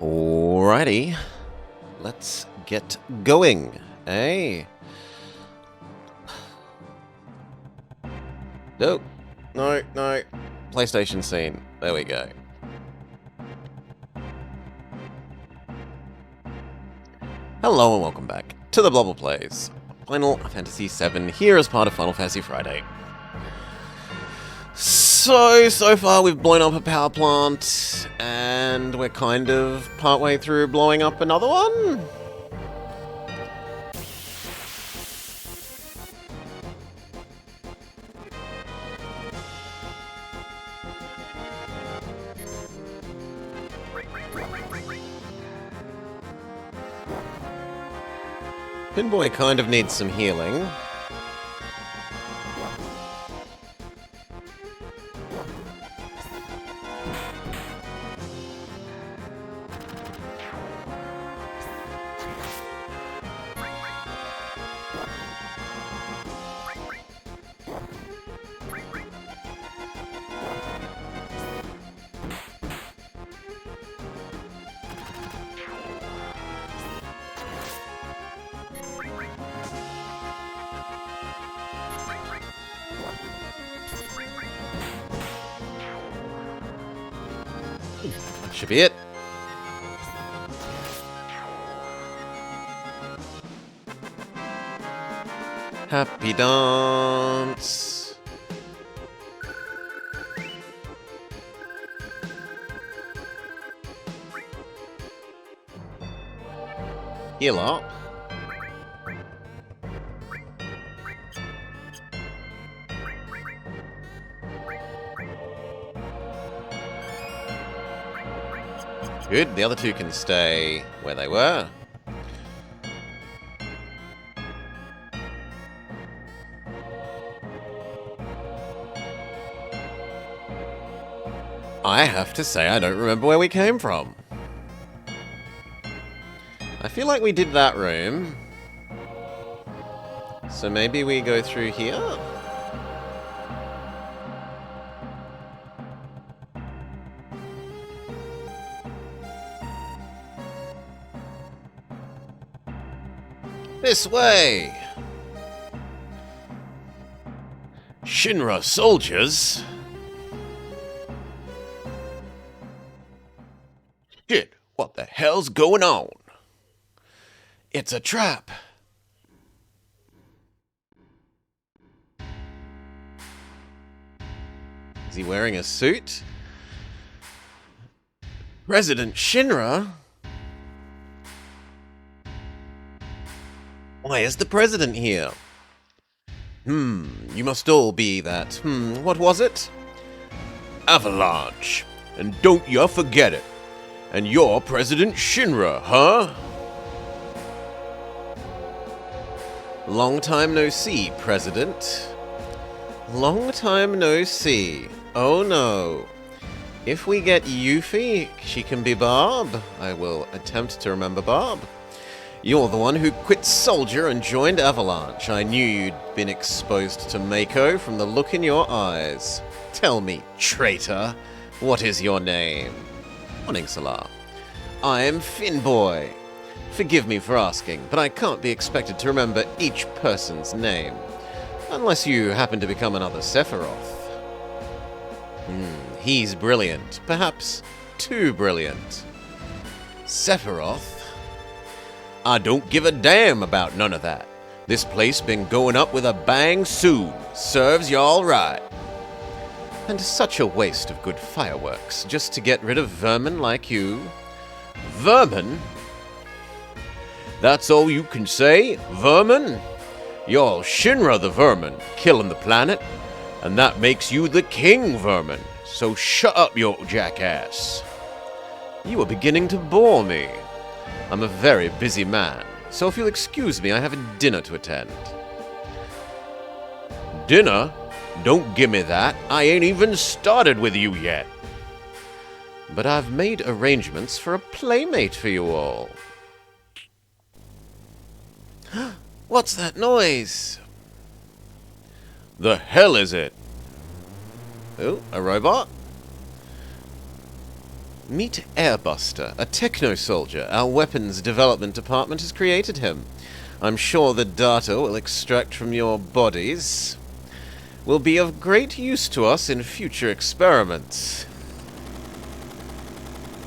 Alrighty, let's get going, eh? No, no. PlayStation scene. There we go. Hello and welcome back to the Blobble Plays. Final Fantasy VII here as part of Final Fantasy Friday. So far we've blown up a power plant, and we're kind of partway through blowing up another one? Pinboy kind of needs some healing. Should be it. Happy dance. Heal up. Good, the other two can stay where they were. I have to say I don't remember where we came from. I feel like we did that room. So maybe we go through here? This way! Shinra soldiers? Shit, what the hell's going on? It's a trap! Is he wearing a suit? President Shinra? Why is the president here? You must all be that, what was it? Avalanche. And don't ya forget it. And you're President Shinra, huh? Long time no see, President. Long time no see. Oh no. If we get Yuffie, she can be Barb. I will attempt to remember Barb. You're the one who quit Soldier and joined Avalanche. I knew you'd been exposed to Mako from the look in your eyes. Tell me, traitor, what is your name? Morning, Salar. I'm Finboy. Forgive me for asking, but I can't be expected to remember each person's name. Unless you happen to become another Sephiroth. He's brilliant. Perhaps too brilliant. Sephiroth? I don't give a damn about none of that. This place been going up with a bang soon. Serves y'all right. And such a waste of good fireworks, just to get rid of vermin like you. Vermin? That's all you can say? Vermin? Y'all Shinra the vermin, killing the planet. And that makes you the king vermin. So shut up, you jackass. You are beginning to bore me. I'm a very busy man, so if you'll excuse me, I have a dinner to attend. Dinner? Don't gimme that. I ain't even started with you yet. But I've made arrangements for a playmate for you all. What's that noise? The hell is it? Oh, a robot? Meet Airbuster, a techno-soldier. Our weapons development department has created him. I'm sure the data we'll extract from your bodies will be of great use to us in future experiments.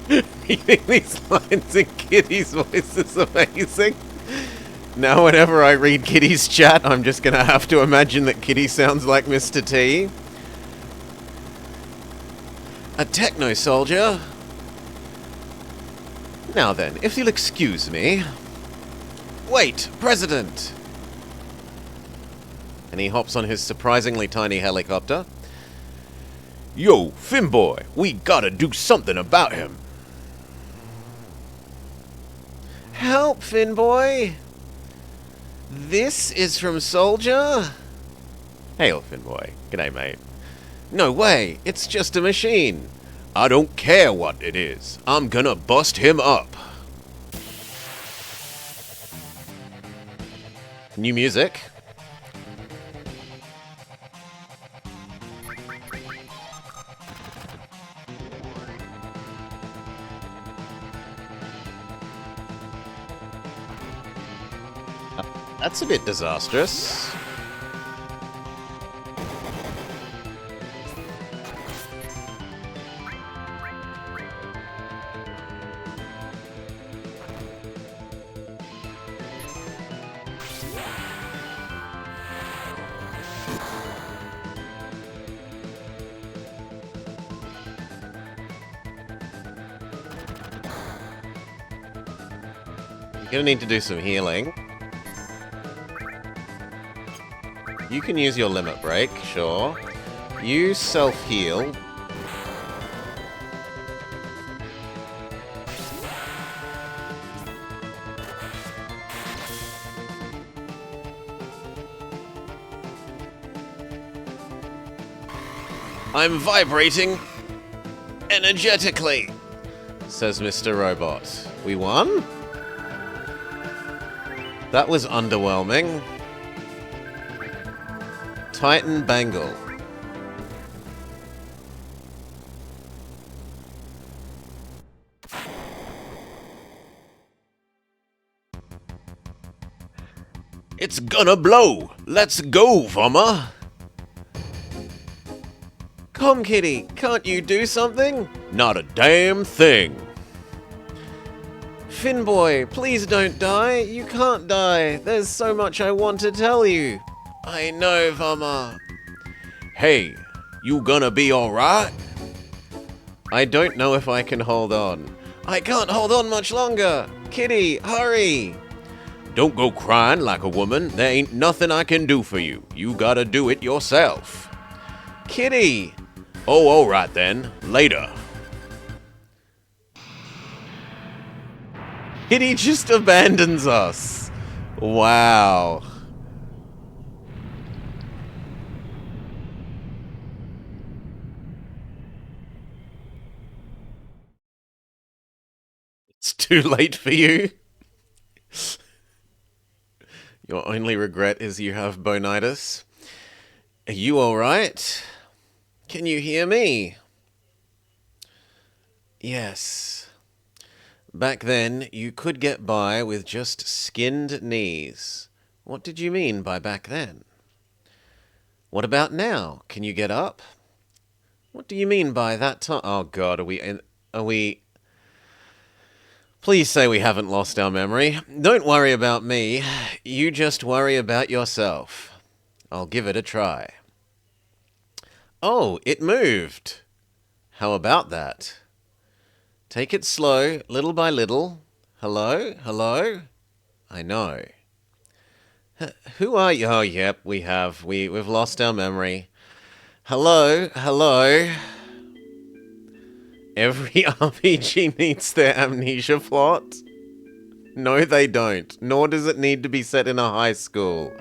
Reading these lines in Kitty's voice is amazing. Now whenever I read Kitty's chat, I'm just gonna have to imagine that Kitty sounds like Mr. T. A techno-soldier? Now then, if you'll excuse me... Wait, President! And he hops on his surprisingly tiny helicopter. Yo, Finboy, we gotta do something about him. Help, Finboy! This is from Soldier? Hail, Finboy. G'day, mate. No way, it's just a machine. I don't care what it is. I'm gonna bust him up. New music. That's a bit disastrous. You're gonna need to do some healing. You can use your limit break, sure. You self-heal. I'm vibrating energetically, says Mr. Robot. We won? That was underwhelming. Titan Bangle. It's gonna blow! Let's go, Vomma! Come, Kitty, can't you do something? Not a damn thing! Finboy, please don't die. You can't die. There's so much I want to tell you. I know, Vomma. Hey, you gonna be alright? I don't know if I can hold on. I can't hold on much longer. Kitty, hurry! Don't go crying like a woman. There ain't nothing I can do for you. You gotta do it yourself. Kitty! Oh, alright then. Later. Kitty just abandons us. Wow. It's too late for you. Your only regret is you have bonitis. Are you alright? Can you hear me? Yes. Back then, you could get by with just skinned knees. What did you mean by back then? What about now? Can you get up? What do you mean by that time? Oh god, are we... Please say we haven't lost our memory. Don't worry about me. You just worry about yourself. I'll give it a try. Oh, it moved. How about that? Take it slow, little by little. Hello? Hello? I know. Who are you? Oh, yep, we've lost our memory. Hello? Hello? Every RPG needs their amnesia plot? No, they don't. Nor does it need to be set in a high school.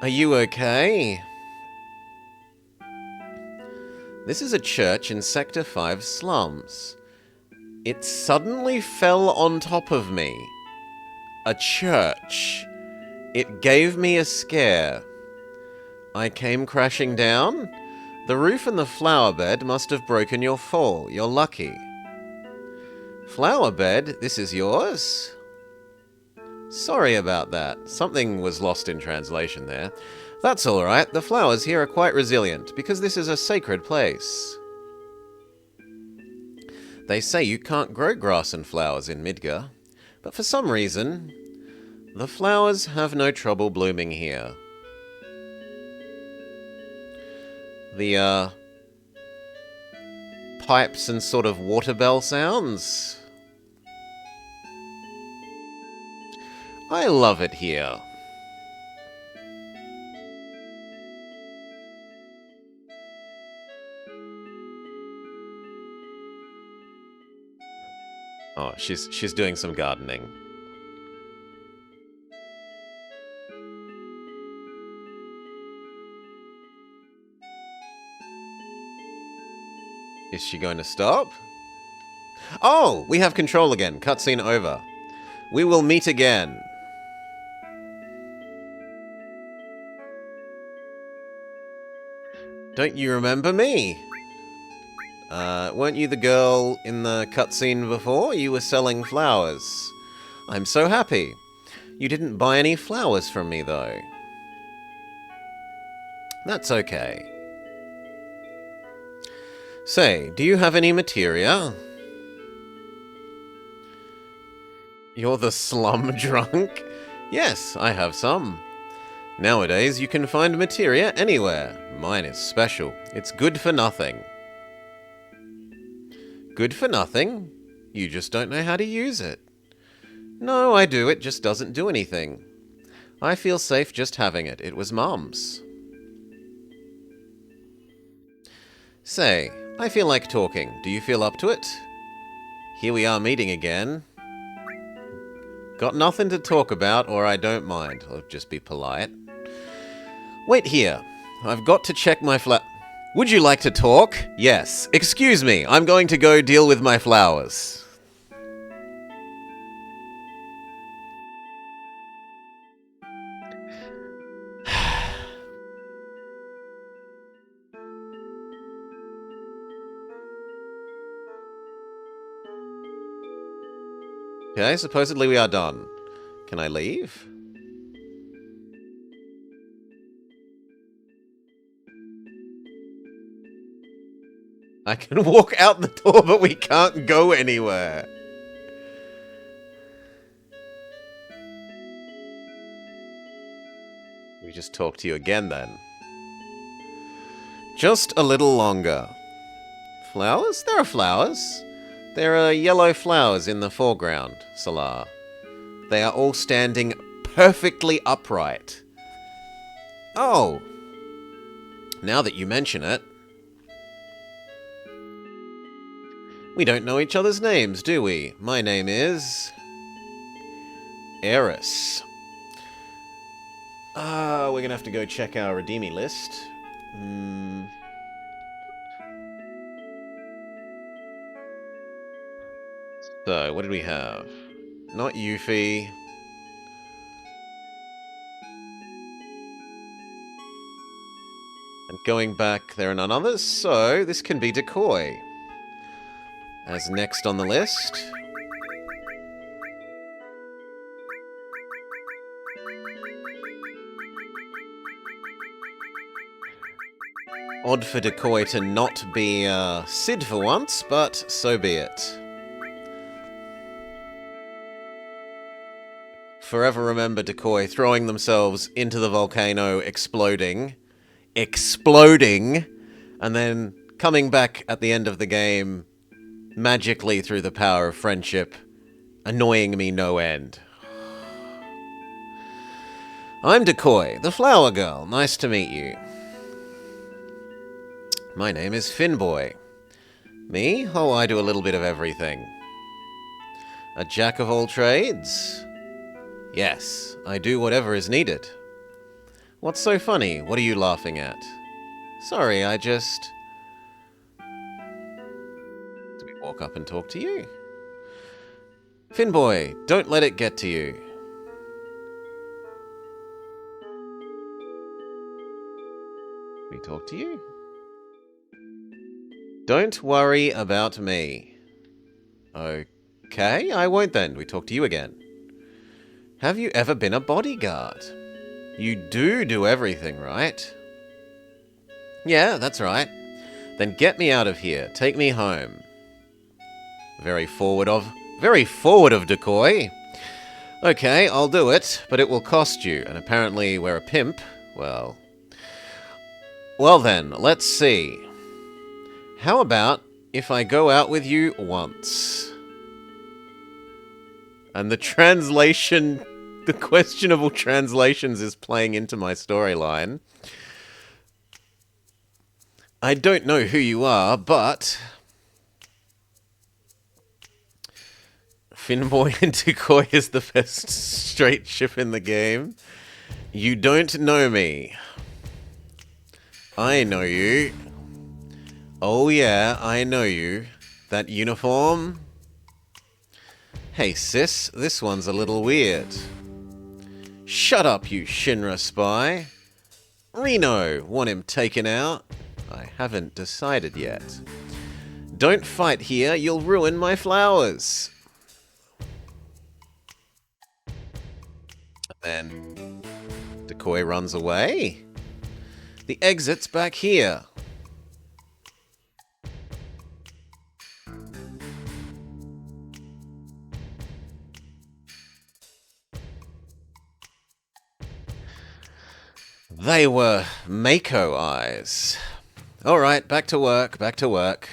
Are you okay? This is a church in Sector 5 slums. It suddenly fell on top of me. A church. It gave me a scare. I came crashing down? The roof and the flower bed must have broken your fall. You're lucky. Flower bed? This is yours? Sorry about that. Something was lost in translation there. That's alright. The flowers here are quite resilient, because this is a sacred place. They say you can't grow grass and flowers in Midgar, but for some reason, the flowers have no trouble blooming here. The, pipes and sort of water bell sounds. I love it here. Oh, she's doing some gardening. Is she going to stop? Oh, we have control again. Cutscene over. We will meet again. Don't you remember me? Weren't you the girl in the cutscene before? You were selling flowers. I'm so happy. You didn't buy any flowers from me, though. That's okay. Say, do you have any materia? You're the slum drunk? Yes, I have some. Nowadays, you can find materia anywhere. Mine is special. It's good for nothing. Good for nothing? You just don't know how to use it. No, I do. It just doesn't do anything. I feel safe just having it. It was Mum's. Say, I feel like talking. Do you feel up to it? Here we are meeting again. Got nothing to talk about, or I don't mind. I'll just be polite. Wait here. I've got to check my Would you like to talk? Yes. Excuse me. I'm going to go deal with my flowers. Okay, supposedly we are done. Can I leave? I can walk out the door, but we can't go anywhere. We just talk to you again, then. Just a little longer. Flowers? There are flowers. There are yellow flowers in the foreground, Salar. They are all standing perfectly upright. Oh. Now that you mention it. We don't know each other's names, do we? My name is... Eris. We're gonna have to go check our redeeming list. So, what did we have? Not Yuffie. And going back, there are none others, so this can be Decoy. As next on the list. Odd for Decoy to not be Sid for once, but so be it. Forever remember Decoy throwing themselves into the volcano, exploding, and then coming back at the end of the game magically through the power of friendship, annoying me no end. I'm Decoy, the flower girl. Nice to meet you. My name is Finboy. Me? Oh, I do a little bit of everything. A jack of all trades? Yes, I do whatever is needed. What's so funny? What are you laughing at? Sorry, I just... Do we walk up and talk to you? Finboy, don't let it get to you. We talk to you? Don't worry about me. Okay, I won't then. We talk to you again. Have you ever been a bodyguard? You do everything, right? Yeah, that's right. Then get me out of here. Take me home. Very forward of Decoy. Okay, I'll do it, but it will cost you. And apparently we're a pimp. Well then, let's see. How about if I go out with you once? And the translation, the questionable translations is playing into my storyline. I don't know who you are, but Finboy and Decoy is the best straight ship in the game. You don't know me. I know you. Oh yeah, I know you. That uniform? Hey sis, this one's a little weird. Shut up, you Shinra spy. Reno, want him taken out? I haven't decided yet. Don't fight here, you'll ruin my flowers. Then Decoy runs away. The exit's back here. They were Mako eyes. Alright, back to work, back to work.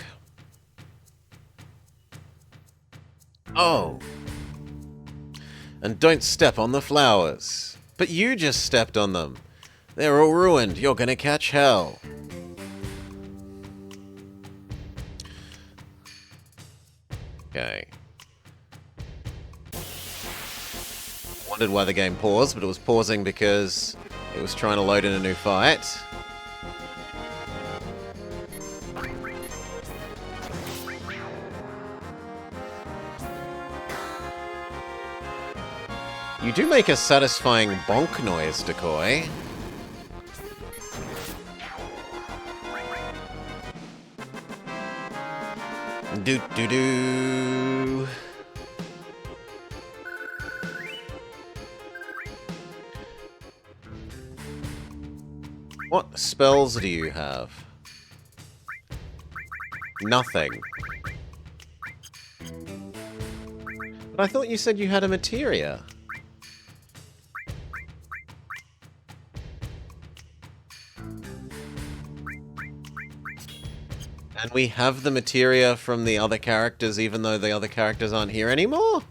Oh. And don't step on the flowers. But you just stepped on them. They're all ruined. You're gonna catch hell. Okay. Wondered why the game paused, but it was pausing because it was trying to load in a new fight. You do make a satisfying bonk noise, Decoy. Do-do-do. What spells do you have? Nothing. But I thought you said you had a materia. And we have the materia from the other characters even though the other characters aren't here anymore?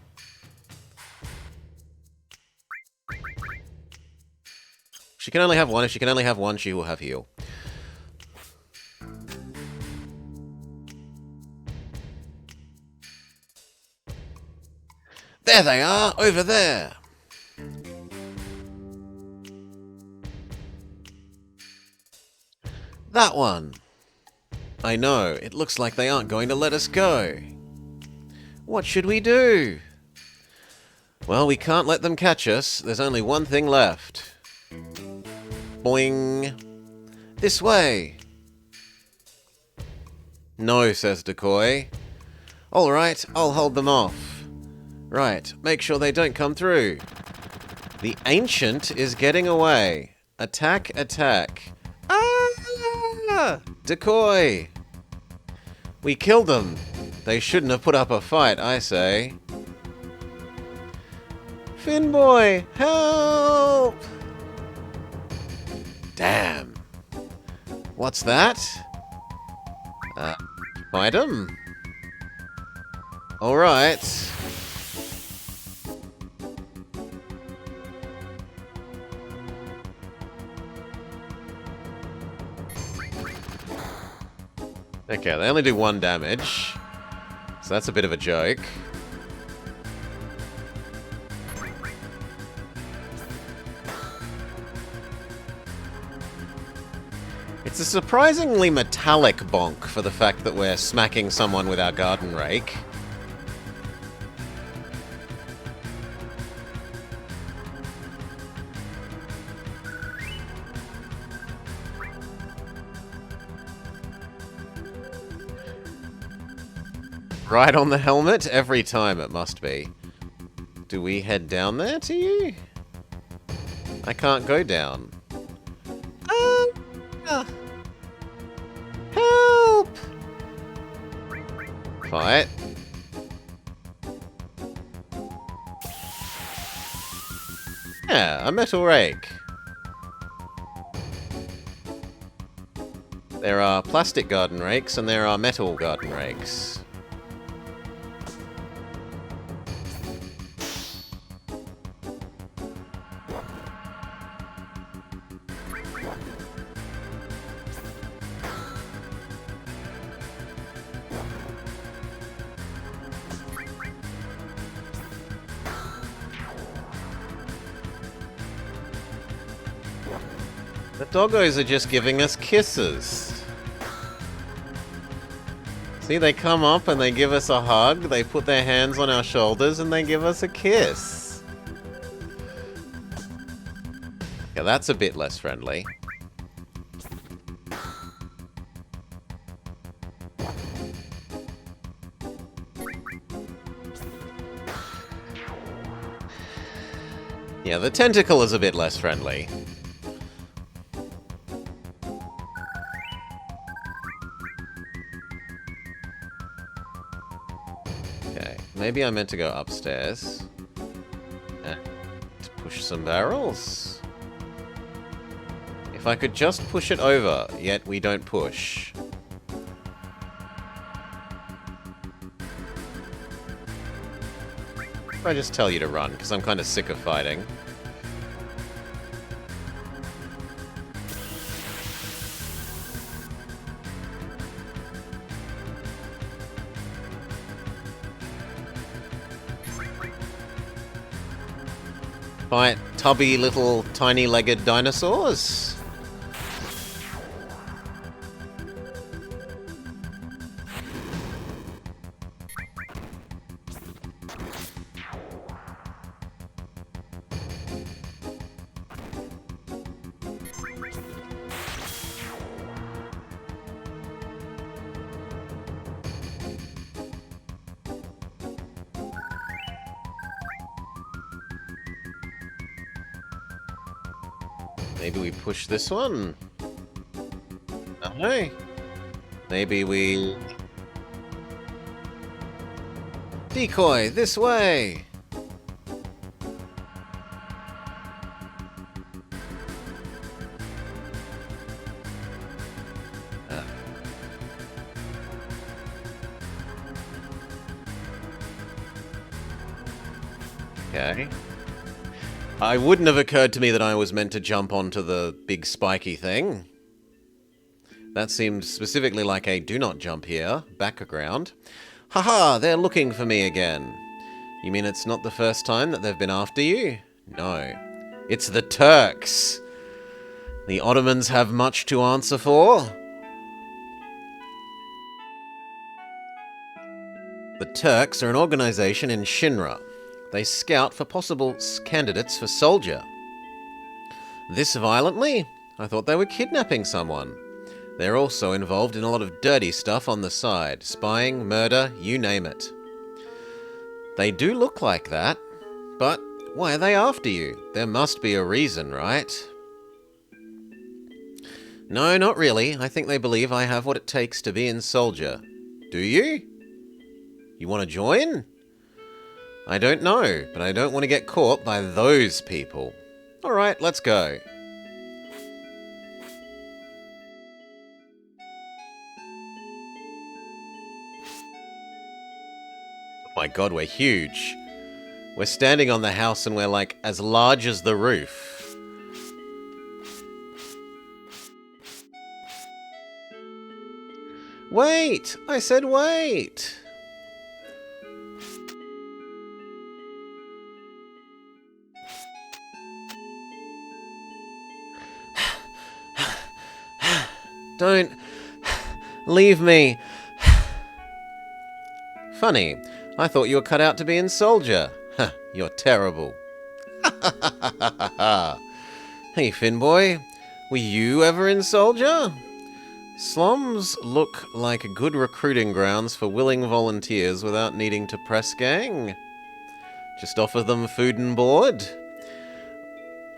She can only have one. If she can only have one, she will have heal. There they are! Over there! That one! I know, it looks like they aren't going to let us go. What should we do? Well, we can't let them catch us. There's only one thing left. Boing. This way. No, says Decoy. Alright, I'll hold them off. Right, make sure they don't come through. The Ancient is getting away. Attack, attack. Ah! Decoy! We killed them. They shouldn't have put up a fight, I say. Finboy, help! Damn. What's that? Fight him? Alright. Okay, they only do 1 damage. So that's a bit of a joke. It's a surprisingly metallic bonk for the fact that we're smacking someone with our garden rake. Right on the helmet? Every time it must be. Do we head down there to you? I can't go down. Help! Fight. Yeah, a metal rake. There are plastic garden rakes and there are metal garden rakes. The doggos are just giving us kisses. See, they come up and they give us a hug, they put their hands on our shoulders and they give us a kiss. Yeah, that's a bit less friendly. Yeah, the tentacle is a bit less friendly. Okay, maybe I meant to go upstairs and push some barrels. If I could just push it over, yet we don't push. I just tell you to run, because I'm kind of sick of fighting. Fight tubby little tiny-legged dinosaurs. Maybe we push this one? No. Maybe we... Decoy, this way! Okay. It wouldn't have occurred to me that I was meant to jump onto the big spiky thing. That seemed specifically like a do not jump here background. Haha, they're looking for me again. You mean it's not the first time that they've been after you? No. It's the Turks. The Ottomans have much to answer for. The Turks are an organization in Shinra. They scout for possible candidates for soldier. This violently? I thought they were kidnapping someone. They're also involved in a lot of dirty stuff on the side. Spying, murder, you name it. They do look like that. But why are they after you? There must be a reason, right? No, not really. I think they believe I have what it takes to be in soldier. Do you? You want to join? I don't know, but I don't want to get caught by those people. Alright, let's go. Oh my god, we're huge. We're standing on the house and we're like as large as the roof. Wait! I said wait! Don't leave me. Funny, I thought you were cut out to be in soldier. Huh, you're terrible. Hey, Finn boy, were you ever in soldier? Slums look like good recruiting grounds for willing volunteers without needing to press gang. Just offer them food and board.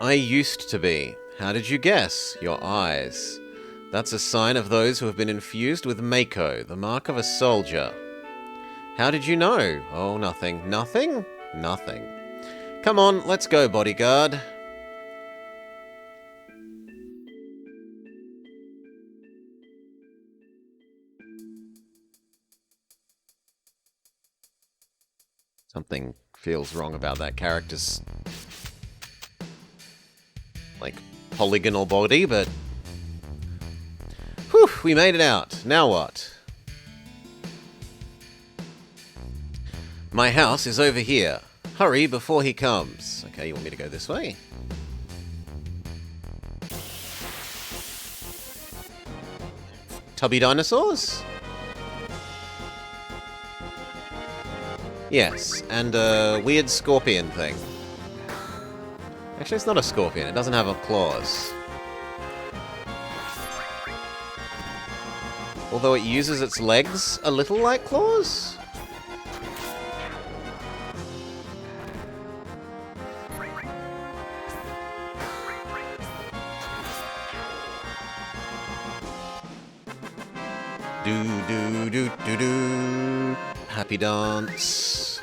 I used to be. How did you guess? Your eyes. That's a sign of those who have been infused with Mako, the mark of a soldier. How did you know? Oh, nothing. Nothing? Nothing. Come on, let's go, bodyguard. Something feels wrong about that character's, like, polygonal body, but... Whew, we made it out. Now what? My house is over here. Hurry before he comes. Okay, you want me to go this way? Tubby dinosaurs? Yes, and a weird scorpion thing. Actually, it's not a scorpion. It doesn't have claws. Although it uses its legs a little like claws? Do. Happy dance.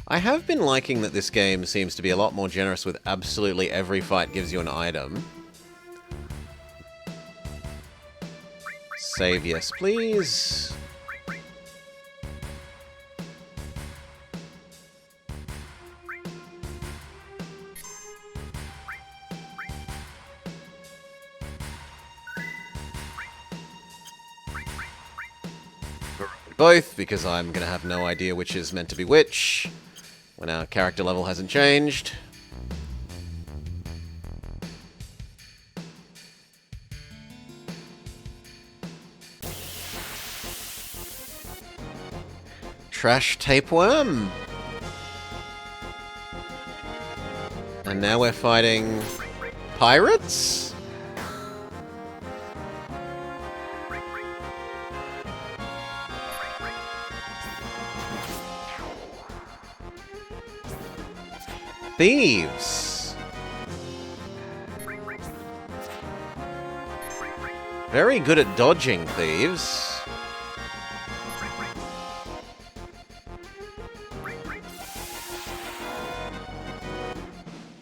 I have been liking that this game seems to be a lot more generous with absolutely every fight gives you an item. Save, yes, please. Both, because I'm going to have no idea which is meant to be which when our character level hasn't changed. Trash tapeworm. And now we're fighting pirates? Thieves. Very good at dodging, thieves.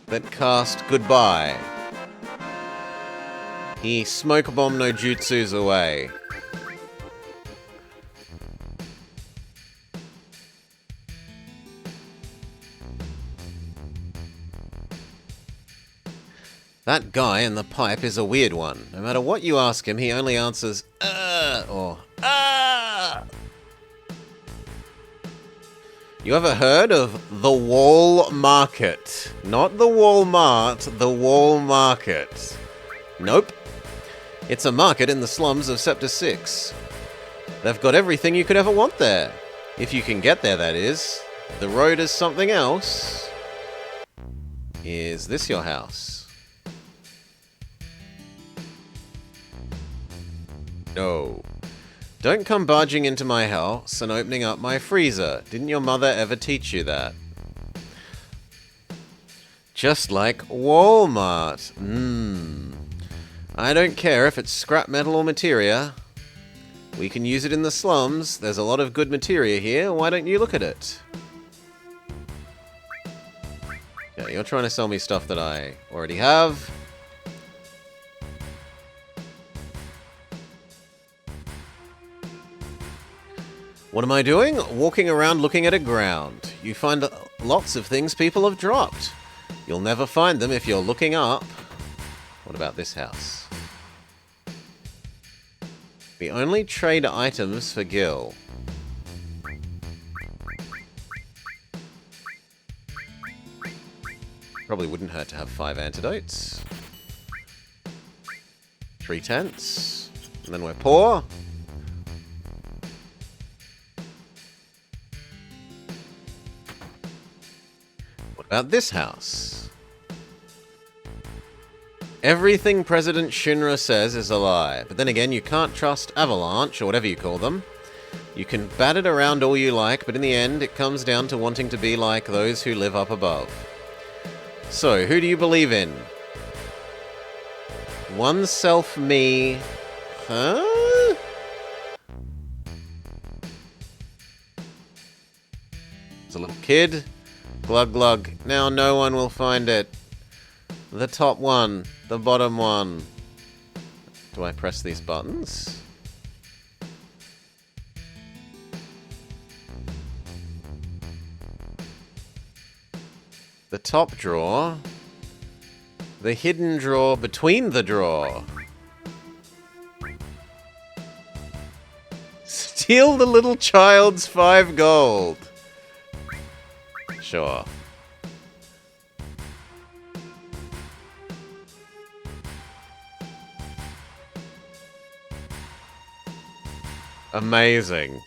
That cast goodbye. He smoke bomb no jutsus away. That guy in the pipe is a weird one. No matter what you ask him, he only answers, or, You ever heard of the Wall Market? Not the Walmart, the Wall Market. Nope. It's a market in the slums of Sector 6. They've got everything you could ever want there. If you can get there, that is. The road is something else. Is this your house? No. Don't come barging into my house and opening up my freezer. Didn't your mother ever teach you that? Just like Walmart. I don't care if it's scrap metal or materia. We can use it in the slums. There's a lot of good materia here. Why don't you look at it? Yeah, you're trying to sell me stuff that I already have. What am I doing? Walking around looking at a ground. You find lots of things people have dropped. You'll never find them if you're looking up. What about this house? We only trade items for Gil. Probably wouldn't hurt to have 5 antidotes. 3 tents. And then we're poor. What about this house? Everything President Shinra says is a lie. But then again, you can't trust Avalanche, or whatever you call them. You can bat it around all you like, but in the end, it comes down to wanting to be like those who live up above. So, who do you believe in? One self me... Huh? It's a little kid. Glug glug. Now no one will find it. The top one. The bottom one. Do I press these buttons? The top drawer. The hidden drawer between the drawer. Steal the little child's 5 gold. Sure. Amazing.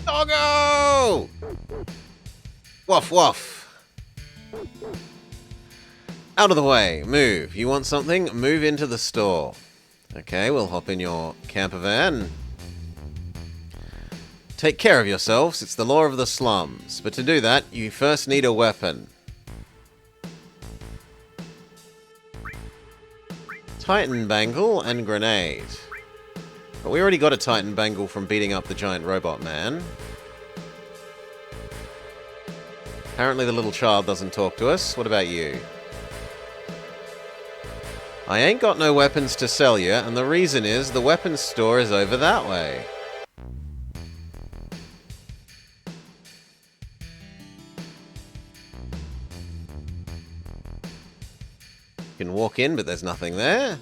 Doggo! Woof woof. Out of the way. Move. You want something? Move into the store. Okay, we'll hop in your camper van. Take care of yourselves. It's the law of the slums. But to do that, you first need a weapon. Titan Bangle and Grenade. But we already got a Titan Bangle from beating up the giant robot man. Apparently the little child doesn't talk to us. What about you? I ain't got no weapons to sell you, and the reason is the weapons store is over that way. You can walk in, but there's nothing there.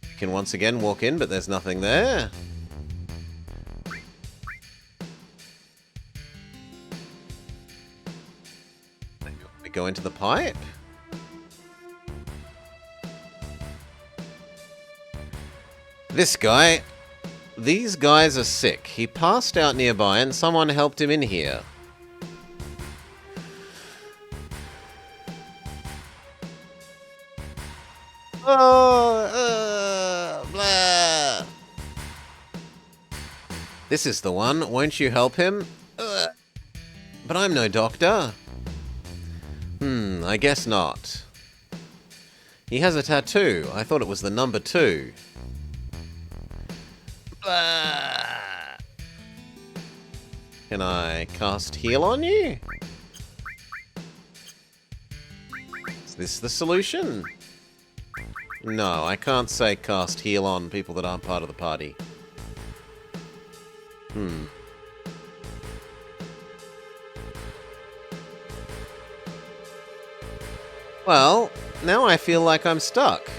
You can once again walk in, but there's nothing there. We go into the pipe. This guy... These guys are sick. He passed out nearby and someone helped him in here. Blah. This is the one. Won't you help him? But I'm no doctor. I guess not. He has a tattoo. I thought it was the number 2. Blah. Can I cast heal on you? Is this the solution? No, I can't say cast heal on people that aren't part of the party. Well, now I feel like I'm stuck.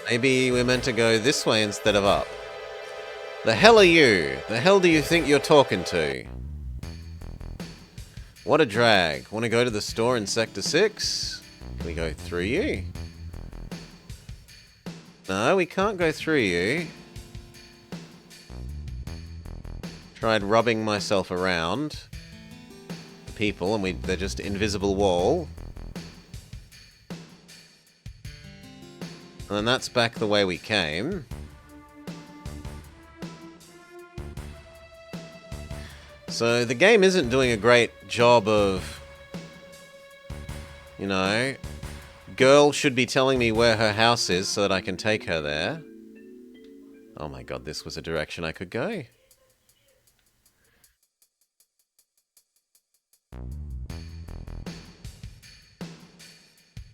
Maybe we're meant to go this way instead of up. The hell are you? The hell do you think you're talking to? What a drag. Want to go to the store in Sector 6? Can we go through you? No, we can't go through you. Tried rubbing myself around the people and they're just invisible wall. And then that's back the way we came. So the game isn't doing a great job of, you know, girl should be telling me where her house is so that I can take her there. Oh my god, this was a direction I could go.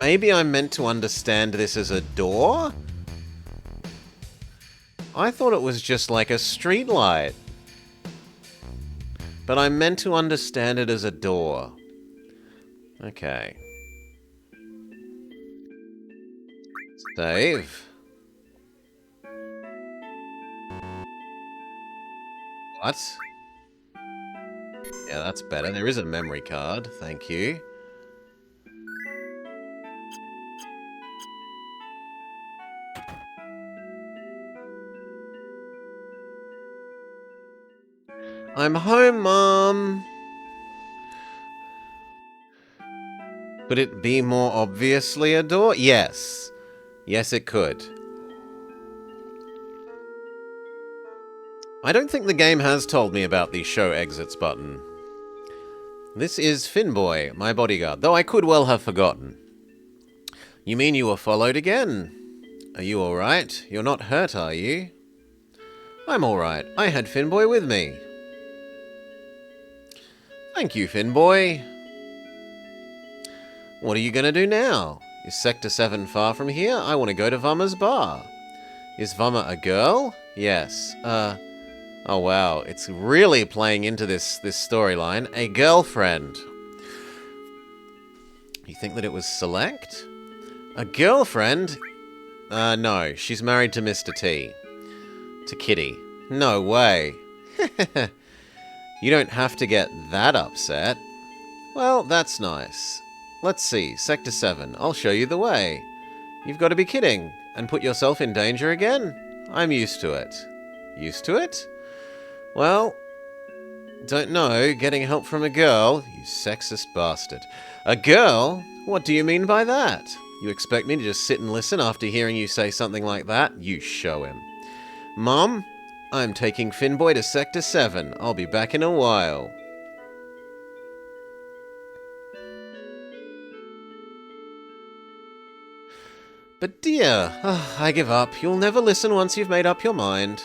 Maybe I'm meant to understand this as a door? I thought it was just like a street light. But I'm meant to understand it as a door. Okay. Save. What? Yeah, that's better. There is a memory card. Thank you. I'm home, Mom. Could it be more obviously a door? Yes. Yes, it could. I don't think the game has told me about the show exits button. This is Finboy, my bodyguard, though I could well have forgotten. You mean you were followed again? Are you alright? You're not hurt, are you? I'm alright. I had Finboy with me. Thank you, Finboy. What are you going to do now? Is Sector 7 far from here? I want to go to Vummer's bar. Is Vummer a girl? Yes. Oh wow, it's really playing into this storyline. A girlfriend. You think that it was Select? A girlfriend? No, she's married to Mr. T. To Kitty. No way. You don't have to get that upset. Well, that's nice. Let's see, Sector 7. I'll show you the way. You've got to be kidding. And put yourself in danger again? I'm used to it. Used to it? Well, don't know. Getting help from a girl? You sexist bastard. A girl? What do you mean by that? You expect me to just sit and listen after hearing you say something like that? You show him. Mom, I'm taking Finboy to Sector 7. I'll be back in a while. But dear, I give up. You'll never listen once you've made up your mind.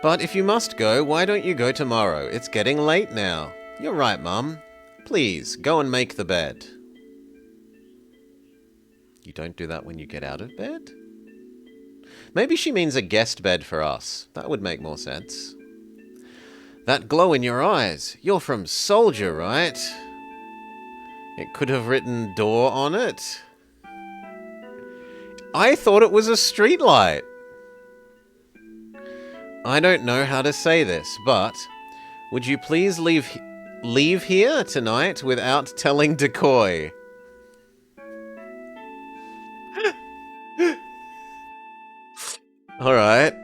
But if you must go, why don't you go tomorrow? It's getting late now. You're right, Mum. Please, go and make the bed. You don't do that when you get out of bed? Maybe she means a guest bed for us. That would make more sense. That glow in your eyes. You're from Soldier, right? It could have written door on it. I thought it was a streetlight. I don't know how to say this, but would you please leave here tonight without telling Decoy? Alright.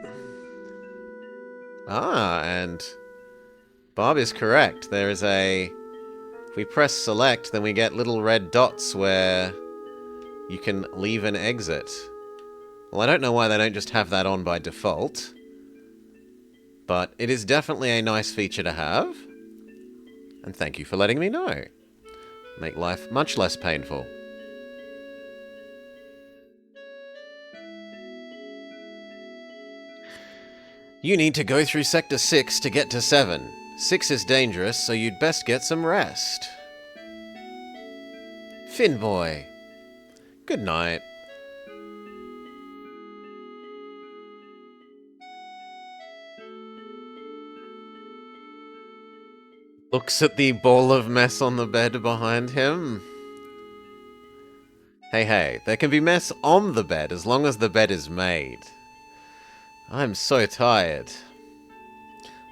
And Bob is correct. There is if we press select, then we get little red dots where you can leave and exit. Well, I don't know why they don't just have that on by default. But it is definitely a nice feature to have. And thank you for letting me know. Make life much less painful. You need to go through Sector 6 to get to 7. 6 is dangerous, so you'd best get some rest. Finboy. Good night. Looks at the ball of mess on the bed behind him. Hey, there can be mess on the bed as long as the bed is made. I'm so tired.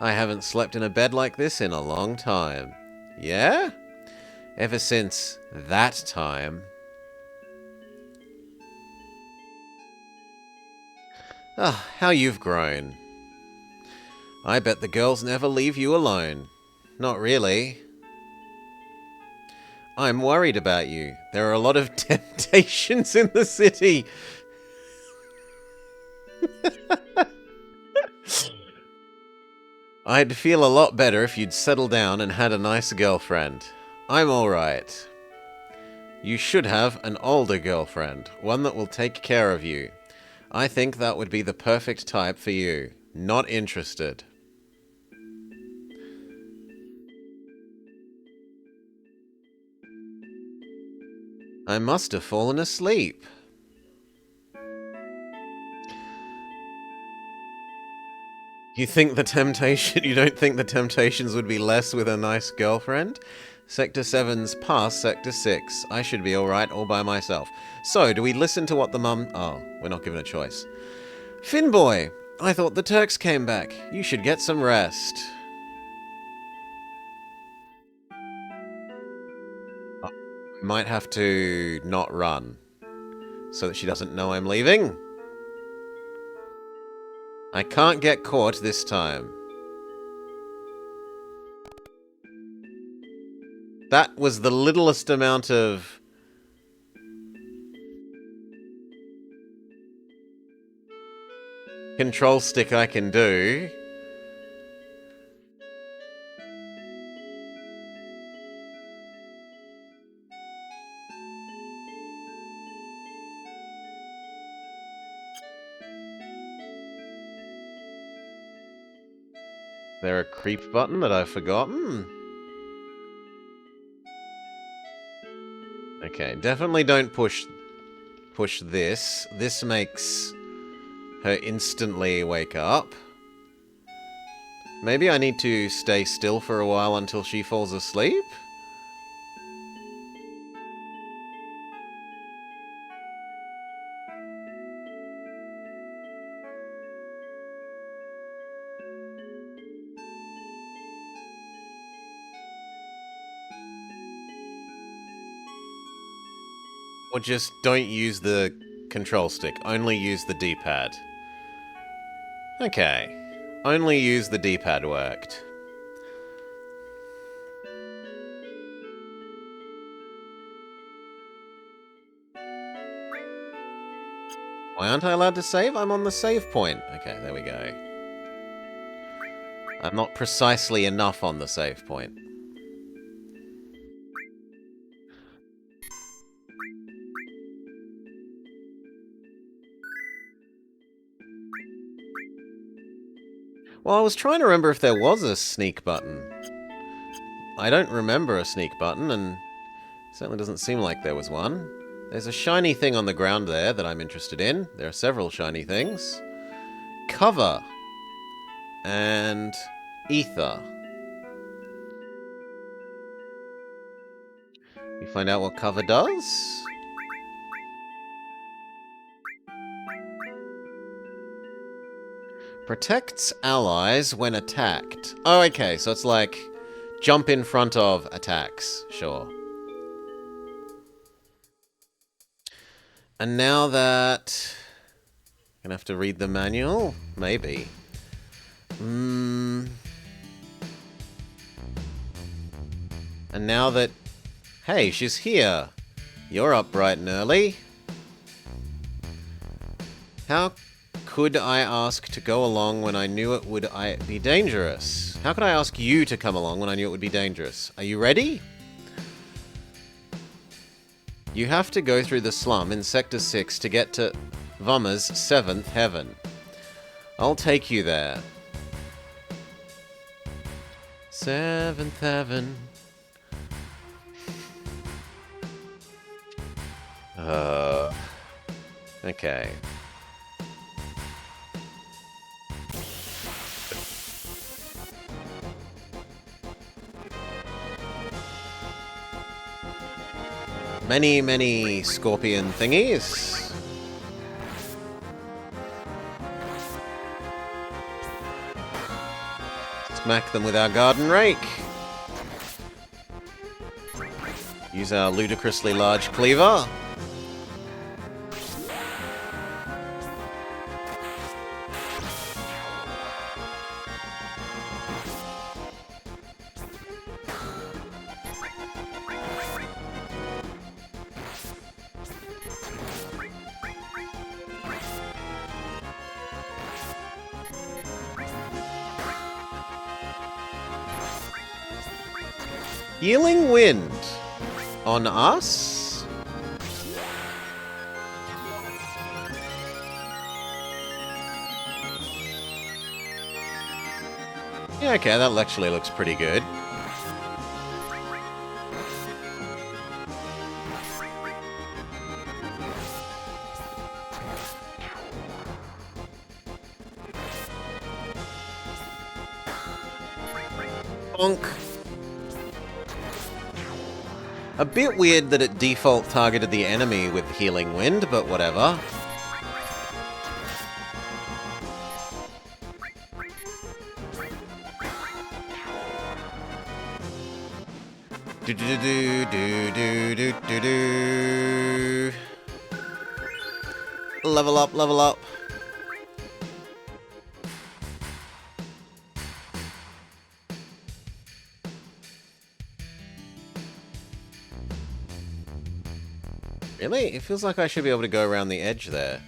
I haven't slept in a bed like this in a long time. Yeah? Ever since that time. Ah, how you've grown. I bet the girls never leave you alone. Not really. I'm worried about you. There are a lot of temptations in the city. I'd feel a lot better if you'd settle down and had a nice girlfriend. I'm alright. You should have an older girlfriend, one that will take care of you. I think that would be the perfect type for you. Not interested. I must have fallen asleep. You don't think the temptations would be less with a nice girlfriend? Sector 7's past Sector 6. I should be alright all by myself. So, do we listen to what the mum... Oh, we're not given a choice. Finboy! I thought the Turks came back. You should get some rest. Might have to not run. So that she doesn't know I'm leaving. I can't get caught this time. That was the littlest amount of... control stick I can do. Is there a creep button that I've forgotten? Okay, definitely don't push this. This makes her instantly wake up. Maybe I need to stay still for a while until she falls asleep? Or just don't use the control stick, only use the D-pad. Okay, only use the D-pad worked. Why aren't I allowed to save? I'm on the save point. Okay, there we go. I'm not precisely enough on the save point. Well, I was trying to remember if there was a sneak button. I don't remember a sneak button, and it certainly doesn't seem like there was one. There's a shiny thing on the ground there that I'm interested in. There are several shiny things. Cover. And ether. You find out what cover does? Protects allies when attacked. Oh, okay, so it's like jump in front of attacks. Sure. And now that... gonna have to read the manual? Maybe. And now that... hey, she's here. You're up bright and early. How could I ask to go along when I knew it would be dangerous? How could I ask you to come along when I knew it would be dangerous? Are you ready? You have to go through the slum in Sector 6 to get to Vummer's 7th heaven. I'll take you there. 7th heaven. Okay. Many, many scorpion thingies. Smack them with our garden rake. Use our ludicrously large cleaver. Healing Wind on us? Yeah, okay, that actually looks pretty good. Bonk. A bit weird that it default targeted the enemy with Healing Wind, but whatever. Do do do do do do do do. Level up, level up. Really? It feels like I should be able to go around the edge there.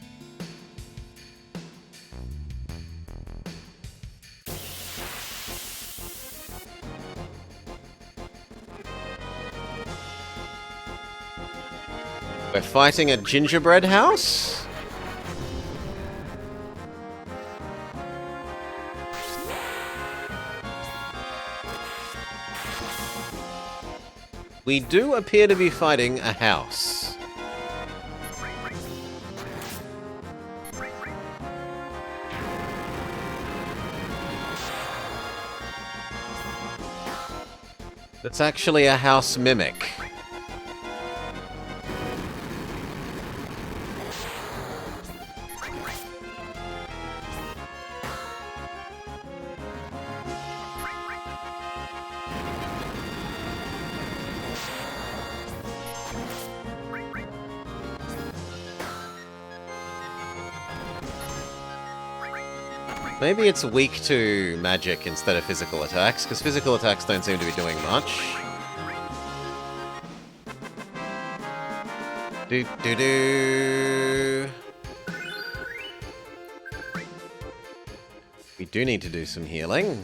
We're fighting a gingerbread house? We do appear to be fighting a house. It's actually a house mimic. Maybe it's weak to magic instead of physical attacks, because physical attacks don't seem to be doing much. Do. We do need to do some healing.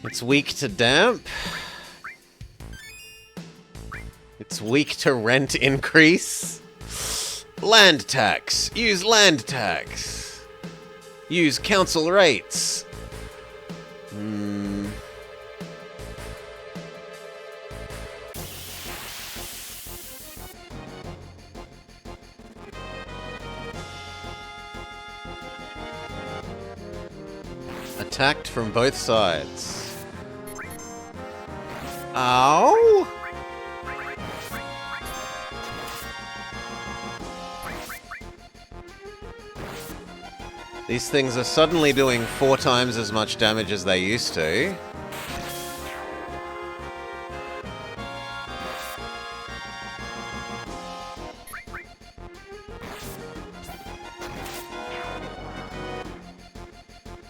It's weak to damp. It's weak to rent increase. Land tax. Use land tax. Use council rates. Attacked from both sides. Ow! These things are suddenly doing 4 times as much damage as they used to.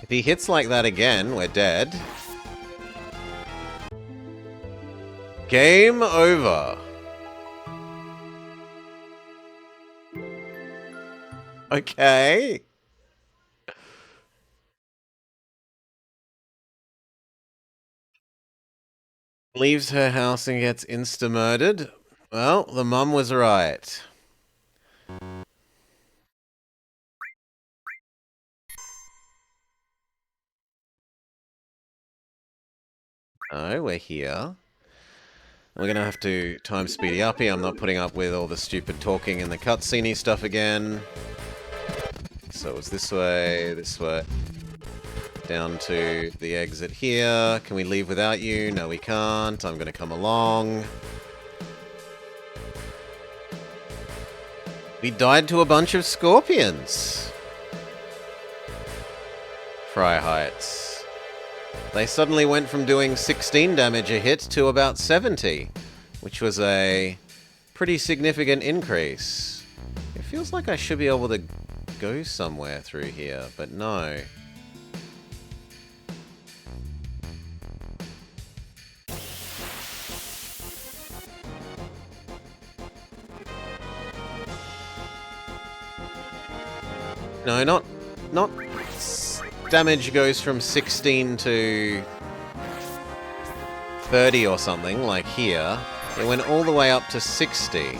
If he hits like that again, we're dead. Game over. Okay. Leaves her house and gets insta-murdered. Well, the mum was right. Oh, we're here. We're gonna have to time speedy uppy. I'm not putting up with all the stupid talking and the cutscene-y stuff again. So it's this way, down to the exit here. Can we leave without you? No, we can't. I'm gonna come along. We died to a bunch of scorpions. Fry Heights. They suddenly went from doing 16 damage a hit to about 70, which was a pretty significant increase. It feels like I should be able to go somewhere through here, but no. No, not damage goes from 16 to 30 or something, like here. It went all the way up to 60.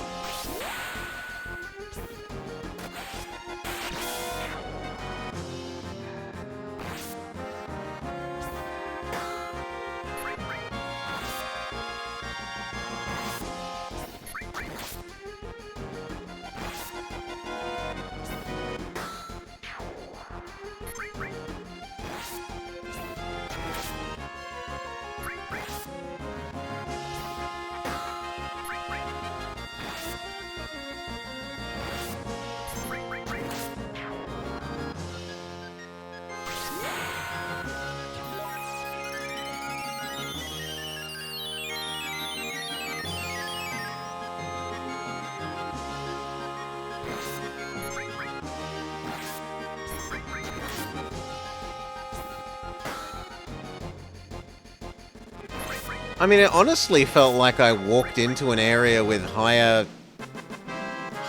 I mean, it honestly felt like I walked into an area with higher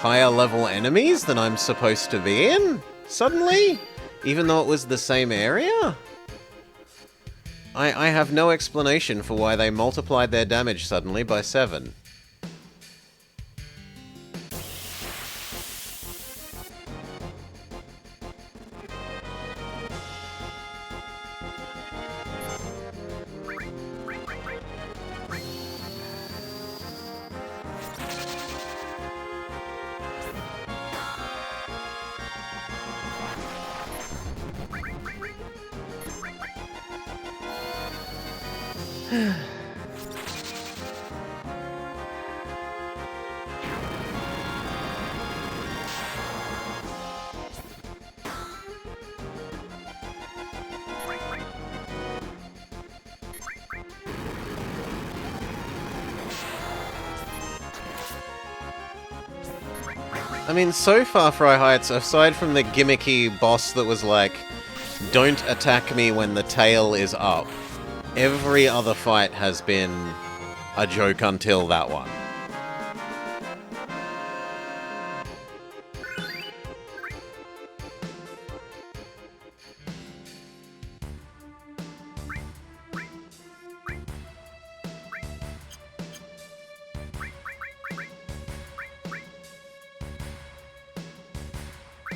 level enemies than I'm supposed to be in, suddenly, even though it was the same area. I have no explanation for why they multiplied their damage suddenly by 7. I mean, so far, Fry Heights, aside from the gimmicky boss that was like, don't attack me when the tail is up, every other fight has been a joke until that one.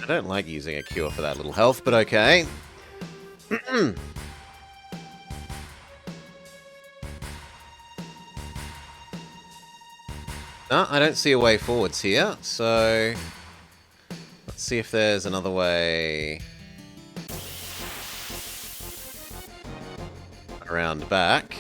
I don't like using a cure for that little health, but okay. No, I don't see a way forwards here, so let's see if there's another way around back.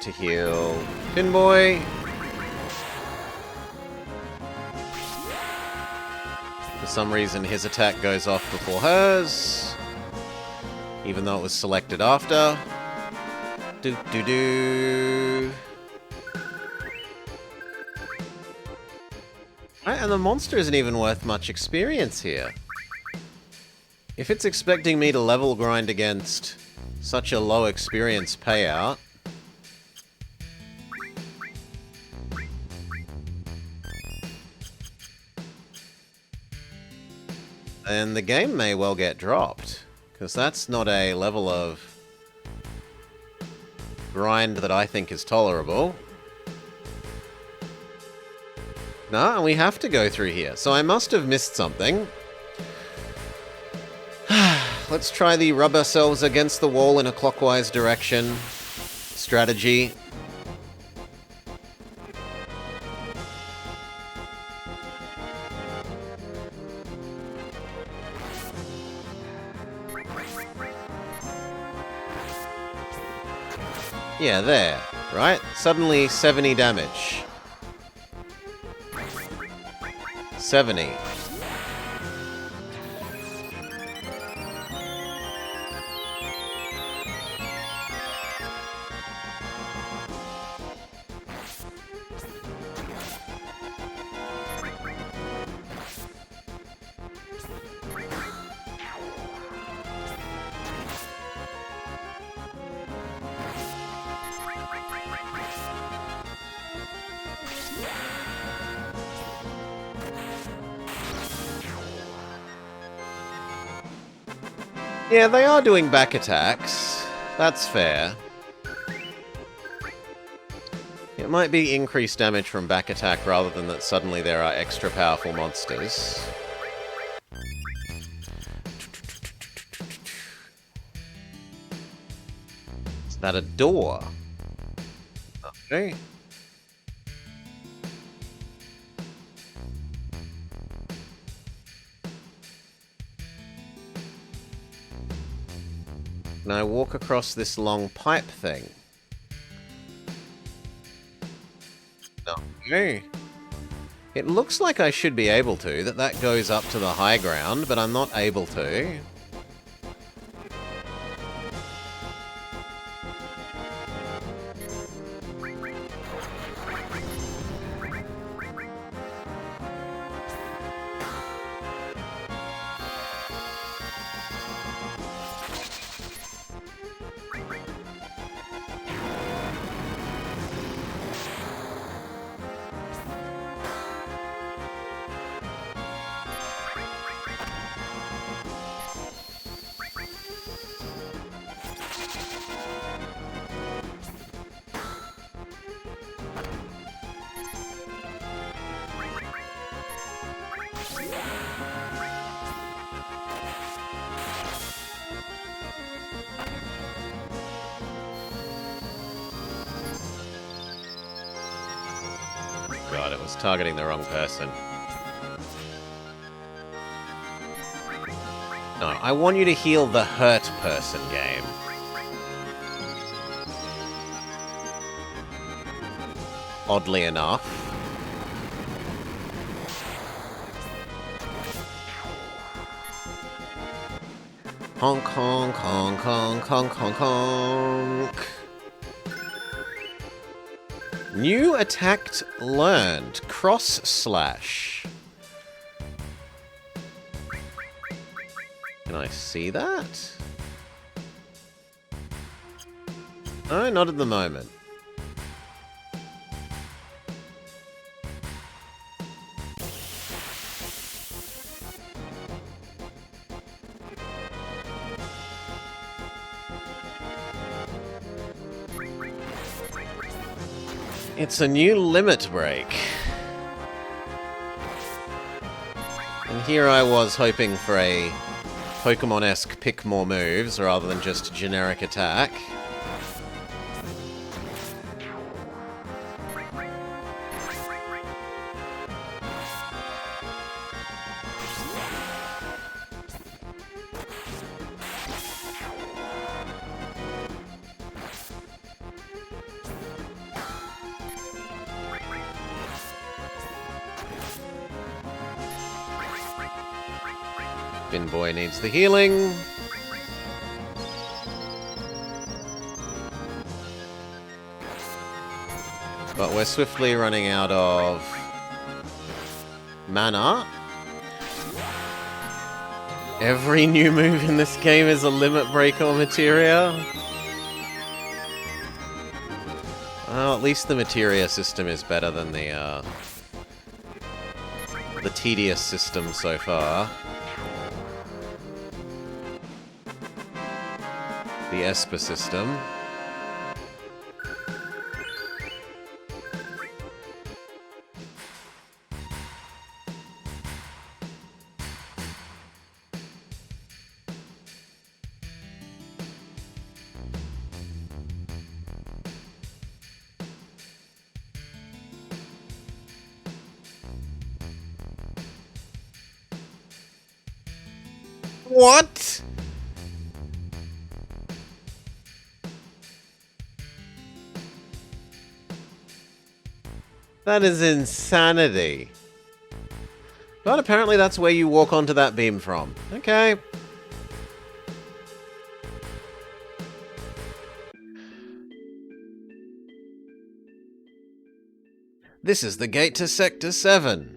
To heal Tin Boy. For some reason, his attack goes off before hers, even though it was selected after. Do-do-do. Right, and the monster isn't even worth much experience here. If it's expecting me to level grind against such a low experience payout, then the game may well get dropped, because that's not a level of grind that I think is tolerable. No, and we have to go through here, so I must have missed something. Let's try the rub ourselves against the wall in a clockwise direction strategy. Yeah, there. Right? Suddenly 70 damage. 70. Yeah, they are doing back attacks. That's fair. It might be increased damage from back attack rather than that suddenly there are extra powerful monsters. Is that a door? Okay. Can I walk across this long pipe thing? No. It looks like I should be able to, that goes up to the high ground, but I'm not able to. God, it was targeting the wrong person. No, I want you to heal the hurt person, game. Oddly enough. Honk, honk, honk, honk, honk, honk, honk. New attack learned. Cross slash. Can I see that? No, not at the moment. It's a new limit break. And here I was hoping for a Pokemon-esque pick more moves rather than just generic attack. Bin Boy needs the healing. But we're swiftly running out of mana. Every new move in this game is a limit break or materia. Well, at least the materia system is better than the tedious system so far. The Esper system. What? That is insanity. But apparently that's where you walk onto that beam from. Okay. This is the gate to Sector 7.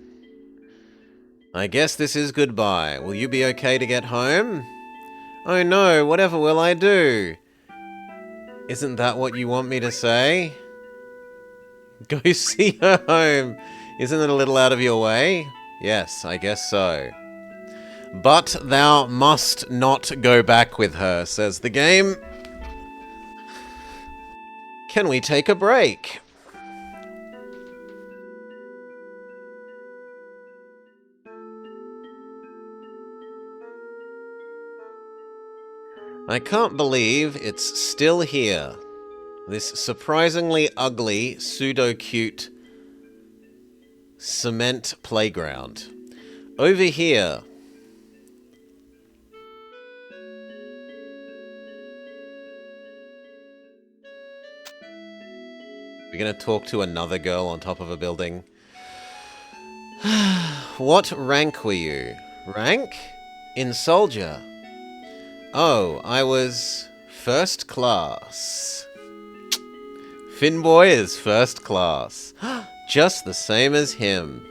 I guess this is goodbye. Will you be okay to get home? Oh no, whatever will I do? Isn't that what you want me to say? Go see her home. Isn't it a little out of your way? Yes, I guess so. But thou must not go back with her, says the game. Can we take a break? I can't believe it's still here. This surprisingly ugly, pseudo-cute cement playground. Over here. gonna talk to another girl on top of a building? What rank were you? Rank? In soldier. Oh, I was first class. Finboy is first class. Just the same as him.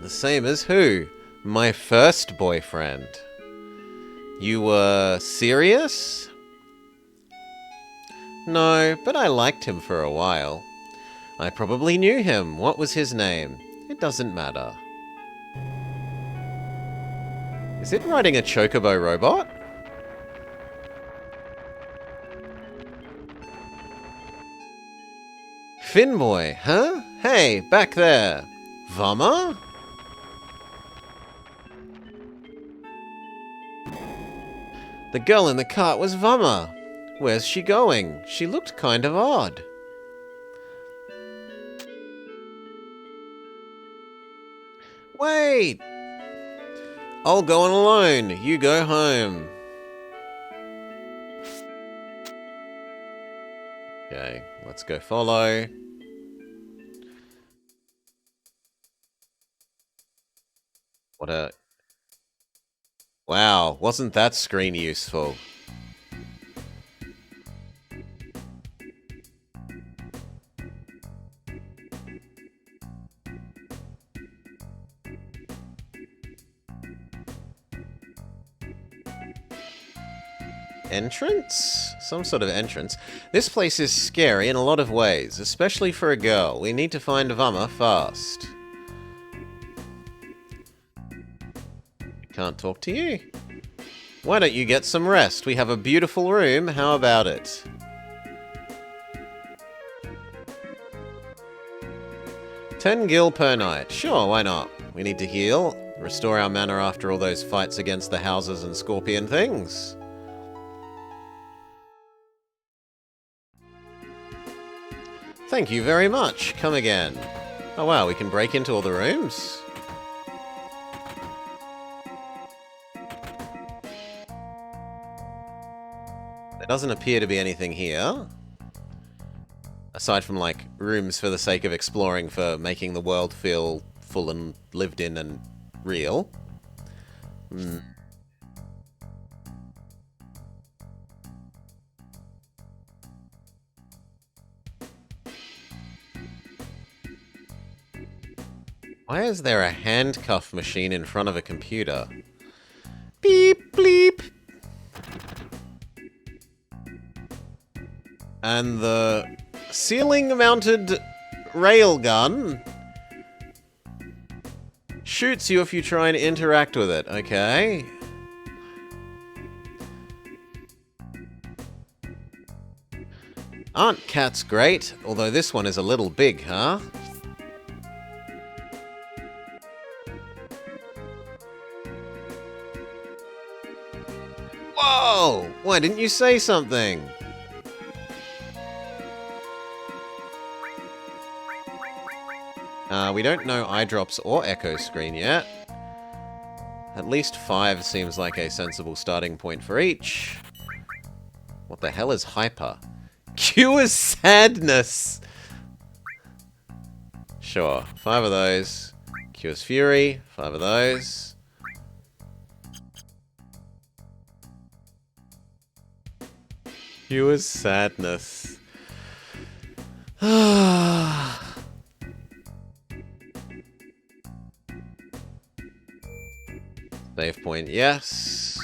The same as who? My first boyfriend. You were serious? No, but I liked him for a while. I probably knew him. What was his name? It doesn't matter. Is it riding a chocobo robot? Finboy, huh? Hey, back there. Vama? The girl in the cart was Vama. Where's she going? She looked kind of odd. Wait! I'll go on alone. You go home. Okay, let's go follow. What a... Wow, wasn't that screen useful? Entrance? Some sort of entrance. This place is scary in a lot of ways, especially for a girl. We need to find Vama fast. Can't talk to you. Why don't you get some rest? We have a beautiful room. How about it? $10 gil per night. Sure, why not? We need to heal, restore our mana after all those fights against the houses and scorpion things. Thank you very much. Come again. Oh wow, we can break into all the rooms? There doesn't appear to be anything here. Aside from, like, rooms for the sake of exploring for making the world feel full and lived in and real. Why is there a handcuff machine in front of a computer? Beep, bleep. And the ceiling-mounted railgun shoots you if you try and interact with it, okay? Aren't cats great? Although this one is a little big, huh? Whoa! Why didn't you say something? We don't know eye drops or echo screen yet. At least 5 seems like a sensible starting point for each. What the hell is hyper? Cures sadness! Sure, 5 of those. Cures fury, 5 of those. Cures sadness. Save point, yes.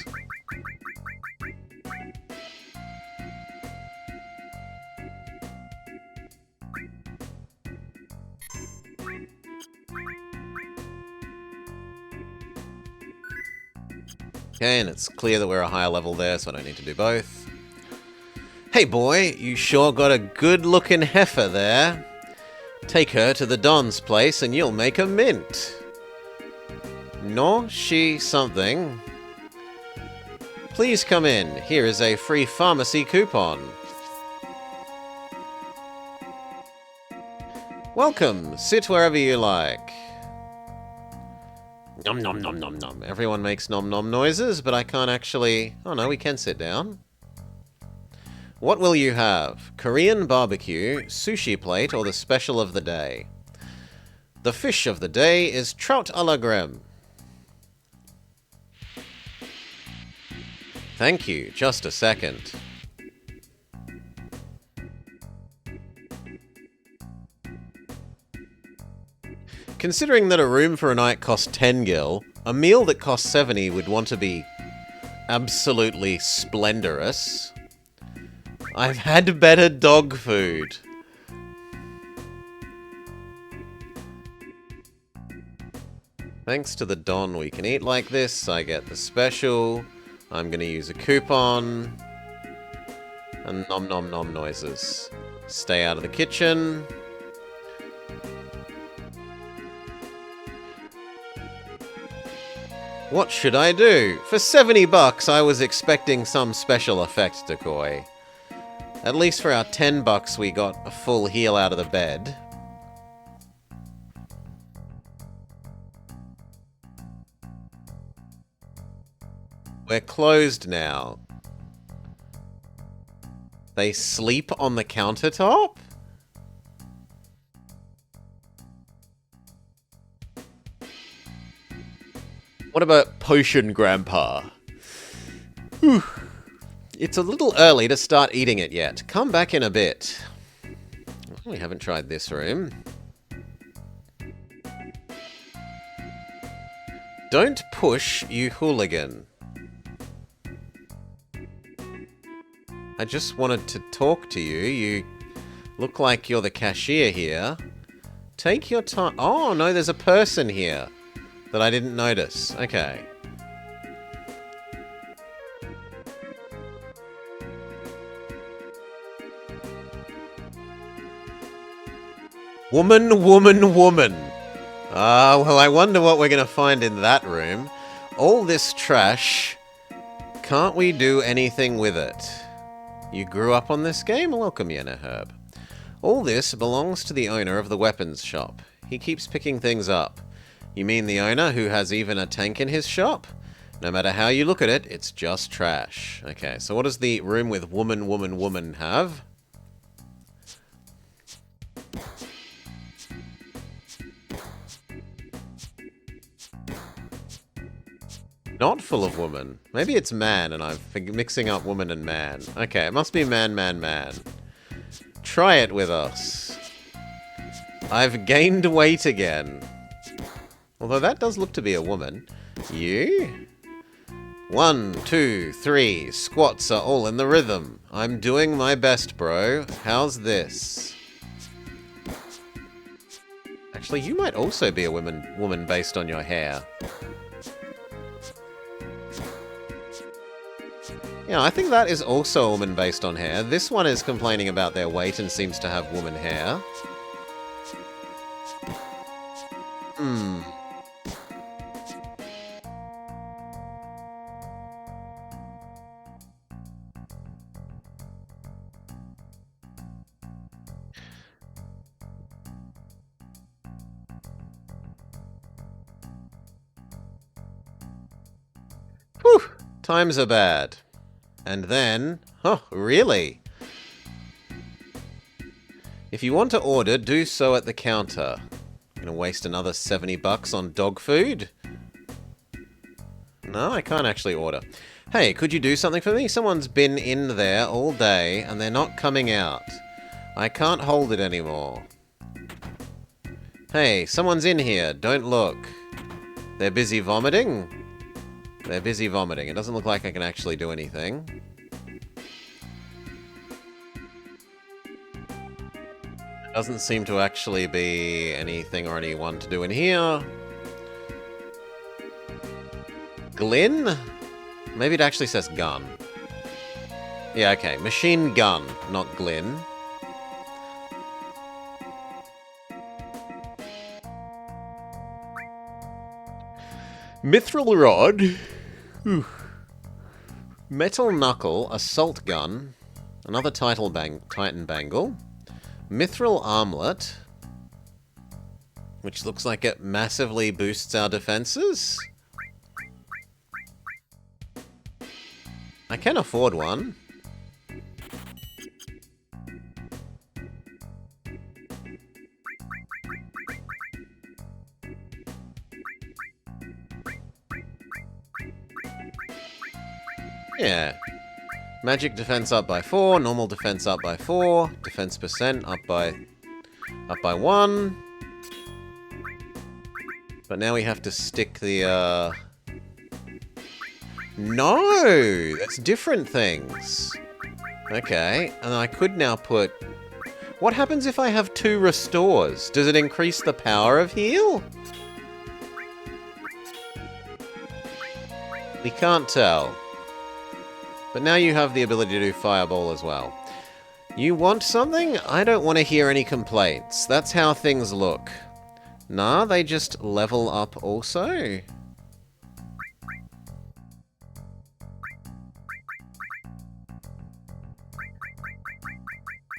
Okay, and it's clear that we're a higher level there, so I don't need to do both. Hey boy, you sure got a good-looking heifer there. Take her to the Don's place and you'll make a mint. No, she something. Please come in. Here is a free pharmacy coupon. Welcome. Sit wherever you like. Nom nom nom nom nom. Everyone makes nom nom noises, but I can't actually... Oh no, we can sit down. What will you have? Korean barbecue, sushi plate, or the special of the day? The fish of the day is trout a la creme. Thank you. Just a second. Considering that a room for a night costs 10 gil, a meal that costs 70 would want to be absolutely splendorous. I've had better dog food. Thanks to the Don, we can eat like this. I get the special. I'm going to use a coupon. And nom nom nom noises. Stay out of the kitchen. What should I do? For 70 bucks, I was expecting some special effect decoy. At least for our 10 bucks, we got a full heal out of the bed. We're closed now. They sleep on the countertop? What about Potion Grandpa? Whew. It's a little early to start eating it yet. Come back in a bit. We haven't tried this room. Don't push, you hooligan. I just wanted to talk to you. You look like you're the cashier here. Take your time. Oh, no, there's a person here that I didn't notice. Okay. Woman, woman, woman. Well, I wonder what we're going to find in that room. All this trash. Can't we do anything with it? You grew up on this game? Welcome, Yenna Herb. All this belongs to the owner of the weapons shop. He keeps picking things up. You mean the owner who has even a tank in his shop? No matter how you look at it, it's just trash. Okay, so what does the room with woman, woman, woman have? Not full of woman. Maybe it's man and I'm mixing up woman and man. Okay, it must be man, man, man. Try it with us. I've gained weight again. Although that does look to be a woman. You? 1, 2, 3. Squats are all in the rhythm. I'm doing my best, bro. How's this? Actually, you might also be a woman based on your hair. Yeah, I think that is also a woman based on hair. This one is complaining about their weight and seems to have woman hair. Hmm. Whew! Times are bad. And then... Oh, really? If you want to order, do so at the counter. I'm gonna waste another 70 bucks on dog food? No, I can't actually order. Hey, could you do something for me? Someone's been in there all day, and they're not coming out. I can't hold it anymore. Hey, someone's in here. Don't look. They're busy vomiting? They're busy vomiting. It doesn't look like I can actually do anything. There doesn't seem to actually be anything or anyone to do in here. Glyn? Maybe it actually says gun. Yeah, okay. Machine gun, not Glyn. Mithril rod. Whew. Metal knuckle, assault gun, another titan bangle, mithril armlet, which looks like it massively boosts our defenses. I can afford one. Yeah. Magic defense up by 4, normal defense up by 4, defense percent up by 1. But now we have to stick the, No! That's different things. Okay, and I could now put... What happens if I have 2 restores? Does it increase the power of heal? We can't tell. But now you have the ability to do Fireball as well. You want something? I don't want to hear any complaints. That's how things look. Nah, they just level up also.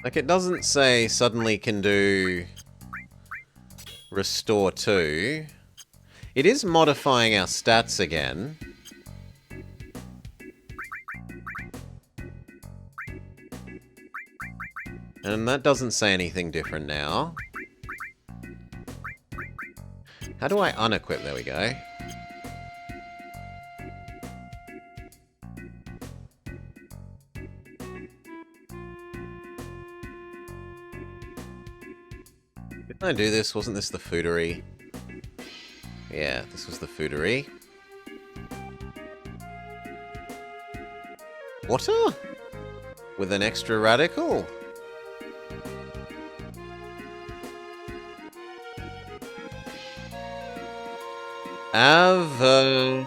Like, it doesn't say suddenly can do Restore 2. It is modifying our stats again. And that doesn't say anything different now. How do I unequip? There we go. Didn't I do this? Wasn't this the foodery? Yeah, this was the foodery. Water? With an extra radical? Averlb?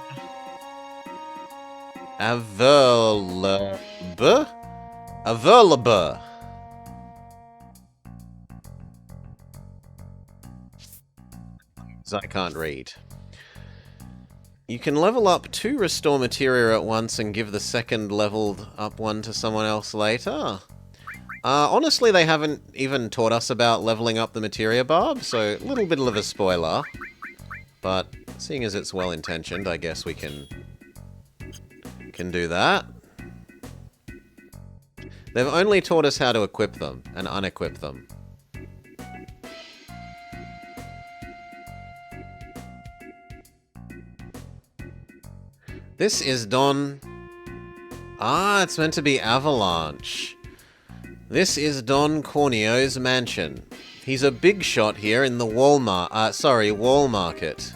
Averlb. I can't read. You can level up 2 restore materia at once and give the second leveled up one to someone else later. Honestly, they haven't even taught us about leveling up the materia barb, so a little bit of a spoiler. But seeing as it's well-intentioned, I guess we can do that. They've only taught us how to equip them and unequip them. This is Don... Ah, it's meant to be Avalanche. This is Don Corneo's mansion. He's a big shot here in the wall market.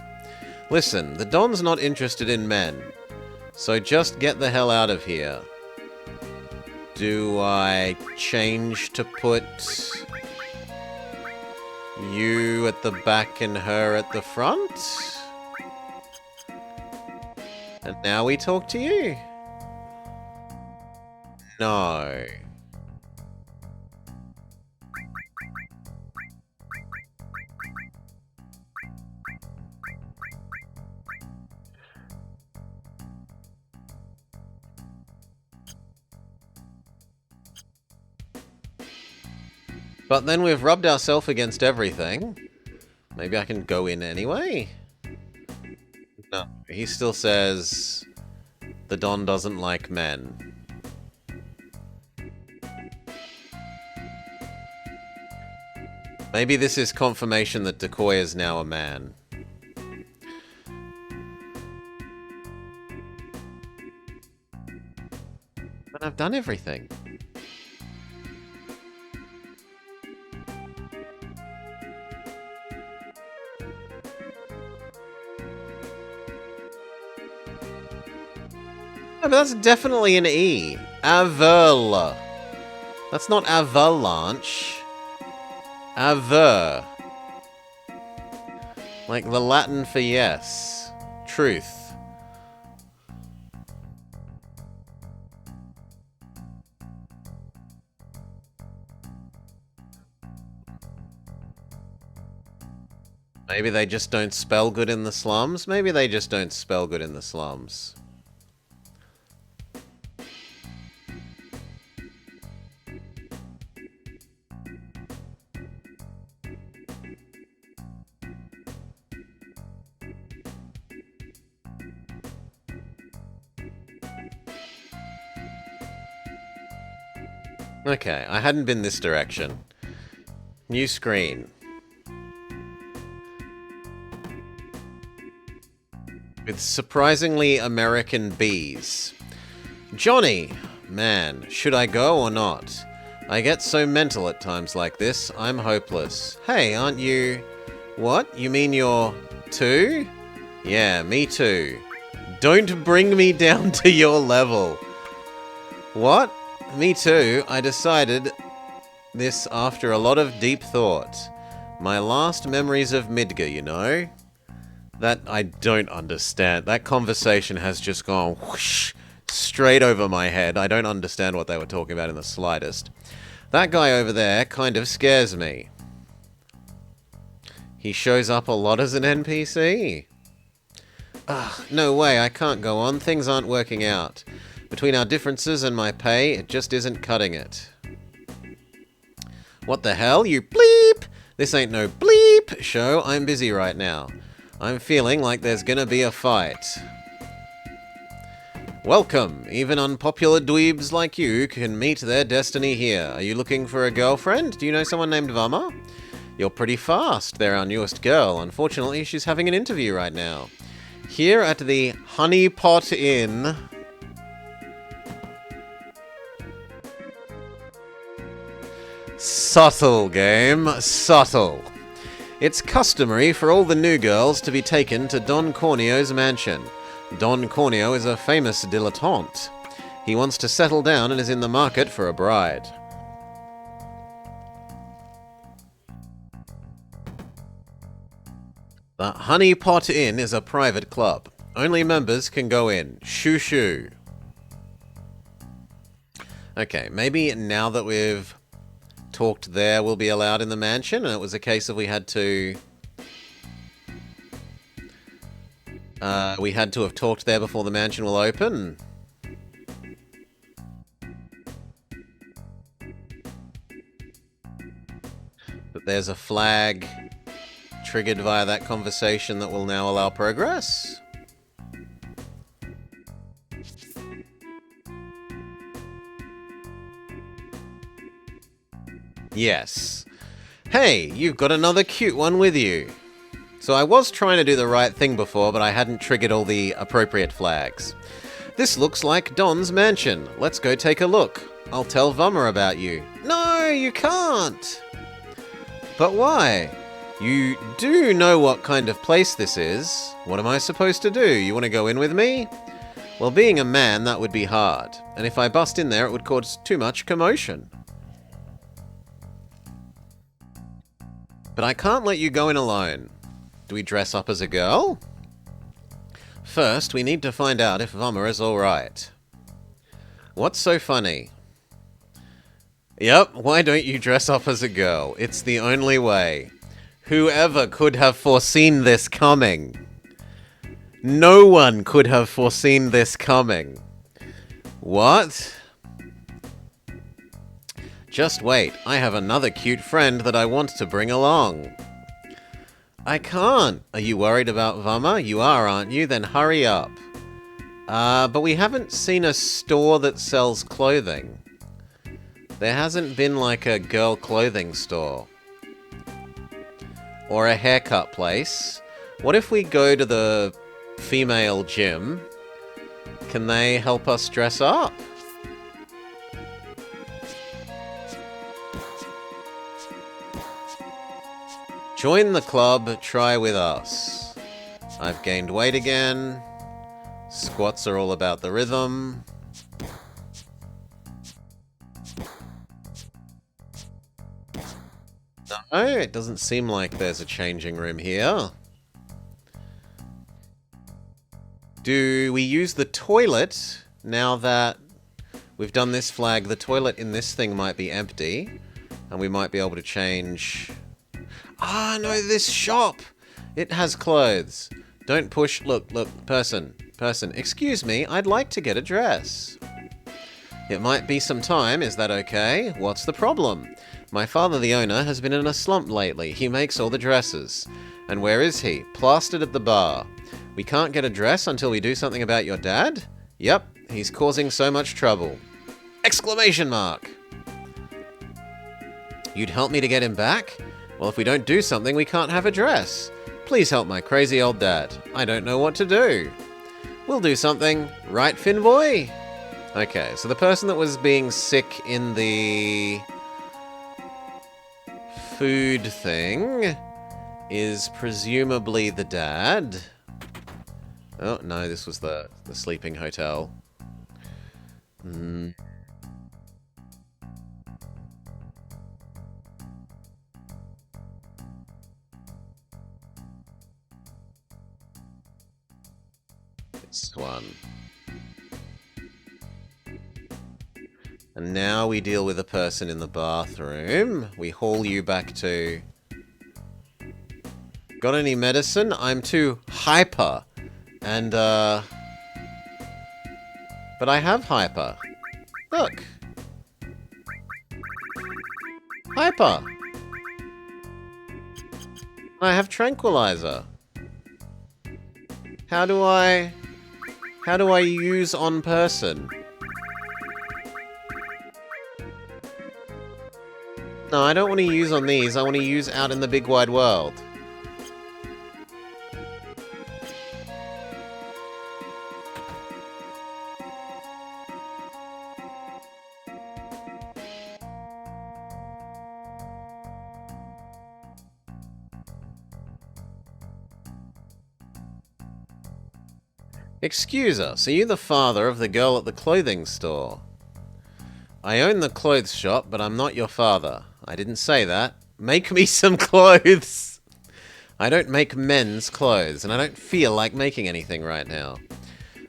Listen, the Don's not interested in men, so just get the hell out of here. Do I change to put you at the back and her at the front? And now we talk to you? No. But then we've rubbed ourselves against everything. Maybe I can go in anyway? No, he still says the Don doesn't like men. Maybe this is confirmation that Decoy is now a man. But I've done everything. No, but that's definitely an E. Averl. That's not avalanche. Aver. Like the Latin for yes. Truth. Maybe they just don't spell good in the slums? Maybe they just don't spell good in the slums. Okay, I hadn't been this direction. New screen. With surprisingly American bees. Johnny! Man, should I go or not? I get so mental at times like this, I'm hopeless. Hey, aren't you... What? You mean you're... 2? Yeah, me too. Don't bring me down to your level. What? Me too. I decided this after a lot of deep thought. My last memories of Midgar, you know? That I don't understand. That conversation has just gone whoosh, straight over my head. I don't understand what they were talking about in the slightest. That guy over there kind of scares me. He shows up a lot as an NPC. Ugh, no way, I can't go on. Things aren't working out. Between our differences and my pay, it just isn't cutting it. What the hell, you bleep? This ain't no bleep show. I'm busy right now. I'm feeling like there's gonna be a fight. Welcome. Even unpopular dweebs like you can meet their destiny here. Are you looking for a girlfriend? Do you know someone named Vama? You're pretty fast. They're our newest girl. Unfortunately, she's having an interview right now. Here at the Honey Pot Inn... Subtle game. Subtle. It's customary for all the new girls to be taken to Don Corneo's mansion. Don Corneo is a famous dilettante. He wants to settle down and is in the market for a bride. The Honey Pot Inn is a private club. Only members can go in. Shoo shoo. Okay, maybe now that we've talked there, we'll be allowed in the mansion, and it was a case of we had to have talked there before the mansion will open. But there's a flag triggered via that conversation that will now allow progress. Yes. Hey, you've got another cute one with you. So I was trying to do the right thing before, but I hadn't triggered all the appropriate flags. This looks like Don's mansion. Let's go take a look. I'll tell Vummer about you. No, you can't! But why? You do know what kind of place this is. What am I supposed to do? You want to go in with me? Well, being a man, that would be hard. And if I bust in there, it would cause too much commotion. But I can't let you go in alone. Do we dress up as a girl? First, we need to find out if Vummer is alright. What's so funny? Yep, why don't you dress up as a girl? It's the only way. Whoever could have foreseen this coming? No one could have foreseen this coming. What? Just wait, I have another cute friend that I want to bring along. I can't. Are you worried about Vummer? You are, aren't you? Then hurry up. But we haven't seen a store that sells clothing. There hasn't been like a girl clothing store. Or a haircut place. What if we go to the female gym? Can they help us dress up? Join the club, try with us. I've gained weight again. Squats are all about the rhythm. No, it doesn't seem like there's a changing room here. Do we use the toilet now that we've done this flag? The toilet in this thing might be empty, and we might be able to change... Ah, no, this shop! It has clothes. Don't push... Look, person. Excuse me, I'd like to get a dress. It might be some time, is that okay? What's the problem? My father, the owner, has been in a slump lately. He makes all the dresses. And where is he? Plastered at the bar. We can't get a dress until we do something about your dad? Yep, he's causing so much trouble. Exclamation mark! You'd help me to get him back? Well, if we don't do something, we can't have a dress. Please help my crazy old dad. I don't know what to do. We'll do something. Right, Finboy? Okay, so the person that was being sick in the food thing is presumably the dad. Oh, no, this was the sleeping hotel. This one. And now we deal with a person in the bathroom. We haul you back to... Got any medicine? I'm too hyper. And, But I have hyper. Look. Hyper. I have tranquilizer. How do I use on person? No, I don't want to use on these. I want to use out in the big wide world. Excuse us, are you the father of the girl at the clothing store? I own the clothes shop, but I'm not your father. I didn't say that. Make me some clothes! I don't make men's clothes, and I don't feel like making anything right now.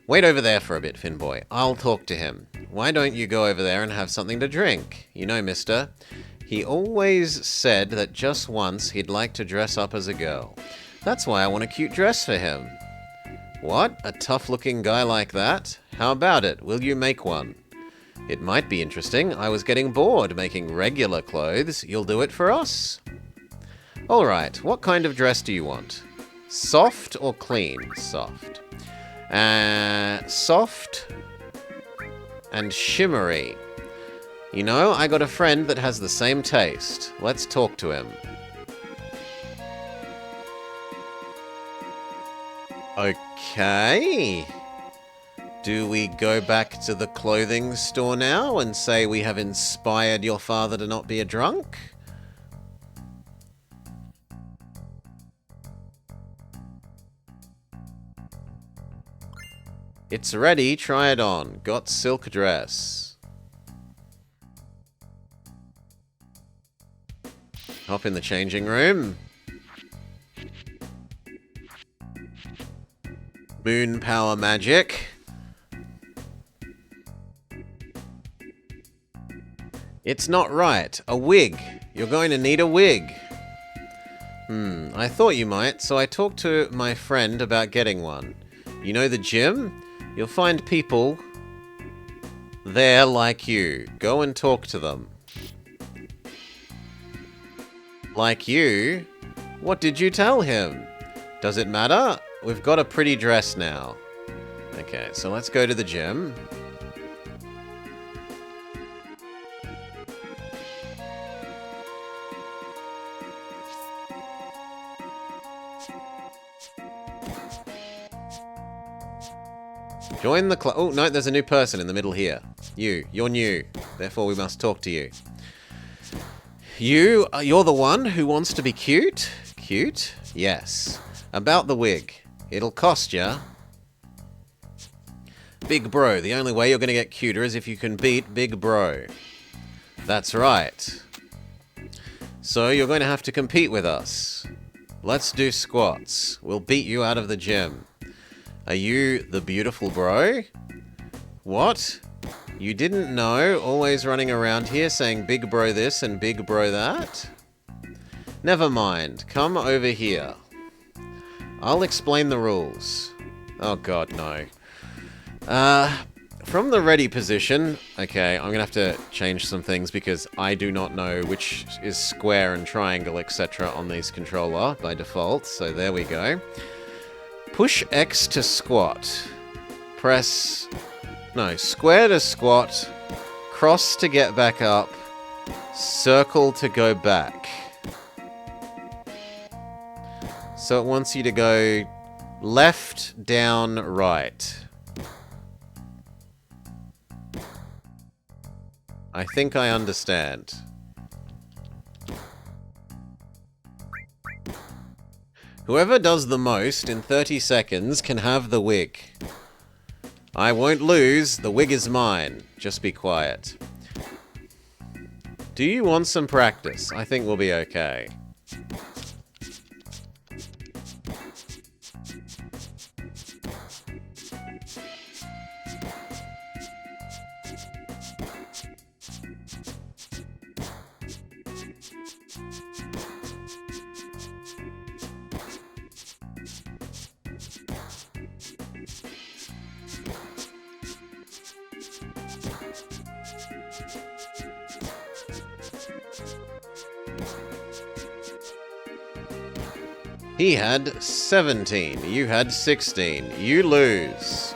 Wait over there for a bit, Finboy. I'll talk to him. Why don't you go over there and have something to drink? You know, mister, he always said that just once he'd like to dress up as a girl. That's why I want a cute dress for him. What? A tough-looking guy like that? How about it? Will you make one? It might be interesting. I was getting bored making regular clothes. You'll do it for us? Alright, what kind of dress do you want? Soft or clean? Soft. Soft and shimmery. You know, I got a friend that has the same taste. Let's talk to him. Okay. Do we go back to the clothing store now and say we have inspired your father to not be a drunk? It's ready, try it on. Got silk dress. Hop in the changing room. Moon power magic. It's not right. A wig. You're going to need a wig. I thought you might, so I talked to my friend about getting one. You know the gym? You'll find people there like you. Go and talk to them. Like you? What did you tell him? Does it matter? We've got a pretty dress now. Okay, so let's go to the gym. Join the club. Oh, no, there's a new person in the middle here. You're new. Therefore, we must talk to you. You're the one who wants to be cute? Cute? Yes. About the wig. It'll cost ya. Big Bro. The only way you're going to get cuter is if you can beat Big Bro. That's right. So you're going to have to compete with us. Let's do squats. We'll beat you out of the gym. Are you the beautiful bro? What? You didn't know? Always running around here saying big bro this and big bro that? Never mind. Come over here. I'll explain the rules. Oh god, no. From the ready position... Okay, I'm gonna have to change some things because I do not know which is square and triangle, etc. on these controller by default. So there we go. Push X to squat. Press... No, square to squat. Cross to get back up. Circle to go back. So it wants you to go left, down, right. I think I understand. Whoever does the most in 30 seconds can have the wig. I won't lose. The wig is mine. Just be quiet. Do you want some practice? I think we'll be okay. He had 17. You had 16. You lose.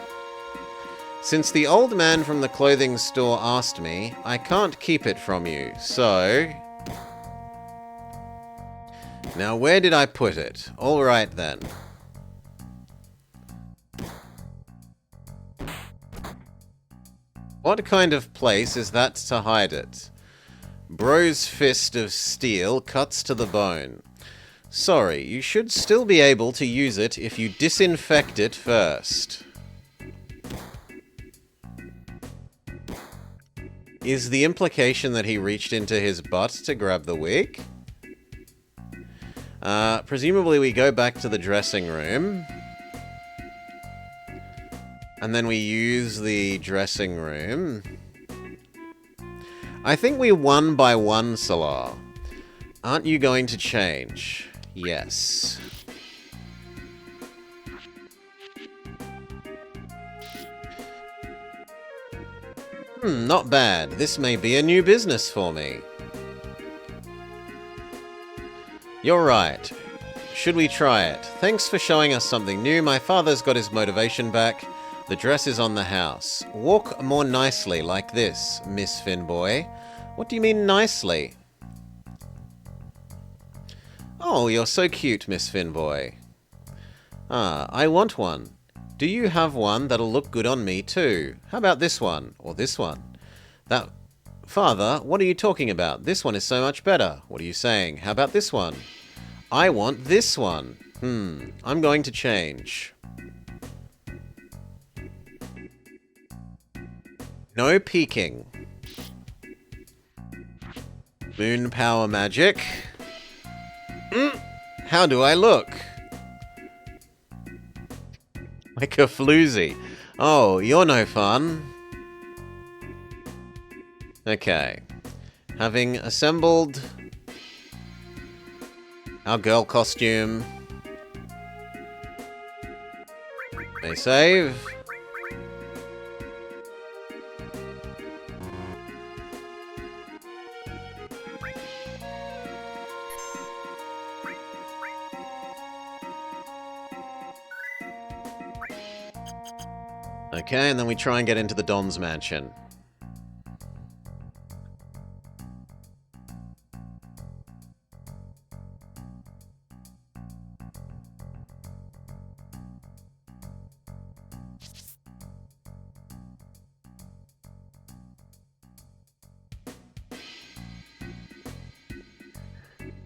Since the old man from the clothing store asked me, I can't keep it from you, so... Now, where did I put it? All right, then. What kind of place is that to hide it? Bro's fist of steel cuts to the bone. Sorry, you should still be able to use it if you disinfect it first. Is the implication that he reached into his butt to grab the wig? Presumably we go back to the dressing room. And then we use the dressing room. I think we won by one, Salar. Aren't you going to change? Yes. Not bad. This may be a new business for me. You're right. Should we try it? Thanks for showing us something new. My father's got his motivation back. The dress is on the house. Walk more nicely like this, Miss Finboy. What do you mean nicely? Oh, you're so cute, Miss Finboy. Ah, I want one. Do you have one that'll look good on me too? How about this one? Or this one? That... Father, what are you talking about? This one is so much better. What are you saying? How about this one? I want this one. I'm going to change. No peeking. Moon power magic. How do I look? Like a floozy. Oh, you're no fun. Okay. Having assembled our girl costume. May save. Okay, and then we try and get into the Don's mansion.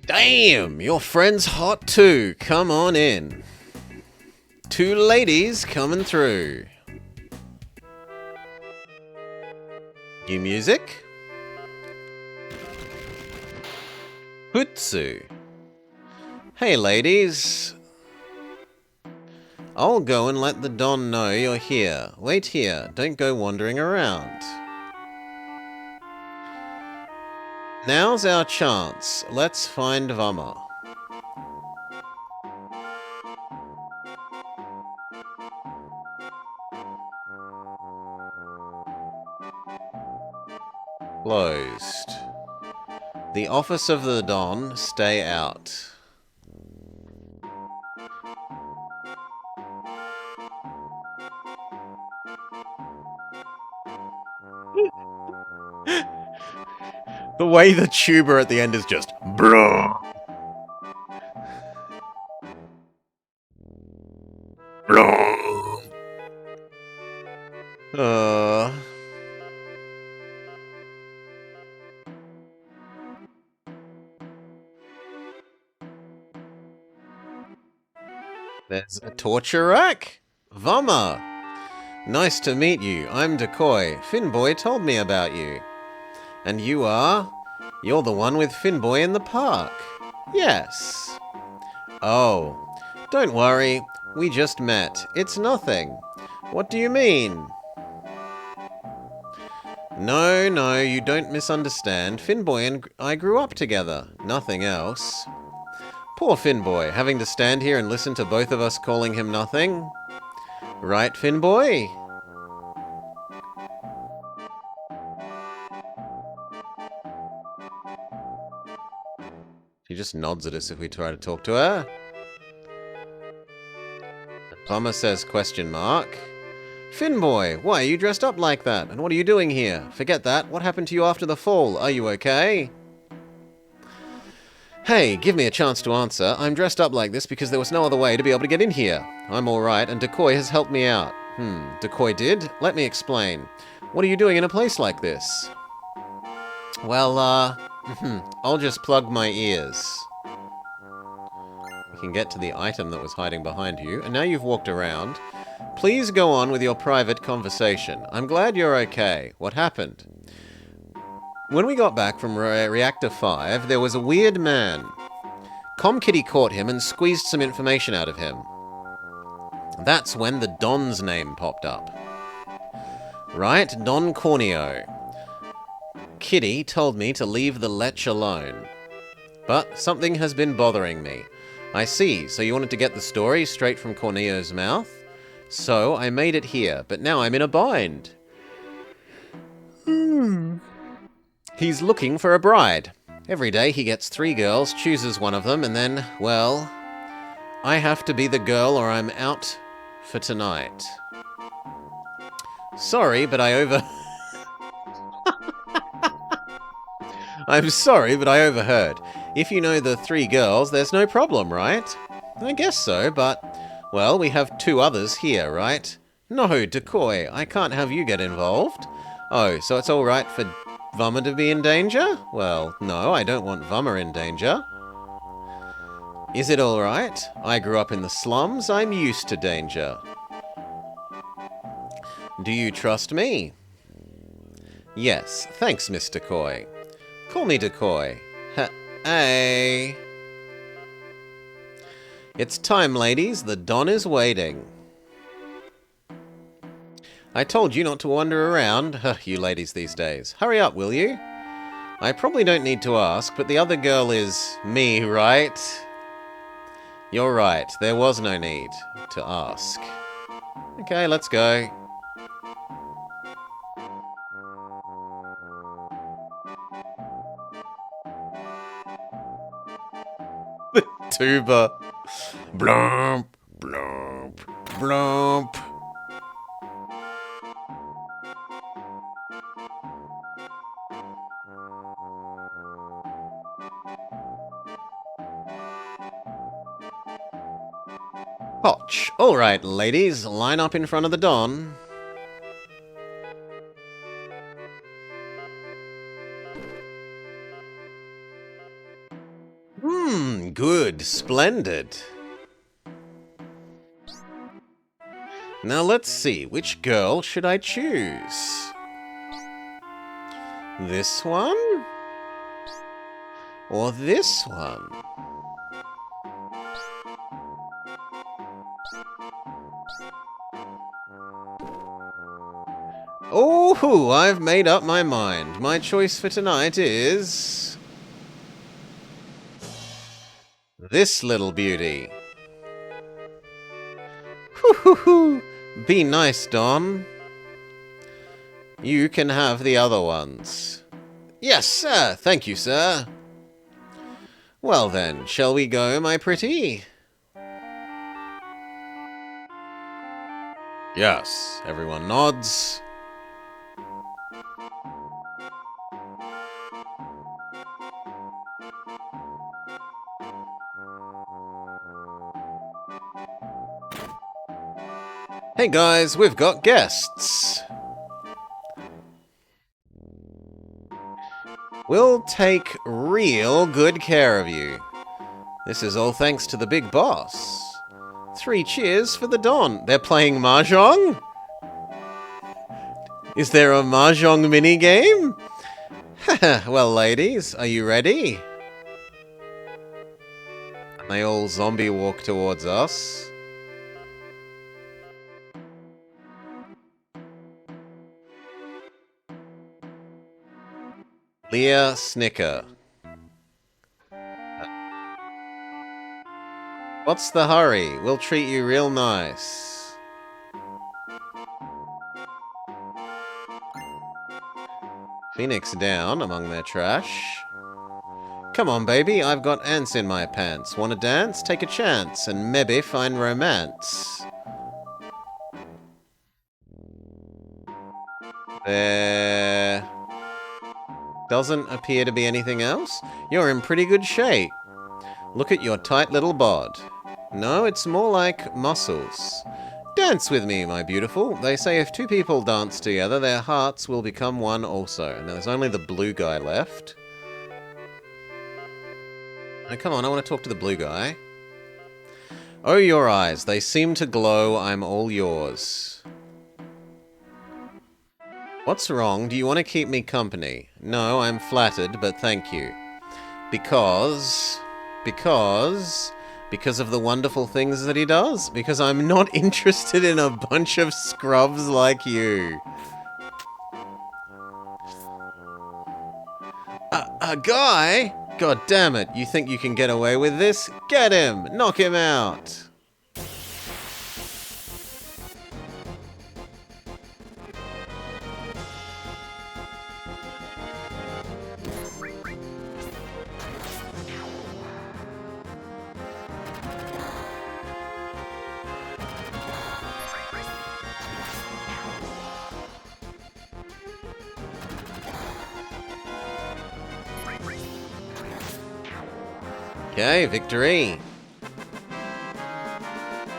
Damn, your friend's hot too. Come on in. Two ladies coming through. New music? Hutsu. Hey ladies. I'll go and let the Don know you're here. Wait here, don't go wandering around. Now's our chance. Let's find Vama. Closed. The office of the Don, stay out. The way the tuba at the end is just bruh. Bruh. There's a torture rack? Vummer! Nice to meet you. I'm Decoy. Finboy told me about you. And you are? You're the one with Finboy in the park. Yes. Oh. Don't worry. We just met. It's nothing. What do you mean? No, you don't misunderstand. Finboy and I grew up together. Nothing else. Poor Finboy, having to stand here and listen to both of us calling him nothing. Right, Finboy? She just nods at us if we try to talk to her. Plumber says question mark. Finboy, why are you dressed up like that? And what are you doing here? Forget that. What happened to you after the fall? Are you okay? Hey, give me a chance to answer. I'm dressed up like this because there was no other way to be able to get in here. I'm alright, and Decoy has helped me out. Decoy did? Let me explain. What are you doing in a place like this? Well, I'll just plug my ears. You can get to the item that was hiding behind you, and now you've walked around. Please go on with your private conversation. I'm glad you're okay. What happened? When we got back from Reactor 5, there was a weird man. ComKitty caught him and squeezed some information out of him. That's when the Don's name popped up. Right? Don Corneo. Kitty told me to leave the lech alone. But something has been bothering me. I see, so you wanted to get the story straight from Corneo's mouth? So I made it here, but now I'm in a bind. He's looking for a bride. Every day he gets 3 girls, chooses one of them, and then, well, I have to be the girl or I'm out for tonight. Sorry, but I'm sorry, but I overheard. If you know the 3 girls, there's no problem, right? I guess so, but, well, we have 2 others here, right? No, Decoy, I can't have you get involved. Oh, so it's alright for Vummer to be in danger? Well, no, I don't want Vummer in danger. Is it alright? I grew up in the slums, I'm used to danger. Do you trust me? Yes, thanks, Miss Decoy. Call me Decoy. Hey. It's time, ladies. The Don is waiting. I told you not to wander around. You ladies these days. Hurry up, will you? I probably don't need to ask, but the other girl is me, right? You're right. There was no need to ask. Okay, let's go. Tuba. Blump, blump, blump. Hotch. All right, ladies, line up in front of the Don. Good. Splendid. Now let's see, which girl should I choose? This one? Or this one? Oh, I've made up my mind. My choice for tonight is this little beauty. Hoo. Be nice, Don. You can have the other ones. Yes, sir. Thank you, sir. Well then, shall we go, my pretty? Yes. Everyone nods. Hey guys, we've got guests. We'll take real good care of you. This is all thanks to the big boss. 3 cheers for the Don. They're playing Mahjong? Is there a Mahjong minigame? Well, ladies, are you ready? And they all zombie walk towards us. Leah Snicker. What's the hurry? We'll treat you real nice. Phoenix down among their trash. Come on, baby, I've got ants in my pants. Wanna dance? Take a chance, and maybe find romance. There doesn't appear to be anything else. You're in pretty good shape. Look at your tight little bod. No, it's more like muscles. Dance with me, my beautiful. They say if 2 people dance together, their hearts will become one also. Now, there's only the blue guy left. Oh, come on, I want to talk to the blue guy. Oh, your eyes. They seem to glow. I'm all yours. What's wrong? Do you want to keep me company? No, I'm flattered, but thank you. Because of the wonderful things that he does. Because I'm not interested in a bunch of scrubs like you. A guy? God damn it. You think you can get away with this? Get him! Knock him out! Okay, victory.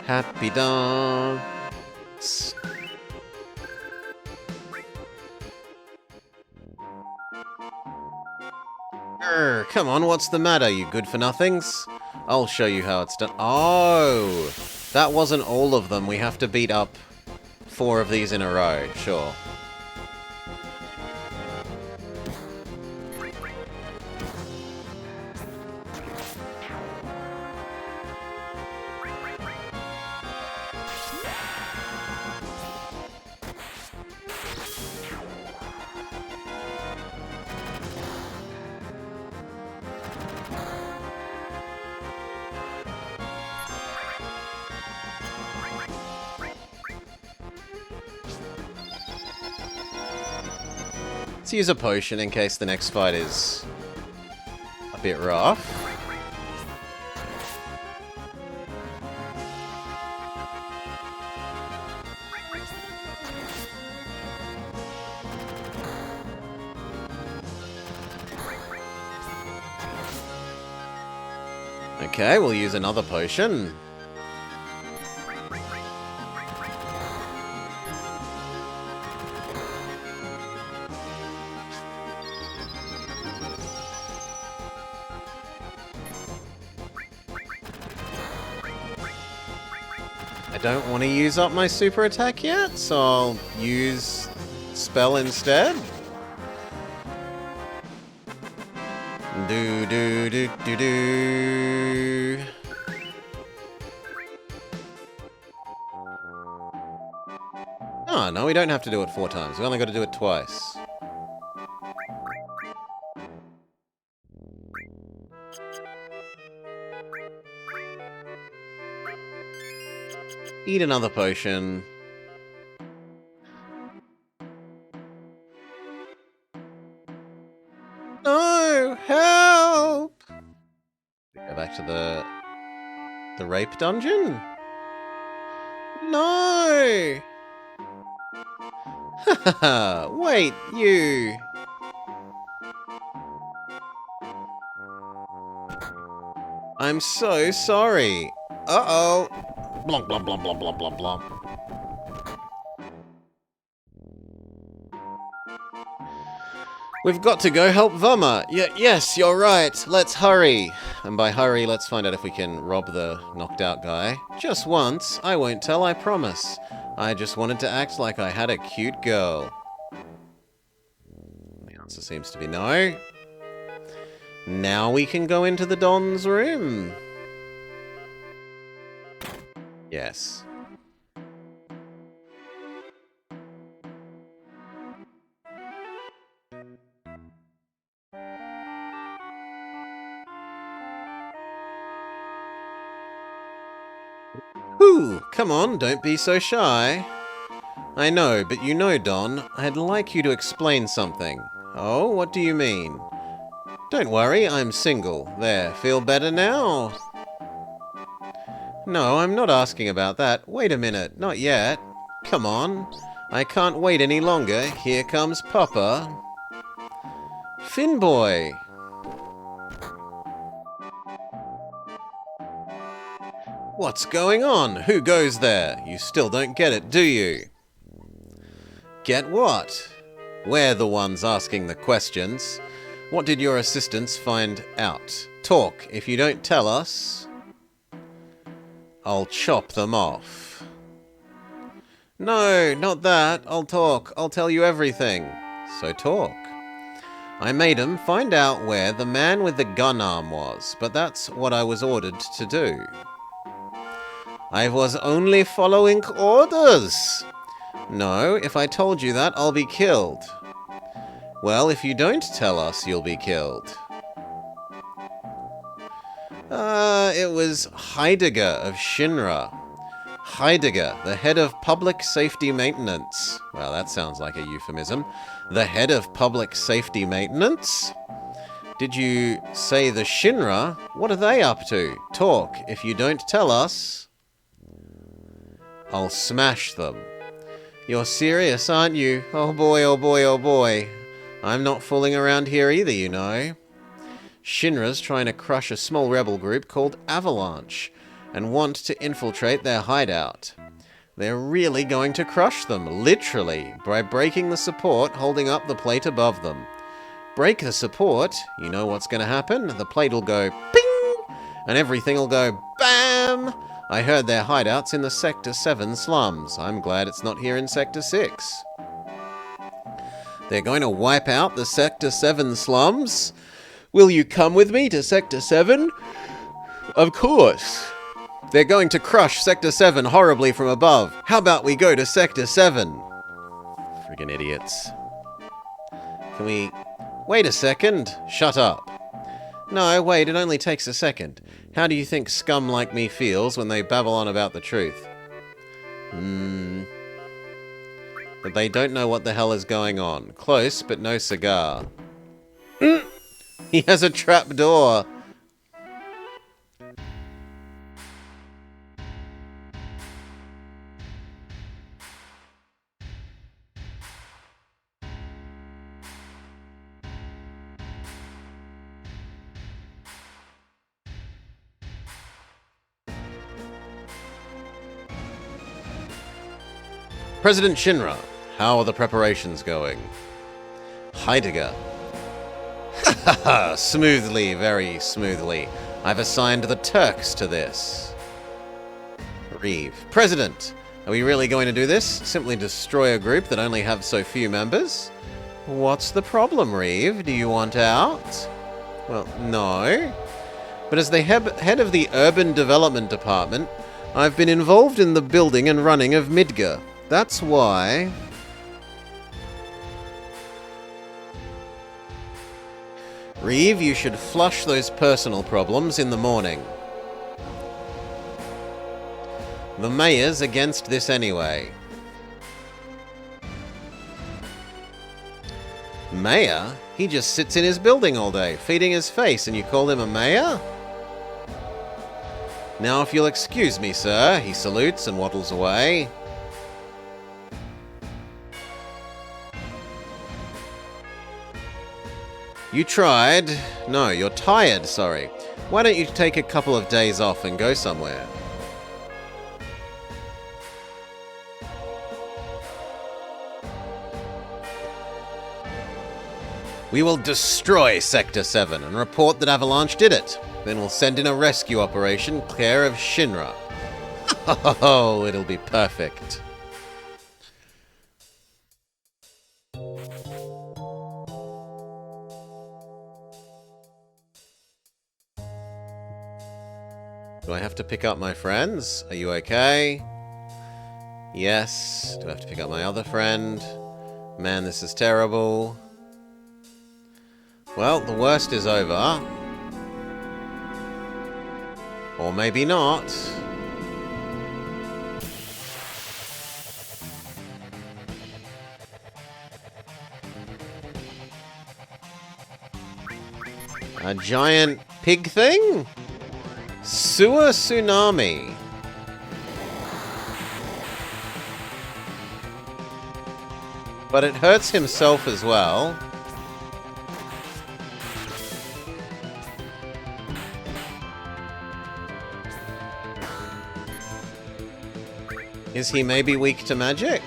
Happy dance. Come on, what's the matter, you good-for-nothings? I'll show you how it's done. Oh, that wasn't all of them. We have to beat up 4 of these in a row, sure. Let's use a potion in case the next fight is a bit rough. Okay, we'll use another potion. I don't want to use up my super attack yet, so I'll use spell instead. Do do do do do. Oh, no, we don't have to do it 4 times. We only got to do it twice. Eat another potion. No! Help! Go back to the rape dungeon? No! Haha! Wait, you! I'm so sorry. Uh-oh. Blonk, blonk, blonk, blonk, blonk, blonk, blonk. We've got to go help Vummer. Yes, you're right. Let's hurry. And by hurry, let's find out if we can rob the knocked out guy. Just once. I won't tell, I promise. I just wanted to act like I had a cute girl. The answer seems to be no. Now we can go into the Don's room. Yes. Ooh, come on, don't be so shy. I know, but you know, Don, I'd like you to explain something. Oh, what do you mean? Don't worry, I'm single. There, feel better now? No, I'm not asking about that. Wait a minute, not yet. Come on. I can't wait any longer. Here comes Papa. Finboy. What's going on? Who goes there? You still don't get it, do you? Get what? We're the ones asking the questions. What did your assistants find out? Talk. If you don't tell us, I'll chop them off. No, not that. I'll talk. I'll tell you everything. So talk. I made him find out where the man with the gun arm was, but that's what I was ordered to do. I was only following orders. No, if I told you that, I'll be killed. Well, if you don't tell us, you'll be killed. It was Heidegger of Shinra. Heidegger, the head of public safety maintenance. Well, that sounds like a euphemism. The head of public safety maintenance? Did you say the Shinra? What are they up to? Talk. If you don't tell us, I'll smash them. You're serious, aren't you? Oh boy, oh boy, oh boy. I'm not fooling around here either, you know. Shinra's trying to crush a small rebel group called Avalanche and want to infiltrate their hideout. They're really going to crush them, literally, by breaking the support holding up the plate above them. Break the support, you know what's going to happen? The plate will go ping, and everything will go bam! I heard their hideout's in the Sector 7 slums. I'm glad it's not here in Sector 6. They're going to wipe out the Sector 7 slums? Will you come with me to Sector 7? Of course. They're going to crush Sector 7 horribly from above. How about we go to Sector 7? Friggin' idiots. Can we... Wait a second. Shut up. No, wait, it only takes a second. How do you think scum like me feels when they babble on about the truth? But they don't know what the hell is going on. Close, but no cigar. He has a trap door. President Shinra, how are the preparations going? Heidegger. Smoothly, very smoothly. I've assigned the Turks to this. Reeve. President, are we really going to do this? Simply destroy a group that only have so few members? What's the problem, Reeve? Do you want out? Well, no. But as the head of the Urban Development Department, I've been involved in the building and running of Midgar. That's why... Reeve, you should flush those personal problems in the morning. The mayor's against this anyway. Mayor? He just sits in his building all day, feeding his face, and you call him a mayor? Now, if you'll excuse me, sir, he salutes and waddles away. You tried. No, you're tired, sorry. Why don't you take a couple of days off and go somewhere? We will destroy Sector 7 and report that Avalanche did it. Then we'll send in a rescue operation, care of Shinra. Oh, it'll be perfect. Do I have to pick up my friends? Are you okay? Yes. Do I have to pick up my other friend? Man, this is terrible. Well, the worst is over. Or maybe not. A giant pig thing? Sewer tsunami. But it hurts himself as well. Is he maybe weak to magic?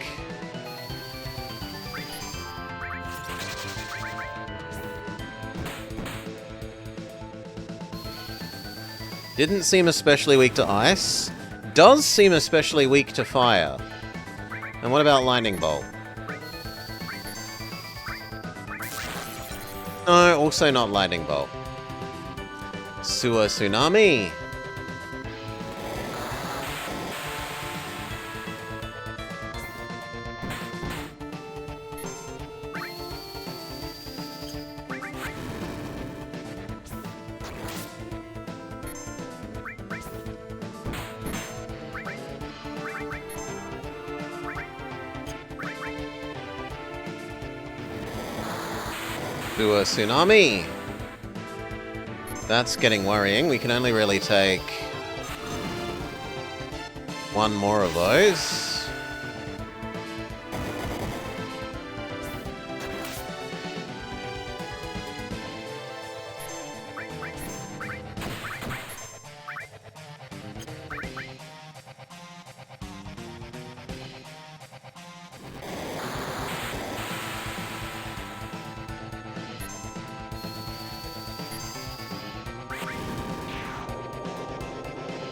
Didn't seem especially weak to ice. Does seem especially weak to fire. And what about lightning bolt? No, also not lightning bolt. Sewer tsunami. Sewer tsunami. That's getting worrying. We can only really take one more of those.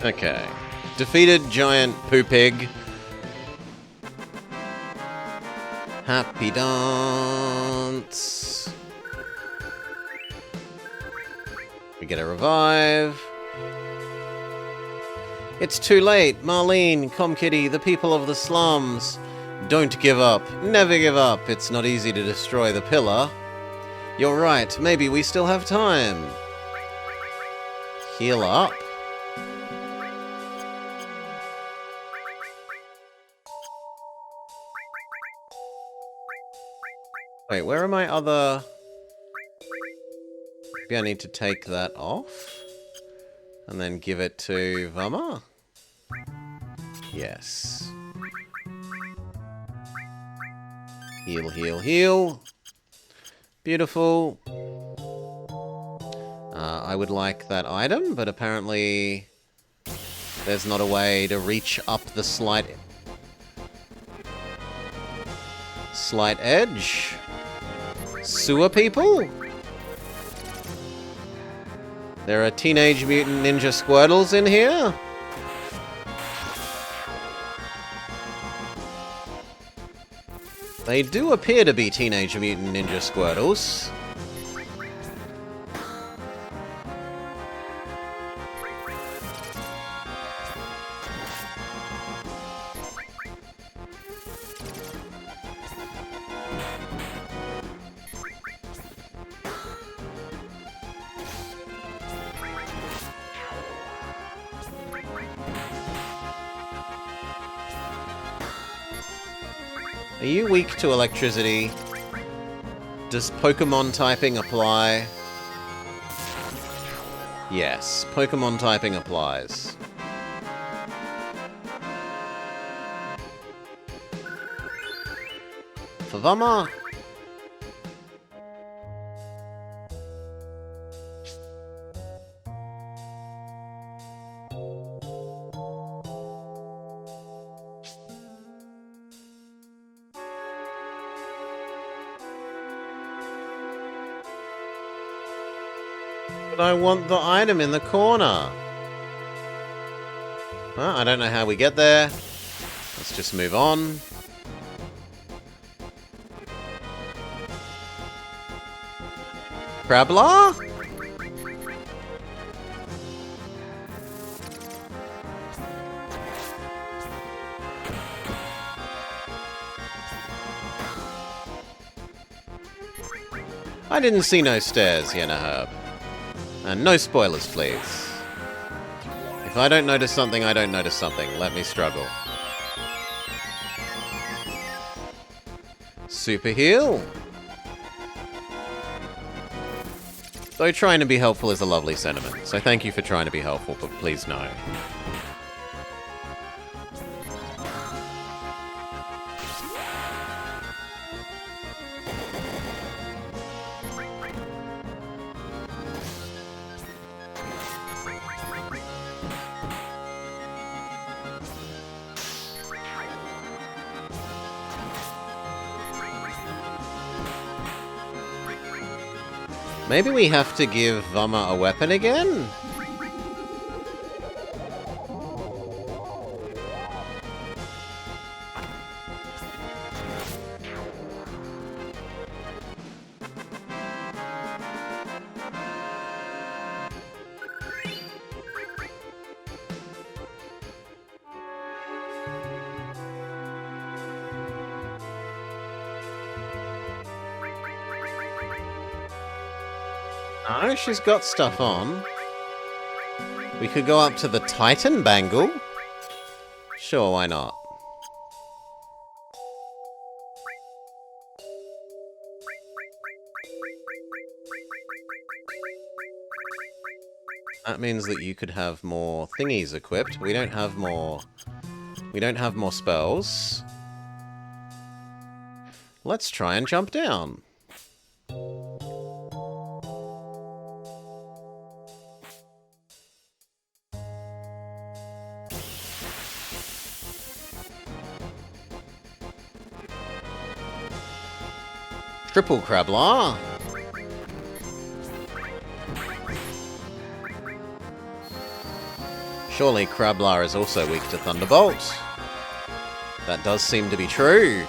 Okay. Defeated giant poo pig. Happy dance. We get a revive. It's too late. Marlene, Comkitty, the people of the slums. Don't give up. Never give up. It's not easy to destroy the pillar. You're right. Maybe we still have time. Heal up. Wait, where are my other... Maybe I need to take that off? And then give it to Vama? Yes. Heal, heal, heal. Beautiful. I would like that item, but apparently there's not a way to reach up the slight edge. Sewer people? There are Teenage Mutant Ninja Squirtles in here? They do appear to be Teenage Mutant Ninja Squirtles. Are you weak to electricity? Does Pokemon typing apply? Yes, Pokemon typing applies. For Vama. But I want the item in the corner. Well, I don't know how we get there. Let's just move on. Krabbler? I didn't see no stairs, Yennaherb. And no spoilers, please. If I don't notice something, I don't notice something. Let me struggle. Super heal. Though trying to be helpful is a lovely sentiment, so thank you for trying to be helpful, but please no. Maybe we have to give Vama a weapon again? No, she's got stuff on. We could go up to the Titan Bangle. Sure, why not? That means that you could have more thingies equipped. We don't have more... We don't have more spells. Let's try and jump down. Triple Krabbler. Surely Krabbler is also weak to Thunderbolt. That does seem to be true.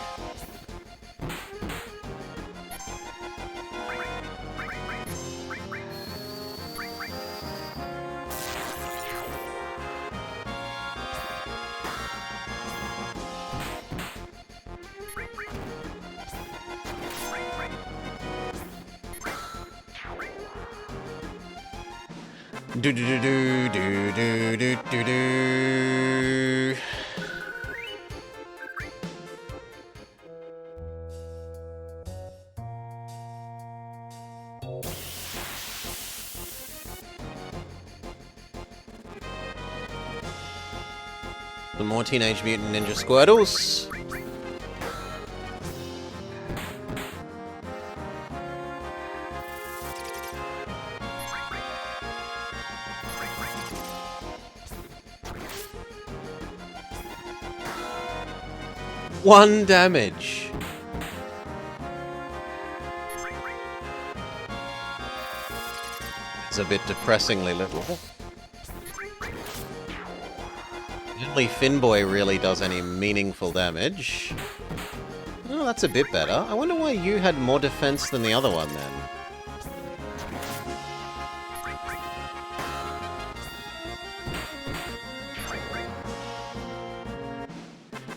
Do do do do do do do do do. Some more Teenage Mutant Ninja Squirtles. One damage. It's a bit depressingly little. Only Finboy really does any meaningful damage. Oh, that's a bit better. I wonder why you had more defense than the other one then.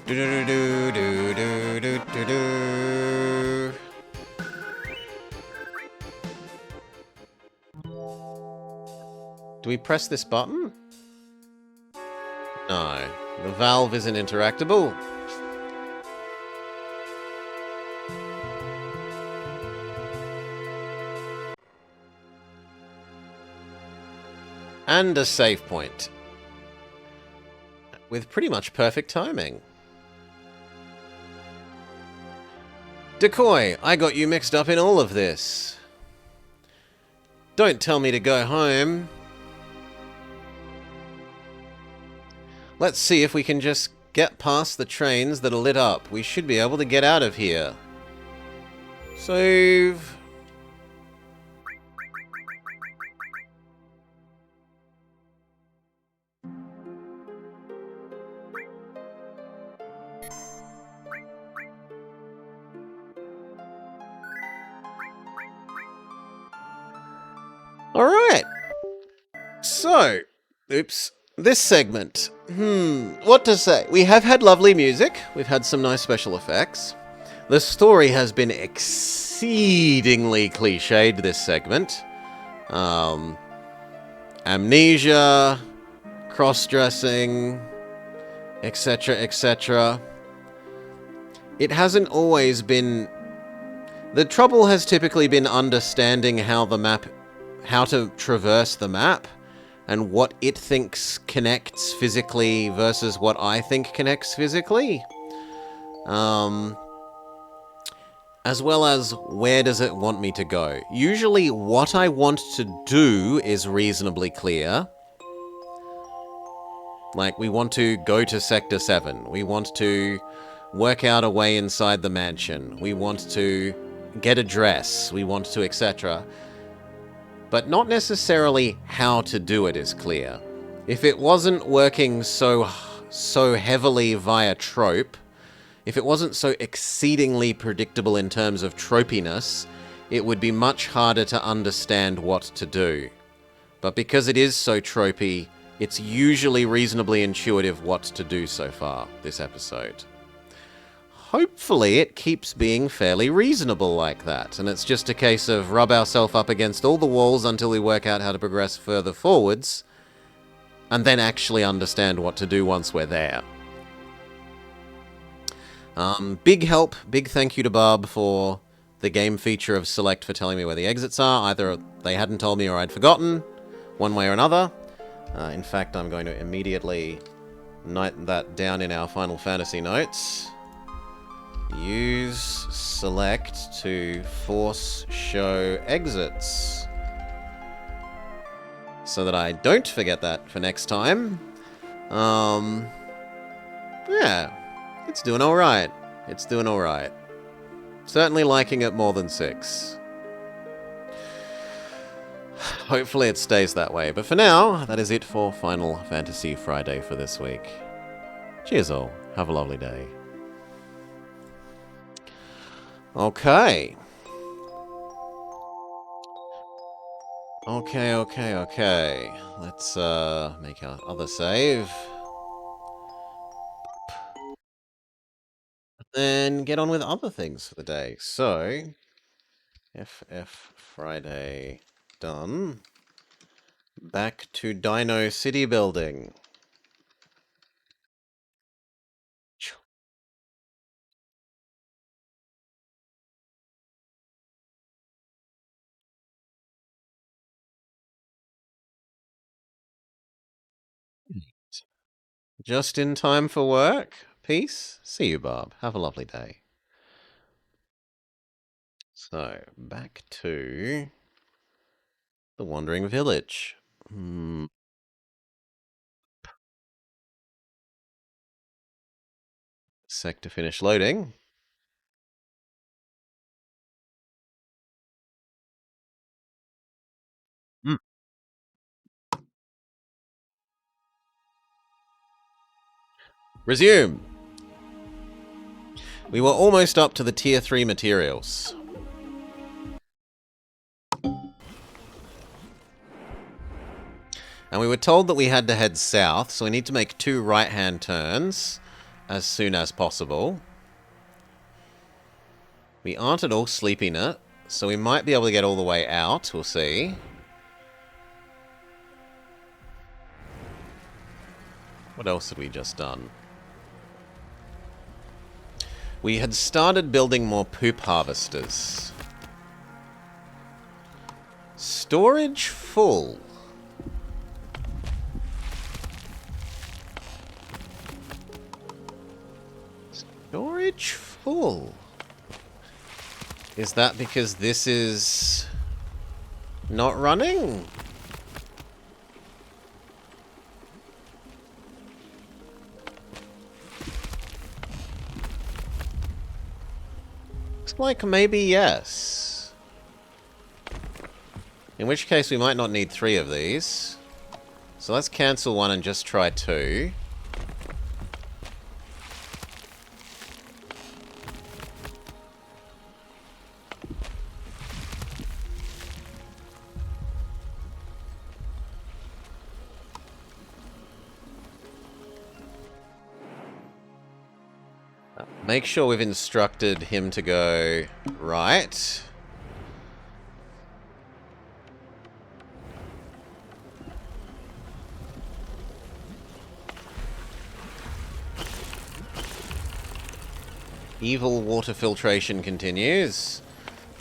Do do do do do do do do. Do we press this button? No. The valve isn't interactable. And a save point. With pretty much perfect timing. Decoy, I got you mixed up in all of this. Don't tell me to go home. Let's see if we can just get past the trains that are lit up. We should be able to get out of here. Save. So, oops, this segment. What to say? We have had lovely music. We've had some nice special effects. The story has been exceedingly cliched this segment. Amnesia, cross-dressing, etc., etc. It hasn't always been... The trouble has typically been understanding how to traverse the map, and what it thinks connects physically versus what I think connects physically. As well as where does it want me to go. Usually what I want to do is reasonably clear. Like, we want to go to Sector 7. We want to work out a way inside the mansion. We want to get a dress. We want to etc. But not necessarily how to do it is clear. If it wasn't working so heavily via trope, if it wasn't so exceedingly predictable in terms of tropiness, it would be much harder to understand what to do. But because it is so tropey, it's usually reasonably intuitive what to do so far, this episode. Hopefully it keeps being fairly reasonable like that, and it's just a case of rub ourselves up against all the walls until we work out how to progress further forwards, and then actually understand what to do once we're there. Big help, big thank you to Barb for the game feature of Select for telling me where the exits are. Either they hadn't told me or I'd forgotten, one way or another. In fact, I'm going to immediately note that down in our Final Fantasy notes. Use Select to force show exits. So that I don't forget that for next time. Yeah. It's doing alright. It's doing alright. Certainly liking it more than 6. Hopefully it stays that way. But for now, that is it for Final Fantasy Friday for this week. Cheers all. Have a lovely day. Okay. Okay. Let's make our other save. Then get on with other things for the day. So, FFFriday done. Back to Dino City building. Just in time for work. Peace. See you, Bob. Have a lovely day. So, back to the Wandering Village. Sec to finish loading. Resume. We were almost up to the tier 3 materials. And we were told that we had to head south, so we need to make 2 right-hand turns as soon as possible. We aren't at all sleeping it, so we might be able to get all the way out. We'll see. What else had we just done? We had started building more poop harvesters. Storage full. Storage full. Is that because this is not running? Looks like maybe yes. In which case we might not need 3 of these. So let's cancel 1 and just try 2. Make sure we've instructed him to go right. Evil water filtration continues.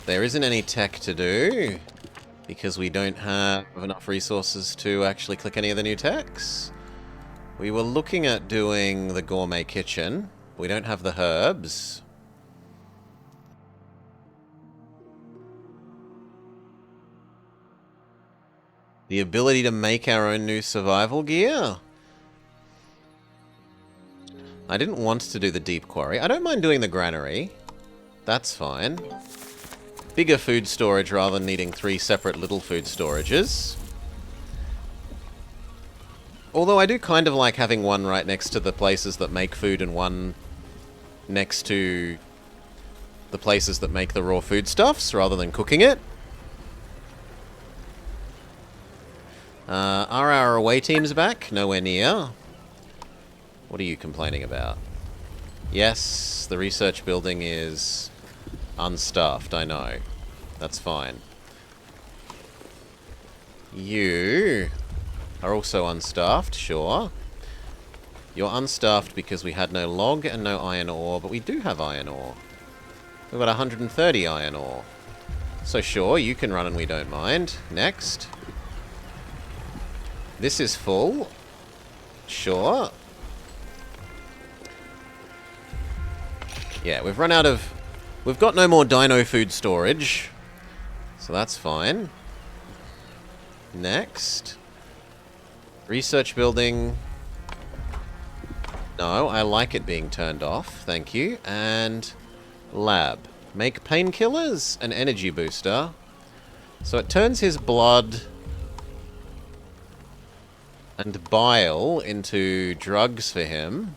There isn't any tech to do, because we don't have enough resources to actually click any of the new techs. We were looking at doing the gourmet kitchen. We don't have the herbs. The ability to make our own new survival gear. I didn't want to do the deep quarry. I don't mind doing the granary. That's fine. Bigger food storage rather than needing 3 separate little food storages. Although I do kind of like having one right next to the places that make food and one next to the places that make the raw foodstuffs rather than cooking it. Are our away teams back? Nowhere near. What are you complaining about? Yes, the research building is unstaffed, I know. That's fine. You are also unstaffed, sure. You're unstaffed because we had no log and no iron ore, but we do have iron ore. We've got 130 iron ore. So sure, you can run and we don't mind. Next. This is full. Sure. Yeah, we've run out of... We've got no more dino food storage. So that's fine. Next. Research building. No, I like it being turned off. Thank you. And lab. Make painkillers and energy booster. So it turns his blood and bile into drugs for him.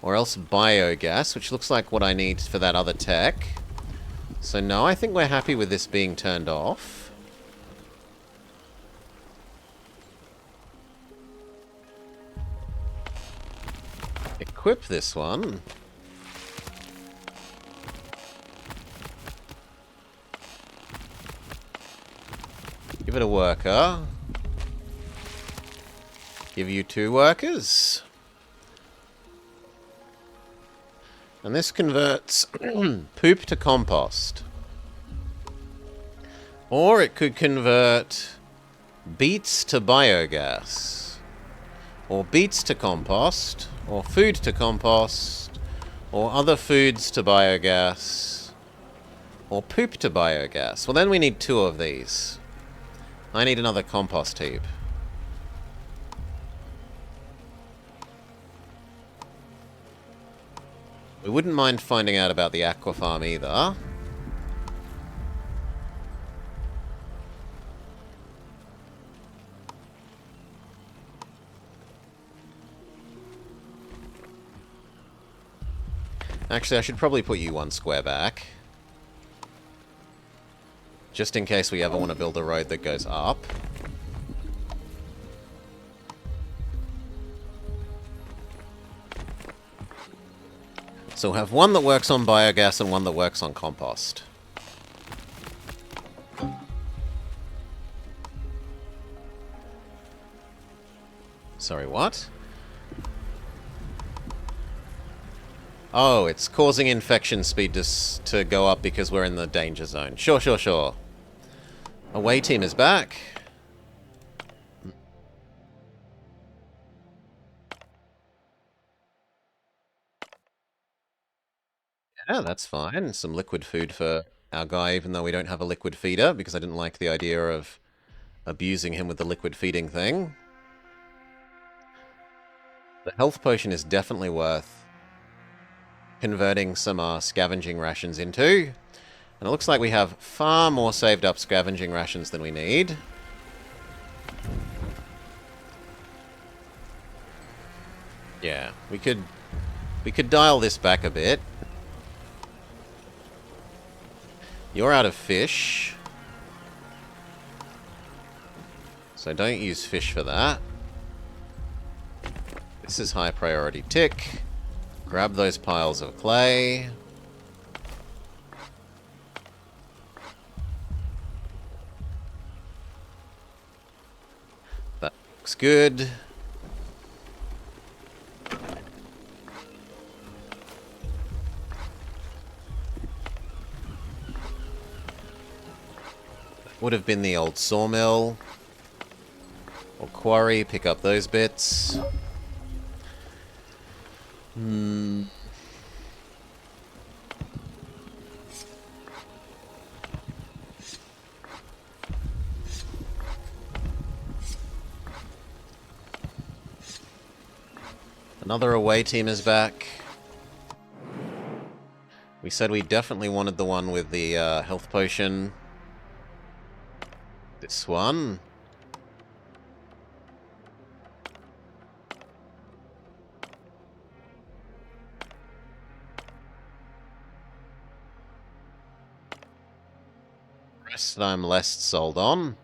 Or else biogas, which looks like what I need for that other tech. So no, I think we're happy with this being turned off. Equip this one. Give it a worker. Give you 2 workers. And this converts poop to compost. Or it could convert beets to biogas. Or beets to compost. Or food to compost. Or other foods to biogas. Or poop to biogas. Well, then we need 2 of these. I need another compost heap. We wouldn't mind finding out about the aqua farm either. Actually, I should probably put you 1 square back. Just in case we ever want to build a road that goes up. So we'll have one that works on biogas and one that works on compost. Sorry, what? Oh, it's causing infection speed to go up because we're in the danger zone. Sure, sure, sure. Away team is back. Yeah, that's fine. Some liquid food for our guy, even though we don't have a liquid feeder, because I didn't like the idea of abusing him with the liquid feeding thing. The health potion is definitely worth converting some scavenging rations into. And it looks like we have far more saved up scavenging rations than we need. Yeah, we could dial this back a bit. You're out of fish. So don't use fish for that. This is high priority tick. Grab those piles of clay. That looks good. Would have been the old sawmill. Or quarry, pick up those bits. Another away team is back. We said we definitely wanted the one with the health potion. This one. Rest I'm less sold on.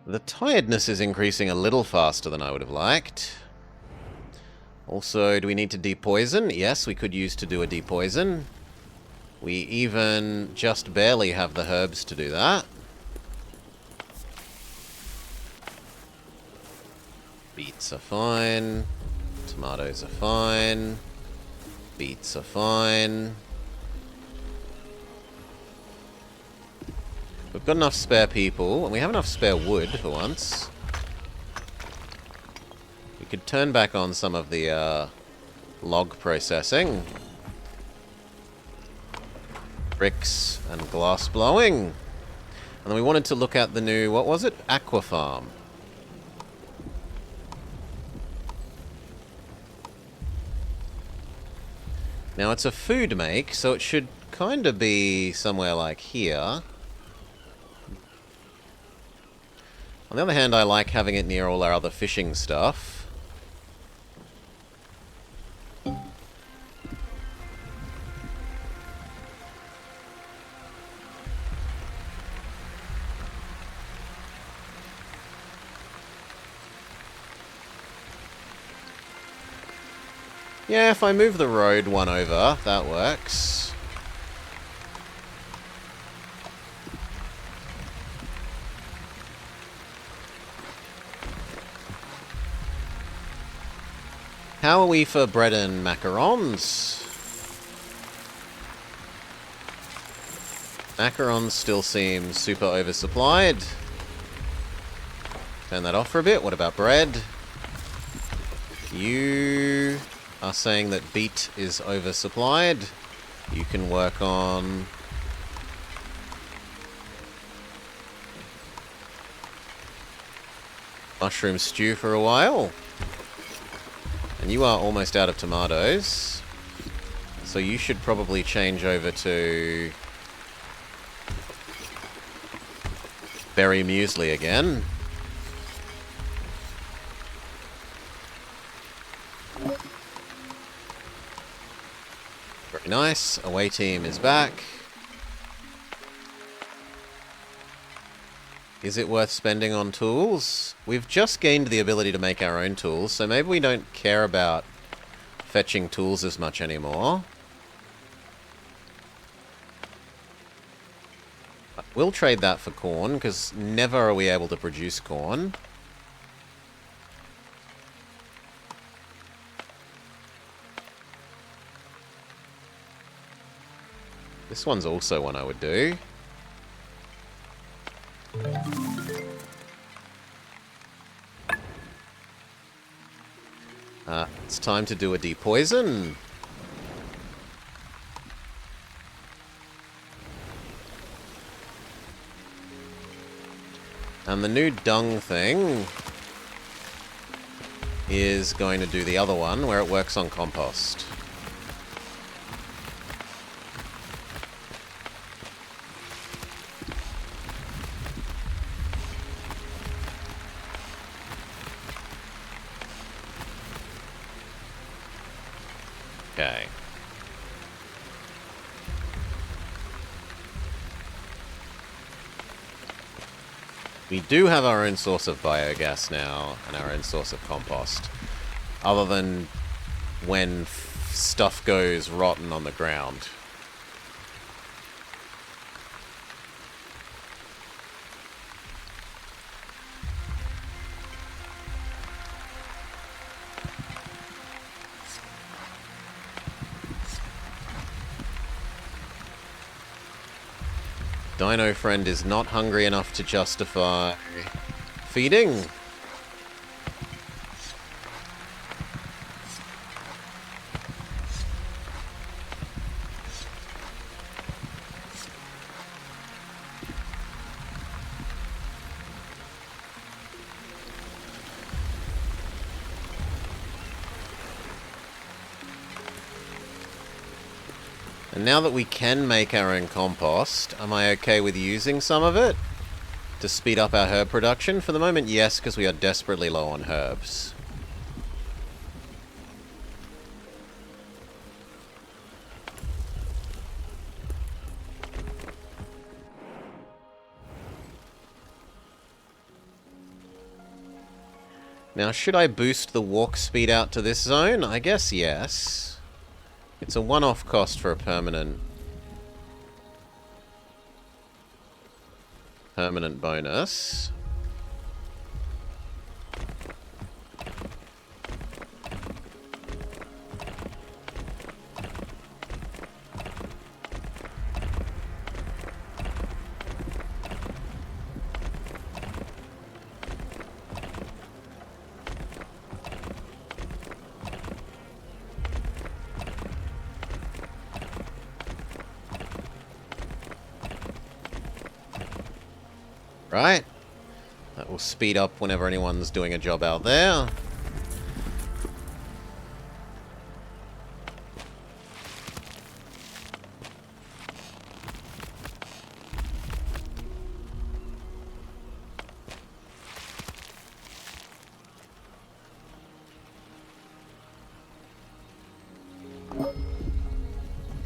The tiredness is increasing a little faster than I would have liked. Also, do we need to depoison? Yes, we could use to do a depoison. We even just barely have the herbs to do that. Beets are fine. Tomatoes are fine. Beets are fine. We've got enough spare people, and we have enough spare wood for once. We could turn back on some of the log processing. Bricks and glass blowing. And then we wanted to look at the new, what was it? Aqua farm. Now it's a food make, so it should kind of be somewhere like here. On the other hand, I like having it near all our other fishing stuff. Yeah, if I move the road one over, that works. How are we for bread and macarons? Macarons still seem super oversupplied. Turn that off for a bit. What about bread? You are saying that beet is oversupplied. You can work on mushroom stew for a while. And you are almost out of tomatoes. So you should probably change over to berry muesli again. Very nice. Away team is back. Is it worth spending on tools? We've just gained the ability to make our own tools, so maybe we don't care about fetching tools as much anymore. We'll trade that for corn, because never are we able to produce corn. This one's also one I would do. It's time to do a depoison. And the new dung thing is going to do the other one, where it works on compost. Okay. We do have our own source of biogas now, and our own source of compost. Other than when stuff goes rotten on the ground. Dino friend is not hungry enough to justify feeding. And now that we can make our own compost, am I okay with using some of it to speed up our herb production? For the moment, yes, because we are desperately low on herbs. Now, should I boost the walk speed out to this zone? I guess yes. It's a one-off cost for a permanent bonus. Right? That will speed up whenever anyone's doing a job out there.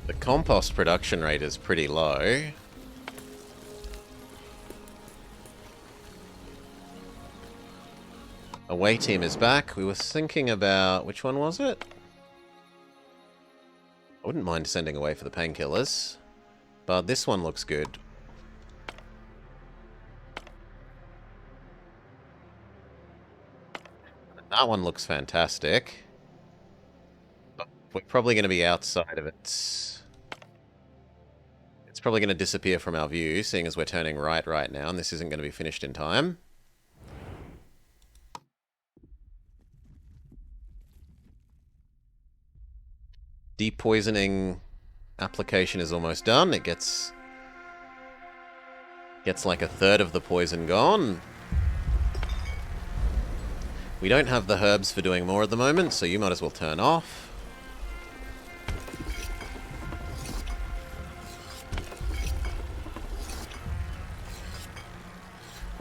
The compost production rate is pretty low. Away team is back. We were thinking about... which one was it? I wouldn't mind sending away for the painkillers. But this one looks good. That one looks fantastic. But we're probably going to be outside of it. It's probably going to disappear from our view, seeing as we're turning right now, and this isn't going to be finished in time. Depoisoning application is almost done. It gets like a third of the poison gone. We don't have the herbs for doing more at the moment, so you might as well turn off.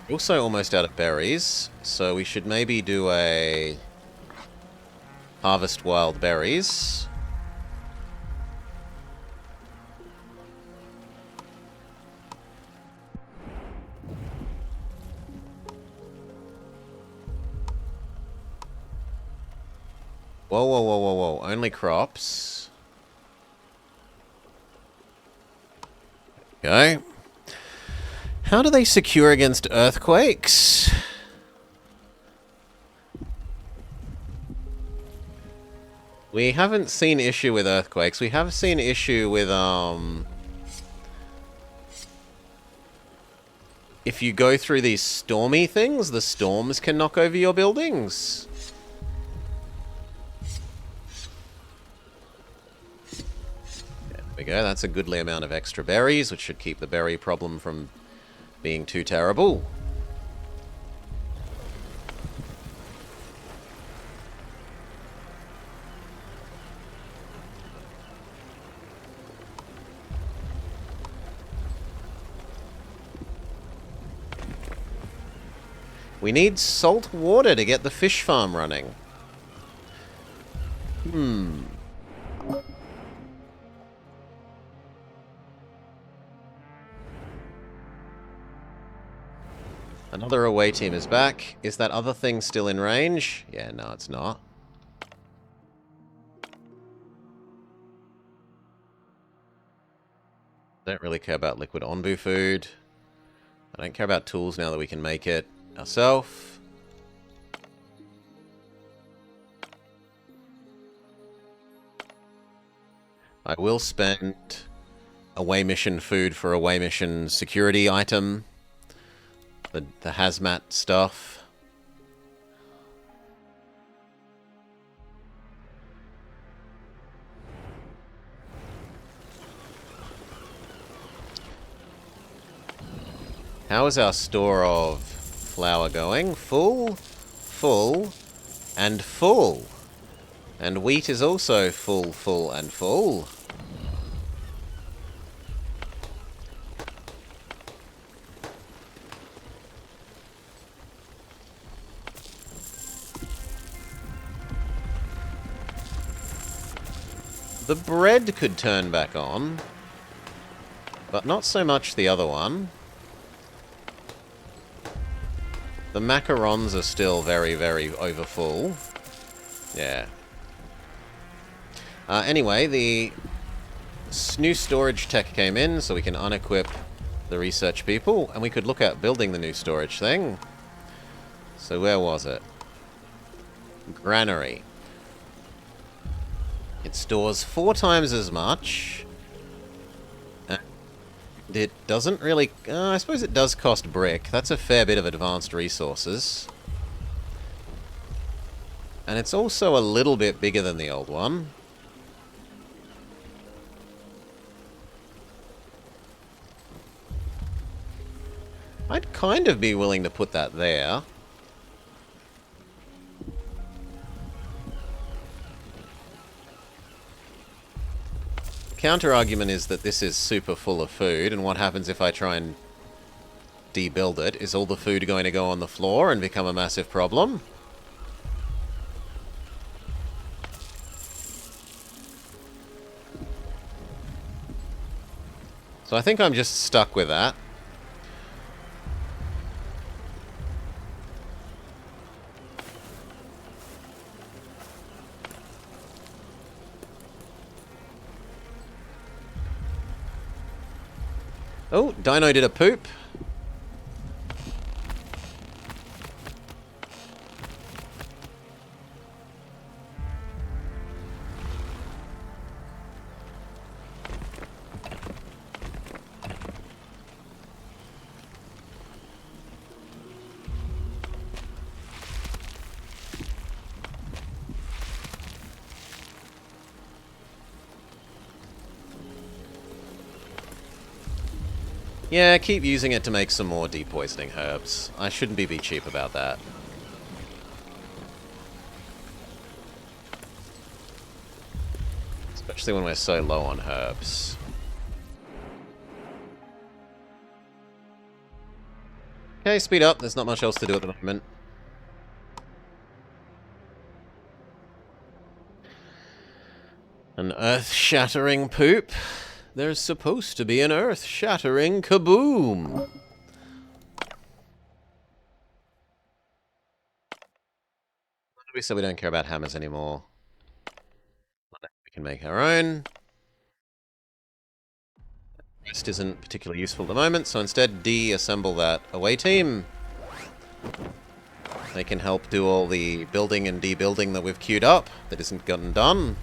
We're also almost out of berries, so we should maybe do a harvest wild berries. Whoa, whoa, whoa, whoa, whoa. Only crops. Okay. How do they secure against earthquakes? We haven't seen issue with earthquakes. We have seen issue with, if you go through these stormy things, the storms can knock over your buildings. There we go. That's a goodly amount of extra berries, which should keep the berry problem from being too terrible. We need salt water to get the fish farm running. Another away team is back. Is that other thing still in range? Yeah, no, it's not. don't really care about liquid onbu food. I don't care about tools now that we can make it ourselves. I will spend away mission food for away mission security item. The hazmat stuff. How is our store of flour going? Full, full, and full. And wheat is also full, full, and full. The bread could turn back on, but not so much the other one. The macarons are still very, very overfull. Yeah. Anyway, the new storage tech came in, so we can unequip the research people, and we could look at building the new storage thing. So where was it? Granary. It stores 4 times as much. It doesn't really... I suppose it does cost brick. That's a fair bit of advanced resources. And it's also a little bit bigger than the old one. I'd kind of be willing to put that there. Counter-argument is that this is super full of food, and what happens if I try and debuild it? Is all the food going to go on the floor and become a massive problem? So I think I'm just stuck with that. Oh, Dino did a poop. Yeah, keep using it to make some more depoisoning herbs. I shouldn't be cheap about that. Especially when we're so low on herbs. Okay, speed up. There's not much else to do at the moment. An earth-shattering poop. There's supposed to be an earth-shattering kaboom. We said we don't care about hammers anymore. We can make our own. Rest isn't particularly useful at the moment, so instead de-assemble that away team. They can help do all the building and debuilding that we've queued up that isn't gotten done.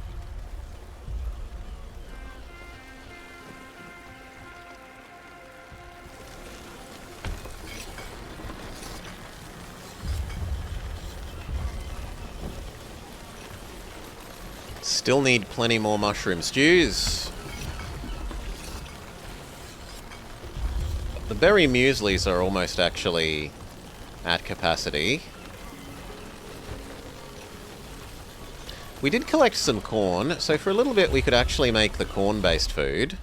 Still need plenty more mushroom stews. The berry mueslis are almost actually at capacity. We did collect some corn, so for a little bit we could actually make the corn-based food.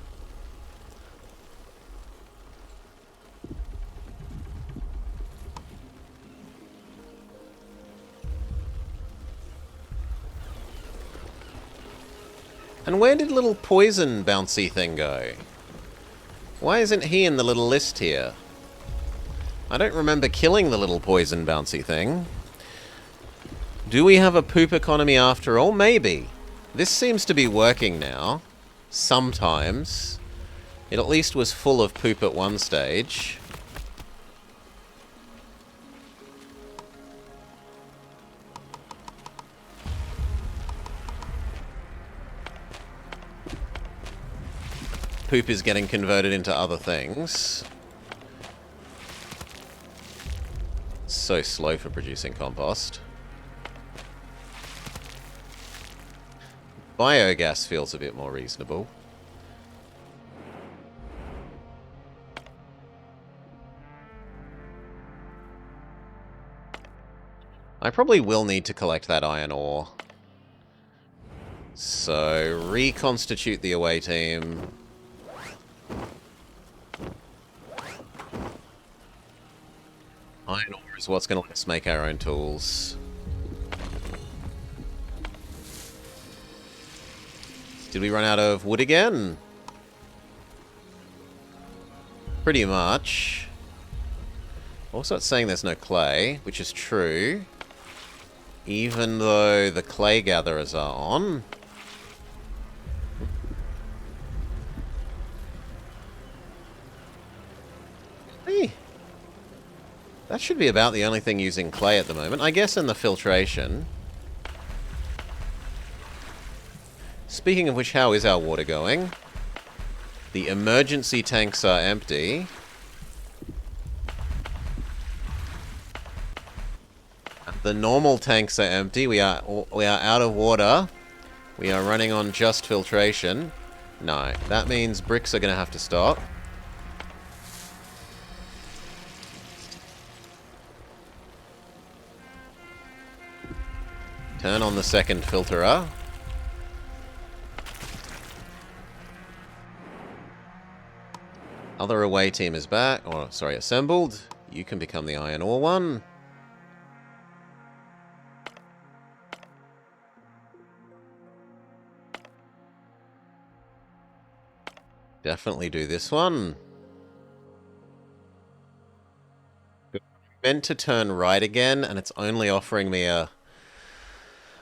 And where did little poison bouncy thing go? Why isn't he in the little list here? I don't remember killing the little poison bouncy thing. Do we have a poop economy after all? Maybe. This seems to be working now. Sometimes. It at least was full of poop at one stage. Poop is getting converted into other things. It's so slow for producing compost. Biogas feels a bit more reasonable. I probably will need to collect that iron ore. So, reconstitute the away team. Iron ore is what's going to let us make our own tools. Did we run out of wood again? Pretty much. Also, it's saying there's no clay, which is true. Even though the clay gatherers are on. Hey. That should be about the only thing using clay at the moment. I guess in the filtration. Speaking of which, how is our water going? The emergency tanks are empty. The normal tanks are empty. We are out of water. We are running on just filtration. No, that means bricks are going to have to stop. Turn on the second filterer. Other away team is back. Or, sorry, assembled. You can become the iron ore one. Definitely do this one. Meant to turn right again, and it's only offering me a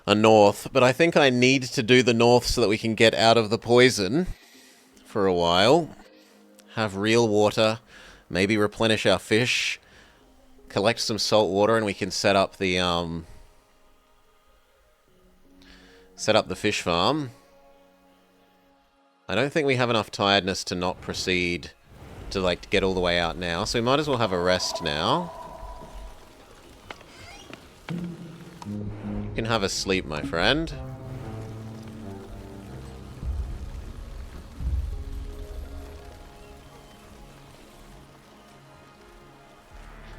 north, but I think I need to do the north so that we can get out of the poison for a while. Have real water, maybe replenish our fish, collect some salt water, and we can set up the fish farm. I don't think we have enough tiredness to not proceed to, like, get all the way out now, so we might as well have a rest now. You can have a sleep, my friend.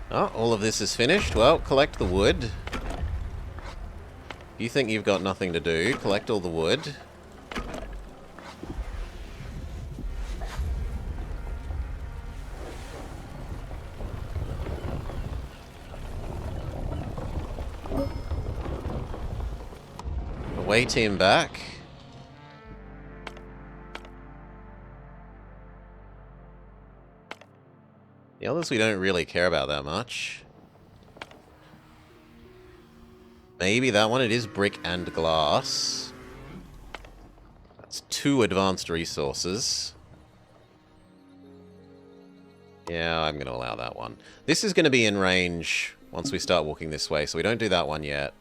Oh, all of this is finished. Well, collect the wood. You think you've got nothing to do, collect all the wood. Away team back. The others we don't really care about that much. Maybe that one, it is brick and glass. That's 2 advanced resources. Yeah, I'm going to allow that one. This is going to be in range once we start walking this way, so we don't do that one yet.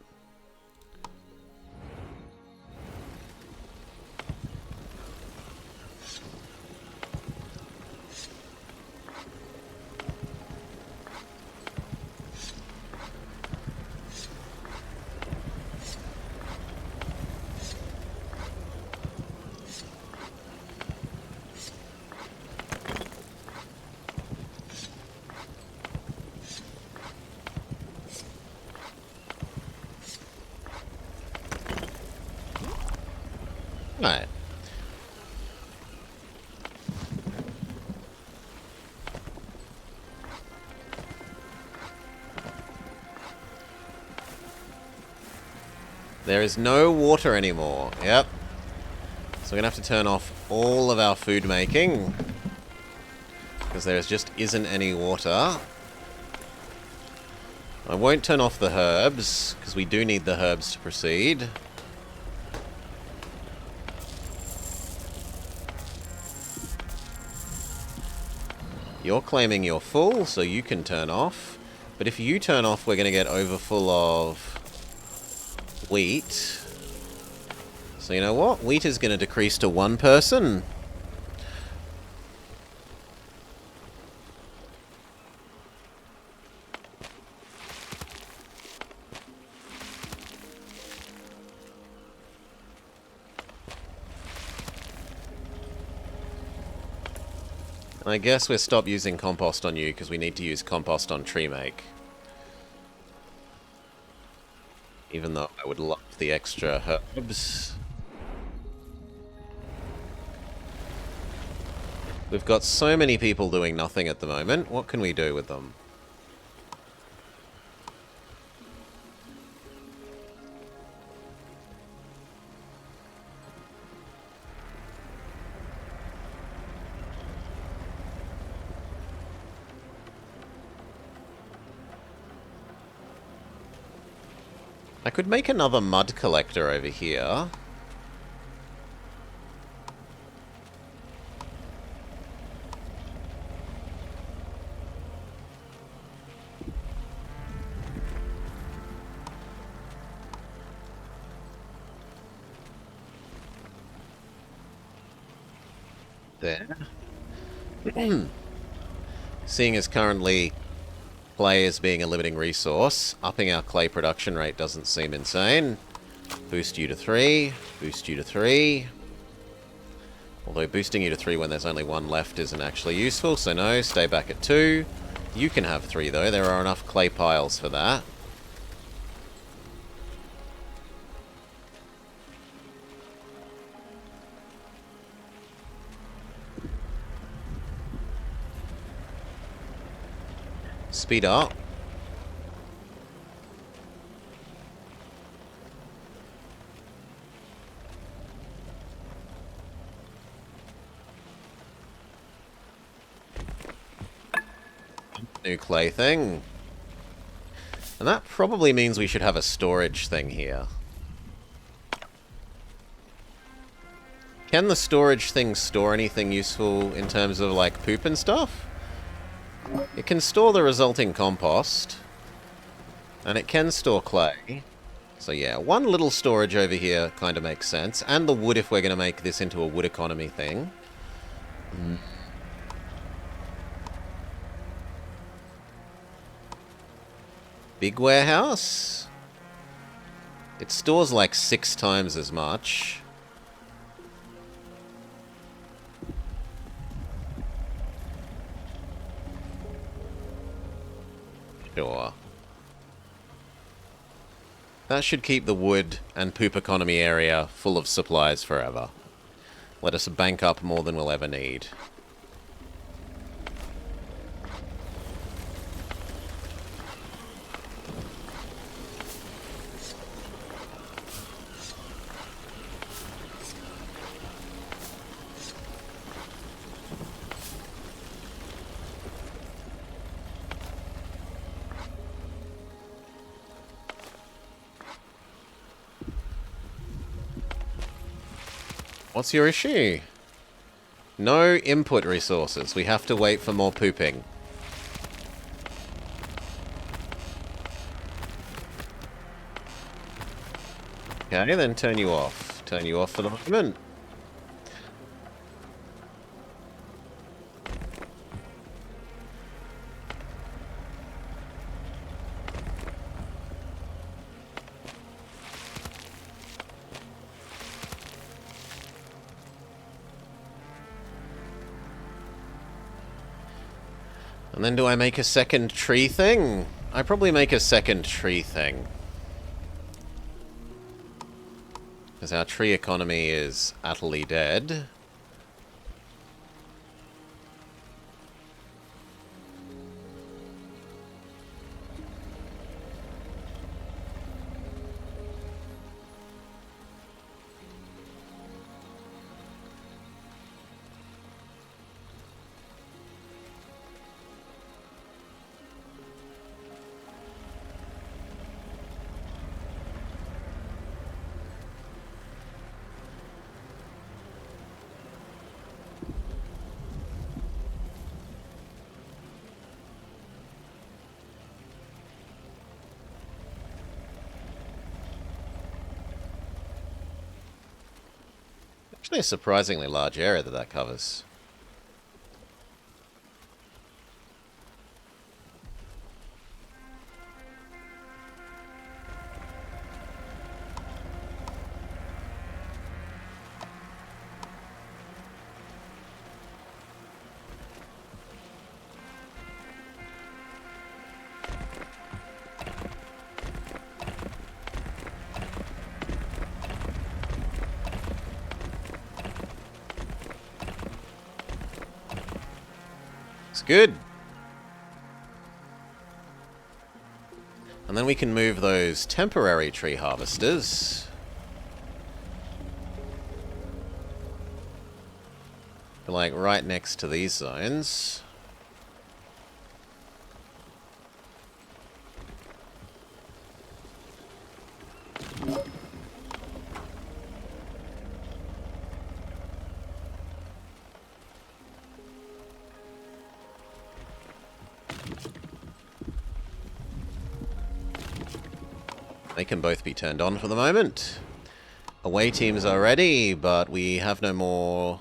Right. There is no water anymore. Yep. So we're going to have to turn off all of our food making. Because there just isn't any water. I won't turn off the herbs, because we do need the herbs to proceed. You're claiming you're full, so you can turn off. But if you turn off, we're going to get overfull of wheat. So you know what? Wheat is going to decrease to 1 person. I guess we'll stop using compost on you because we need to use compost on tree make. Even though I would love the extra herbs. We've got so many people doing nothing at the moment. What can we do with them? I could make another mud collector over here. There. Seeing as currently clay is being a limiting resource, upping our clay production rate doesn't seem insane. Boost you to 3, boost you to 3. Although boosting you to 3 when there's only 1 left isn't actually useful, so no, stay back at 2. You can have 3 though, there are enough clay piles for that. Speed up. New clay thing. And that probably means we should have a storage thing here. Can the storage thing store anything useful in terms of, like, poop and stuff? It can store the resulting compost. And it can store clay. So yeah, 1 little storage over here kind of makes sense. And the wood if we're going to make this into a wood economy thing. Big warehouse. It stores like 6 times as much. Sure. That should keep the wood and poop economy area full of supplies forever. Let us bank up more than we'll ever need. What's your issue? No input resources. We have to wait for more pooping. Okay, then turn you off. Turn you off for the moment. And then do I make a second tree thing? I probably make a second tree thing. Because our tree economy is utterly dead. Actually, a surprisingly large area that covers. It's good. And then we can move those temporary tree harvesters. Like right next to these zones. They can both be turned on for the moment. Away teams are ready, but we have no more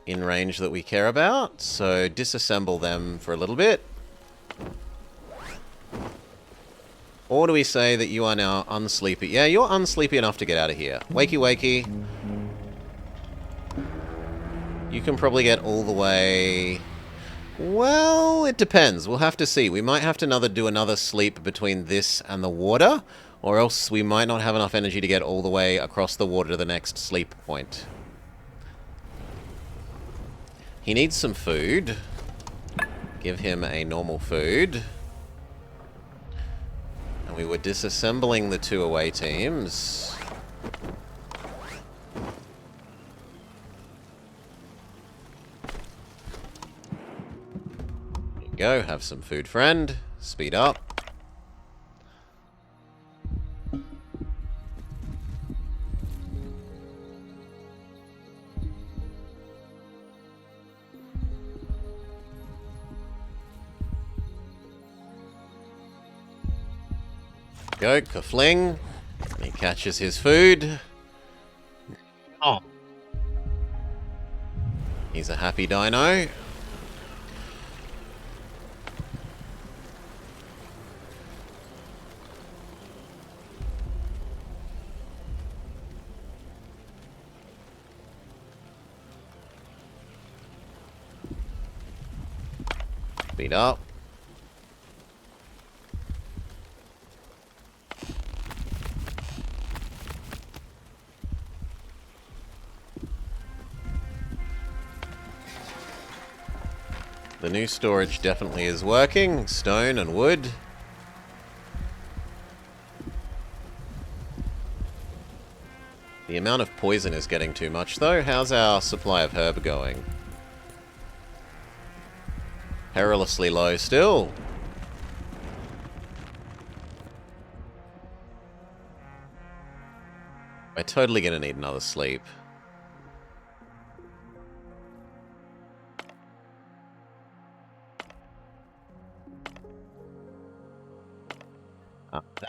in range that we care about, so disassemble them for a little bit. Or do we say that you are now unsleepy? Yeah, you're unsleepy enough to get out of here. Wakey, wakey. You can probably get all the way... Well, it depends. We'll have to see. We might have to do another sleep between this and the water, or else we might not have enough energy to get all the way across the water to the next sleep point. He needs some food. Give him a normal food. And we were disassembling the two away teams. Go, have some food, friend. Speed up. Go, Kafling. He catches his food. Oh. He's a happy dino. Speed up. The new storage definitely is working. Stone and wood. The amount of poison is getting too much, though. How's our supply of herb going? Perilously low still. We're totally gonna need another sleep.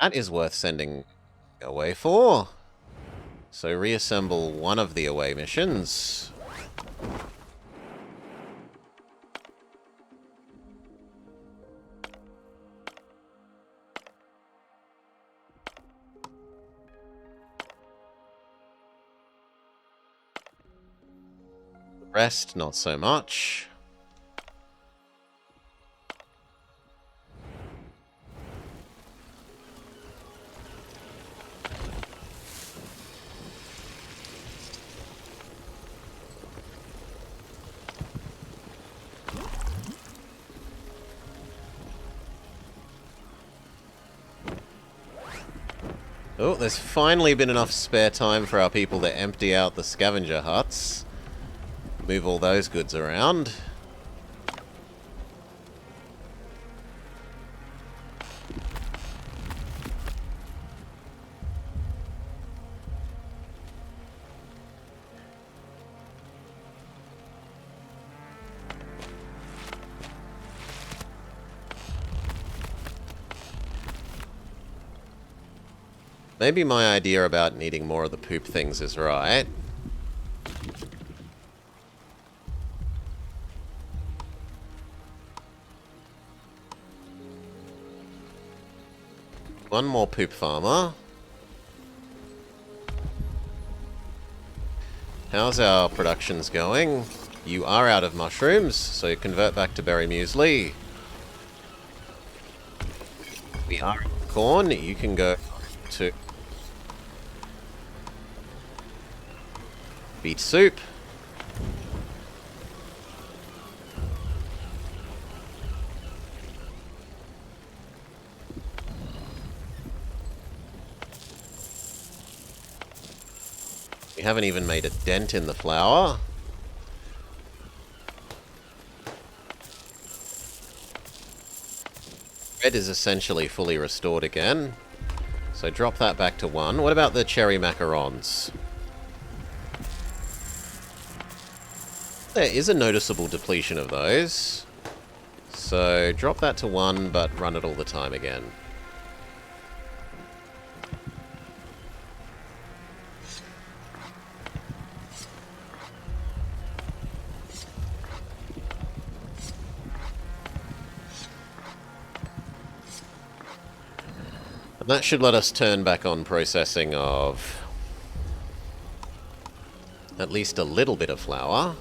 That is worth sending away for. So reassemble one of the away missions. Rest, not so much. Oh, there's finally been enough spare time for our people to empty out the scavenger huts. Move all those goods around. Maybe my idea about needing more of the poop things is right. One more poop farmer. How's our productions going? You are out of mushrooms, so convert back to berry muesli. We are out of corn. You can go to beet soup. We haven't even made a dent in the flour. Bread is essentially fully restored again. So drop that back to 1. What about the cherry macarons? There is a noticeable depletion of those. So drop that to 1, but run it all the time again. And that should let us turn back on processing of at least a little bit of flour.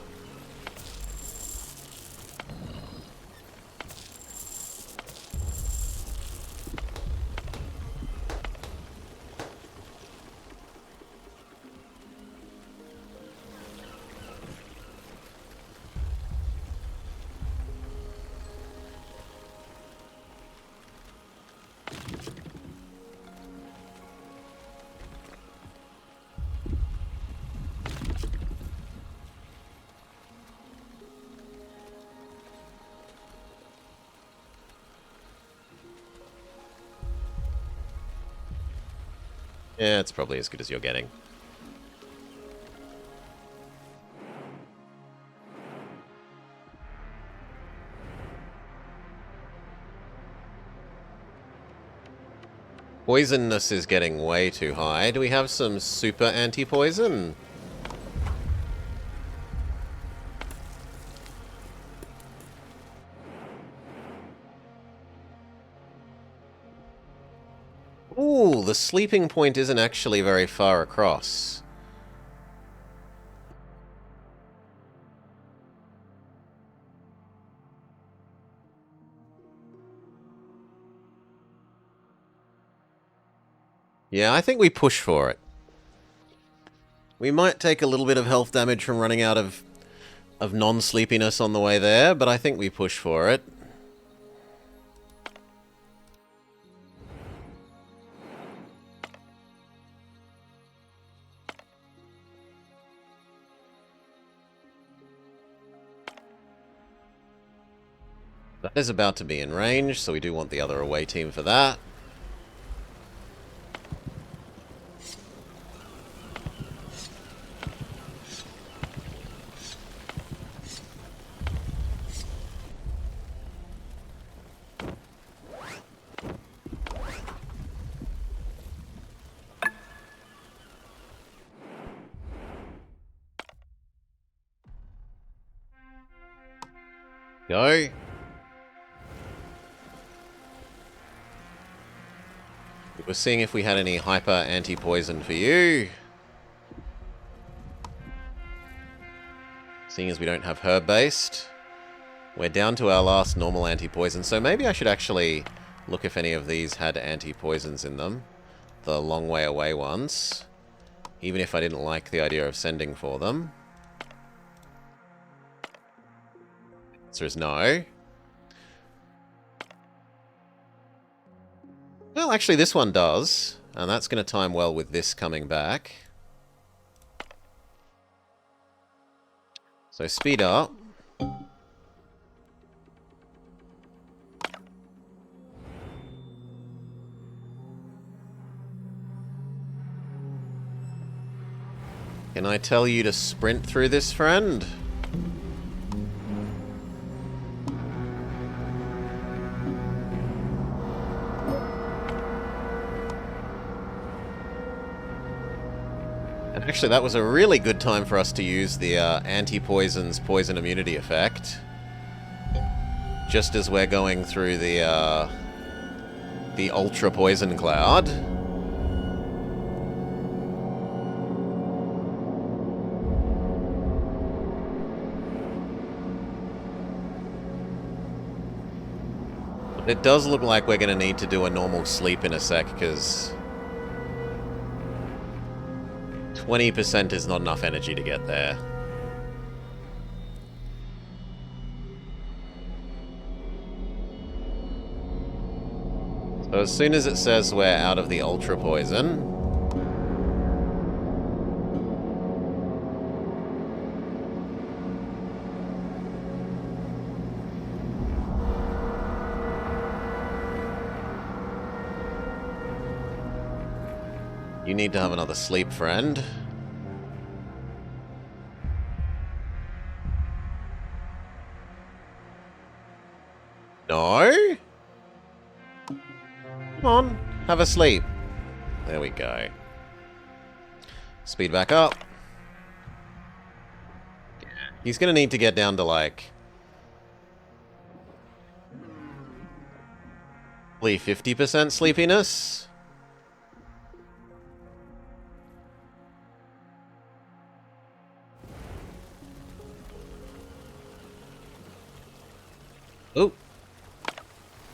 Yeah, it's probably as good as you're getting. Poisonness is getting way too high. Do we have some super anti-poison? Ooh, the sleeping point isn't actually very far across. Yeah, I think we push for it. We might take a little bit of health damage from running out of non-sleepiness on the way there, but I think we push for it. That is about to be in range, so we do want the other away team for that. Go. We're seeing if we had any hyper anti-poison for you. Seeing as we don't have herb-based, we're down to our last normal anti-poison, so maybe I should actually look if any of these had anti-poisons in them. The long way away ones. Even if I didn't like the idea of sending for them. The answer is no. Well, actually this one does, and that's going to time well with this coming back. So speed up. Can I tell you to sprint through this, friend? And actually, that was a really good time for us to use the anti-poison's poison immunity effect. Just as we're going through the the ultra poison cloud. It does look like we're going to need to do a normal sleep in a sec, because 20% is not enough energy to get there. So as soon as it says we're out of the ultra poison, you need to have another sleep, friend. No? Come on, have a sleep. There we go. Speed back up. He's gonna need to get down to, like, 50% sleepiness. Ooh.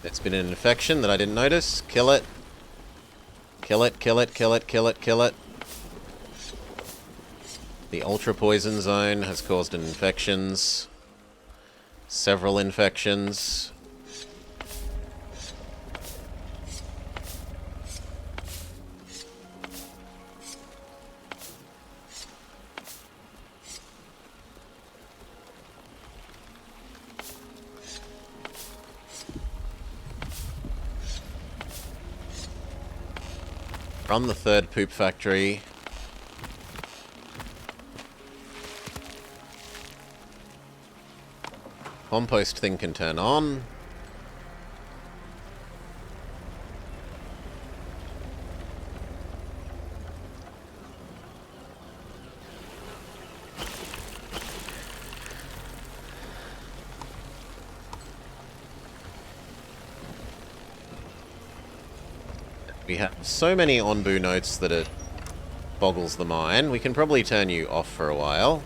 It's been an infection that I didn't notice. Kill it. Kill it, kill it, kill it, kill it, kill it. The ultra poison zone has caused infections. Several infections. From the third poop factory. Compost thing can turn on. We have so many Onbu notes that it boggles the mind. We can probably turn you off for a while.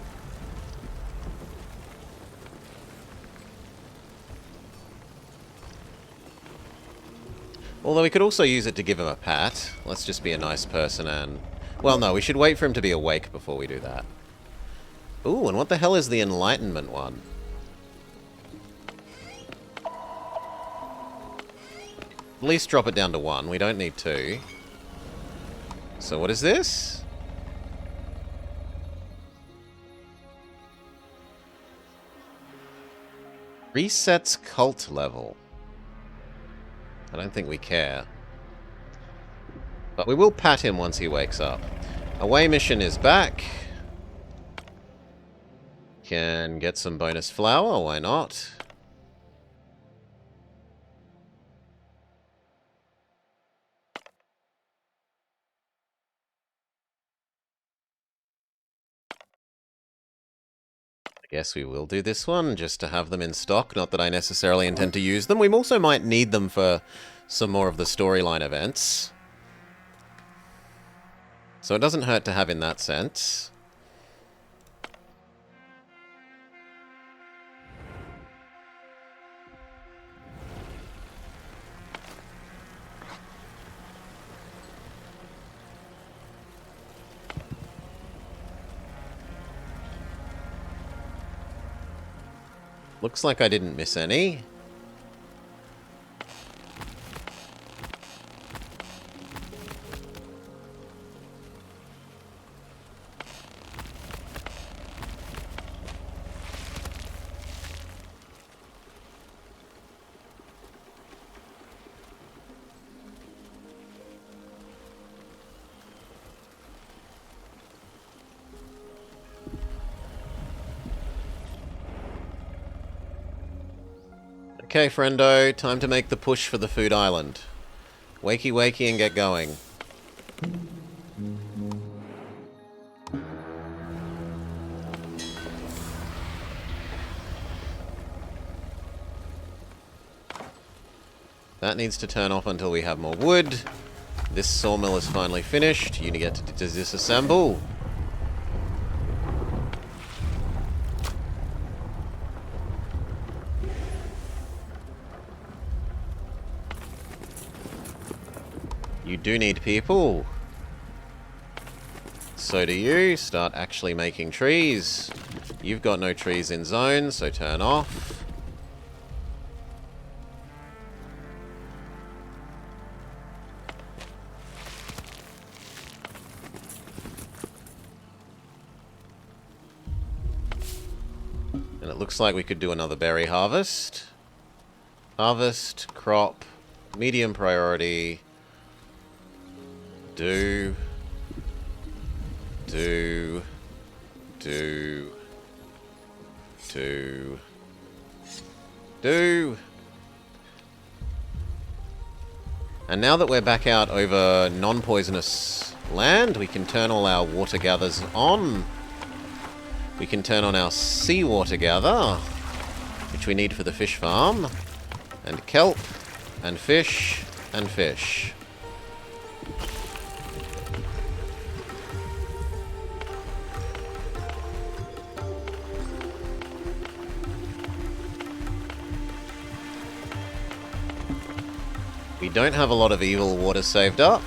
Although we could also use it to give him a pat. Let's just be a nice person and... Well, no, we should wait for him to be awake before we do that. Ooh, and what the hell is the Enlightenment one? At least drop it down to 1. We don't need 2. So what is this? Resets cult level. I don't think we care. But we will pat him once he wakes up. Away mission is back. Can get some bonus flour, why not? I guess we will do this one, just to have them in stock. Not that I necessarily intend to use them. We also might need them for some more of the storyline events. So it doesn't hurt to have in that sense. Looks like I didn't miss any. Okay, friendo, time to make the push for the food island. Wakey wakey and get going. That needs to turn off until we have more wood. This sawmill is finally finished. You get to disassemble. You do need people. So do you. Start actually making trees. You've got no trees in zone, so turn off. And it looks like we could do another berry harvest. Harvest, crop, medium priority. Do. And now that we're back out over non-poisonous land, we can turn all our water gathers on. We can turn on our seawater gather, which we need for the fish farm. And kelp, and fish, and fish. We don't have a lot of evil water saved up,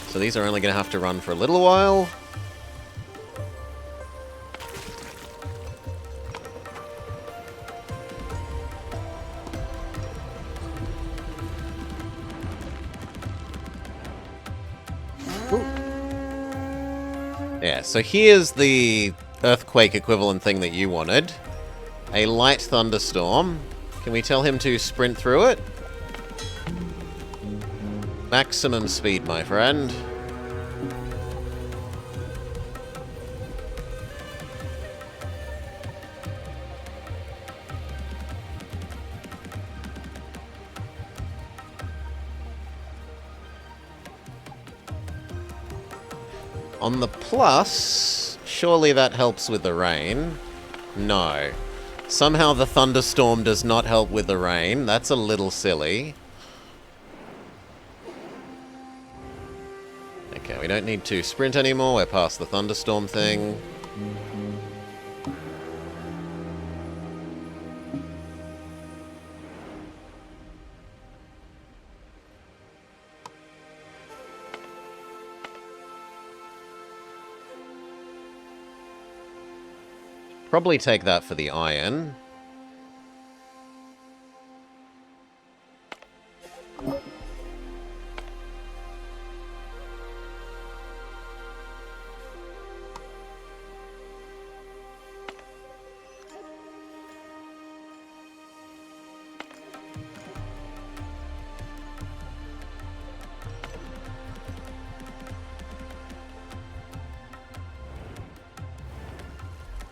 so these are only going to have to run for a little while. Ooh. Yeah, so here's the earthquake equivalent thing that you wanted. A light thunderstorm. Can we tell him to sprint through it? Maximum speed, my friend. On the plus, surely that helps with the rain. No. Somehow the thunderstorm does not help with the rain. That's a little silly. Okay, we don't need to sprint anymore. We're past the thunderstorm thing. Probably take that for the iron.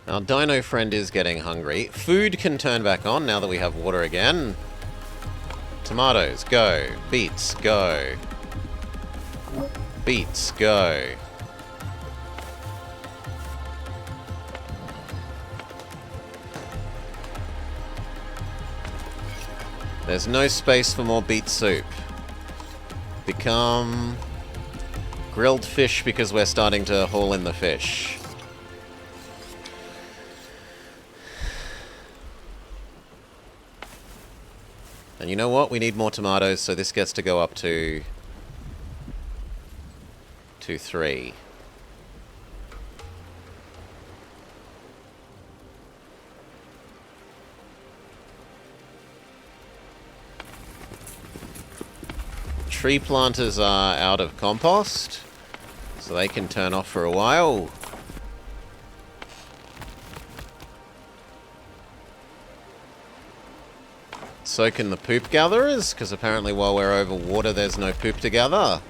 Our dino friend is getting hungry. Food can turn back on now that we have water again. Tomatoes, go. Beets, go. Beets, go. There's no space for more beet soup. Become grilled fish because we're starting to haul in the fish. And you know what? We need more tomatoes, so this gets to go up to 3. Tree planters are out of compost, so they can turn off for a while. So can the poop gatherers, because apparently while we're over water there's no poop to gather.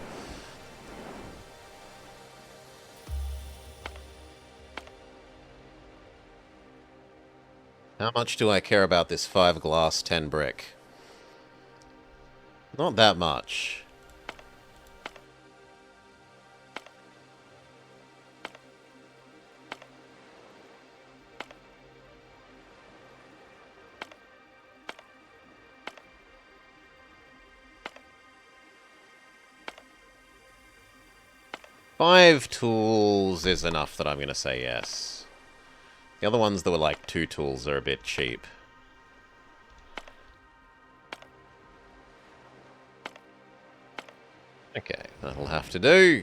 How much do I care about this 5 glass, 10 brick? Not that much. 5 tools is enough that I'm going to say yes. The other ones that were like 2 tools are a bit cheap. Okay, that'll have to do.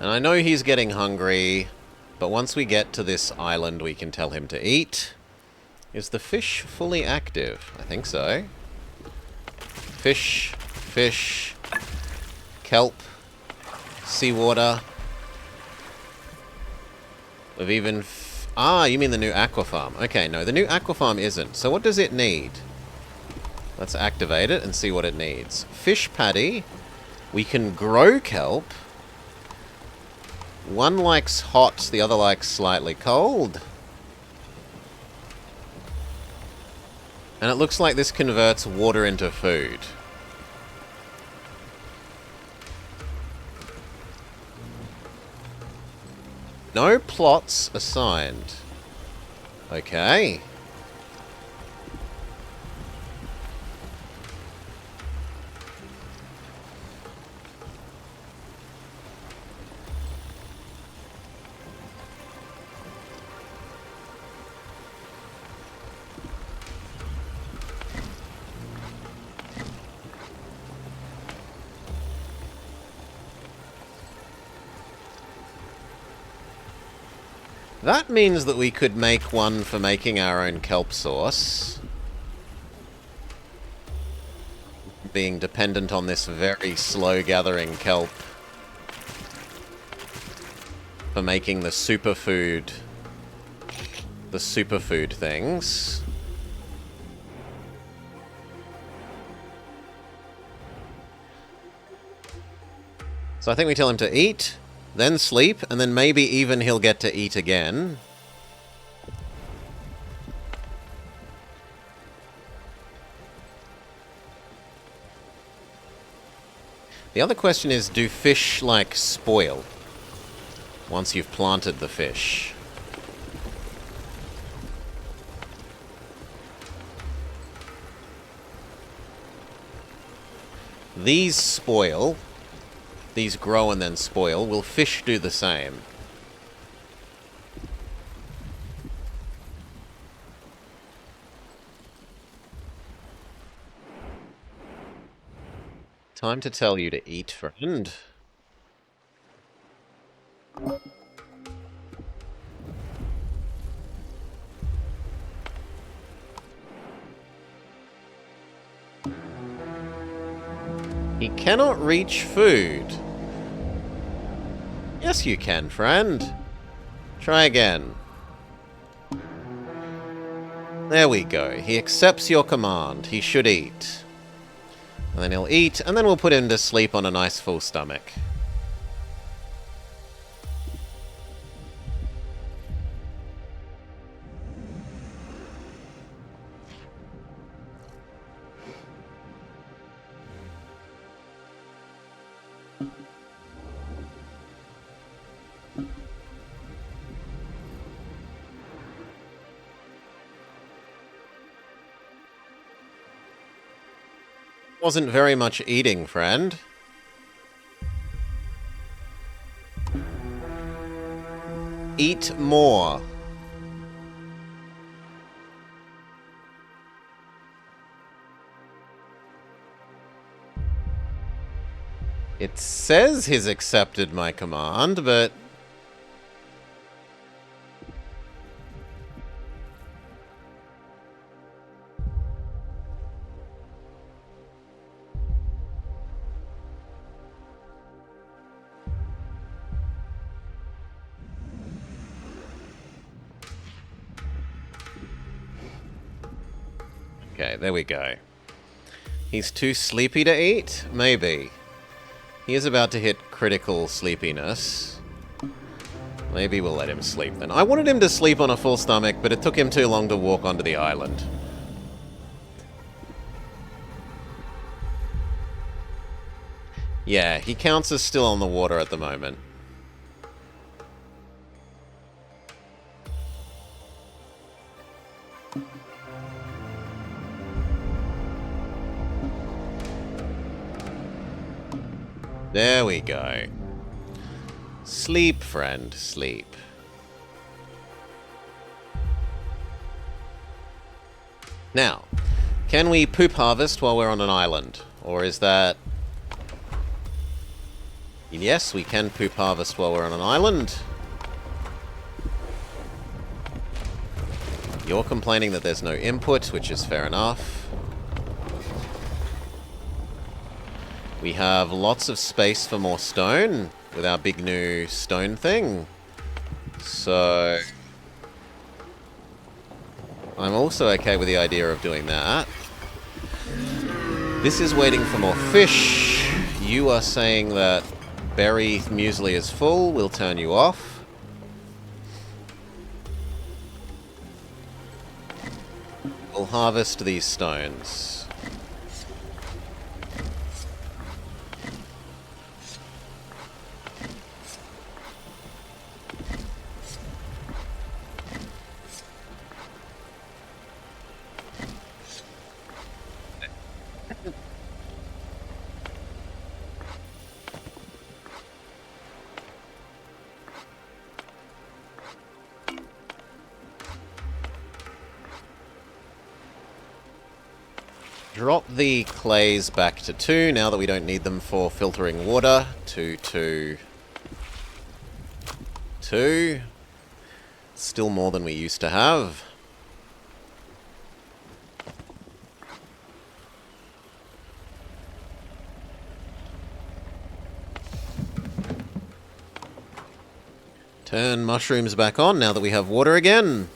And I know he's getting hungry, but once we get to this island, we can tell him to eat. Is the fish fully active? I think so. Fish, fish, kelp, seawater. We've even... you mean the new aqua farm. Okay, no, the new aqua farm isn't. So what does it need? Let's activate it and see what it needs. Fish patty. We can grow kelp. One likes hot, the other likes slightly cold. And it looks like this converts water into food. No plots assigned. Okay. That means that we could make one for making our own kelp sauce. Being dependent on this very slow gathering kelp. For making the superfood. The superfood things. So I think we tell him to eat. Then sleep, and then maybe even he'll get to eat again. The other question is, do fish, like, spoil once you've planted the fish? These spoil. These grow and then spoil. Will fish do the same? Time to tell you to eat, friend. He cannot reach food. Yes, you can, friend. Try again. There we go. He accepts your command. He should eat. And then he'll eat, and then we'll put him to sleep on a nice full stomach. Wasn't very much eating, friend. Eat more. It says he's accepted my command, but... Okay, there we go. He's too sleepy to eat? Maybe. He is about to hit critical sleepiness. Maybe we'll let him sleep then. I wanted him to sleep on a full stomach, but it took him too long to walk onto the island. Yeah, he counts as still on the water at the moment. There we go. Sleep, friend, sleep. Now, can we poop harvest while we're on an island? Or is that... Yes, we can poop harvest while we're on an island. You're complaining that there's no input, which is fair enough. We have lots of space for more stone with our big new stone thing. So... I'm also okay with the idea of doing that. This is waiting for more fish. You are saying that berry muesli is full. We'll turn you off. We'll harvest these stones. Drop the clays back to 2 now that we don't need them for filtering water. 2, 2, 2. Still more than we used to have. Turn mushrooms back on now that we have water again.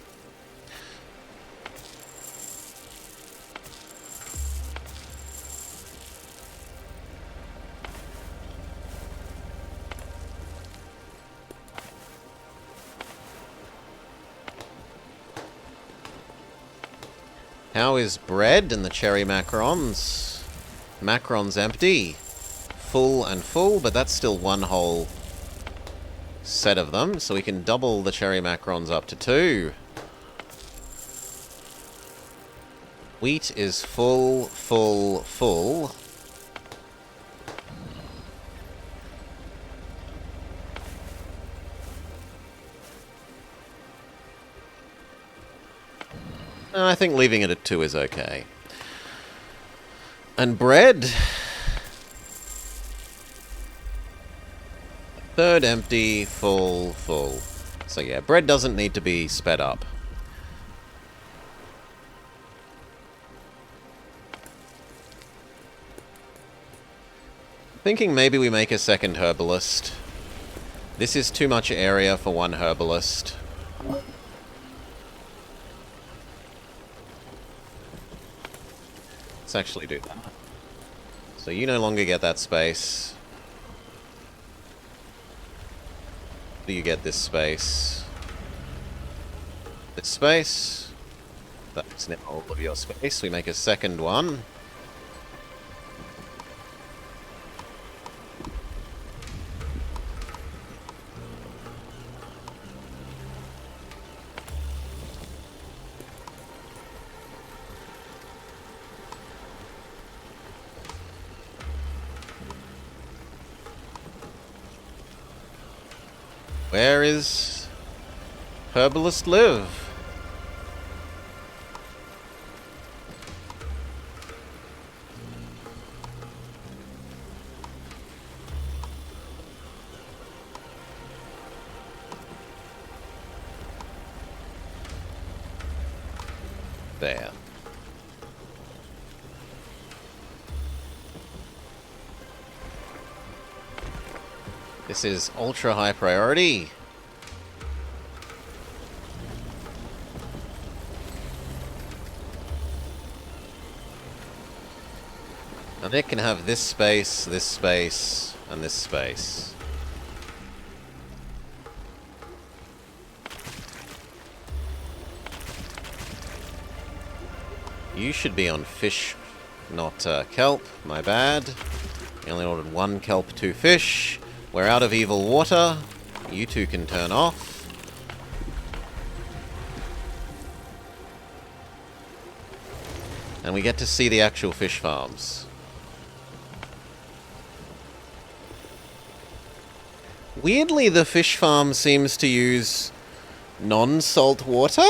How is bread and the cherry macarons? Macarons empty. Full and full, but that's still one whole set of them, so we can double the cherry macarons up to 2. Wheat is full, full, full. I think leaving it at 2 is okay. And bread... Third empty, full, full. So yeah, bread doesn't need to be sped up. Thinking maybe we make a second herbalist. This is too much area for one herbalist. Let's actually do that. So you no longer get that space. Do you get this space? This space. That's now all of your space. We make a second one. Where is Herbalist live? There. This is ultra high priority. And it can have this space, and this space. You should be on fish, not kelp. My bad. You only ordered 1 kelp, 2 fish. We're out of evil water. You two can turn off. And we get to see the actual fish farms. Weirdly, the fish farm seems to use non-salt water?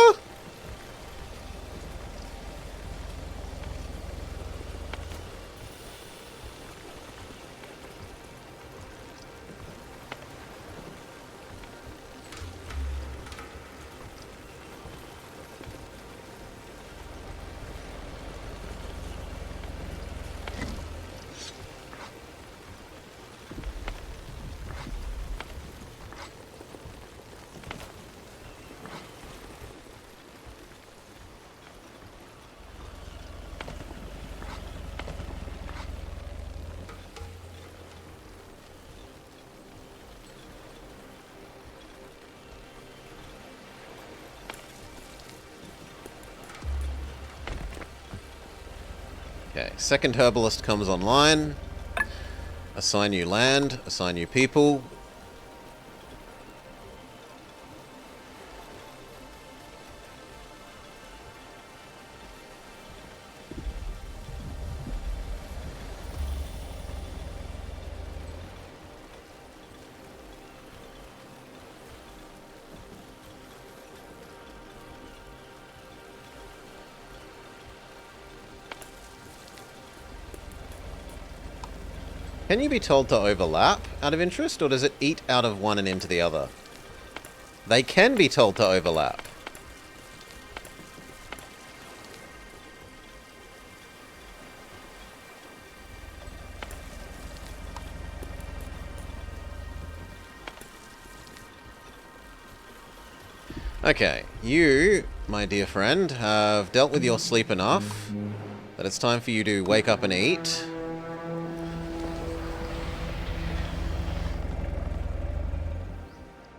Okay, second herbalist comes online. Assign you land, assign you people. Can you be told to overlap out of interest, or does it eat out of one and into the other? They can be told to overlap. Okay, you, my dear friend, have dealt with your sleep enough that it's time for you to wake up and eat.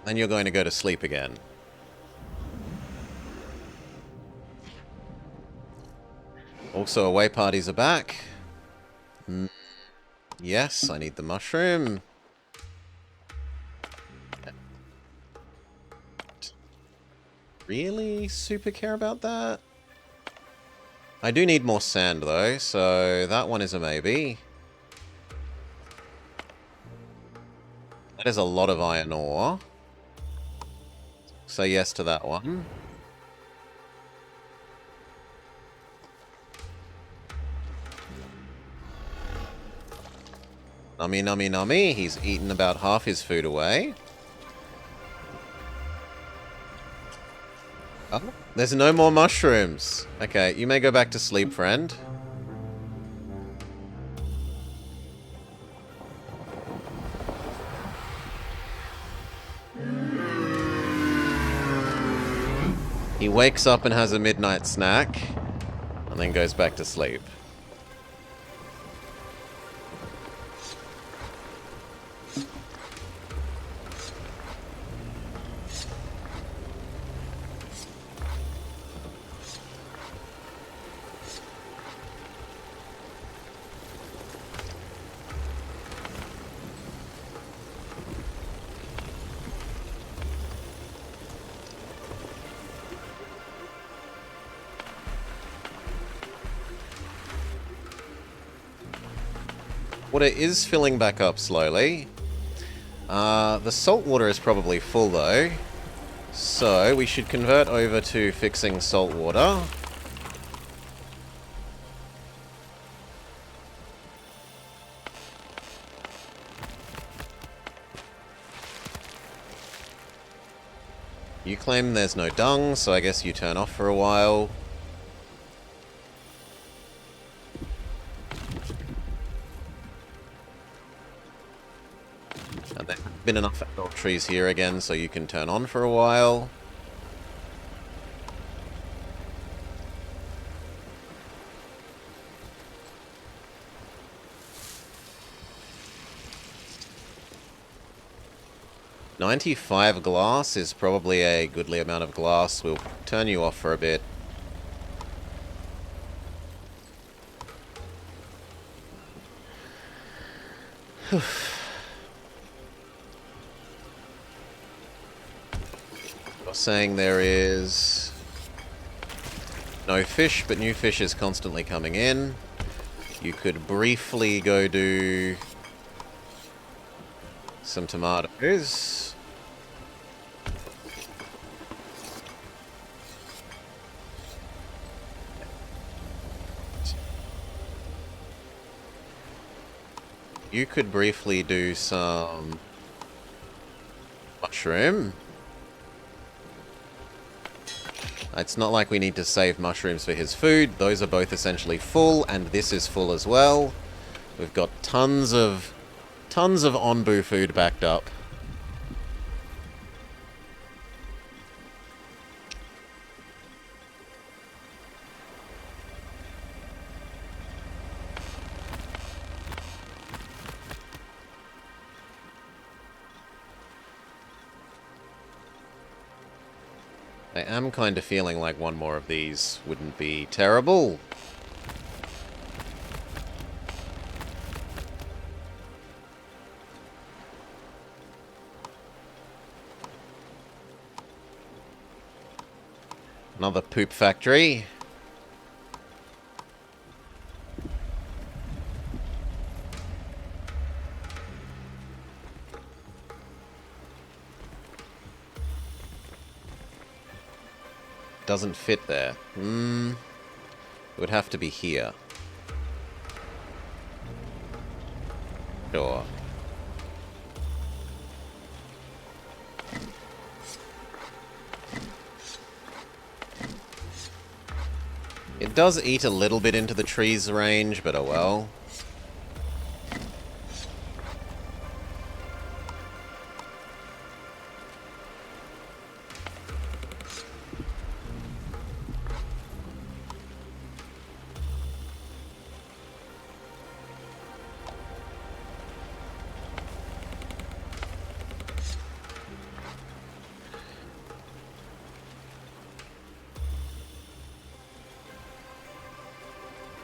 Then you're going to go to sleep again. Also, away parties are back. Yes, I need the mushroom. Really super care about that? I do need more sand, though, so that one is a maybe. That is a lot of iron ore. Say yes to that one. Nummy, nummy, nummy. He's eaten about half his food away. Oh, there's no more mushrooms. Okay, you may go back to sleep, friend. He wakes up and has a midnight snack, and then goes back to sleep. Water is filling back up slowly. The salt water is probably full though. So we should convert over to fixing salt water. You claim there's no dung, so I guess you turn off for a while. And there have been enough adult trees here again, so you can turn on for a while. $95 glass is probably a goodly amount of glass. We'll turn you off for a bit. You're saying there is no fish, but new fish is constantly coming in. You could briefly go do Some tomatoes. You could briefly do some mushroom. It's not like we need to save mushrooms for his food. Those are both essentially full, and this is full as well. We've got tons of Onbu food backed up. I am kind of feeling like one more of these wouldn't be terrible. Another poop factory. Doesn't fit there. It would have to be here. Sure. It does eat a little bit into the tree's range, but oh well.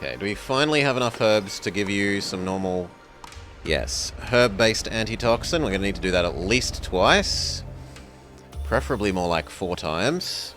Okay, do we finally have enough herbs to give you some normal... Yes, herb-based antitoxin. We're going to need to do that at least twice. Preferably more like 4 times.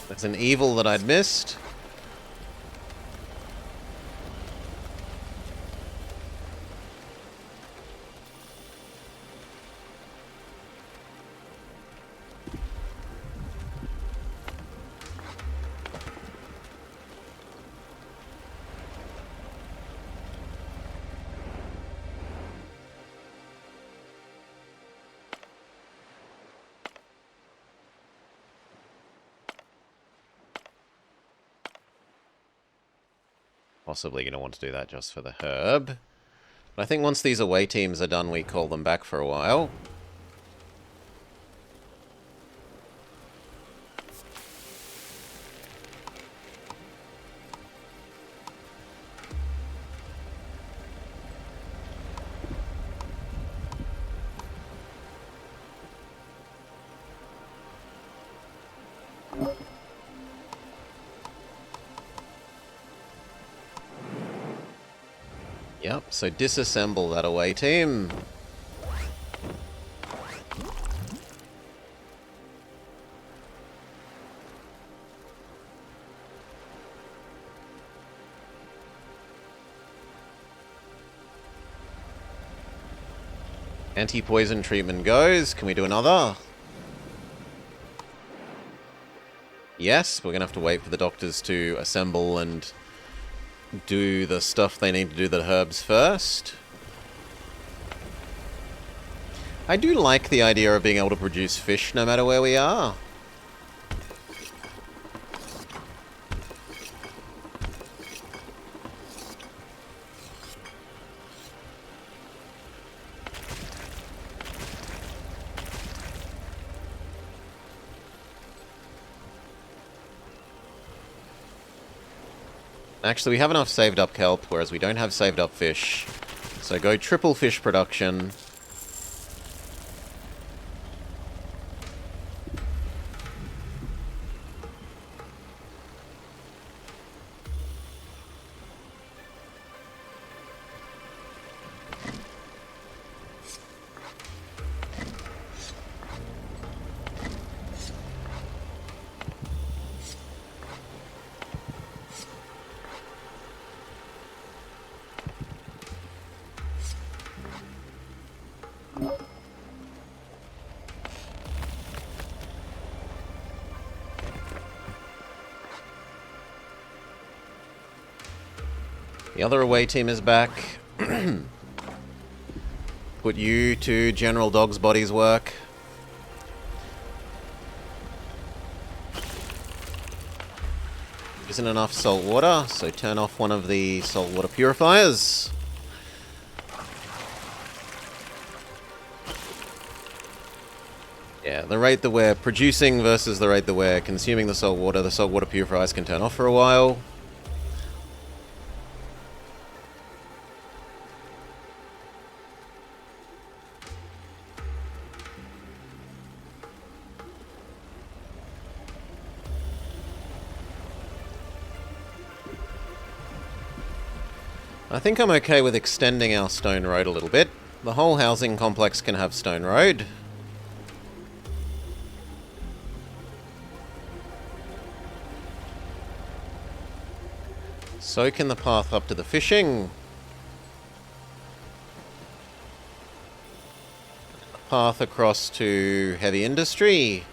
That's an evil that I'd missed. Possibly going to want to do that just for the herb. But I think once these away teams are done, we call them back for a while. Yep, so disassemble that away team. Anti-poison treatment goes. Can we do another? Yes, we're going to have to wait for the doctors to assemble and do the stuff they need to do the herbs first. I do like the idea of being able to produce fish no matter where we are. Actually, we have enough saved up kelp, whereas we don't have saved up fish. So go triple fish production. The other away team is back. Put you to General Dog's body's work. Isn't enough salt water, so turn off one of the salt water purifiers. Yeah, the rate that we're producing versus the rate that we're consuming the salt water purifiers can turn off for a while. I think I'm okay with extending our stone road a little bit. The whole housing complex can have stone road. So can the path up to the fishing. The path across to heavy industry.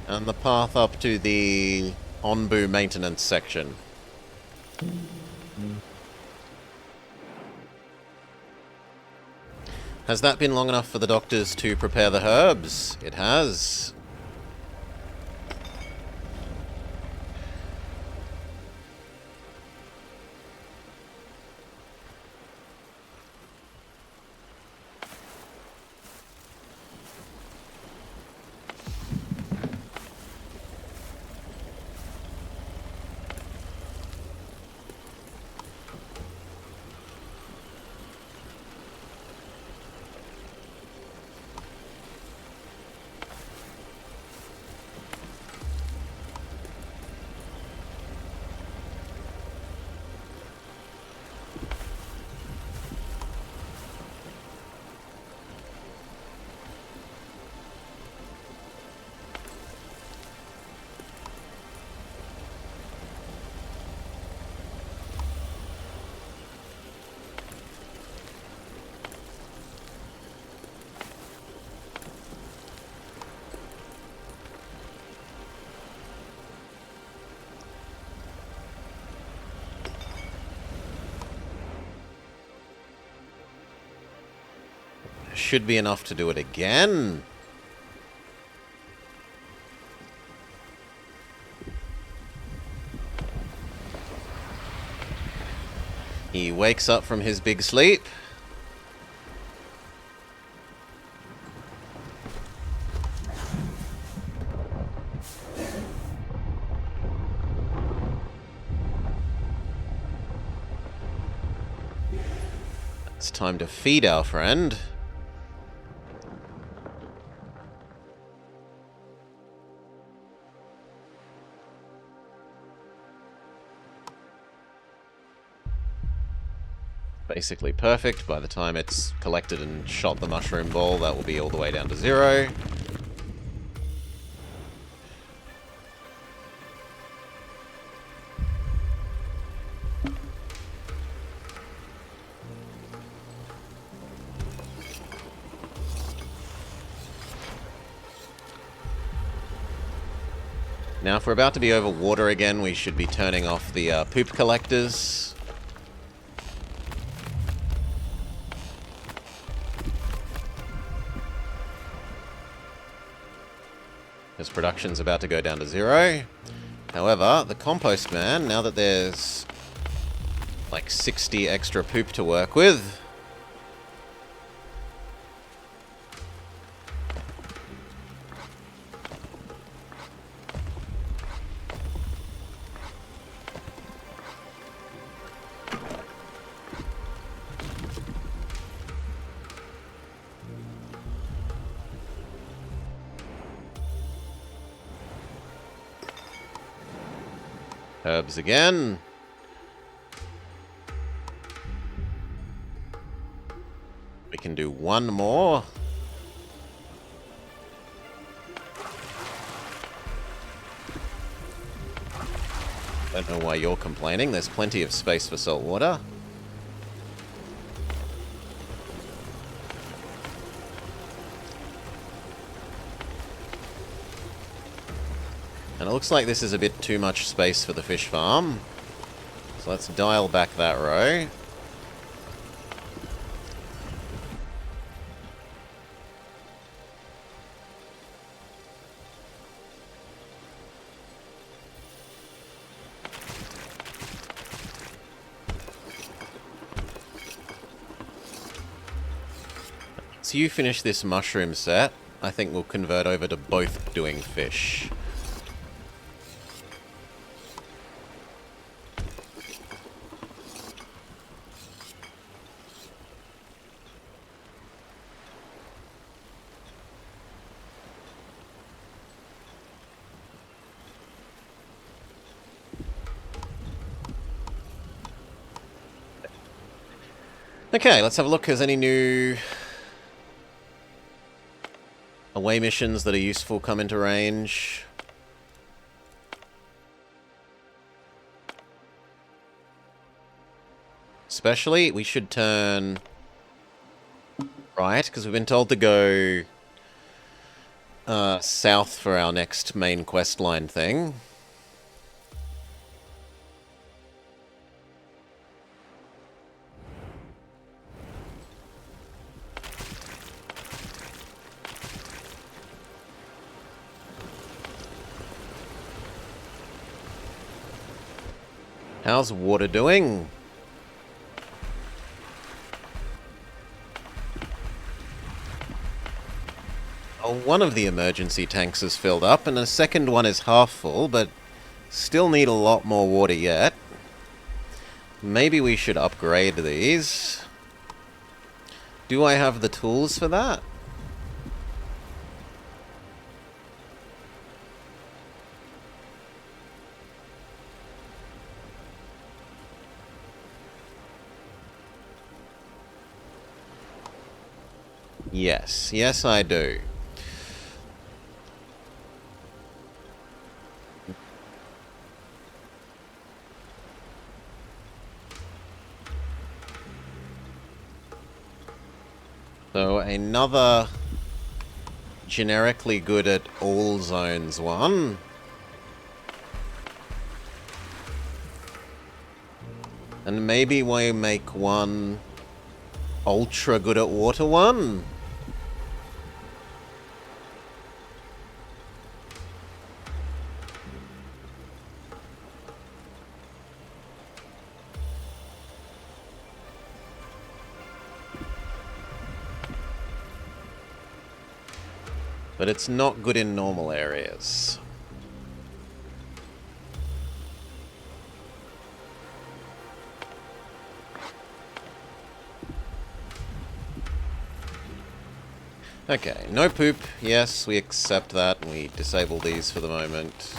And the path up to the Onbu maintenance section. Has that been long enough for the doctors to prepare the herbs? It has. Should be enough to do it again. He wakes up from his big sleep. It's time to feed our friend. Basically perfect. By the time it's collected and shot the mushroom ball, that will be all the way down to 0. Now, if we're about to be over water again, we should be turning off the poop collectors. Because production's about to go down to 0. However, the compost man, now that there's like 60 extra poop to work with, Herbs again. We can do one more. Don't know why you're complaining. There's plenty of space for salt water. And it looks like this is a bit too much space for the fish farm. So let's dial back that row. So you finish this mushroom set, I think we'll convert over to both doing fish. Okay, let's have a look. Is any new away missions that are useful come into range? Especially, we should turn right, because we've been told to go south for our next main quest line thing. How's water doing? Oh, one of the emergency tanks is filled up, and the second one is half full, but still need a lot more water yet. Maybe we should upgrade these. Do I have the tools for that? Yes. Yes, I do. So, another generically good at all zones one. And maybe we make one ultra good at water one. But it's not good in normal areas. Okay, no poop. Yes, we accept that, and we disable these for the moment.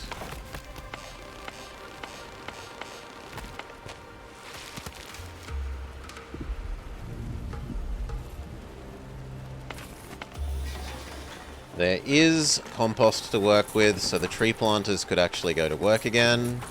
There is compost to work with, so the tree planters could actually go to work again.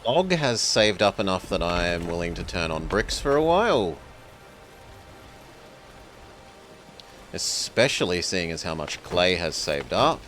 Og has saved up enough that I am willing to turn on bricks for a while. Especially seeing as how much clay has saved up.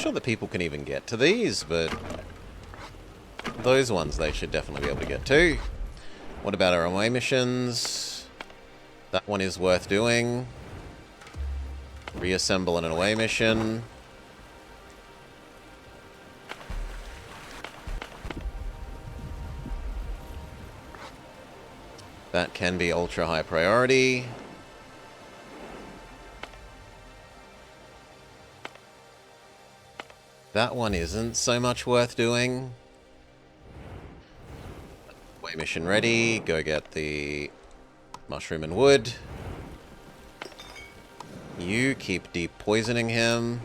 sure that people can even get to these, but those ones they should definitely be able to get to. What about our away missions? That one is worth doing. Reassemble an away mission. That can be ultra high priority. That one isn't so much worth doing. Away mission ready. Go get the mushroom and wood. You keep deep poisoning him.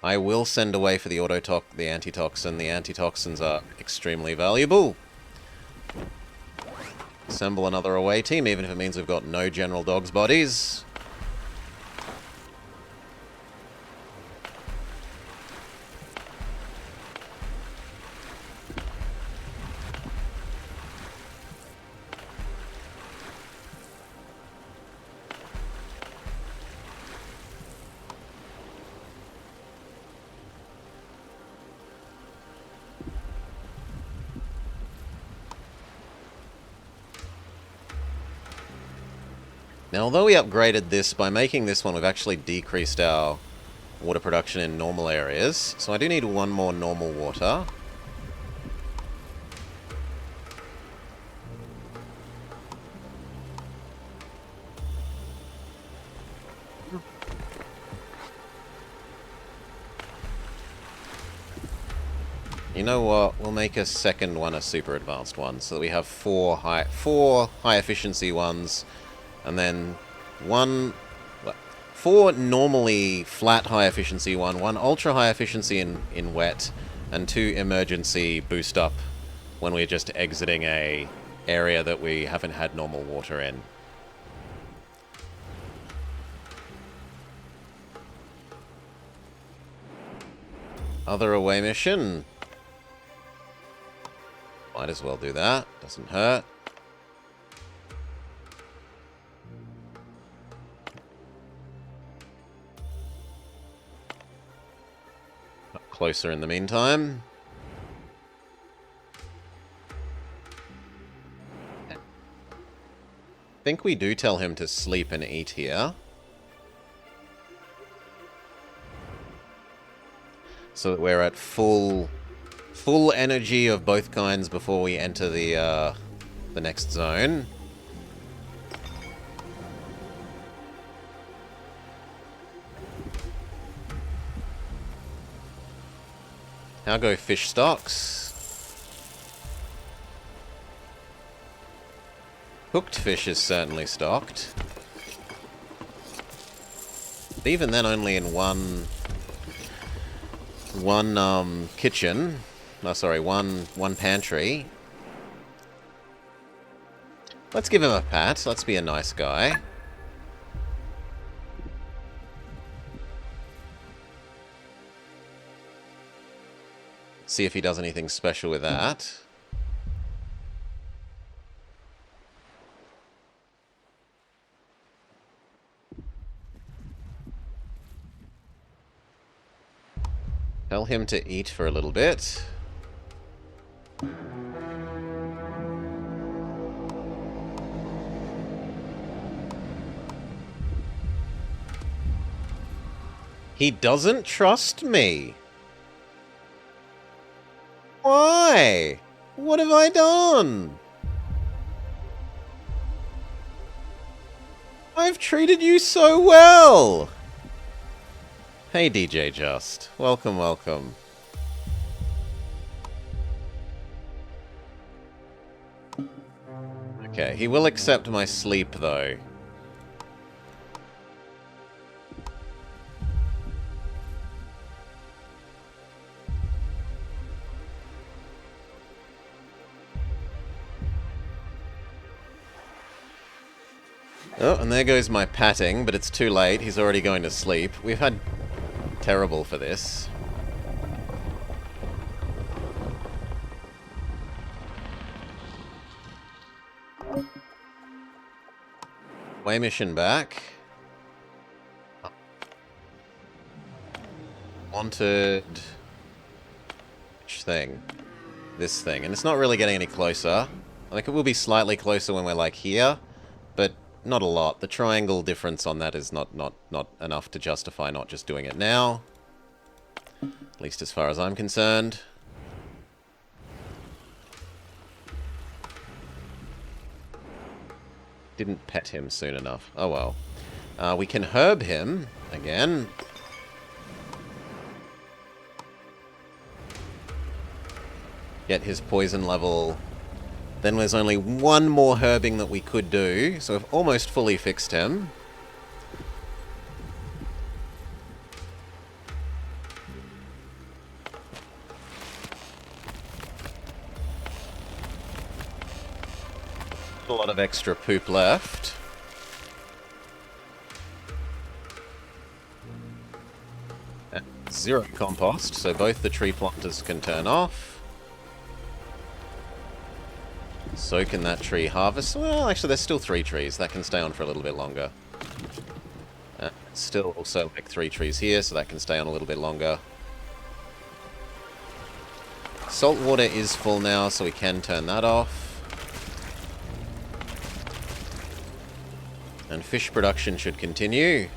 I will send away for the the antitoxin. The antitoxins are extremely valuable. Assemble another away team, even if it means we've got no general dogs' bodies. Now, although we upgraded this, by making this one, we've actually decreased our water production in normal areas. So I do need one more normal water. You know what? We'll make a second one a super advanced one, so that we have four high efficiency ones. And then four normally flat high efficiency one ultra high efficiency in wet, and 2 emergency boost up when we're just exiting a area that we haven't had normal water in. Other away mission. Might as well do that. Doesn't hurt. Closer in the meantime. I think we do tell him to sleep and eat here. So that we're at full energy of both kinds before we enter the next zone. Now go fish stocks. Hooked fish is certainly stocked. But even then only in one kitchen. No, sorry, one pantry. Let's give him a pat. Let's be a nice guy. See if he does anything special with that. Tell him to eat for a little bit. He doesn't trust me. Why? What have I done? I've treated you so well. Hey, DJ Just. Welcome, welcome. Okay, he will accept my sleep, though. Oh, and there goes my patting, but it's too late. He's already going to sleep. We've had terrible for this. Way mission back. Wanted... Which thing? This thing. And it's not really getting any closer. I think it will be slightly closer when we're like here, but not a lot. The triangle difference on that is not enough to justify not just doing it now. At least as far as I'm concerned. Didn't pet him soon enough. Oh well. We can herb him again. Get his poison level. Then there's only one more herbing that we could do, so we've almost fully fixed him. A lot of extra poop left. And 0 compost, so both the tree planters can turn off. So can that tree harvest. Well, actually, there's still 3 trees. That can stay on for a little bit longer. Still also like 3 trees here, so that can stay on a little bit longer. Salt water is full now, so we can turn that off. And fish production should continue.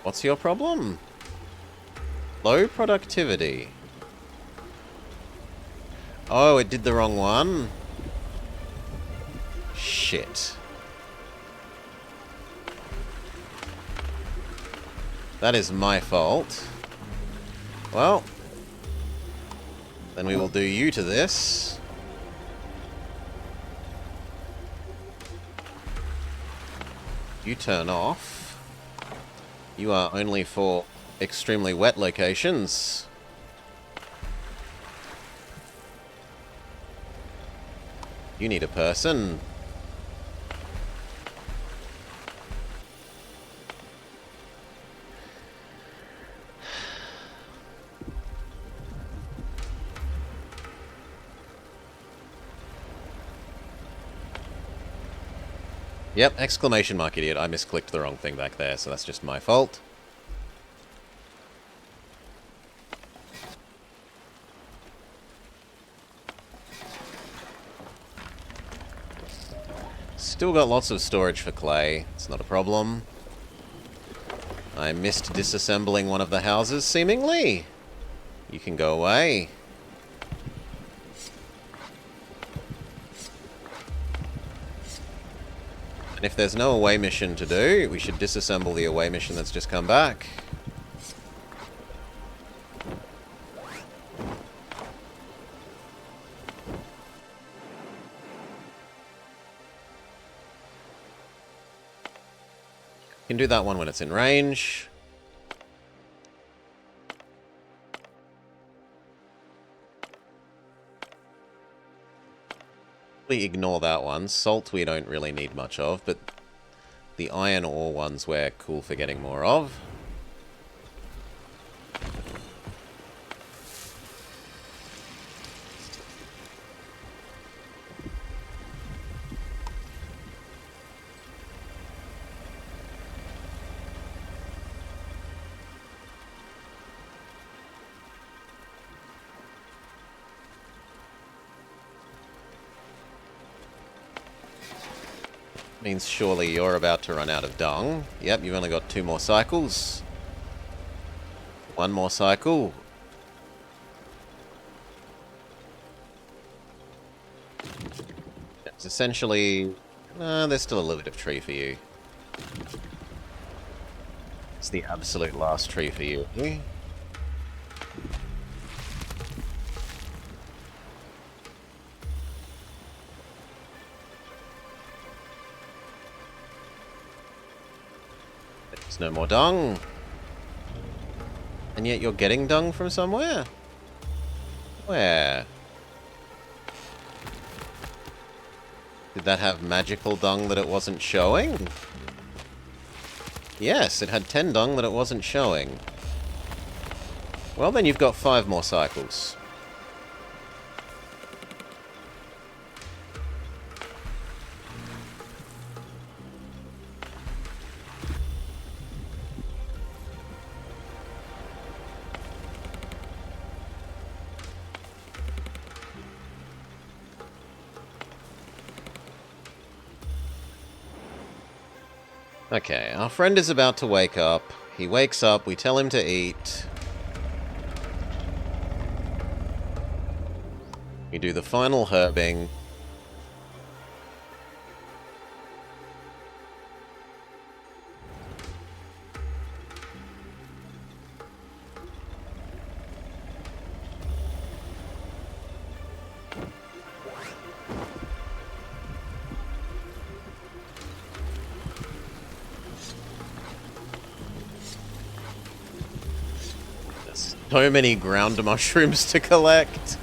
What's your problem? Low productivity. Oh, it did the wrong one. Shit. That is my fault. Well, then we will do you to this. You turn off. You are only for extremely wet locations. You need a person. Yep, exclamation mark, idiot. I misclicked the wrong thing back there, so that's just my fault. Still got lots of storage for clay. It's not a problem. I missed disassembling one of the houses, seemingly. You can go away. And if there's no away mission to do, we should disassemble the away mission that's just come back. You can do that one when it's in range. Ignore that one. Salt we don't really need much of, but the iron ore ones we're cool for getting more of. Means surely you're about to run out of dung. Yep, you've only got 2 more cycles. 1 more cycle. It's essentially... there's still a little bit of tree for you. It's the absolute last tree for you. There's no more dung. And yet you're getting dung from somewhere? Where? Did that have magical dung that it wasn't showing? Yes, it had 10 dung that it wasn't showing. Well, then you've got 5 more cycles. Okay, our friend is about to wake up. He wakes up, we tell him to eat. We do the final herbing. So many ground mushrooms to collect.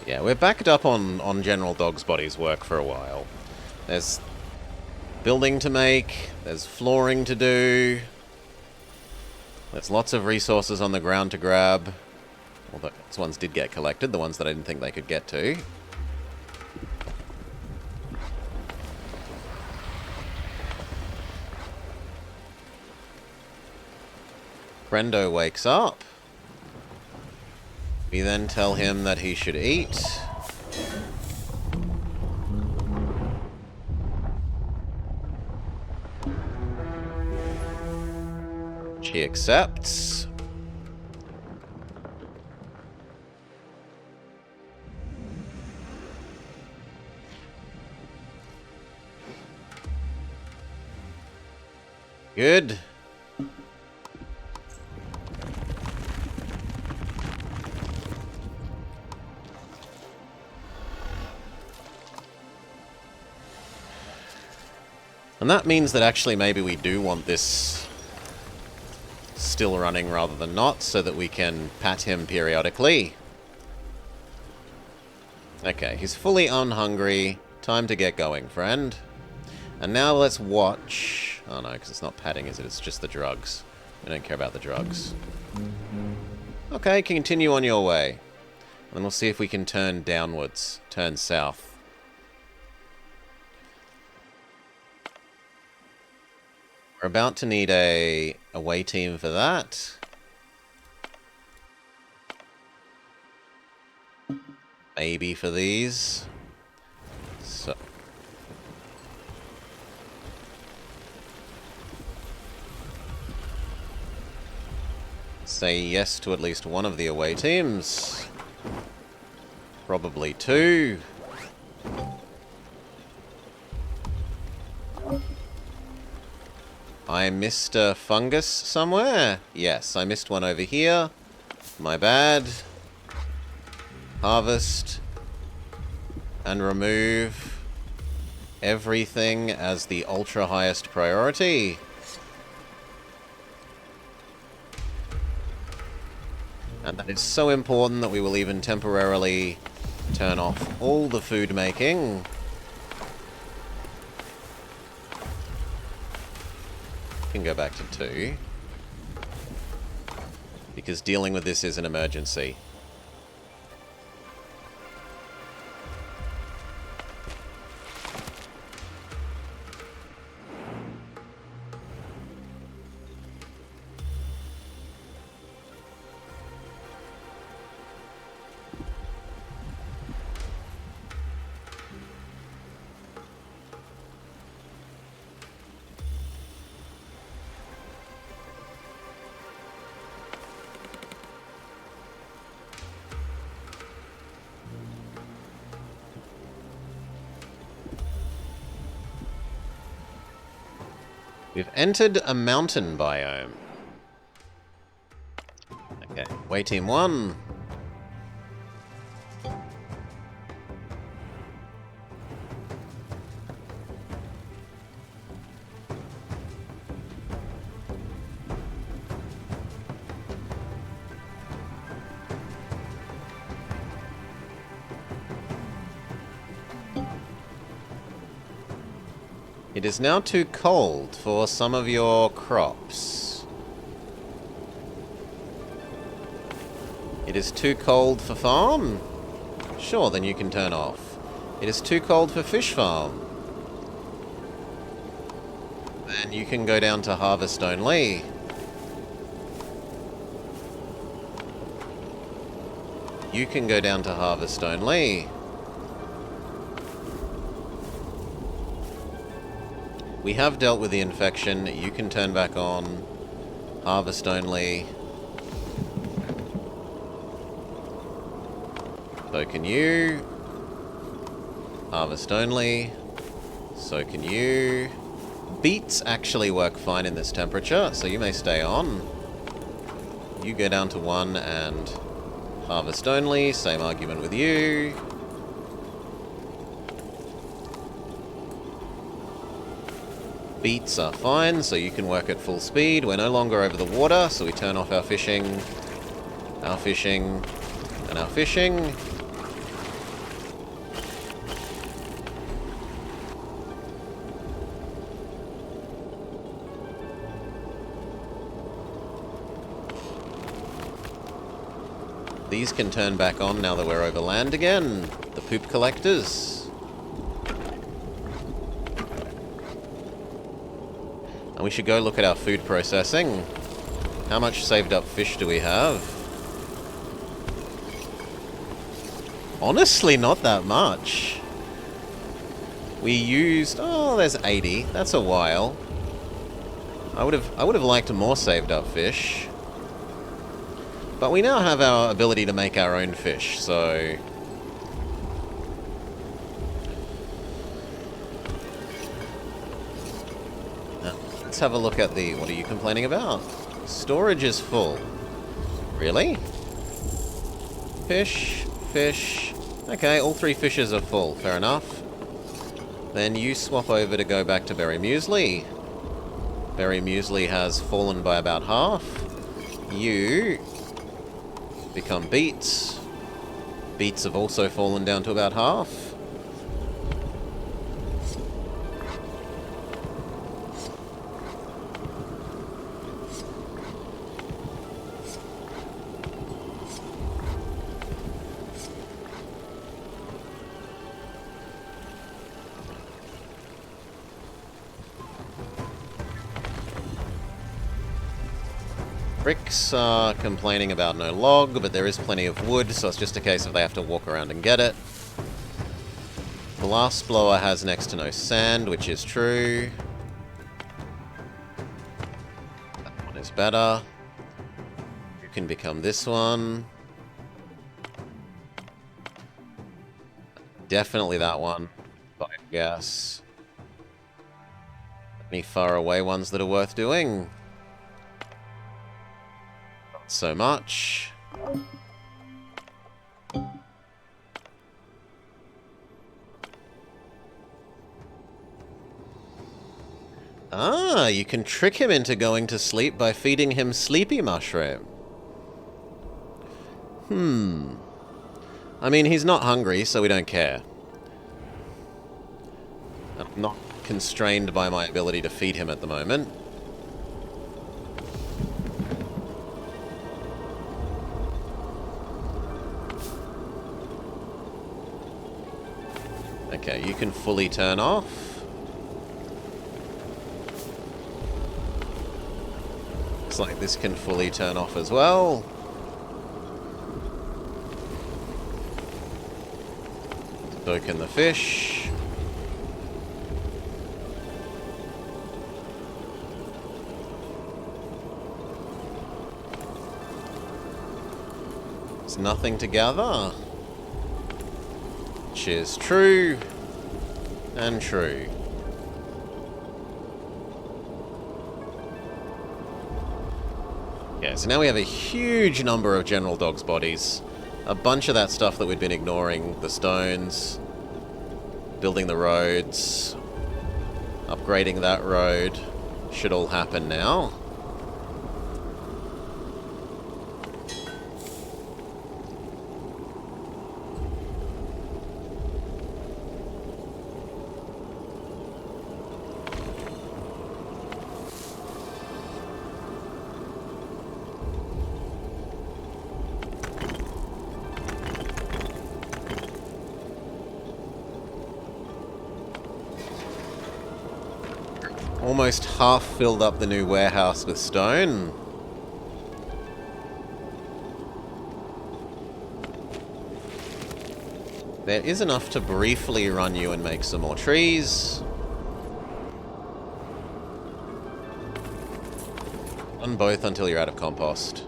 Yeah, we're backed up on General Dog's Body's work for a while. There's building to make, there's flooring to do, there's lots of resources on the ground to grab. Well, those ones did get collected, the ones that I didn't think they could get to. Friendo wakes up. We then tell him that he should eat. She accepts. Good. And that means that actually maybe we do want this still running rather than not, so that we can pat him periodically. Okay, he's fully unhungry. Time to get going, friend. And now let's watch... Oh no, because it's not patting, is it? It's just the drugs. We don't care about the drugs. Okay, continue on your way. And then we'll see if we can turn downwards. Turn south. We're about to need a away team for that. Maybe for these. So... Say yes to at least one of the away teams. Probably two. I missed a fungus somewhere? Yes, I missed one over here. My bad. Harvest. And remove everything as the ultra highest priority. And that is so important that we will even temporarily turn off all the food making. Can go back to 2. Because dealing with this is an emergency. We've entered a mountain biome. Okay, way team 1. It is now too cold for some of your crops. It is too cold for farm? Sure, then you can turn off. It is too cold for fish farm. Then you can go down to harvest only. You can go down to harvest only. We have dealt with the infection. You can turn back on. Harvest only. So can you. Harvest only. So can you. Beets actually work fine in this temperature, so you may stay on. You go down to 1 and harvest only. Same argument with you. Beets are fine, so you can work at full speed. We're no longer over the water, so we turn off our fishing, and our fishing. These can turn back on now that we're over land again. The poop collectors. And we should go look at our food processing. How much saved up fish do we have? Honestly, not that much. We used... oh, there's 80. That's a while. I would have liked more saved up fish. But we now have our ability to make our own fish, so... let's have a look at the... what are you complaining about? Storage is full. Really? Fish, fish... okay, all 3 fishes are full, fair enough. Then you swap over to go back to Berry Muesli. Berry Muesli has fallen by about half. You... become beets. Beets have also fallen down to about half. Bricks are complaining about no log, but there is plenty of wood, so it's just a case of they have to walk around and get it. Glass blower has next to no sand, which is true. That one is better. You can become this one. Definitely that one, biogas. Any far away ones that are worth doing? So much. Ah, you can trick him into going to sleep by feeding him sleepy mushroom. I mean, he's not hungry, so we don't care. I'm not constrained by my ability to feed him at the moment. Okay, you can fully turn off. Looks like this can fully turn off as well. So can the fish. There's nothing to gather. Which is true. And true. Yeah, so now we have a huge number of General Dog's bodies. A bunch of that stuff that we'd been ignoring. The stones. Building the roads. Upgrading that road. Should all happen now. Almost half filled up the new warehouse with stone. There is enough to briefly run you and make some more trees. Run both until you're out of compost.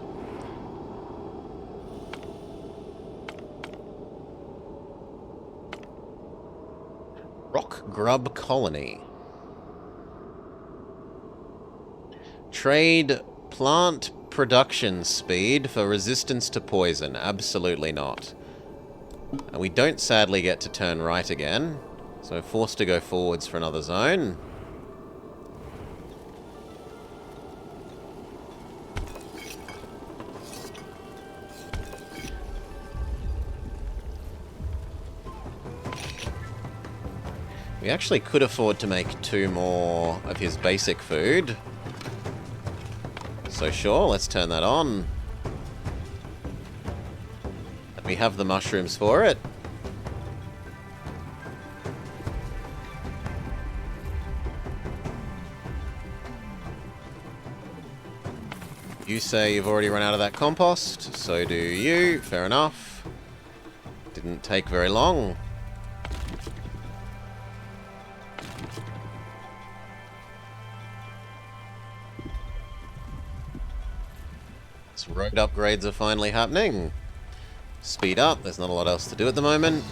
Rock grub colony. Trade plant production speed for resistance to poison. Absolutely not. And we don't sadly get to turn right again, so we're forced to go forwards for another zone. We actually could afford to make 2 more of his basic food. So sure, let's turn that on. And we have the mushrooms for it. You say you've already run out of that compost, so do you. Fair enough. Didn't take very long. Road upgrades are finally happening. Speed up, there's not a lot else to do at the moment.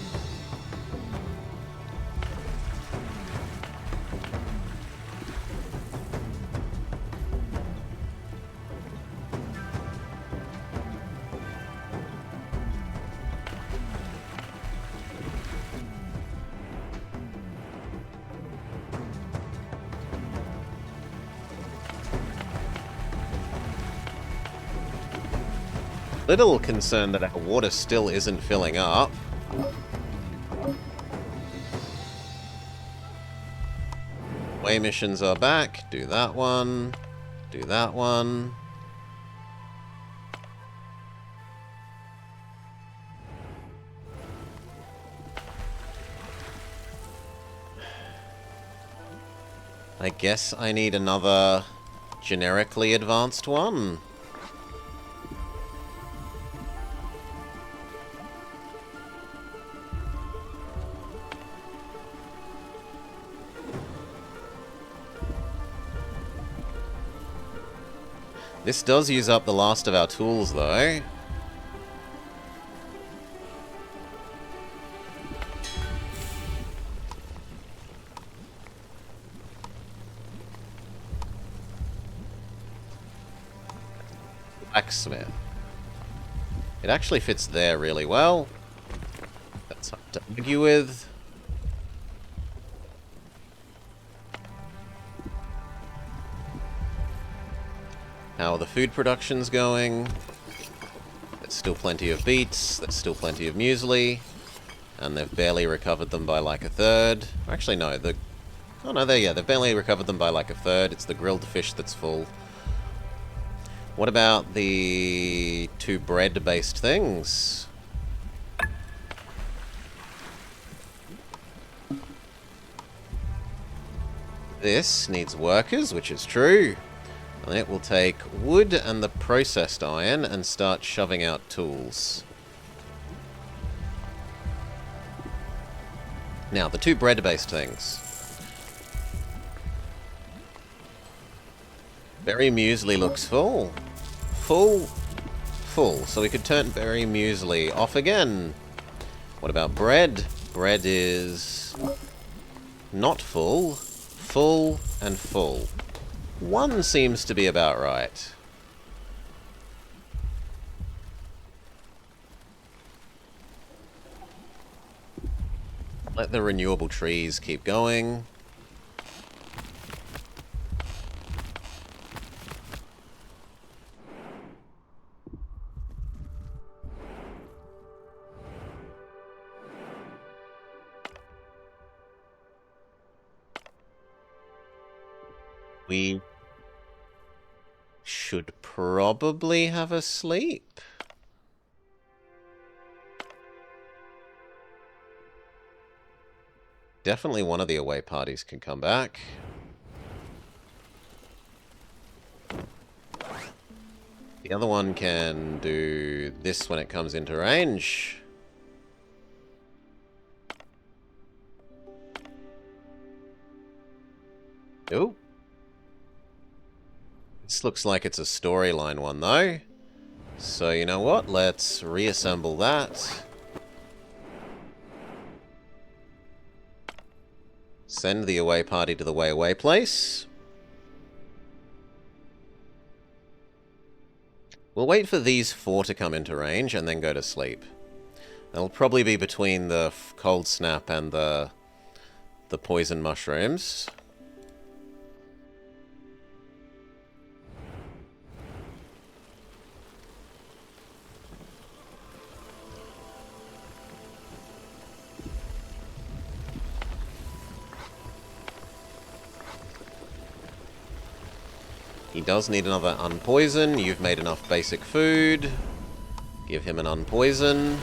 Little concerned that our water still isn't filling up. Way missions are back. Do that one. Do that one. I guess I need another generically advanced one. This does use up the last of our tools, though. Blacksmith. It actually fits there really well. That's hard to argue with. How are the food productions going? There's still plenty of beets, there's still plenty of muesli, and they've barely recovered them by like a third. Actually, no, oh no, they've barely recovered them by like a third. It's the grilled fish that's full. What about the 2 bread-based things? This needs workers, which is true. And it will take wood and the processed iron and start shoving out tools. Now, the 2 bread-based things. Berry muesli looks full. Full. So we could turn berry muesli off again. What about bread? Bread is not full. Full and full. 1 seems to be about right. Let the renewable trees keep going. We should probably have a sleep. Definitely one of the away parties can come back. The other one can do this when it comes into range. Ooh. This looks like it's a storyline one, though. So, you know what? Let's reassemble that. Send the away party to the way-away place. We'll wait for these 4 to come into range and then go to sleep. That'll probably be between the cold snap and the poison mushrooms. He does need another unpoison. You've made enough basic food. Give him an unpoison.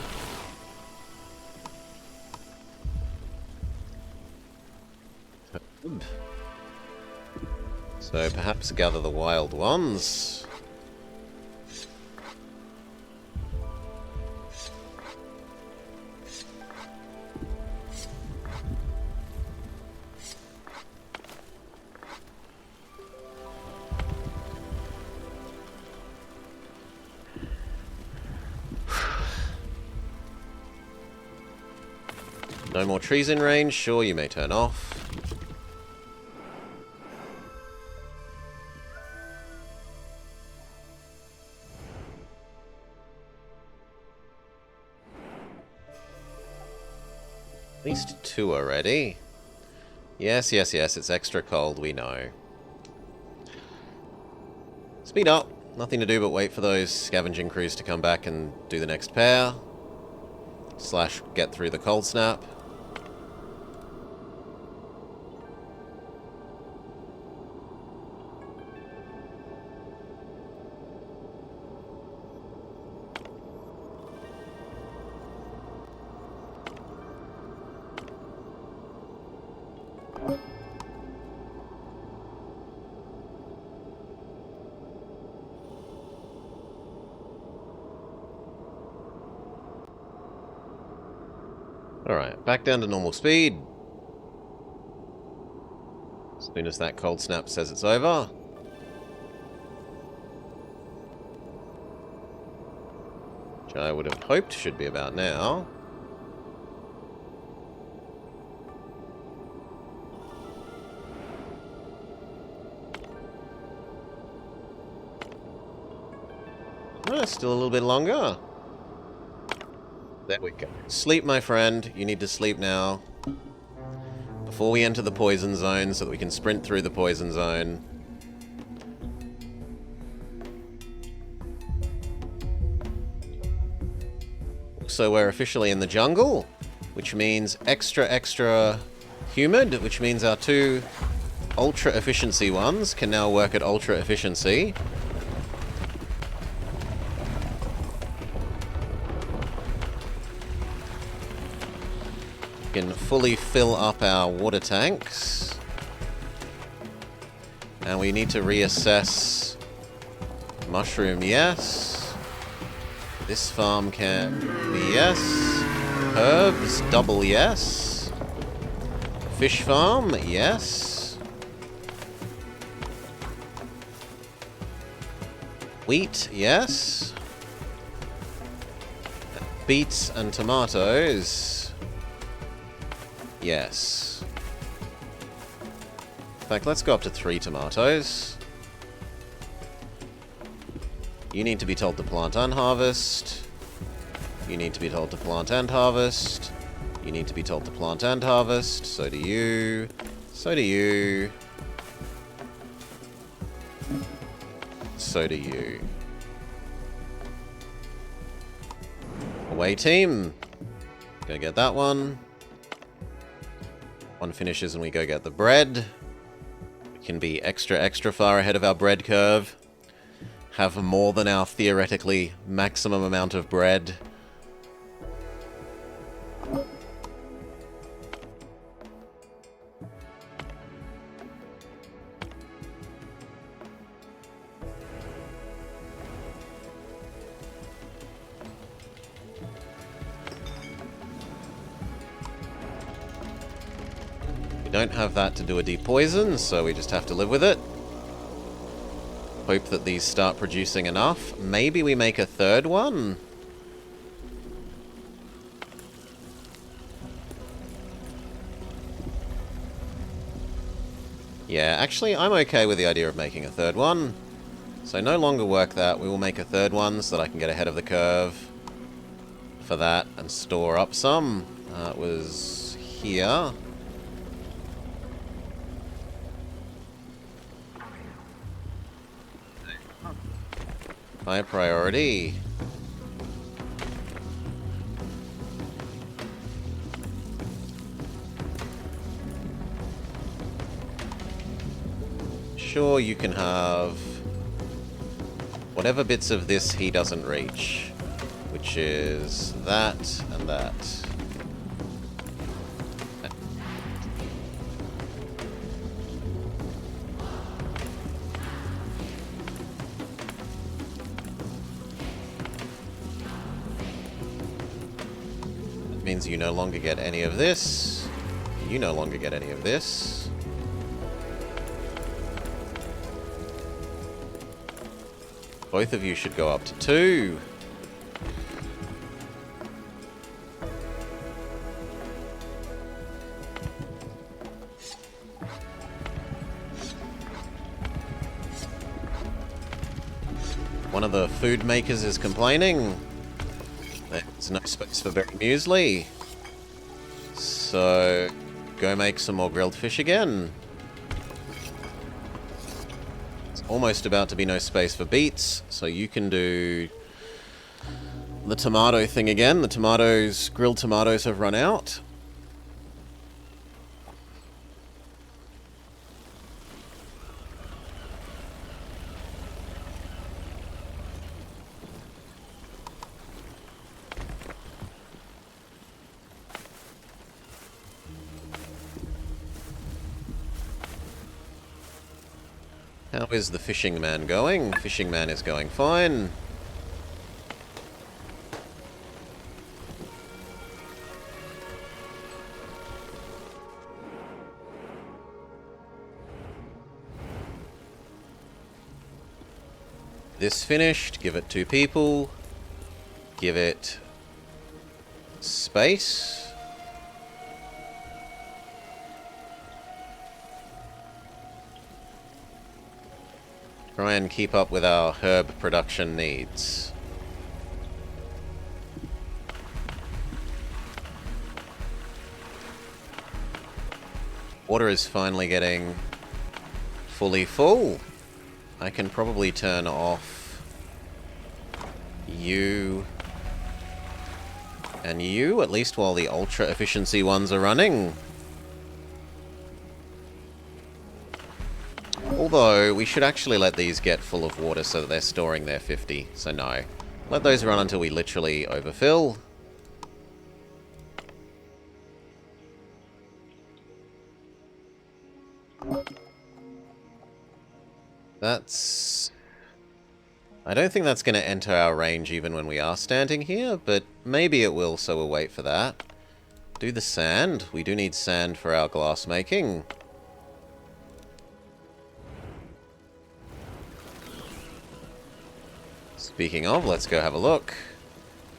So perhaps gather the wild ones. No more trees in range. Sure, you may turn off. At least 2 already. Yes, yes, yes, it's extra cold, we know. Speed up. Nothing to do but wait for those scavenging crews to come back and do the next pair. / get through the cold snap. Alright, back down to normal speed. As soon as that cold snap says it's over. Which I would have hoped should be about now. Oh, still a little bit longer. There we go. Sleep, my friend. You need to sleep now. Before we enter the poison zone, so that we can sprint through the poison zone. So we're officially in the jungle, which means extra, extra humid, which means our 2 ultra efficiency ones can now work at ultra efficiency. Can fully fill up our water tanks. And we need to reassess mushroom, yes. This farm can be yes. Herbs, double yes. Fish farm, yes. Wheat, yes. Beets and tomatoes. Yes. In fact, let's go up to 3 tomatoes. You need to be told to plant and harvest. You need to be told to plant and harvest. You need to be told to plant and harvest. So do you. So do you. So do you. Away team. Go get that one. One finishes and we go get the bread. We can be extra, extra far ahead of our bread curve. Have more than our theoretically maximum amount of bread. don't have that to do a depoison, so we just have to live with it. Hope that these start producing enough. Maybe we make a third one? Yeah, actually, I'm okay with the idea of making a third one. So no longer work that. We will make a third one so that I can get ahead of the curve for that and store up some. It was here. High priority. Sure, you can have whatever bits of this he doesn't reach, which is that and that. That means you no longer get any of this. You no longer get any of this. Both of you should go up to 2. One of the food makers is complaining. There's no space for berry muesli. So, go make some more grilled fish again. Almost about to be no space for beets, so you can do the tomato thing again. The tomatoes, grilled tomatoes have run out. How is the fishing man going? Fishing man is going fine. This finished. Give it 2 people. Give it space. Try and keep up with our herb production needs. Water is finally getting fully full. I can probably turn off you and you, at least while the ultra efficiency ones are running. Although, we should actually let these get full of water so that they're storing their 50. So no. Let those run until we literally overfill. That's... I don't think that's going to enter our range even when we are standing here, but maybe it will, so we'll wait for that. Do the sand. We do need sand for our glass making. Speaking of, let's go have a look.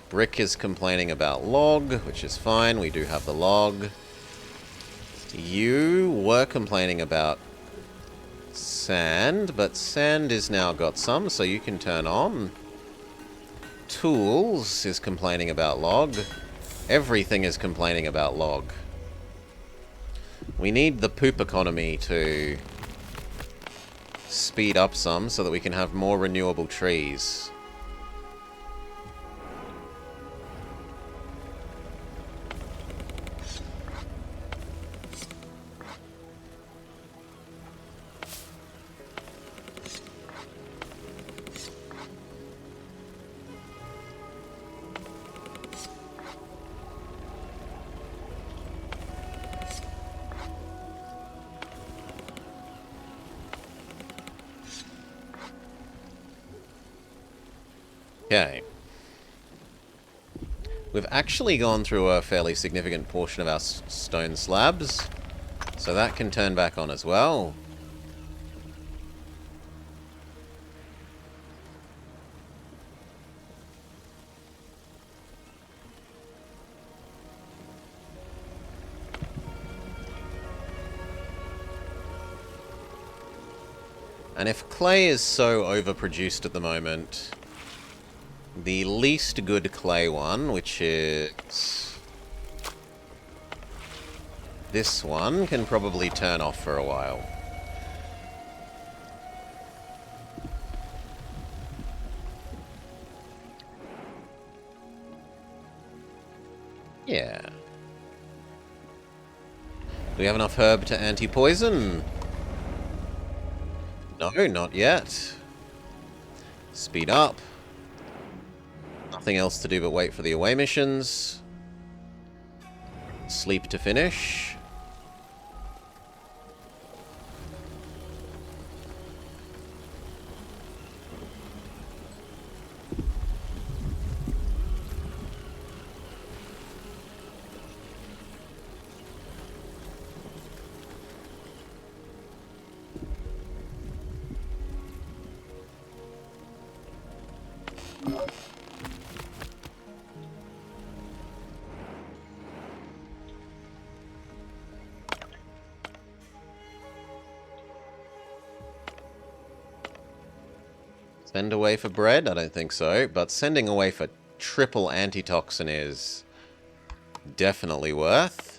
Brick is complaining about log, which is fine. We do have the log. You were complaining about sand, but sand is now got some, so you can turn on. Tools is complaining about log. Everything is complaining about log. We need the poop economy to speed up some so that we can have more renewable trees. Okay. We've actually gone through a fairly significant portion of our stone slabs. So that can turn back on as well. And if clay is so overproduced at the moment, the least good clay one, which is this one, can probably turn off for a while. Yeah. Do we have enough herb to anti-poison? No, not yet. Speed up. Nothing else to do but wait for the away missions. Sleep to finish. Send away for bread? I don't think so. But sending away for triple antitoxin is definitely worth.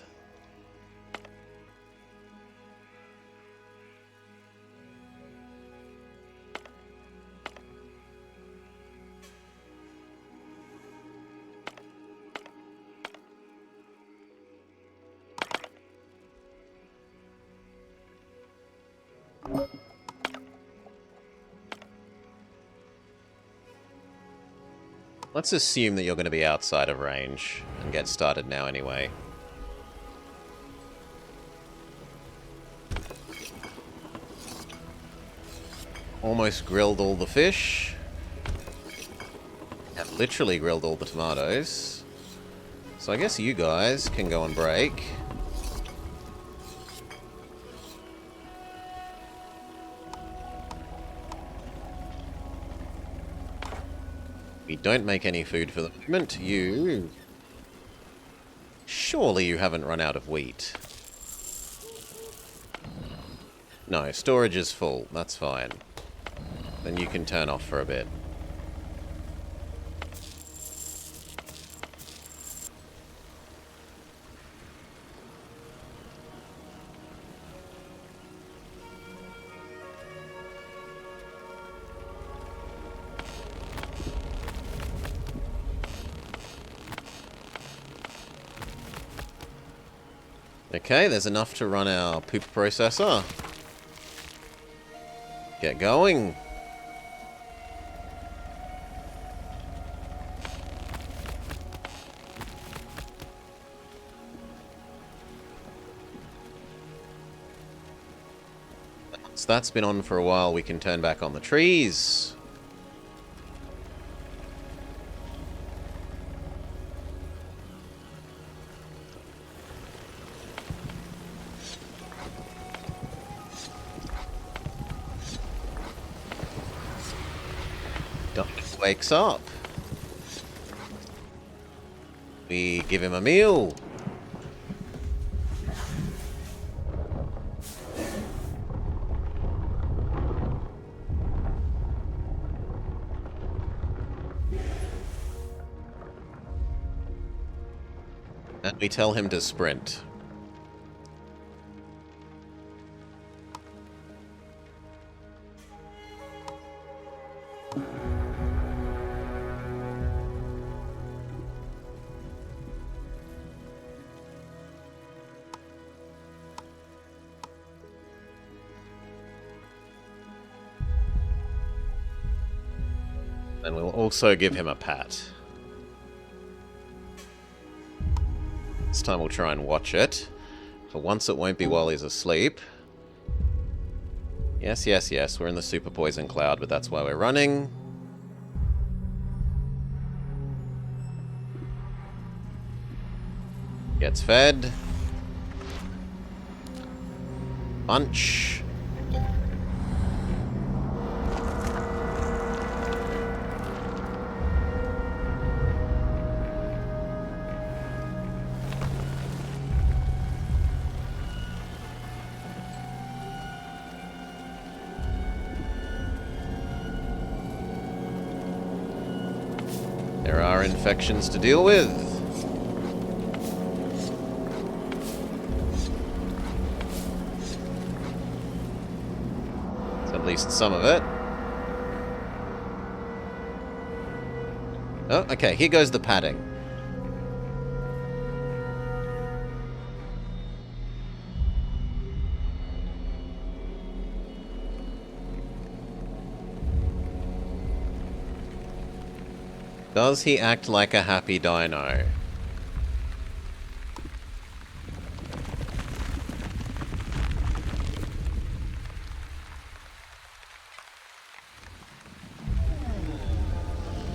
Let's assume that you're going to be outside of range and get started now anyway. Almost grilled all the fish. And literally grilled all the tomatoes. So I guess you guys can go on break. We don't make any food for the moment. You... Surely you haven't run out of wheat. No, storage is full. That's fine. Then you can turn off for a bit. Okay, there's enough to run our poop processor. Get going. Once that's been on for a while, we can turn back on the trees. Wakes up. We give him a meal. And we tell him to sprint. And we'll also give him a pat. This time we'll try and watch it. For once it won't be while he's asleep. Yes, yes, yes, we're in the super poison cloud, but that's why we're running. Gets fed. Punch. There are infections to deal with. It's at least some of it. Oh, okay, here goes the padding. Does he act like a happy dino?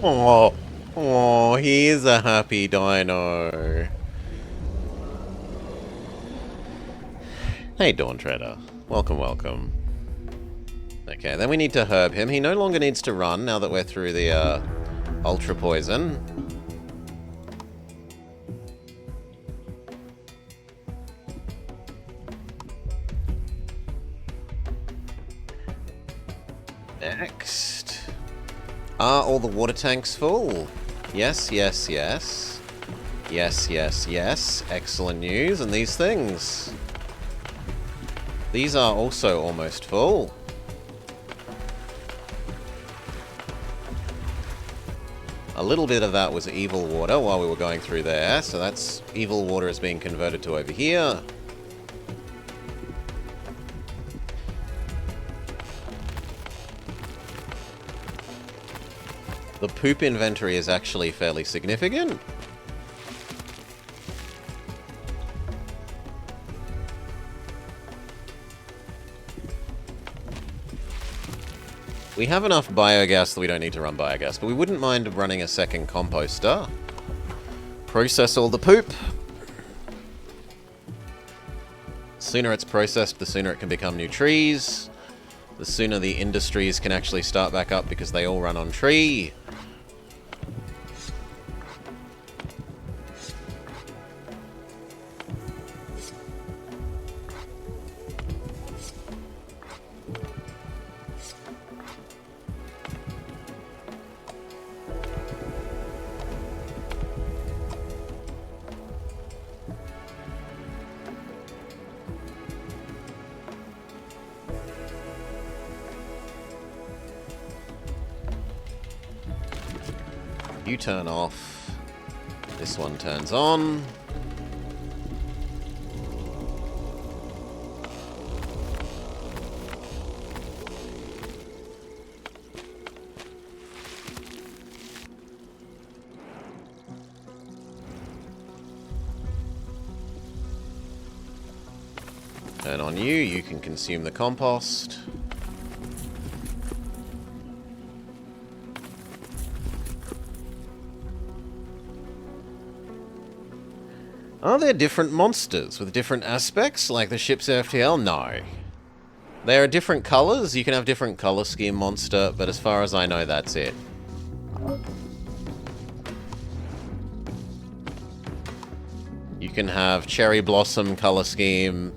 Oh, oh, he is a happy dino. Hey, Dawn Treader. Welcome, welcome. Okay, then we need to herb him. He no longer needs to run now that we're through the, Ultra Poison. Next. Are all the water tanks full? Yes, yes, yes. Yes, yes, yes. Excellent news. And these things? These are also almost full. A little bit of that was evil water while we were going through there, so that's evil water is being converted to over here. The poop inventory is actually fairly significant. We have enough biogas that we don't need to run biogas, but we wouldn't mind running a second composter. Process all the poop. The sooner it's processed, the sooner it can become new trees. The sooner the industries can actually start back up because they all run on tree. You turn off. This one turns on. Turn on you. You can consume the compost. Are there different monsters with different aspects, like the ship's FTL? No. There are different colors. You can have different color scheme monster, but as far as I know, that's it. You can have cherry blossom color scheme,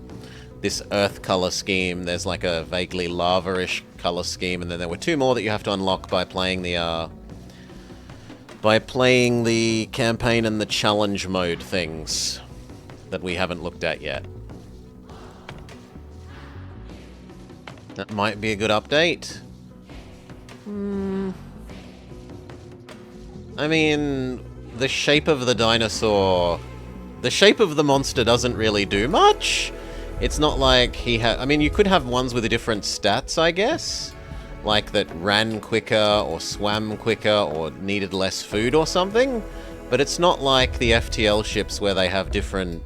this earth color scheme. There's like a vaguely lava-ish color scheme, and then there were two more that you have to unlock by playing the campaign and the challenge mode things that we haven't looked at yet. That might be a good update. I mean, the shape of the dinosaur... The shape of the monster doesn't really do much. It's not like he had... I mean, you could have ones with different stats, I guess. Like that ran quicker or swam quicker or needed less food or something. But it's not like the FTL ships where they have different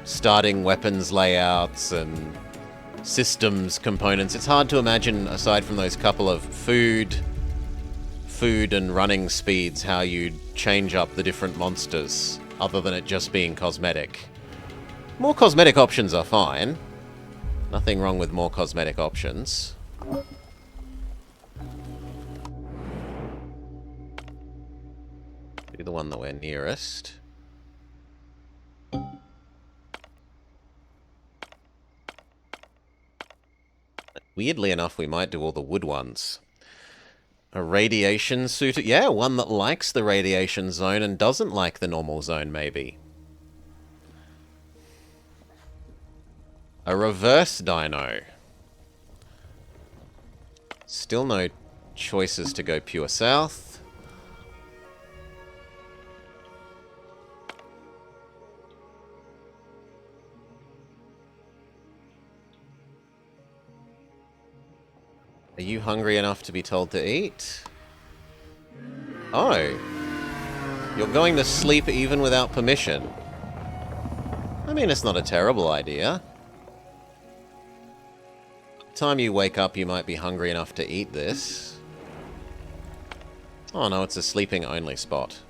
starting weapons layouts and systems components. It's hard to imagine, aside from those couple of food and running speeds, how you'd change up the different monsters, other than it just being cosmetic. More cosmetic options are fine. Nothing wrong with more cosmetic options. Do the one that we're nearest. Weirdly enough, we might do all the wood ones. A radiation suit? Yeah, one that likes the radiation zone and doesn't like the normal zone, maybe. A reverse dino. Still no choices to go pure south. Are you hungry enough to be told to eat? Oh. You're going to sleep even without permission. I mean, it's not a terrible idea. By the time you wake up, you might be hungry enough to eat this. Oh no, it's a sleeping-only spot.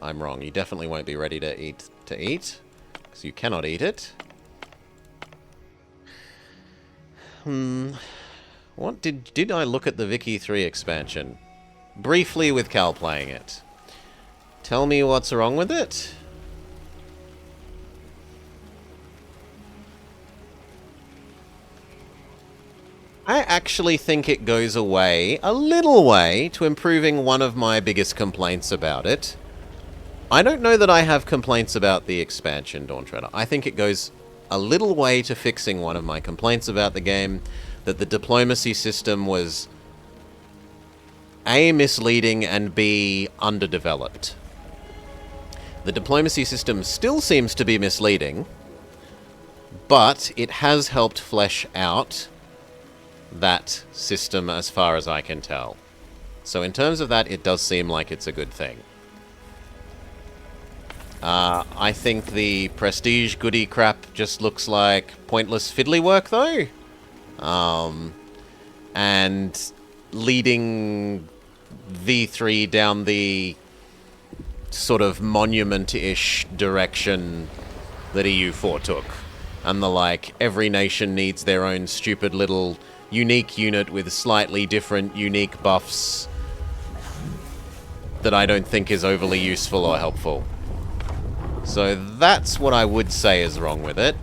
I'm wrong. You definitely won't be ready to eat, because you cannot eat it. What did I look at the Vicky 3 expansion? Briefly with Cal playing it. Tell me what's wrong with it? I actually think it goes away, a little way, to improving one of my biggest complaints about it. I don't know that I have complaints about the expansion, Dawn Treader. I think it goes a little way to fixing one of my complaints about the game, that the diplomacy system was A, misleading, and B, underdeveloped. The diplomacy system still seems to be misleading, but it has helped flesh out that system as far as I can tell. So in terms of that, it does seem like it's a good thing. I think the prestige goodie crap just looks like pointless fiddly work, though. And leading V3 down the sort of monument-ish direction that EU4 took. And the like, every nation needs their own stupid little unique unit with slightly different unique buffs that I don't think is overly useful or helpful. So that's what I would say is wrong with it.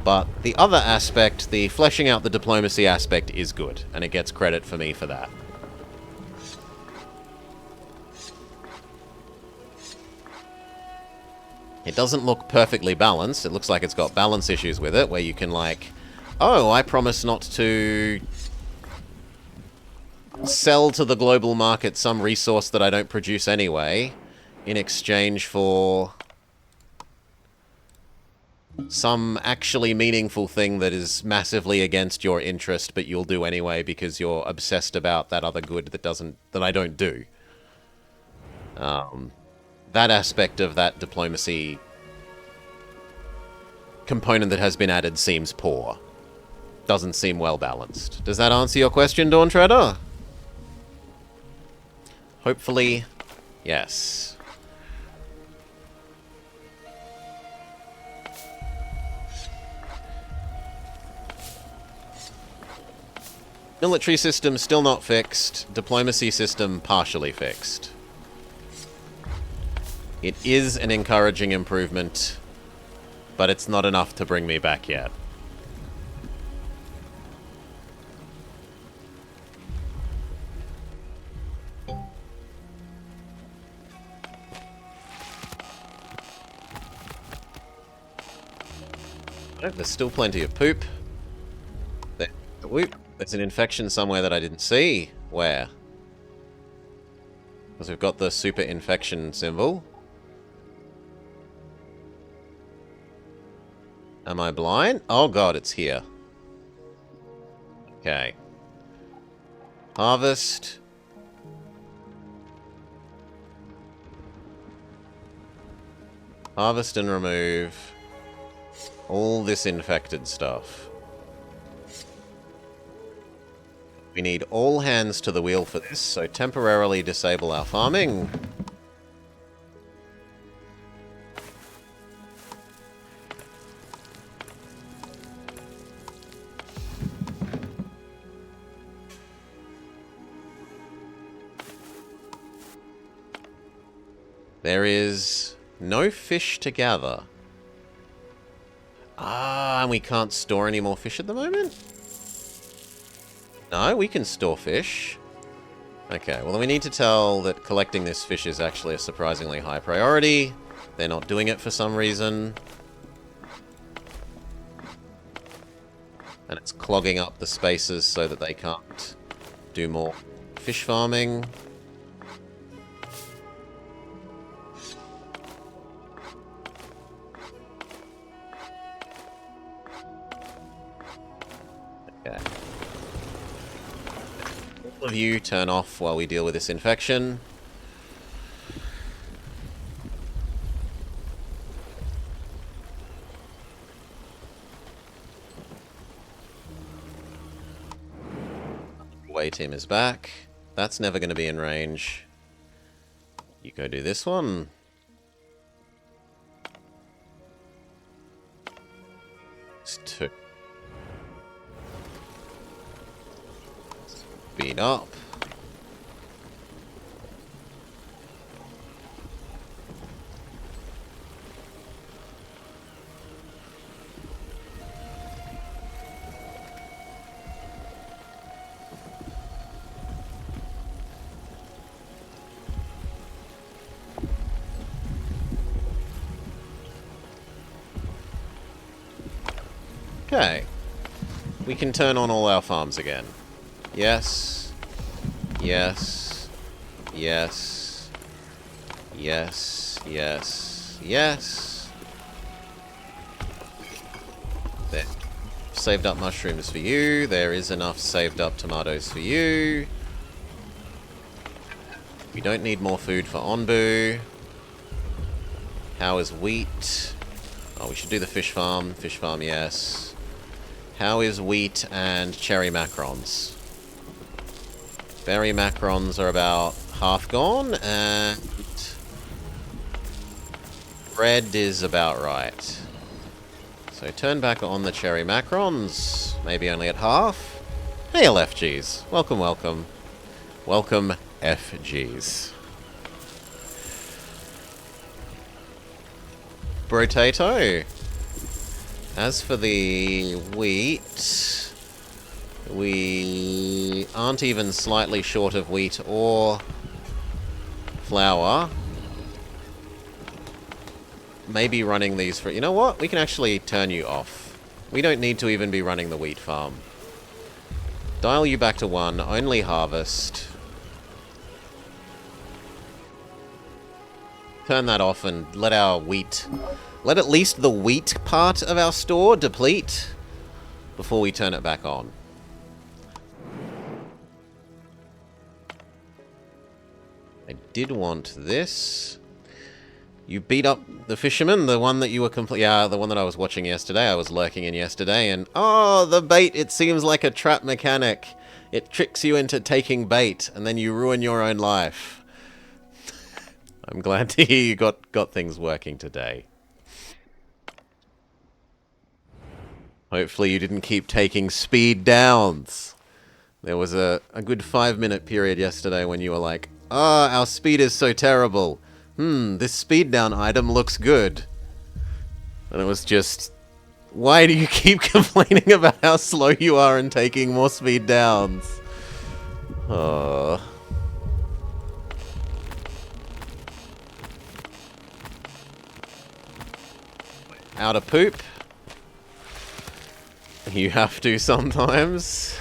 But the other aspect, the fleshing out the diplomacy aspect, is good, and it gets credit for me for that. It doesn't look perfectly balanced. It looks like it's got balance issues with it, where you can like, oh, I promise not to sell to the global market some resource that I don't produce anyway, in exchange for some actually meaningful thing that is massively against your interest, but you'll do anyway because you're obsessed about that other good that I don't do. That aspect of that diplomacy component that has been added seems poor. Doesn't seem well balanced. Does that answer your question, Dawn Treader? Hopefully, yes. Military system still not fixed. Diplomacy system partially fixed. It is an encouraging improvement, but it's not enough to bring me back yet. Oh, there's still plenty of poop. Whoop. There's an infection somewhere that I didn't see. Where? Because we've got the super infection symbol. Am I blind? Oh god, it's here. Okay. Harvest. Harvest and remove all this infected stuff. We need all hands to the wheel for this, so temporarily disable our farming. There is no fish to gather. Ah, and we can't store any more fish at the moment? No, we can store fish. Okay, well then we need to tell that collecting this fish is actually a surprisingly high priority. They're not doing it for some reason. And it's clogging up the spaces so that they can't do more fish farming. Okay. All of you turn off while we deal with this infection. Away team is back. That's never going to be in range. You go do this one. It's 2. Speed up. Okay. We can turn on all our farms again. Yes. Yes. Yes. Yes. Yes. Yes. There. Saved up mushrooms for you. There is enough saved up tomatoes for you. We don't need more food for Onbu. How is wheat? Oh, we should do the fish farm. Fish farm, yes. How is wheat and cherry macarons? Berry macarons are about half gone, and bread is about right. So turn back on the cherry macarons, maybe only at half. Hail FGs. Welcome, welcome. Welcome, FGs. Brotato. As for the wheat, we aren't even slightly short of wheat or flour. Maybe running these for... You know what? We can actually turn you off. We don't need to even be running the wheat farm. Dial you back to 1. Only harvest. Turn that off and let our wheat... Let at least the wheat part of our store deplete before we turn it back on. I did want this. You beat up the fisherman, the one that you were yeah, the one that I was watching yesterday. I was lurking in yesterday, and oh, the bait, it seems like a trap mechanic. It tricks you into taking bait, and then you ruin your own life. I'm glad to hear you got things working today. Hopefully you didn't keep taking speed downs. There was a good 5-minute period yesterday when you were like, "Ah, our speed is so terrible. This speed down item looks good." And it was just, why do you keep complaining about how slow you are and taking more speed downs? Oh. Out of poop. You have to sometimes.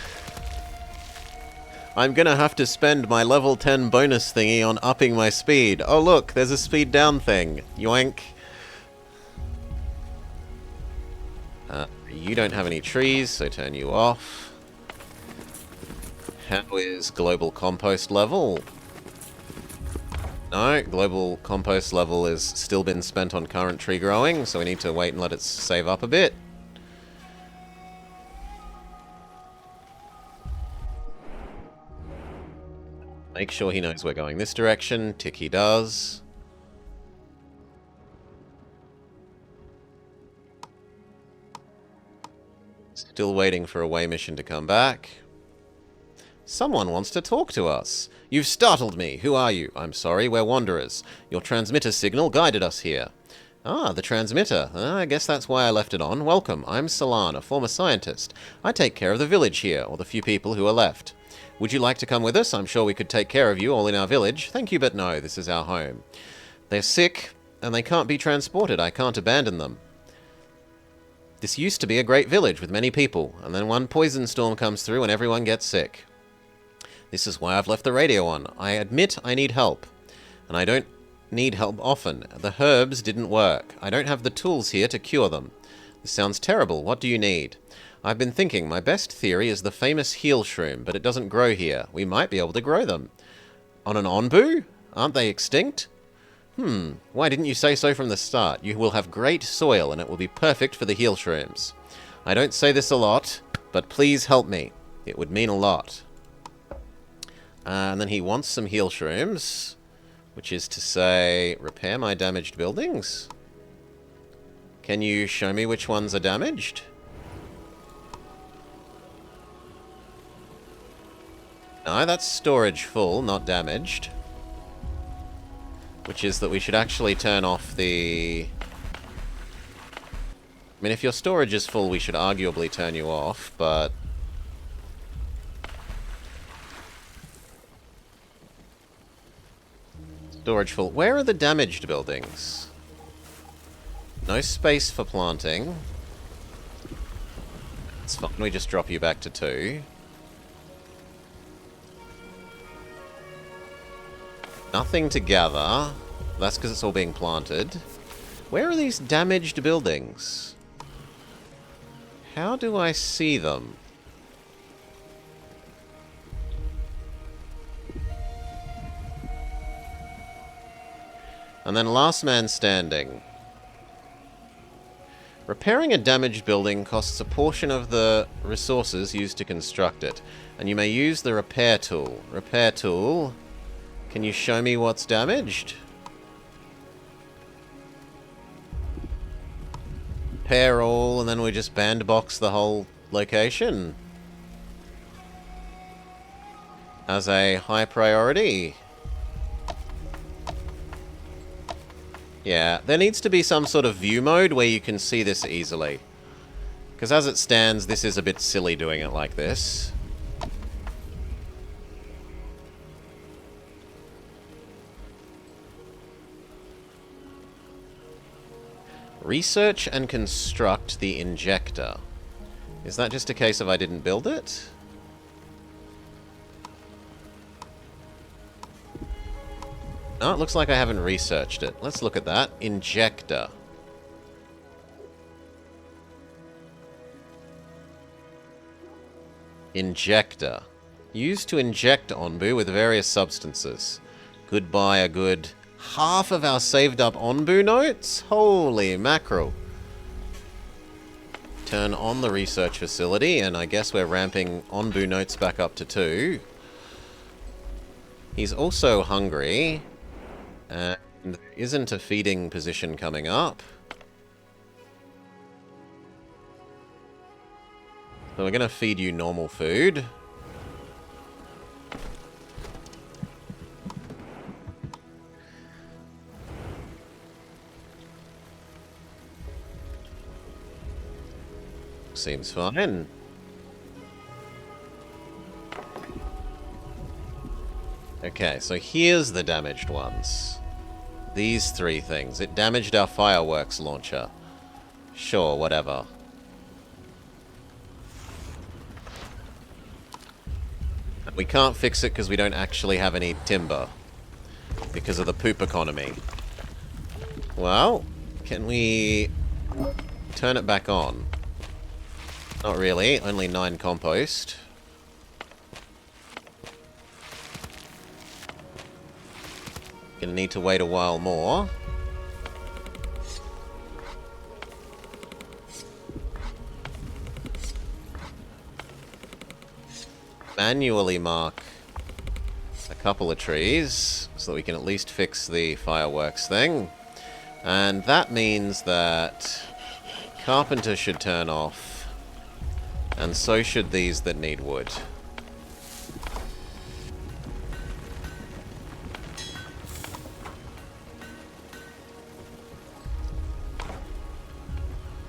I'm gonna have to spend my level 10 bonus thingy on upping my speed. Oh look, there's a speed down thing. Yoink. You don't have any trees, so turn you off. How is global compost level? No, global compost level has still been spent on current tree growing, so we need to wait and let it save up a bit. Make sure he knows we're going this direction. Tick he does. Still waiting for a way mission to come back. Someone wants to talk to us. You've startled me. Who are you? I'm sorry, we're wanderers. Your transmitter signal guided us here. Ah, the transmitter. I guess that's why I left it on. Welcome, I'm Solan, a former scientist. I take care of the village here, or the few people who are left. Would you like to come with us? I'm sure we could take care of you all in our village. Thank you, but no, this is our home. They're sick, and they can't be transported. I can't abandon them. This used to be a great village with many people, and then one poison storm comes through and everyone gets sick. This is why I've left the radio on. I admit I need help, and I don't need help often. The herbs didn't work. I don't have the tools here to cure them. This sounds terrible. What do you need? I've been thinking my best theory is the famous heal shroom, but it doesn't grow here. We might be able to grow them. On an Onbu? Aren't they extinct? Why didn't you say so from the start? You will have great soil and it will be perfect for the heal shrooms. I don't say this a lot, but please help me. It would mean a lot. And then he wants some heal shrooms, which is to say, repair my damaged buildings. Can you show me which ones are damaged? No, that's storage full, not damaged. Which is that we should actually turn off the... I mean, if your storage is full, we should arguably turn you off, but... Storage full. Where are the damaged buildings? No space for planting. It's fine, we just drop you back to 2. Nothing to gather. That's because it's all being planted. Where are these damaged buildings? How do I see them? And then last man standing. Repairing a damaged building costs a portion of the resources used to construct it. And you may use the repair tool. Repair tool... Can you show me what's damaged? Repair all, and then we just bandbox the whole location. As a high priority. Yeah, there needs to be some sort of view mode where you can see this easily. Because as it stands, this is a bit silly doing it like this. Research and construct the injector. Is that just a case of I didn't build it? No, it looks like I haven't researched it. Let's look at that. Injector. Injector. Used to inject Onbu with various substances. Goodbye a good... half of our saved up Onbu notes? Holy mackerel. Turn on the research facility, and I guess we're ramping Onbu notes back up to 2. He's also hungry, and there isn't a feeding position coming up. So we're going to feed you normal food. Seems fine. Okay, so here's the damaged ones. These 3 things. It damaged our fireworks launcher. Sure, whatever. We can't fix it because we don't actually have any timber. Because of the poop economy. Well, can we turn it back on? Not really, only 9 compost. Gonna need to wait a while more. Manually mark a couple of trees so that we can at least fix the fireworks thing. And that means that carpenter should turn off. And so should these that need wood.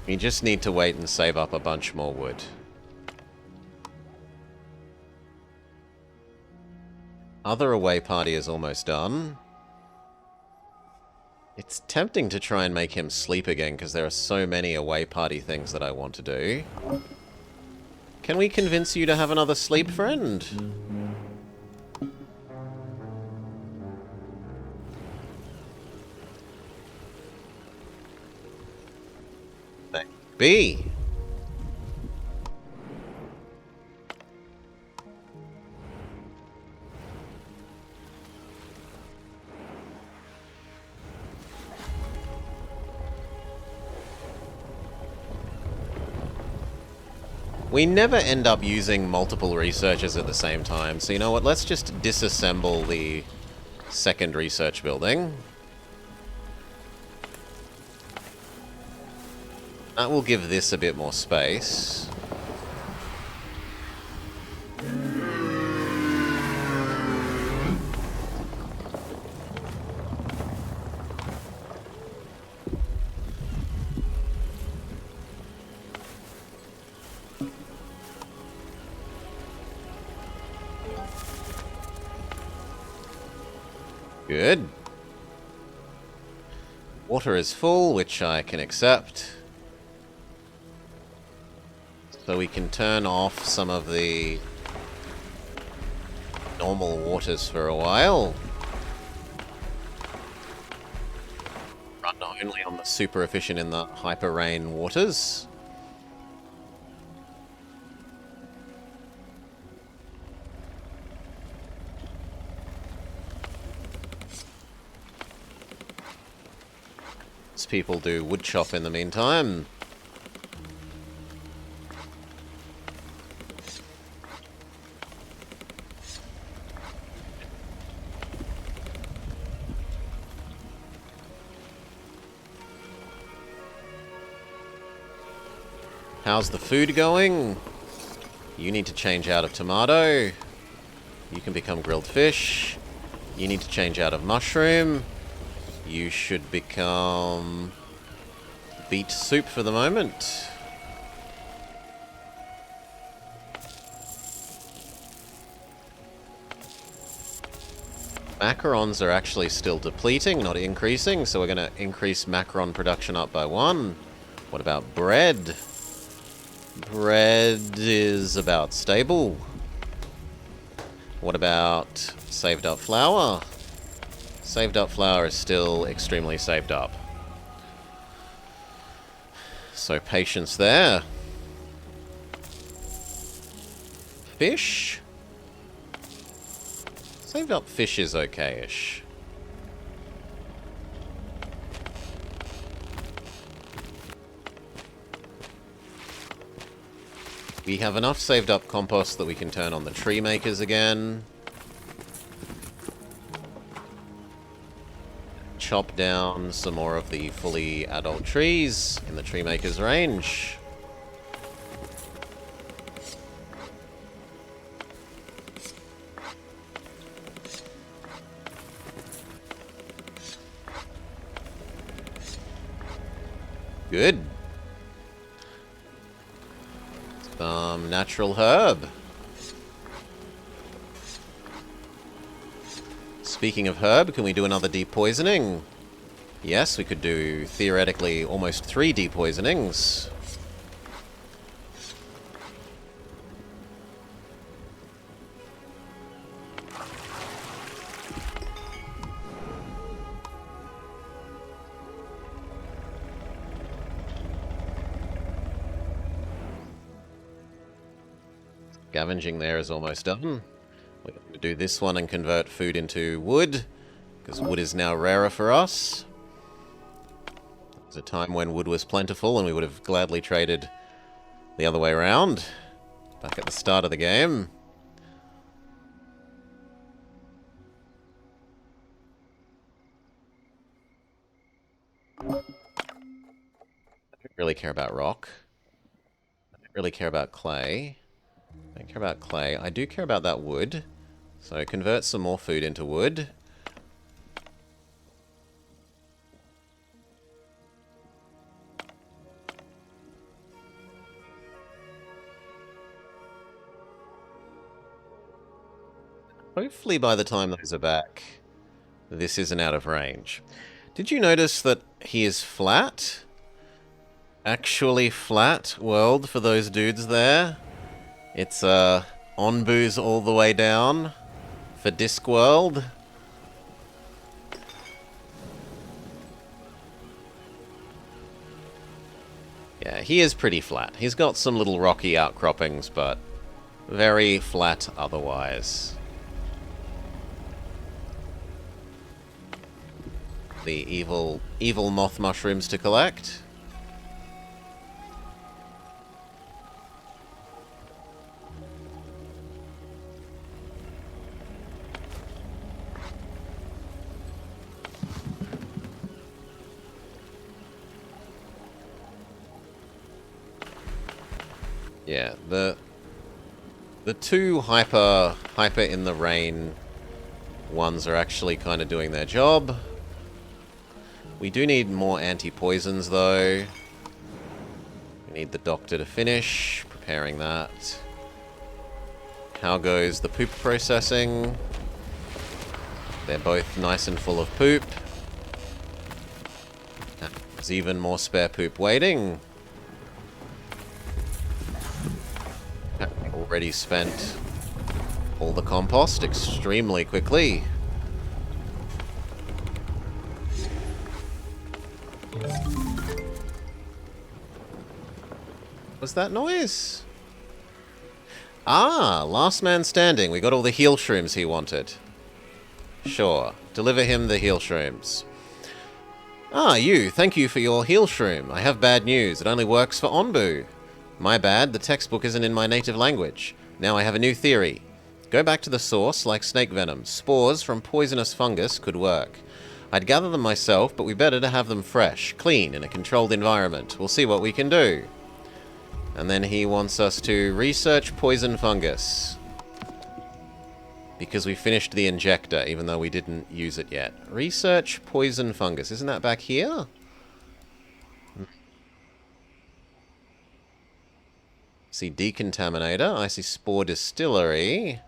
We just need to wait and save up a bunch more wood. Other away party is almost done. It's tempting to try and make him sleep again, because there are so many away party things that I want to do. Can we convince you to have another sleep friend? B. We never end up using multiple researchers at the same time, so you know what, let's just disassemble the second research building. That will give this a bit more space. Good. Water is full, which I can accept. So we can turn off some of the normal waters for a while. Run only on the super efficient in the hyper rain waters. People do wood chop in the meantime. How's the food going? You need to change out of tomato. You can become grilled fish. You need to change out of mushroom. You should become beet soup for the moment. Macarons are actually still depleting, not increasing, so we're going to increase macaron production up by 1. What about bread? Bread is about stable. What about saved up flour? Saved up flour is still extremely saved up. So patience there. Fish? Saved up fish is okay-ish. We have enough saved up compost that we can turn on the tree makers again. Chop down some more of the fully adult trees in the tree maker's range. Good. Some natural herb. Speaking of herb, can we do another depoisoning? Yes, we could do, theoretically, almost 3 depoisonings. Scavenging there is almost done. We're going to do this one and convert food into wood, because wood is now rarer for us. There was a time when wood was plentiful and we would have gladly traded the other way around, back at the start of the game. I don't really care about rock. I don't really care about clay. I don't care about clay. I do care about that wood. So convert some more food into wood. Hopefully by the time those are back, this isn't out of range. Did you notice that he is flat? Actually flat world for those dudes there. It's Onbu's all the way down for Discworld. Yeah, he is pretty flat. He's got some little rocky outcroppings, but very flat otherwise. The evil moth mushrooms to collect. Yeah, the two hyper in the rain ones are actually kind of doing their job. We do need more anti-poisons though. We need the doctor to finish preparing that. How goes the poop processing? They're both nice and full of poop. There's even more spare poop waiting. Already spent all the compost extremely quickly. What's that noise? Ah, last man standing. We got all the heal shrooms he wanted. Sure. Deliver him the heal shrooms. Ah, you. Thank you for your heal shroom. I have bad news. It only works for Onbu. My bad, the textbook isn't in my native language. Now I have a new theory. Go back to the source, like snake venom. Spores from poisonous fungus could work. I'd gather them myself, but we better to have them fresh, clean, in a controlled environment. We'll see what we can do. And then he wants us to research poison fungus. Because we finished the injector, even though we didn't use it yet. Research poison fungus. Isn't that back here? See decontaminator. I see spore distillery.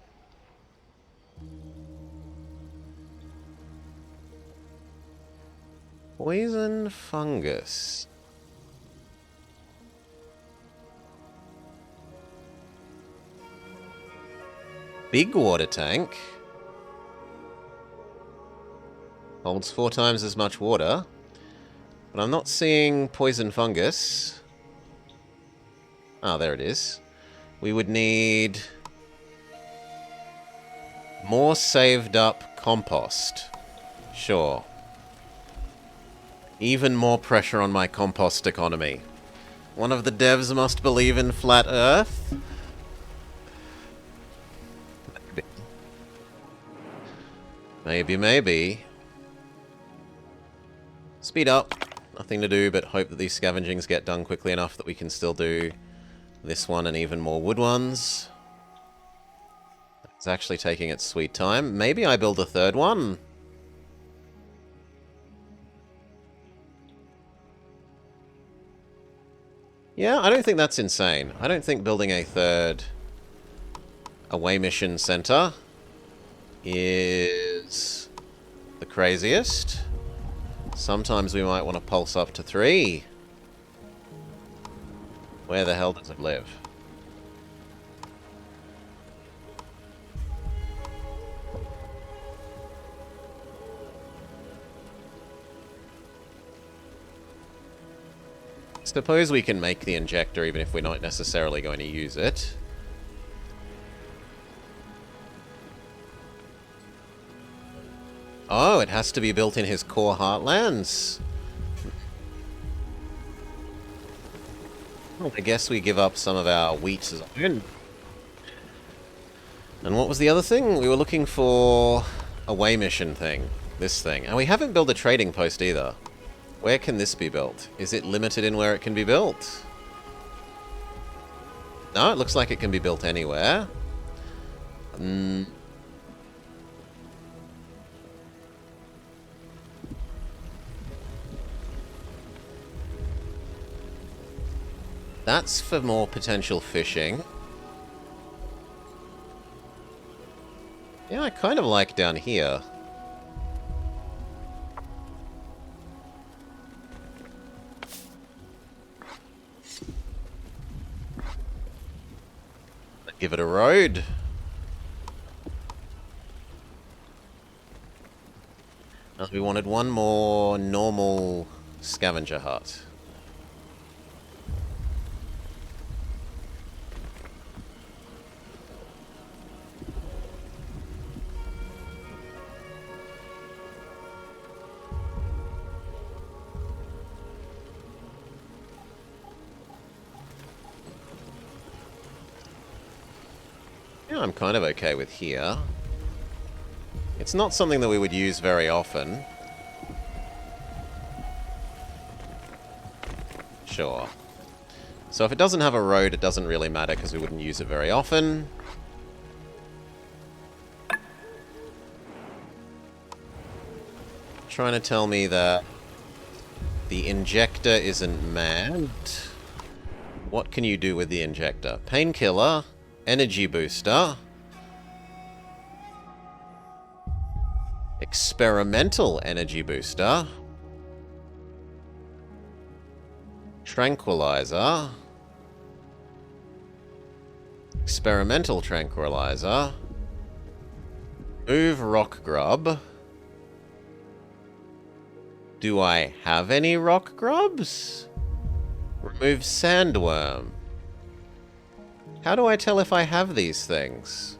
Poison fungus. Big water tank. Holds 4 times as much water. But I'm not seeing poison fungus. Ah, there it is. We would need more saved up compost. Sure. Even more pressure on my compost economy. One of the devs must believe in flat Earth. Maybe. Speed up. Nothing to do but hope that these scavengings get done quickly enough that we can still do this one and even more wood ones. It's actually taking its sweet time. Maybe I build a third one. Yeah, I don't think that's insane. I don't think building a third away mission center is the craziest. Sometimes we might want to pulse up to 3. Where the hell does it live? Suppose we can make the injector even if we're not necessarily going to use it. Oh, it has to be built in his core heartlands. Well, I guess we give up some of our wheat as own. And what was the other thing? We were looking for a way mission thing. This thing. And we haven't built a trading post either. Where can this be built? Is it limited in where it can be built? No, it looks like it can be built anywhere. That's for more potential fishing. Yeah, I kind of like down here. Give it a road. We wanted one more normal scavenger hut. Yeah, I'm kind of okay with here. It's not something that we would use very often. Sure. So if it doesn't have a road, it doesn't really matter because we wouldn't use it very often. Trying to tell me that the injector isn't mad. What can you do with the injector? Painkiller, energy booster, experimental energy booster, tranquilizer, experimental tranquilizer, move rock grub. Do I have any rock grubs? Remove sandworm. How do I tell if I have these things?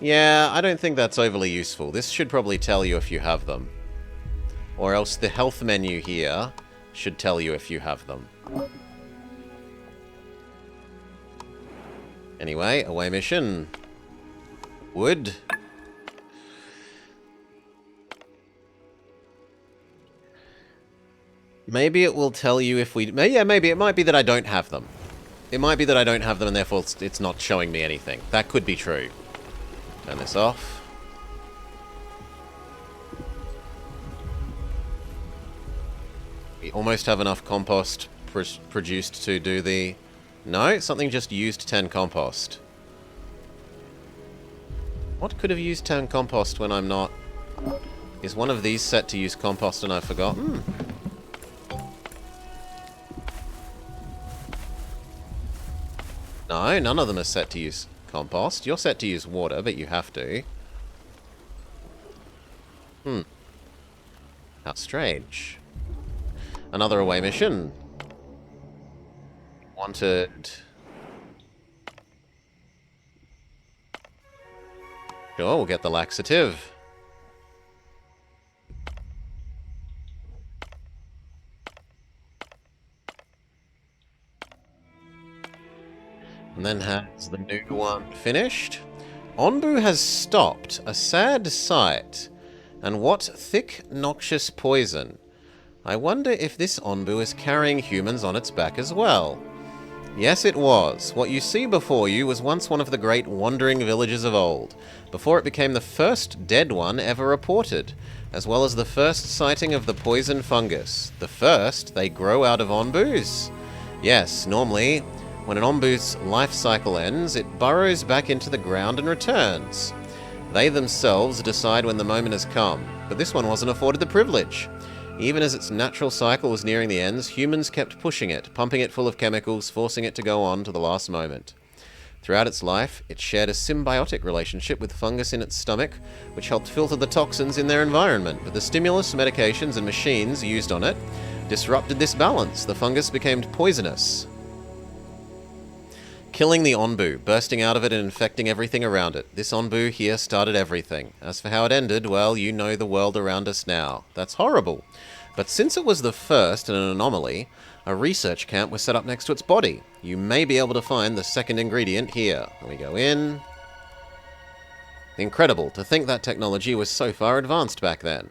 Yeah, I don't think that's overly useful. This should probably tell you if you have them. Or else the health menu here should tell you if you have them. Anyway, away mission. Wood. Maybe it will tell you if we... Yeah, maybe. It might be that I don't have them. It might be that I don't have them and therefore it's not showing me anything. That could be true. Turn this off. We almost have enough compost produced to do the... No, something just used 10 compost. What could have used 10 compost when I'm not... Is one of these set to use compost and I've forgotten? No, none of them are set to use compost. You're set to use water, but you have to. How strange. Another away mission. Wanted... Sure, we'll get the laxative. And then has the new one finished? Onbu has stopped. A sad sight. And what thick, noxious poison. I wonder if this Onbu is carrying humans on its back as well. Yes, it was. What you see before you was once one of the great wandering villages of old, before it became the first dead one ever reported, as well as the first sighting of the poison fungus. The first, they grow out of Onbus. Yes, normally, when an Onbu's life cycle ends, it burrows back into the ground and returns. They themselves decide when the moment has come, but this one wasn't afforded the privilege. Even as its natural cycle was nearing the ends, humans kept pushing it, pumping it full of chemicals, forcing it to go on to the last moment. Throughout its life, it shared a symbiotic relationship with fungus in its stomach, which helped filter the toxins in their environment, but the stimulus, medications, and machines used on it disrupted this balance. The fungus became poisonous, killing the Onbu, bursting out of it and infecting everything around it. This Onbu here started everything. As for how it ended, well, you know the world around us now. That's horrible. But since it was the first and an anomaly, a research camp was set up next to its body. You may be able to find the second ingredient here. And we go in. Incredible to think that technology was so far advanced back then.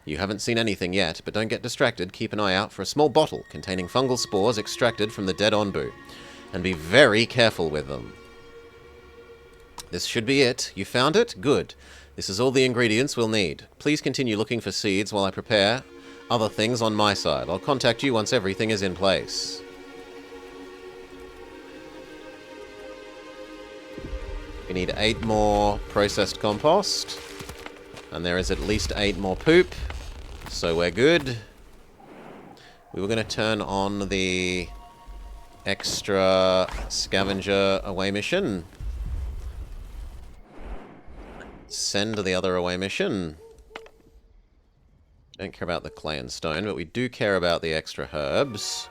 You haven't seen anything yet, but don't get distracted. Keep an eye out for a small bottle containing fungal spores extracted from the dead Onbu. And be very careful with them. This should be it. You found it? Good. This is all the ingredients we'll need. Please continue looking for seeds while I prepare other things on my side. I'll contact you once everything is in place. We need 8 more processed compost. And there is at least 8 more poop. So we're good. We were going to turn on the extra scavenger away mission. Send the other away mission. Don't care about the clay and stone, but we do care about the extra herbs.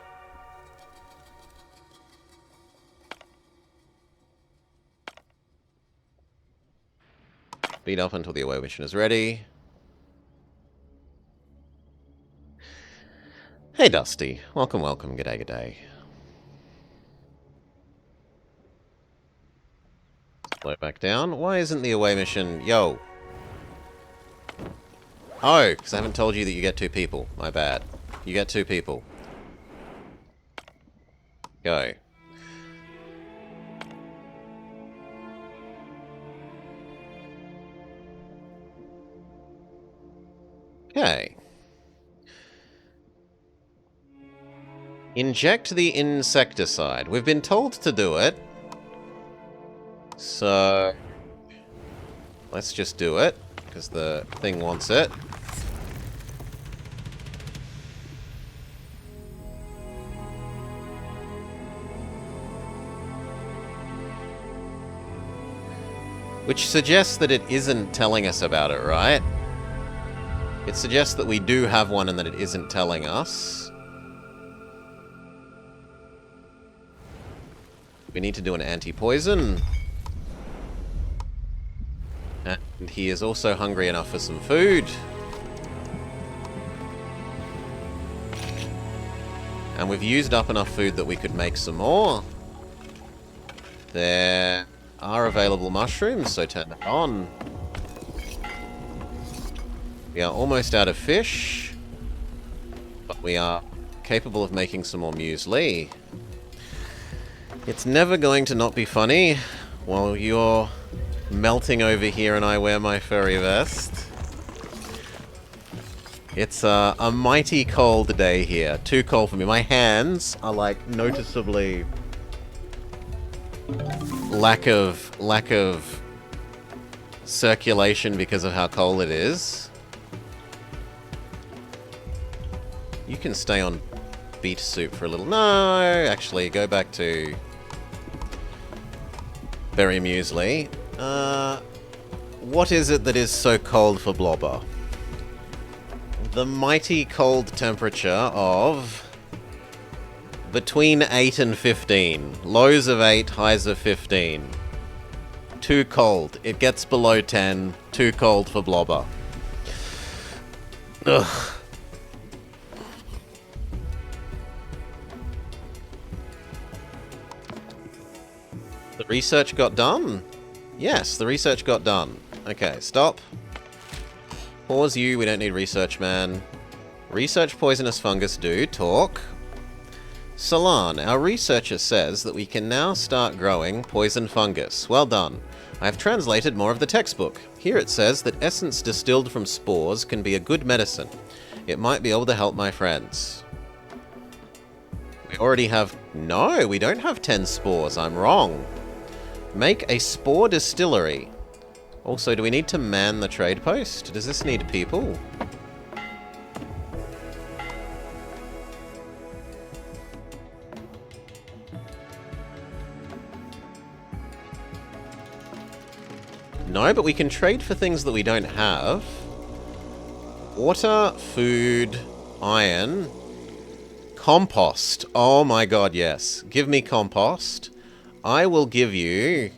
Speed up until the away mission is ready. Hey Dusty, welcome, welcome, g'day, g'day. Slow back down. Why isn't the away mission... Yo! Oh, because I haven't told you that you get 2 people. My bad. You get 2 people. Go. Okay. Inject the insecticide. We've been told to do it. So... let's just do it, because the thing wants it. Which suggests that it isn't telling us about it, right? It suggests that we do have one and that it isn't telling us. We need to do an anti-poison. And he is also hungry enough for some food. And we've used up enough food that we could make some more. There are available mushrooms, so turn it on. We are almost out of fish. But we are capable of making some more muesli. It's never going to not be funny while you're melting over here and I wear my furry vest. It's a mighty cold day here. Too cold for me. My hands are like noticeably lack of circulation because of how cold it is. You can stay on beet soup for a little. No, actually, go back to berry muesli. What is it that is so cold for Blobber? The mighty cold temperature of between 8 and 15. Lows of 8, highs of 15. Too cold. It gets below 10. Too cold for Blobber. Ugh. The research got done? Yes, the research got done. Okay, stop. Pause you, we don't need research, man. Research poisonous fungus do. Talk. Salan, our researcher says that we can now start growing poison fungus. Well done. I have translated more of the textbook. Here it says that essence distilled from spores can be a good medicine. It might be able to help my friends. We already have... No, we don't have 10 spores. I'm wrong. Make a spore distillery. Also, do we need to man the trade post? Does this need people? No, but we can trade for things that we don't have. Water, food, iron, compost. Oh my god, yes. Give me compost. I will give you...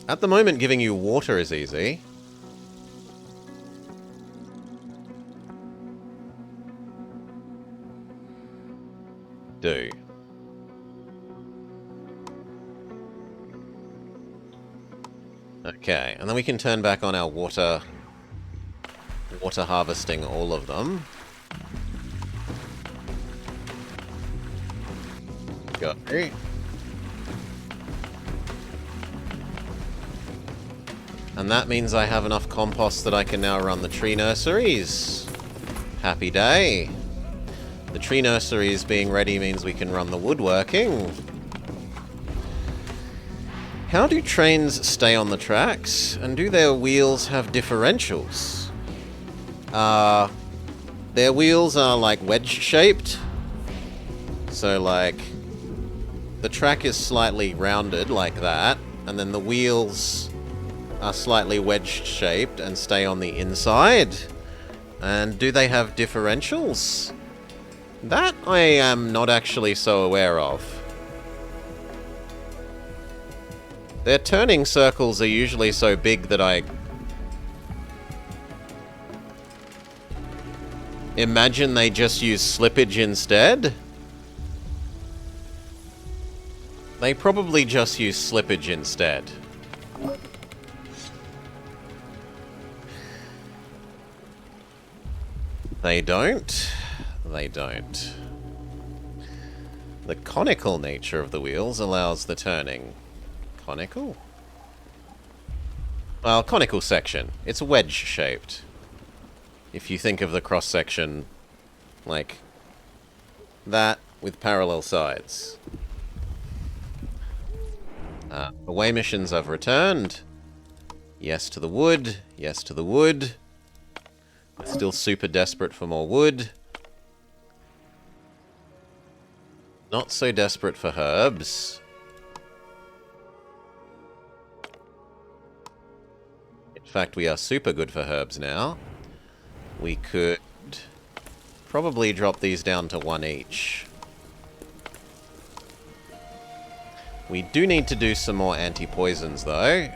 At the moment, giving you water is easy. Do. Okay, and then we can turn back on our water harvesting all of them. Go. And that means I have enough compost that I can now run the tree nurseries. Happy day. The tree nurseries being ready means we can run the woodworking. How do trains stay on the tracks? And do their wheels have differentials? Their wheels are like wedge-shaped. So, like, the track is slightly rounded like that, and then the wheels are slightly wedge-shaped and stay on the inside. And do they have differentials? That I am not actually so aware of. Their turning circles are usually so big that I imagine they just use slippage instead. They probably just use slippage instead. They don't. They don't. The conical nature of the wheels allows the turning. Conical? Well, conical section. It's wedge-shaped. If you think of the cross-section like that with parallel sides. Away missions I've returned. Yes to the wood. Yes to the wood. Still super desperate for more wood. Not so desperate for herbs. In fact, we are super good for herbs now. We could probably drop these down to 1 each. We do need to do some more anti-poisons, though.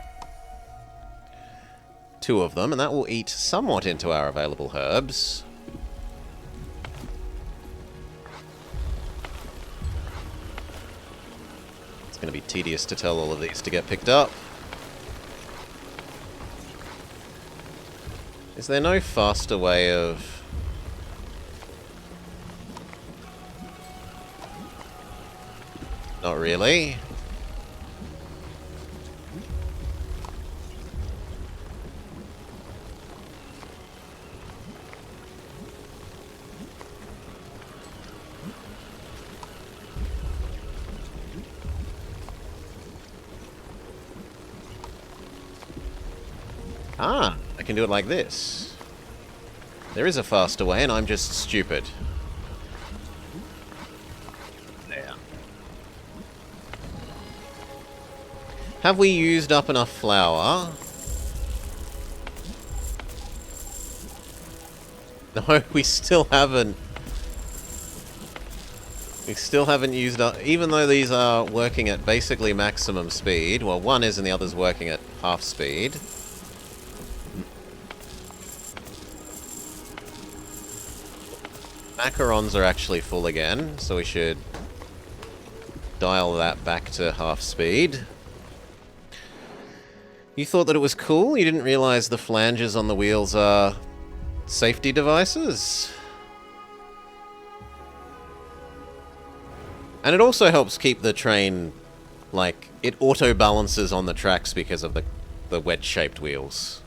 2 of them, and that will eat somewhat into our available herbs. It's going to be tedious to tell all of these to get picked up. Is there no faster way of... Not really. Ah, I can do it like this. There is a faster way, and I'm just stupid. There. Have we used up enough flour? No, we still haven't. We still haven't used up... Even though these are working at basically maximum speed. Well, one is and the other's working at half speed. Macarons are actually full again, so we should dial that back to half speed. You thought that it was cool? You didn't realize the flanges on the wheels are safety devices? And it also helps keep the train, like, it auto-balances on the tracks because of the wedge-shaped wheels.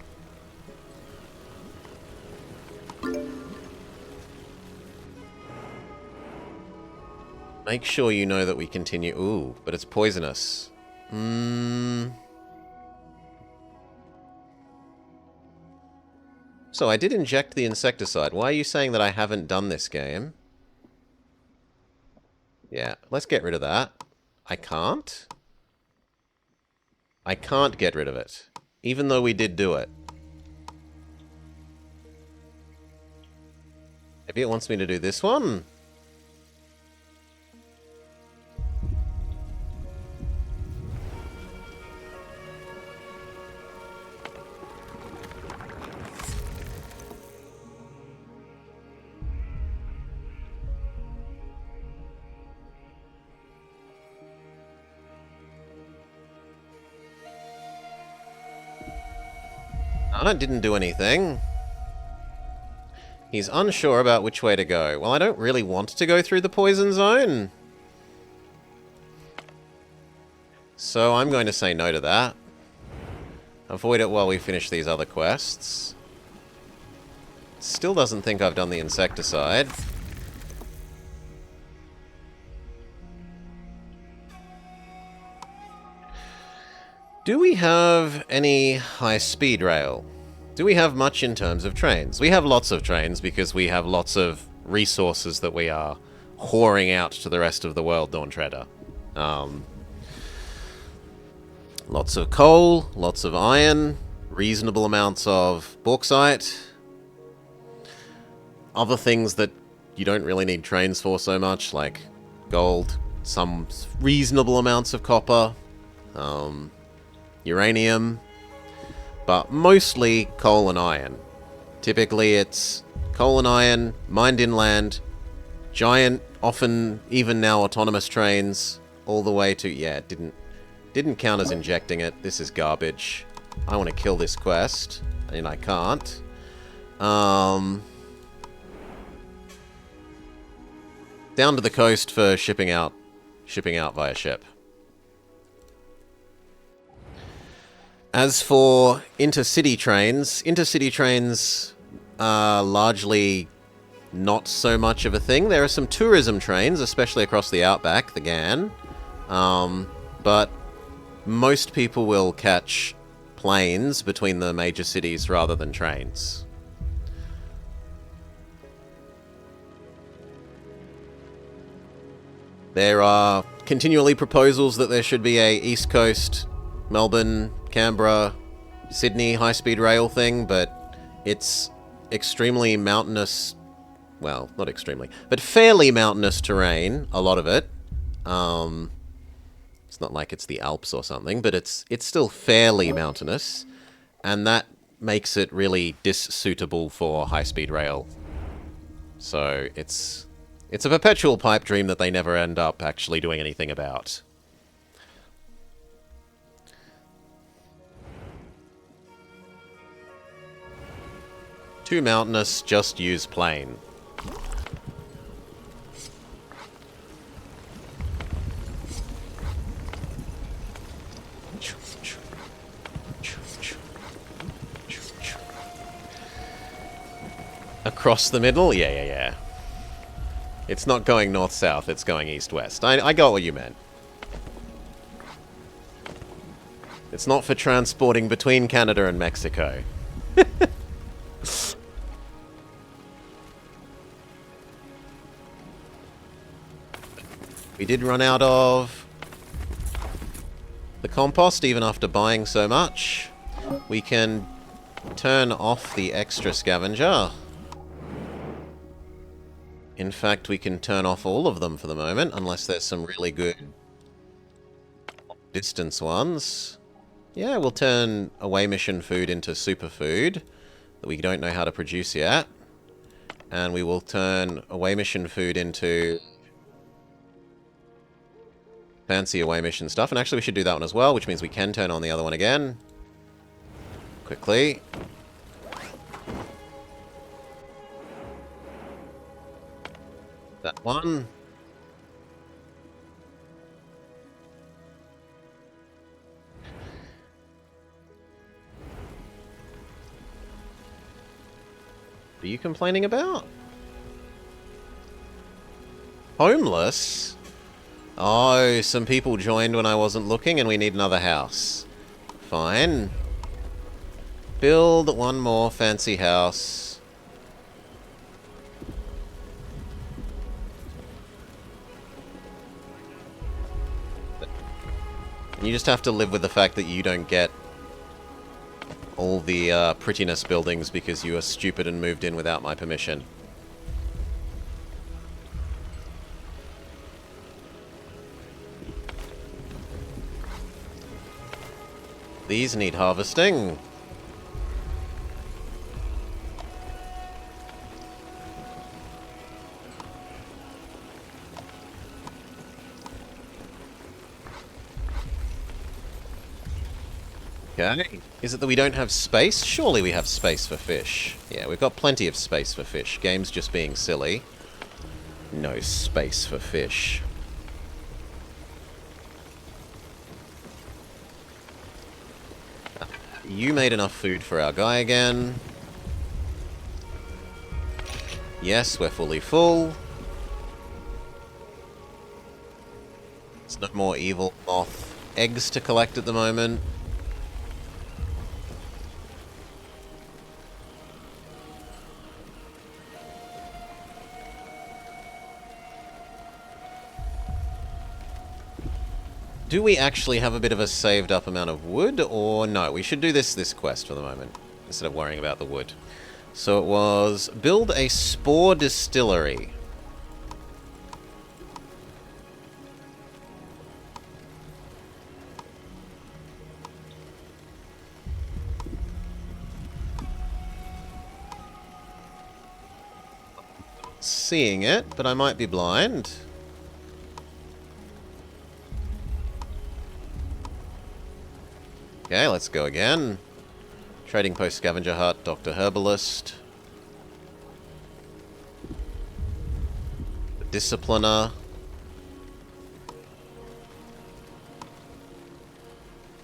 Make sure you know that we continue... Ooh, but it's poisonous. So I did inject the insecticide. Why are you saying that I haven't done this game? Yeah, let's get rid of that. I can't? I can't get rid of it. Even though we did do it. Maybe it wants me to do this one? I didn't do anything. He's unsure about which way to go. Well, I don't really want to go through the poison zone. So I'm going to say no to that. Avoid it while we finish these other quests. Still doesn't think I've done the insecticide. Do we have any high-speed rail? Do we have much in terms of trains? We have lots of trains because we have lots of resources that we are whoring out to the rest of the world, Dawn Treader. Lots of coal, lots of iron, reasonable amounts of bauxite. Other things that you don't really need trains for so much, like gold, some reasonable amounts of copper, uranium, but mostly coal and iron. Typically it's coal and iron, mined inland, giant, often even now autonomous trains, all the way to... yeah, it didn't count as injecting it. This is garbage. I want to kill this quest, and I can't. Down to the coast for shipping out via ship. As for intercity trains are largely not so much of a thing. There are some tourism trains, especially across the outback, the GAN, but most people will catch planes between the major cities rather than trains. There are continually proposals that there should be a East Coast, Melbourne, Canberra, Sydney high-speed rail thing, but it's extremely mountainous, well, not extremely, but fairly mountainous terrain, a lot of it. It's not like it's the Alps or something, but it's still fairly mountainous, and that makes it really dissuitable for high-speed rail. So it's a perpetual pipe dream that they never end up actually doing anything about. Too mountainous, just use plane. Across the middle? Yeah. It's not going north-south, it's going east-west. I got what you meant. It's not for transporting between Canada and Mexico. We did run out of the compost, even after buying so much. We can turn off the extra scavenger. In fact, we can turn off all of them for the moment, unless there's some really good distance ones. Yeah, we'll turn away mission food into superfood that we don't know how to produce yet. And we will turn away mission food into fancy away mission stuff. And actually we should do that one as well, which means we can turn on the other one again. Quickly. That one. What are you complaining about? Homeless? Oh, some people joined when I wasn't looking and we need another house. Fine. Build one more fancy house. You just have to live with the fact that you don't get all the prettiness buildings because you are stupid and moved in without my permission. These need harvesting. Okay. Is it that we don't have space? Surely we have space for fish. Yeah, we've got plenty of space for fish. Game's just being silly. No space for fish. You made enough food for our guy again. Yes, we're fully full. There's no more evil moth eggs to collect at the moment. Do we actually have a bit of a saved up amount of wood, or no? We should do this quest for the moment, instead of worrying about the wood. So it was build a spore distillery. Seeing it, but I might be blind. Okay, let's go again. Trading Post Scavenger Hut, Dr. Herbalist. The Discipliner.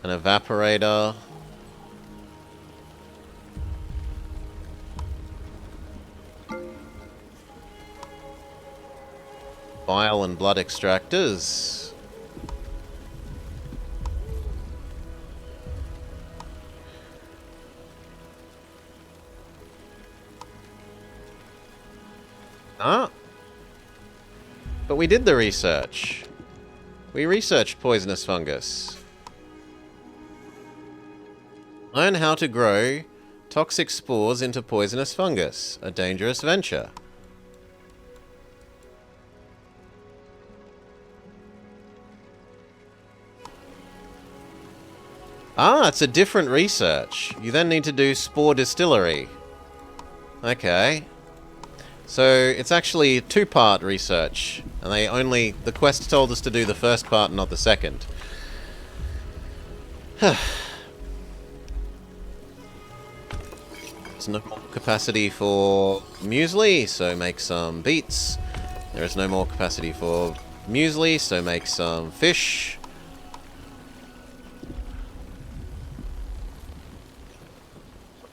An Evaporator. Bile and Blood Extractors. Ah. But we did the research. We researched poisonous fungus. Learn how to grow toxic spores into poisonous fungus. A dangerous venture. Ah, it's a different research. You then need to do spore distillery. Okay. So, it's actually two-part research, and the quest told us to do the first part, not the second. There's no more capacity for muesli, so make some beets. There is no more capacity for muesli, so make some fish.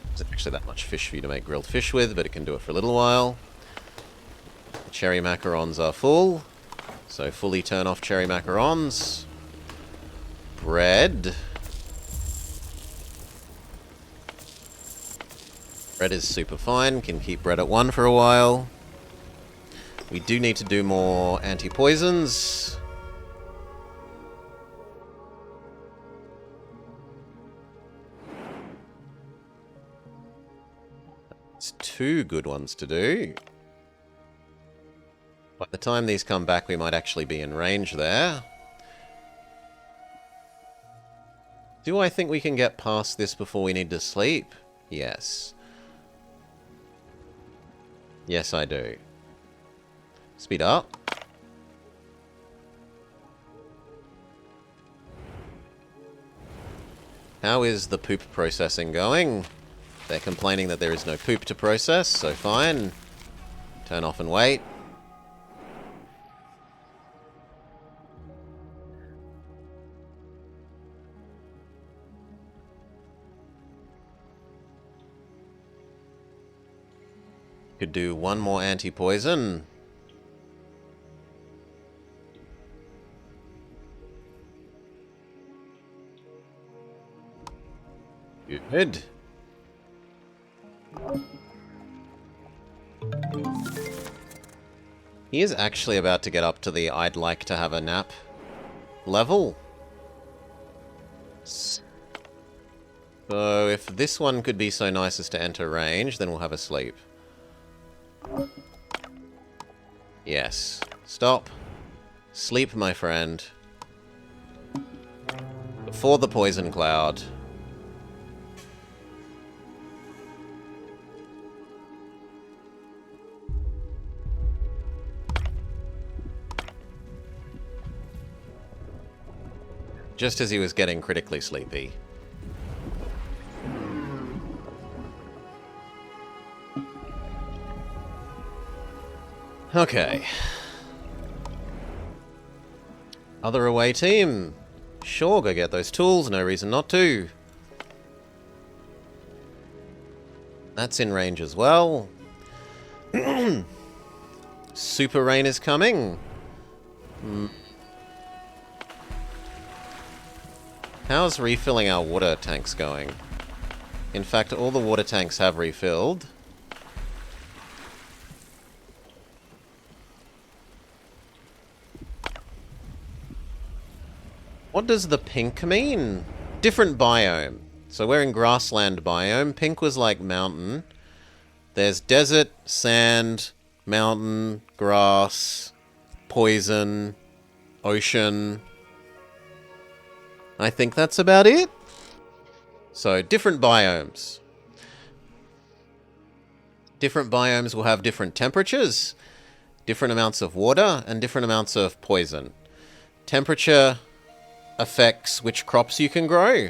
There's actually that much fish for you to make grilled fish with, but it can do it for a little while. Cherry macarons are full, so fully turn off cherry macarons. Bread. Bread is super fine, can keep bread at 1 for a while. We do need to do more anti-poisons. That's 2 good ones to do. By the time these come back, we might actually be in range there. Do I think we can get past this before we need to sleep? Yes. Yes, I do. Speed up. How is the poop processing going? They're complaining that there is no poop to process, so fine. Turn off and wait. Could do 1 more anti-poison. Good. He is actually about to get up to the I'd like to have a nap level. So if this one could be so nice as to enter range, then we'll have a sleep. Yes. Stop. Sleep, my friend. Before the poison cloud. Just as he was getting critically sleepy. Okay. Other away team. Sure, go get those tools, no reason not to. That's in range as well. Super rain is coming. How's refilling our water tanks going? In fact, all the water tanks have refilled. What does the pink mean? Different biome. So we're in grassland biome. Pink was like mountain. There's desert, sand, mountain, grass, poison, ocean. I think that's about it. So different biomes. Different biomes will have different temperatures, different amounts of water, and different amounts of poison. Temperature affects which crops you can grow.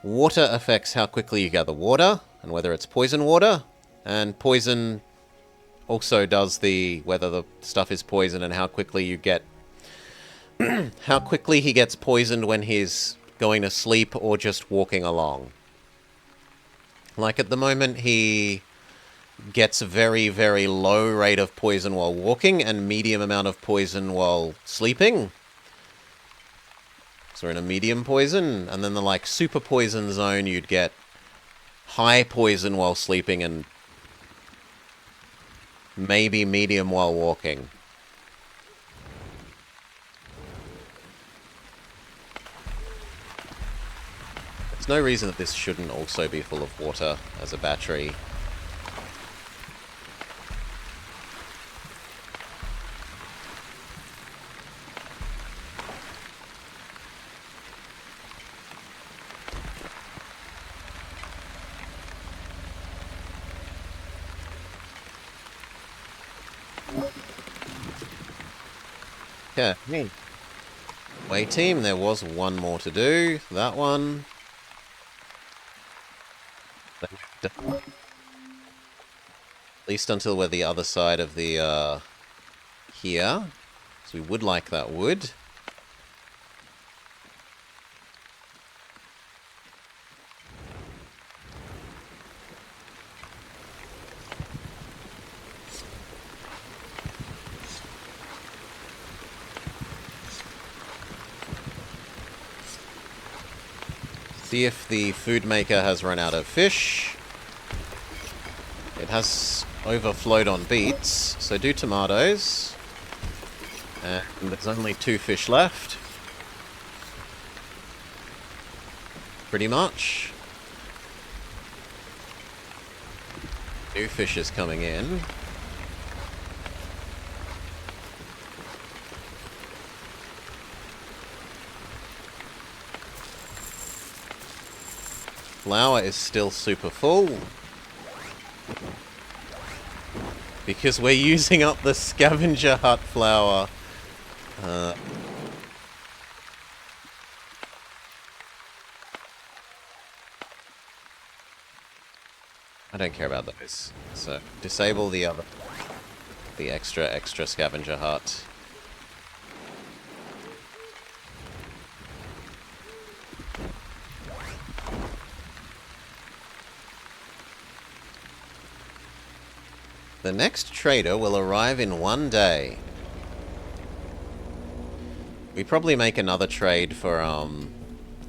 Water affects how quickly you gather water, and whether it's poison water. And poison also does whether the stuff is poison and how quickly you get... how quickly he gets poisoned when he's going to sleep or just walking along. Like at the moment, he gets a very, very low rate of poison while walking and medium amount of poison while sleeping. So we're in a medium poison, and then the like super poison zone, you'd get high poison while sleeping and maybe medium while walking. There's no reason that this shouldn't also be full of water as a battery. Yeah, me. Way team, there was one more to do. That one. At least until we're the other side of the, here. So we would like that wood. See if the food maker has run out of fish. It has overflowed on beets, so do tomatoes. And there's only 2 fish left. Pretty much. New fish is coming in. Flour is still super full. Because we're using up the scavenger hut flour. I don't care about those. So, disable the extra scavenger hut. The next trader will arrive in 1 day. We probably make another trade for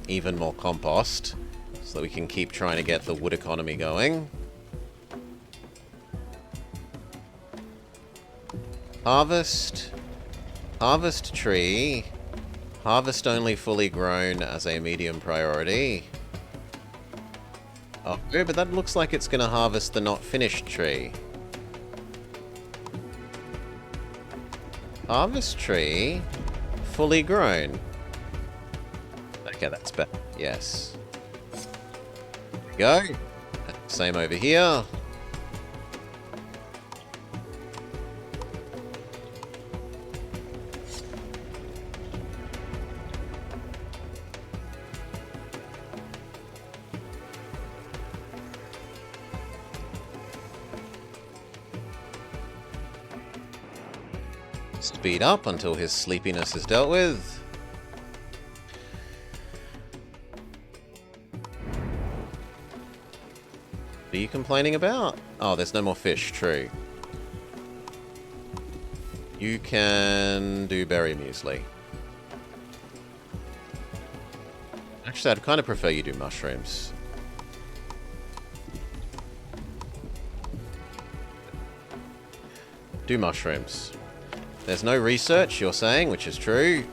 even more compost, so that we can keep trying to get the wood economy going. Harvest. Harvest tree. Harvest only fully grown as a medium priority. Oh, but that looks like it's going to harvest the not finished tree. Harvest tree, fully grown. Okay, that's better. Yes. There we go. Same over here. Speed up until his sleepiness is dealt with. What are you complaining about? Oh, there's no more fish, true. You can do berry muesli. Actually, I'd kind of prefer you do mushrooms. Do mushrooms. There's no research, you're saying, which is true.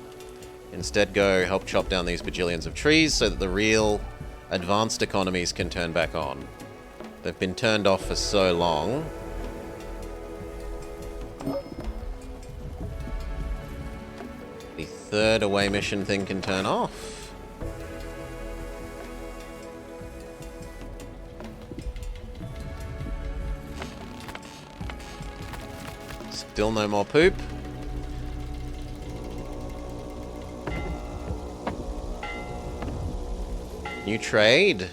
Instead, go help chop down these bajillions of trees so that the real advanced economies can turn back on. They've been turned off for so long. The third away mission thing can turn off. Still no more poop. New trade?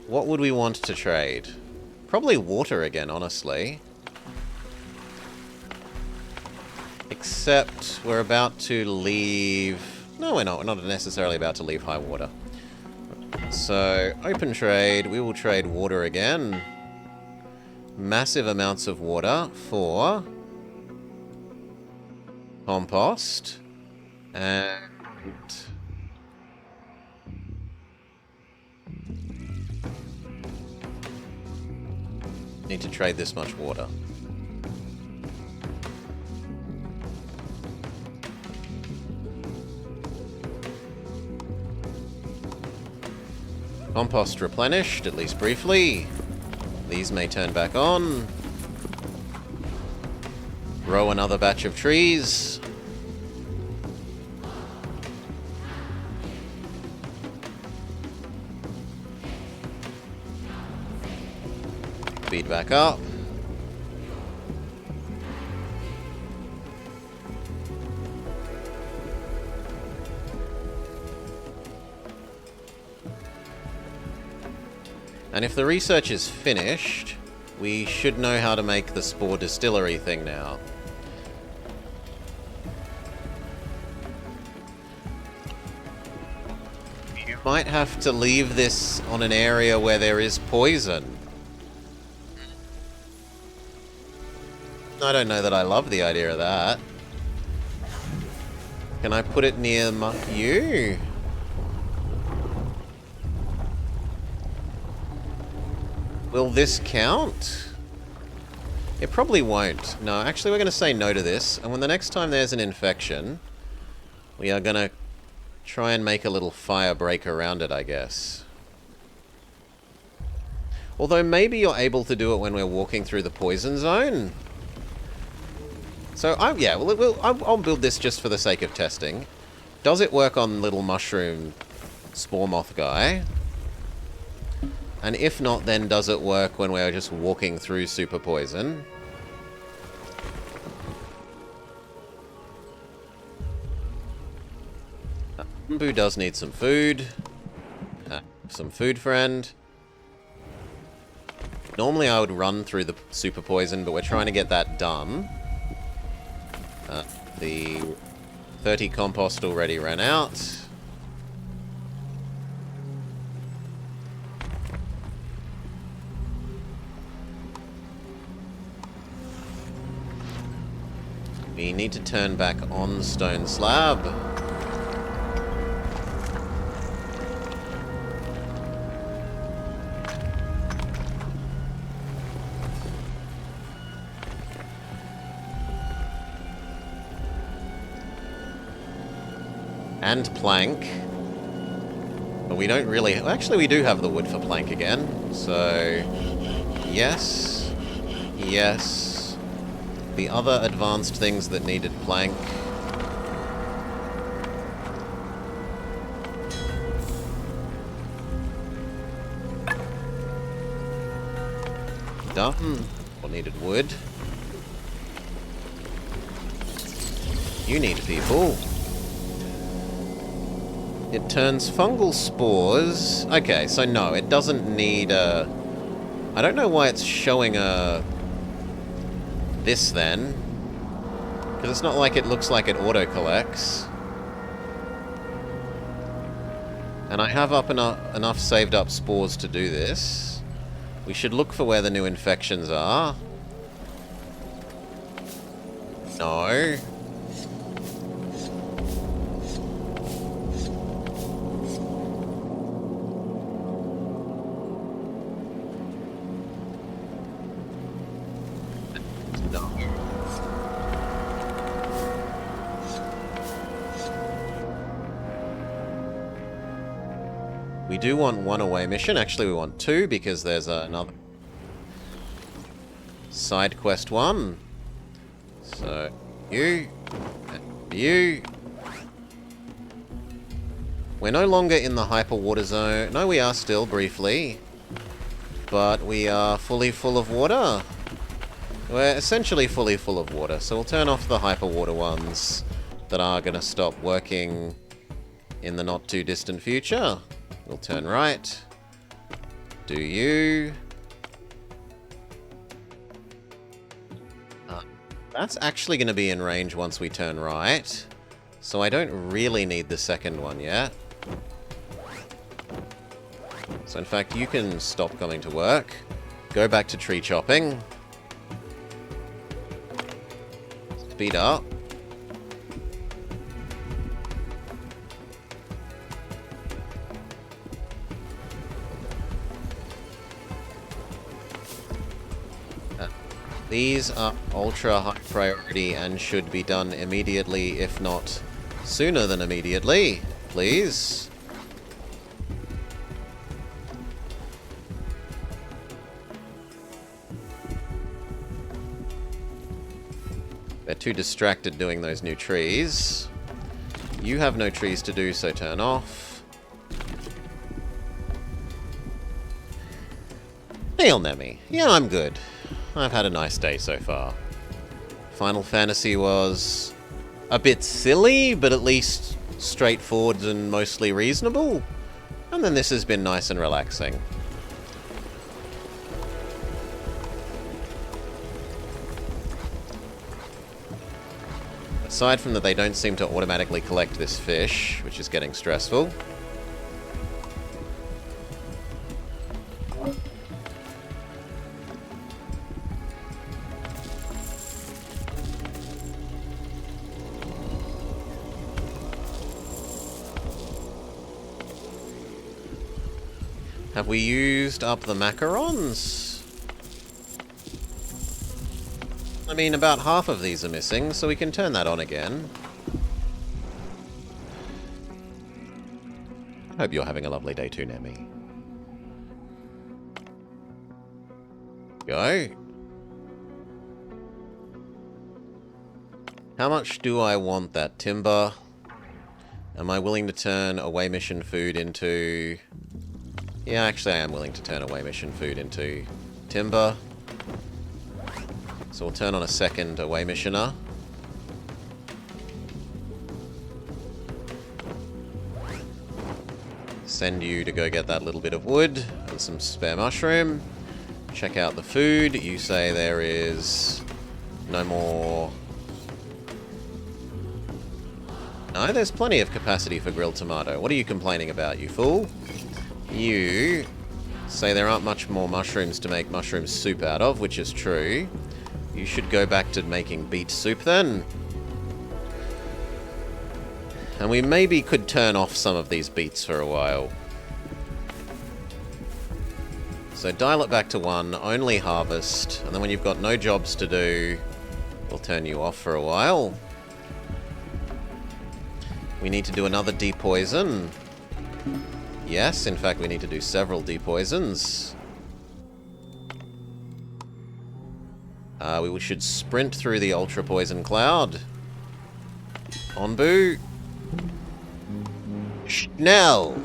What would we want to trade? Probably water again, honestly. Except we're about to leave... No, we're not. We're not necessarily about to leave high water. So, open trade. We will trade water again. Massive amounts of water for... compost. And... need to trade this much water. Compost replenished, at least briefly. These may turn back on. Grow another batch of trees. Speed back up. And if the research is finished, we should know how to make the spore distillery thing now. You might have to leave this on an area where there is poison. I don't know that I love the idea of that. Can I put it near you? Will this count? It probably won't. No, actually we're going to say no to this. And when the next time there's an infection, we are going to try and make a little fire break around it, I guess. Although maybe you're able to do it when we're walking through the poison zone. So, yeah, I'll build this just for the sake of testing. Does it work on little mushroom spore moth guy? And if not, then does it work when we're just walking through super poison? Boo does need some food. Some food, friend. Normally I would run through the super poison, but we're trying to get that done. The 30 compost already ran out. We need to turn back on stone slab. And plank. But we don't really... Actually, we do have the wood for plank again. So, yes. Yes. The other advanced things that needed plank. Done. Or needed wood. You need people. It turns fungal spores... Okay, so no, it doesn't need a... I don't know why it's showing a... this then. Because it's not like it looks like it auto-collects. And I have up enough saved up spores to do this. We should look for where the new infections are. No. No. We do want one away mission. Actually, we want two because there's another side quest one. So, you, and you. We're no longer in the hyper water zone. No, we are still, briefly. But we are fully full of water. We're essentially fully full of water. So we'll turn off the hyper water ones that are going to stop working in the not too distant future. We'll turn right. Do you. That's actually going to be in range once we turn right. So I don't really need the second one yet. So in fact, you can stop coming to work. Go back to tree chopping. Speed up. These are ultra high priority and should be done immediately, if not sooner than immediately. Please. They're too distracted doing those new trees. You have no trees to do, so turn off. Hail Nemi. Yeah, I'm good. I've had a nice day so far. Final Fantasy was a bit silly, but at least straightforward and mostly reasonable. And then this has been nice and relaxing. Aside from that, they don't seem to automatically collect this fish, which is getting stressful. Have we used up the macarons? I mean, about half of these are missing, so we can turn that on again. I hope you're having a lovely day too, Nemi. Go. How much do I want that timber? Am I willing to turn away mission food into... Yeah, actually I am willing to turn away mission food into timber. So we'll turn on a second away missioner. Send you to go get that little bit of wood and some spare mushroom. Check out the food. You say there is no more... No, there's plenty of capacity for grilled tomato. What are you complaining about, you fool? You say there aren't much more mushrooms to make mushroom soup out of, which is true. You should go back to making beet soup then. And we maybe could turn off some of these beets for a while. So dial it back to 1, only harvest, and then when you've got no jobs to do, we'll turn you off for a while. We need to do another depoison. Yes, in fact, we need to do several depoisons. We should sprint through the ultra poison cloud. Onbu. Schnell.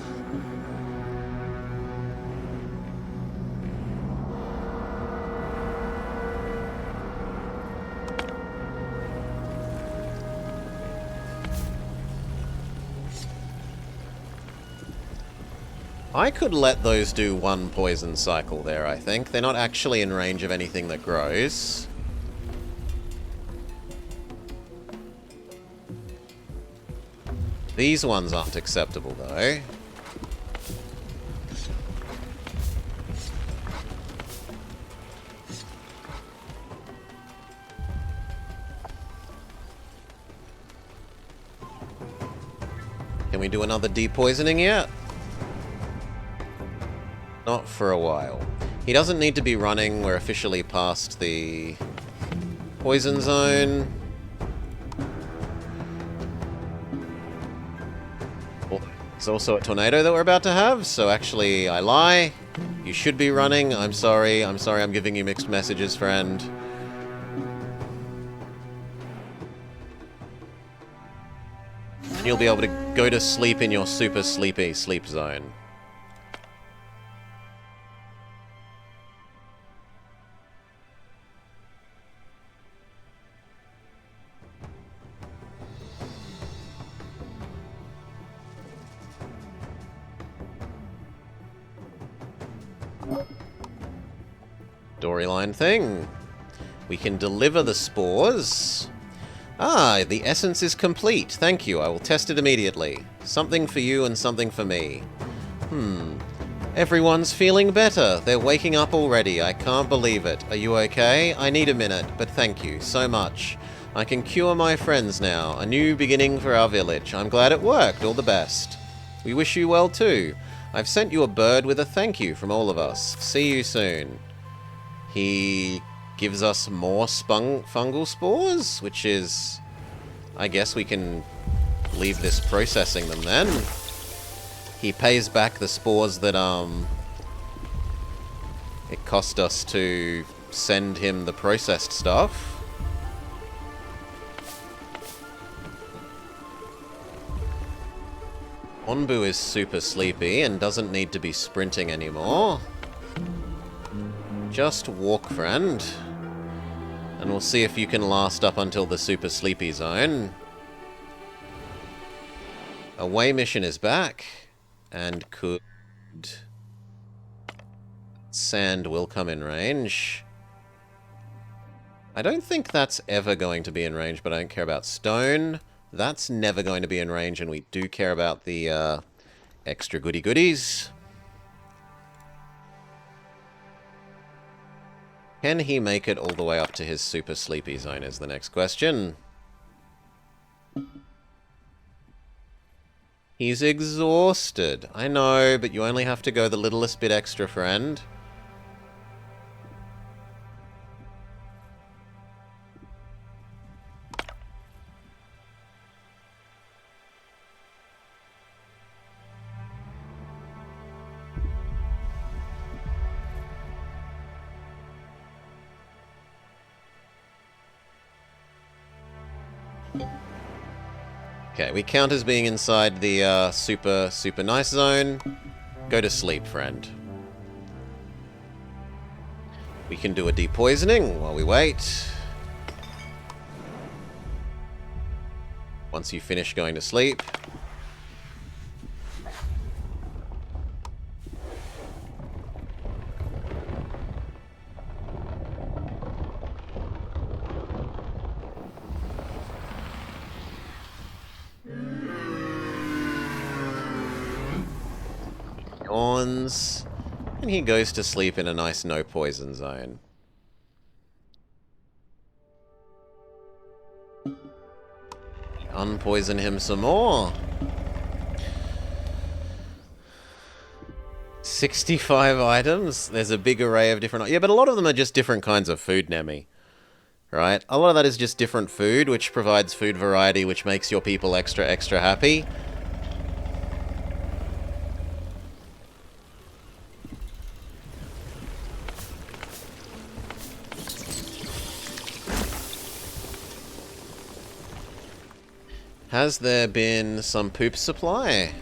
I could let those do one poison cycle there, I think. They're not actually in range of anything that grows. These ones aren't acceptable, though. do another depoisoning yet? Not for a while. He doesn't need to be running. We're officially past the poison zone. There's also a tornado that we're about to have, so actually, I lie. You should be running. I'm sorry. I'm sorry I'm giving you mixed messages, friend. And you'll be able to go to sleep in your super sleepy sleep zone. Storyline thing. We can deliver the spores. Ah, the essence is complete. Thank you. I will test it immediately. Something for you and something for me. Everyone's feeling better. They're waking up already. I can't believe it. Are you okay? I need a minute, but thank you so much. I can cure my friends now. A new beginning for our village. I'm glad it worked. All the best. We wish you well too. I've sent you a bird with a thank you from all of us. See you soon. He gives us more fungal spores, which is... I guess we can leave this processing them then. He pays back the spores that, it cost us to send him the processed stuff. Onbu is super sleepy and doesn't need to be sprinting anymore. Just walk, friend. And we'll see if you can last up until the super sleepy zone. Away mission is back. And could... Sand will come in range. I don't think that's ever going to be in range, but I don't care about stone. That's never going to be in range, and we do care about the extra goodies. Can he make it all the way up to his super sleepy zone is the next question. He's exhausted. I know, but you only have to go the littlest bit extra, friend. Okay, we count as being inside the super nice zone. Go to sleep, friend. We can do a depoisoning while we wait. Once you finish going to sleep. Yawns, and he goes to sleep in a nice no poison zone. Unpoison him some more. 65 items. There's a big array of different... Yeah, but a lot of them are just different kinds of food, Nemi. Right? A lot of that is just different food, which provides food variety, which makes your people extra happy. Has there been some poop supply?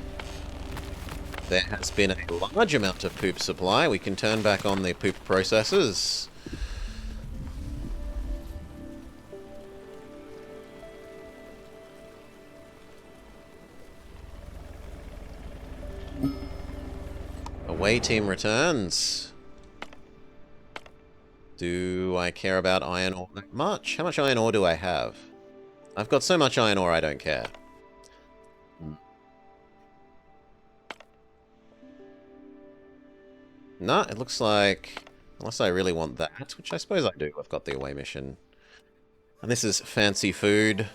There has been a large amount of poop supply. We can turn back on the poop processors. Away team returns. Do I care about iron ore that much? How much iron ore do I have? I've got so much iron ore, I don't care. No, it looks like... Unless I really want that, which I suppose I do. I've got the away mission. And this is fancy food.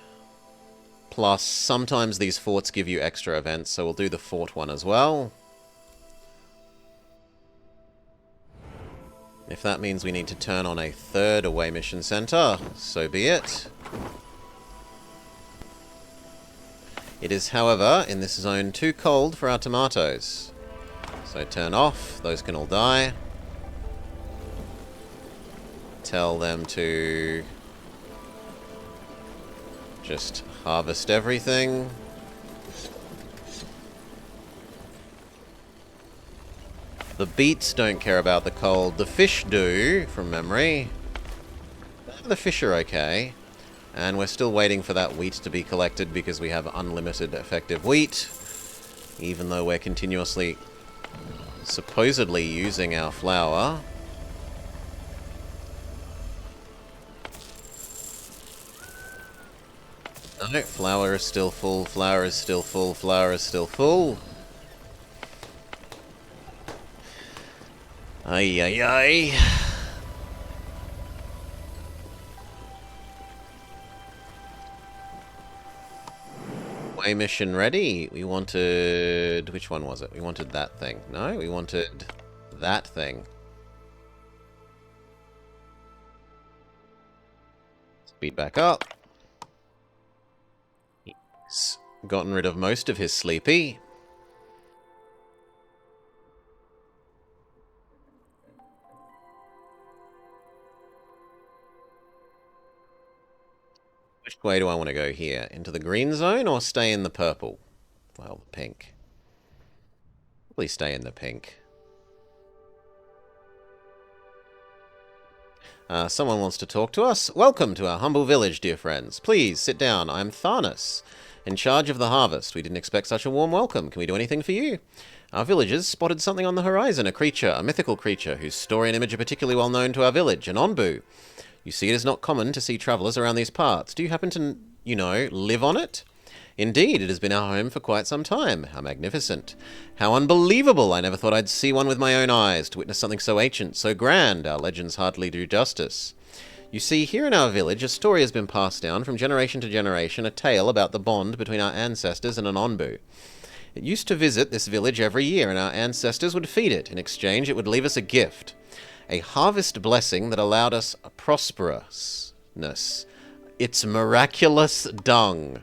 Plus, sometimes these forts give you extra events, so we'll do the fort one as well. If that means we need to turn on a third away mission center, so be it. It is, however, in this zone too cold for our tomatoes. So turn off, those can all die. Tell them to just harvest everything. The beets don't care about the cold. The fish do, from memory. The fish are okay. And we're still waiting for that wheat to be collected because we have unlimited effective wheat. Even though we're continuously, supposedly, using our flour. No, flour is still full, flour is still full, flour is still full. Ay, ay, ay. Way mission ready. We wanted... Which one was it? We wanted that thing. No, we wanted that thing. Speed back up. He's gotten rid of most of his sleepy. Which way do I want to go here? Into the green zone or stay in the purple? Well, the pink. Probably stay in the pink. Someone wants to talk to us. Welcome to our humble village, dear friends. Please, sit down. I'm Tharnus, in charge of the harvest. We didn't expect such a warm welcome. Can we do anything for you? Our villagers spotted something on the horizon, a creature, a mythical creature, whose story and image are particularly well known to our village, an onbu. You see, it is not common to see travellers around these parts. Do you happen to, you know, live on it? Indeed, it has been our home for quite some time. How magnificent. How unbelievable! I never thought I'd see one with my own eyes, to witness something so ancient, so grand. Our legends hardly do justice. You see, here in our village, a story has been passed down from generation to generation, a tale about the bond between our ancestors and an onbu. It used to visit this village every year, and our ancestors would feed it. In exchange, it would leave us a gift. A harvest blessing that allowed us a prosperousness. Its miraculous dung.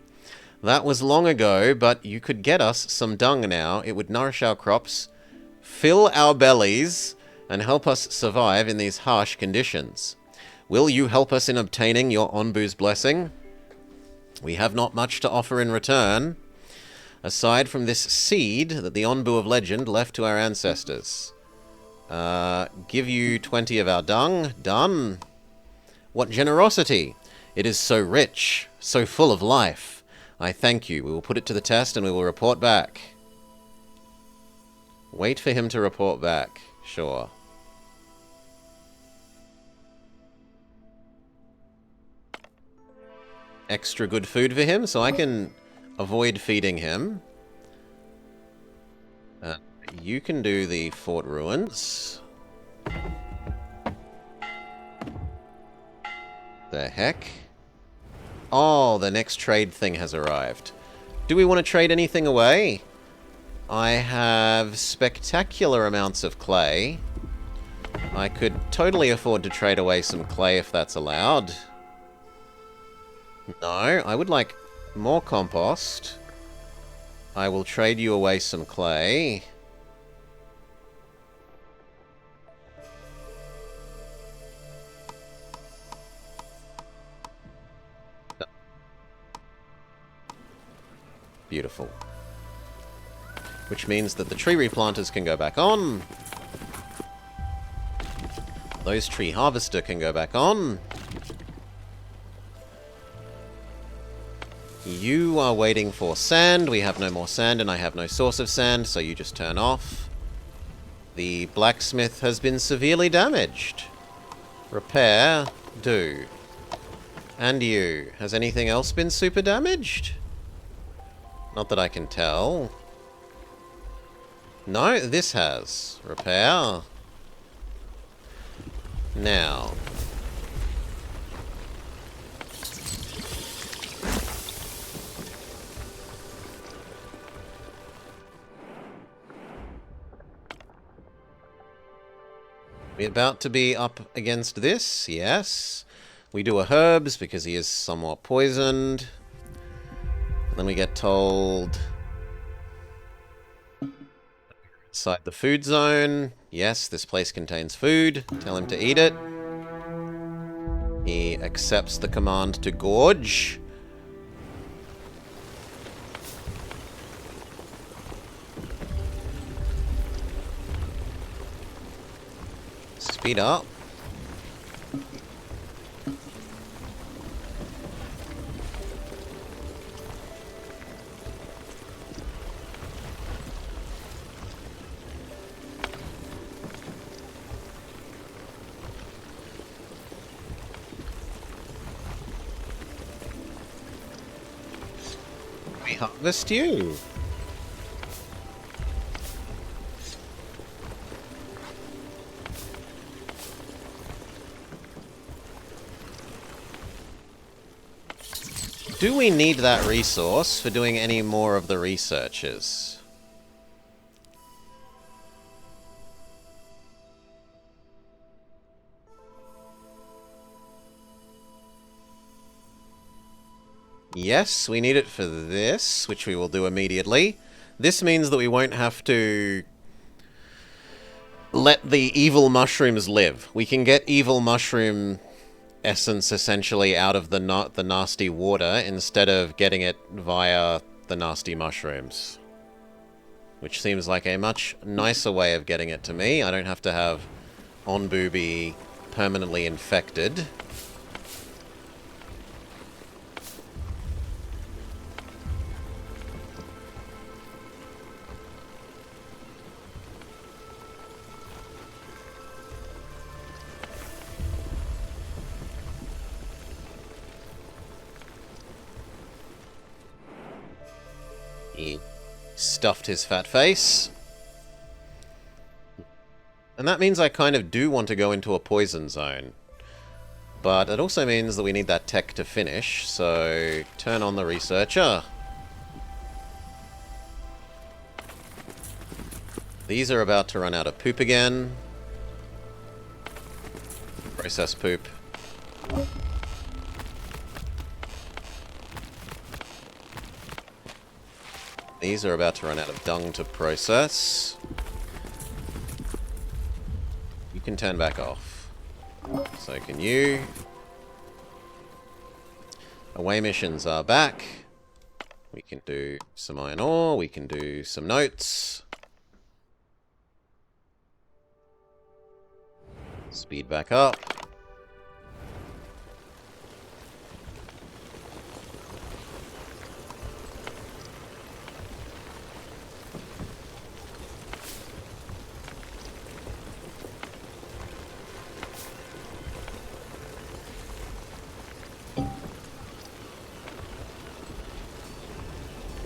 That was long ago, but you could get us some dung now. It would nourish our crops, fill our bellies, and help us survive in these harsh conditions. Will you help us in obtaining your onbu's blessing? We have not much to offer in return, aside from this seed that the onbu of legend left to our ancestors. Give you 20 of our dung. Done. What generosity! It is so rich, so full of life. I thank you. We will put it to the test and we will report back. Wait for him to report back. Sure. Extra good food for him, so I can avoid feeding him. You can do the fort ruins. The heck? Oh, the next trade thing has arrived. Do we want to trade anything away? I have spectacular amounts of clay. I could totally afford to trade away some clay if that's allowed. No, I would like more compost. I will trade you away some clay. Beautiful. Which means that the tree replanters can go back on. Those tree harvester can go back on. You are waiting for sand. We have no more sand and I have no source of sand, so you just turn off. The blacksmith has been severely damaged. Repair. Do. And you. Has anything else been super damaged? Not that I can tell. No, this has. Repair. Now. We about to be up against this? Yes. We do a herbs because he is somewhat poisoned. Then we get told... Inside the food zone. Yes, this place contains food. Tell him to eat it. He accepts the command to gorge. Speed up. We harvest you. Do we need that resource for doing any more of the researches? Yes, we need it for this, which we will do immediately. This means that we won't have to let the evil mushrooms live. We can get evil mushroom essence essentially out of the nasty water instead of getting it via the nasty mushrooms. Which seems like a much nicer way of getting it to me. I don't have to have Onbu be permanently infected. He stuffed his fat face. And that means I kind of do want to go into a poison zone. But it also means that we need that tech to finish, so turn on the researcher. These are about to run out of poop again. Process poop. These are about to run out of dung to process. You can turn back off. So can you. Away missions are back. We can do some iron ore. We can do some notes. Speed back up.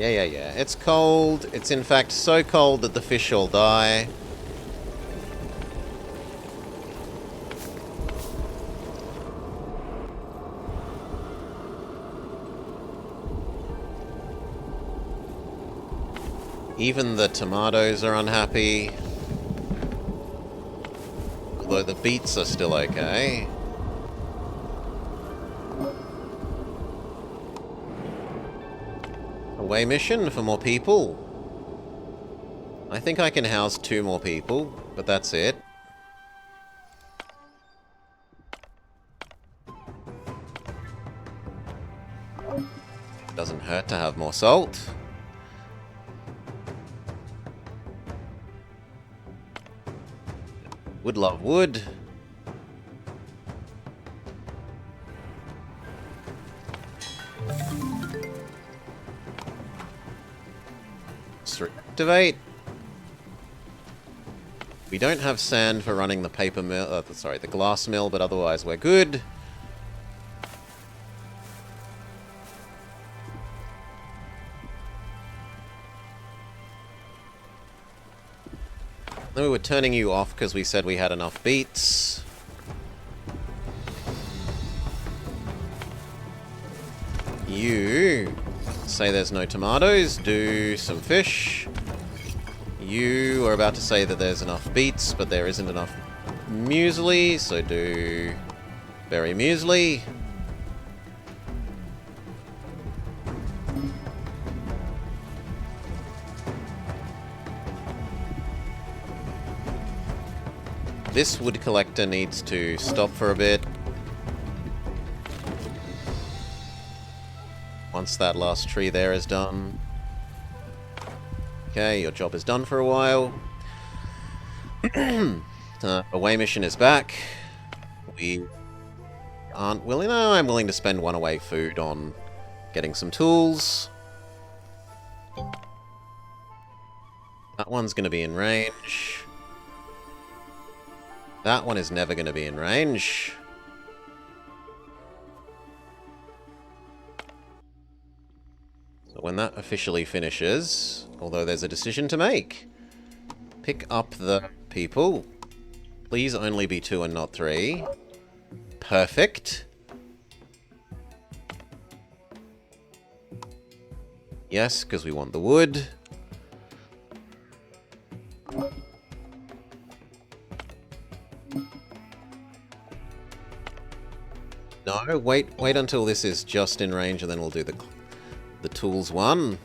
Yeah. It's cold. It's in fact so cold that the fish all die. Even the tomatoes are unhappy. Although the beets are still okay. Away mission for more people. I think I can house 2 more people, but that's it. Doesn't hurt to have more salt. Would love wood. Activate. We don't have sand for running the paper mill, sorry, the glass mill, but otherwise we're good. Then we were turning you off because we said we had enough beets. You say there's no tomatoes, do some fish. You are about to say that there's enough beets, but there isn't enough muesli, so do berry muesli. This wood collector needs to stop for a bit. Once that last tree there is done. Okay, your job is done for a while. Away mission is back. We aren't willing... No, I'm willing to spend one away food on getting some tools. That one's going to be in range. That one is never going to be in range. So when that officially finishes, although there's a decision to make, pick up the people. Please only be 2 and not 3. Perfect. Yes, because we want the wood. No, wait until this is just in range and then we'll do the tools one.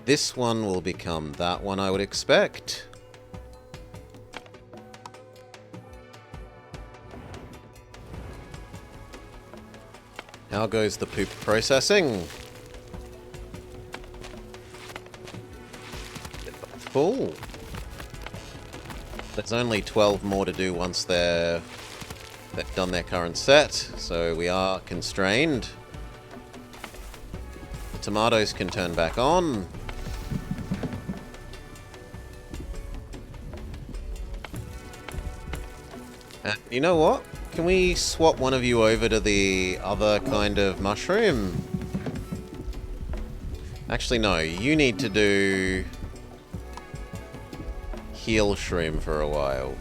This one will become that one, I would expect. How goes the poop processing? Full. There's only 12 more to do once they've done their current set, so we are constrained. The tomatoes can turn back on. And you know what? Can we swap one of you over to the other kind of mushroom? Actually, no. You need to do heal shroom for a while.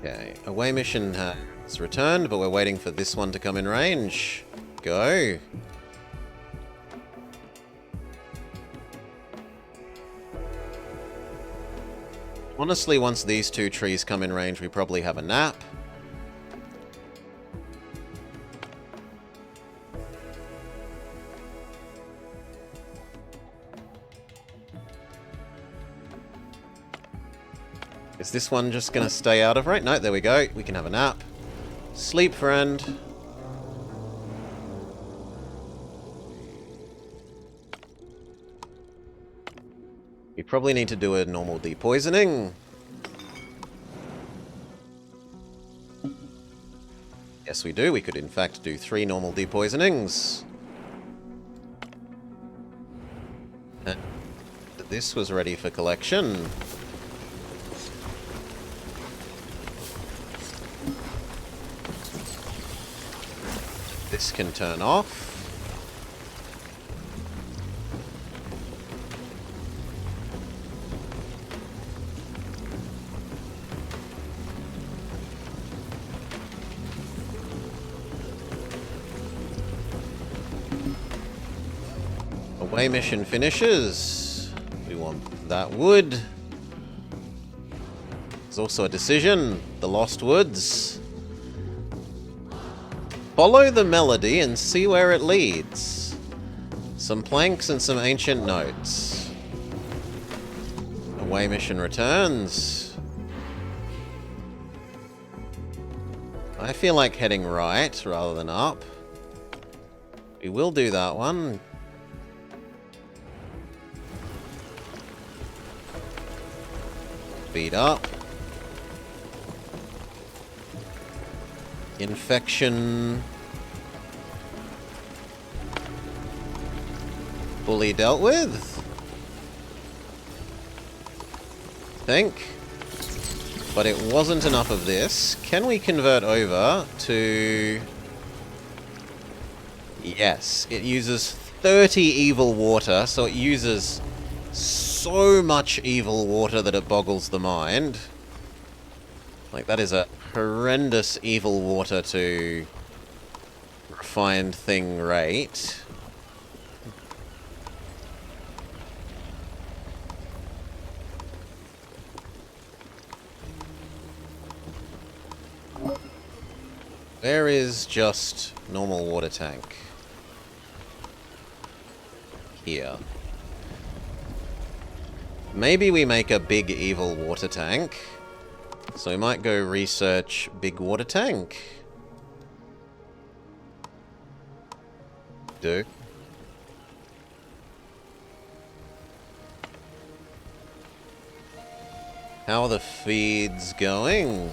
Okay, away mission has returned, but we're waiting for this one to come in range. Go. Honestly, once these 2 trees come in range, we probably have a nap. Is this one just going to stay out of range? No, there we go. We can have a nap. Sleep, friend. We probably need to do a normal depoisoning. Yes, we do. We could, in fact, do 3 normal depoisonings. And this was ready for collection. This can turn off. Away mission finishes. We want that wood. There's also a decision. The Lost Woods. Follow the melody and see where it leads. Some planks and some ancient notes. Away mission returns. I feel like heading right rather than up. We will do that one. Speed up. Infection fully dealt with, I think. But it wasn't enough of this. Can we convert over to... Yes, it uses 30 evil water, so it uses so much evil water that it boggles the mind. Like, that is a horrendous evil water to refined thing rate. Where is just normal water tank? Here. Maybe we make a big evil water tank. So we might go research big water tank. Do. How are the feeds going?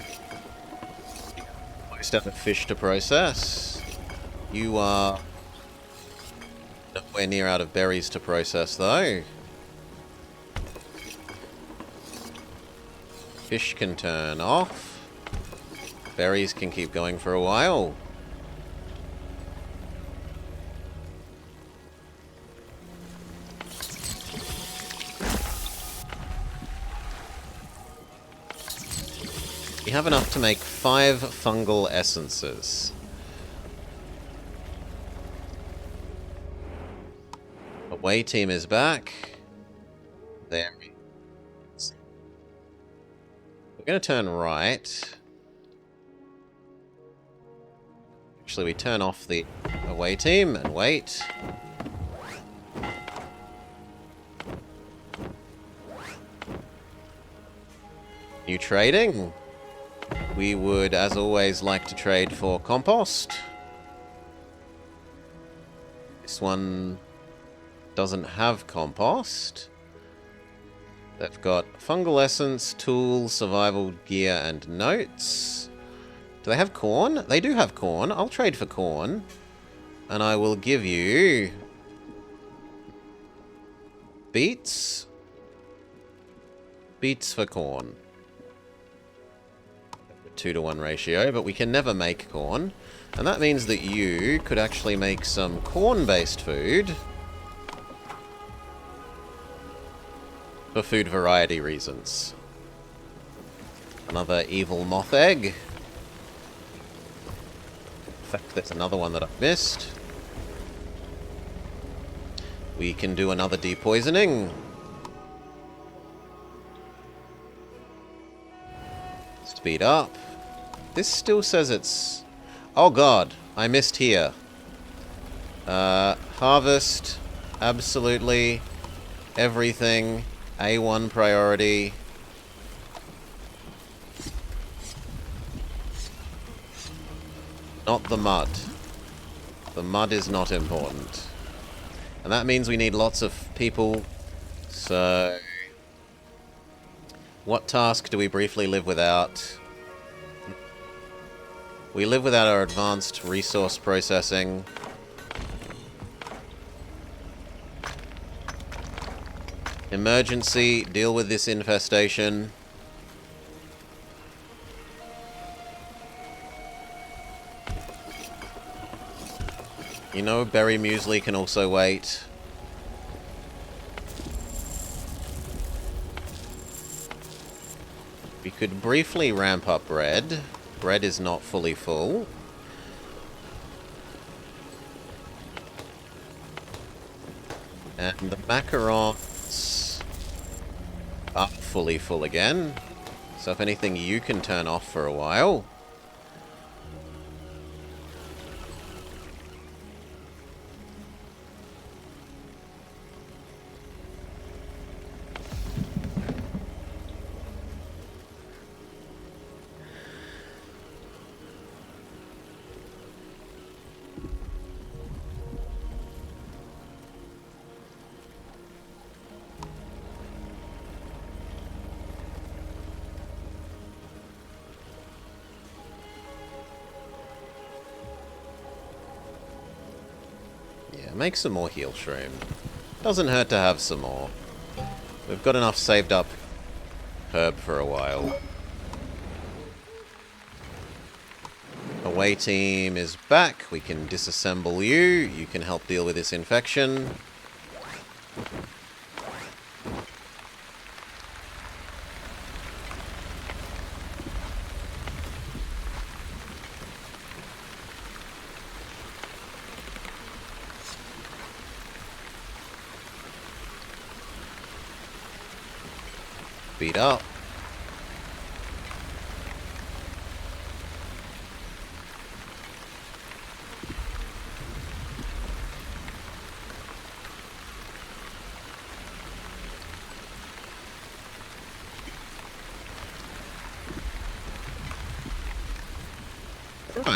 Most have a fish to process. You are nowhere near out of berries to process, though. Fish can turn off. Berries can keep going for a while. We have enough to make 5 fungal essences. Away team is back. There. We're going to turn right. Actually, we turn off the away team and wait. New trading. We would, as always, like to trade for compost. This one doesn't have compost. They've got fungal essence, tools, survival gear, and notes. Do they have corn? They do have corn. I'll trade for corn. And I will give you beets. Beets for corn. 2-to-1 ratio, but we can never make corn. And that means that you could actually make some corn-based food. For food variety reasons. Another evil moth egg. In fact, there's another one that I've missed. We can do another depoisoning. Speed up. This still says it's... Oh god, I missed here. Harvest. Absolutely. Everything. A1 priority. Not the mud. The mud is not important. And that means we need lots of people. So... what task do we briefly live without? We live without our advanced resource processing. Emergency, deal with this infestation. You know, berry muesli can also wait. We could briefly ramp up bread. Bread is not fully full. And the macarons are fully full again. So if anything, you can turn off for a while. Make some more heal shroom. Doesn't hurt to have some more. We've got enough saved up herb for a while. Away team is back. We can disassemble you. You can help deal with this infection. Speed up.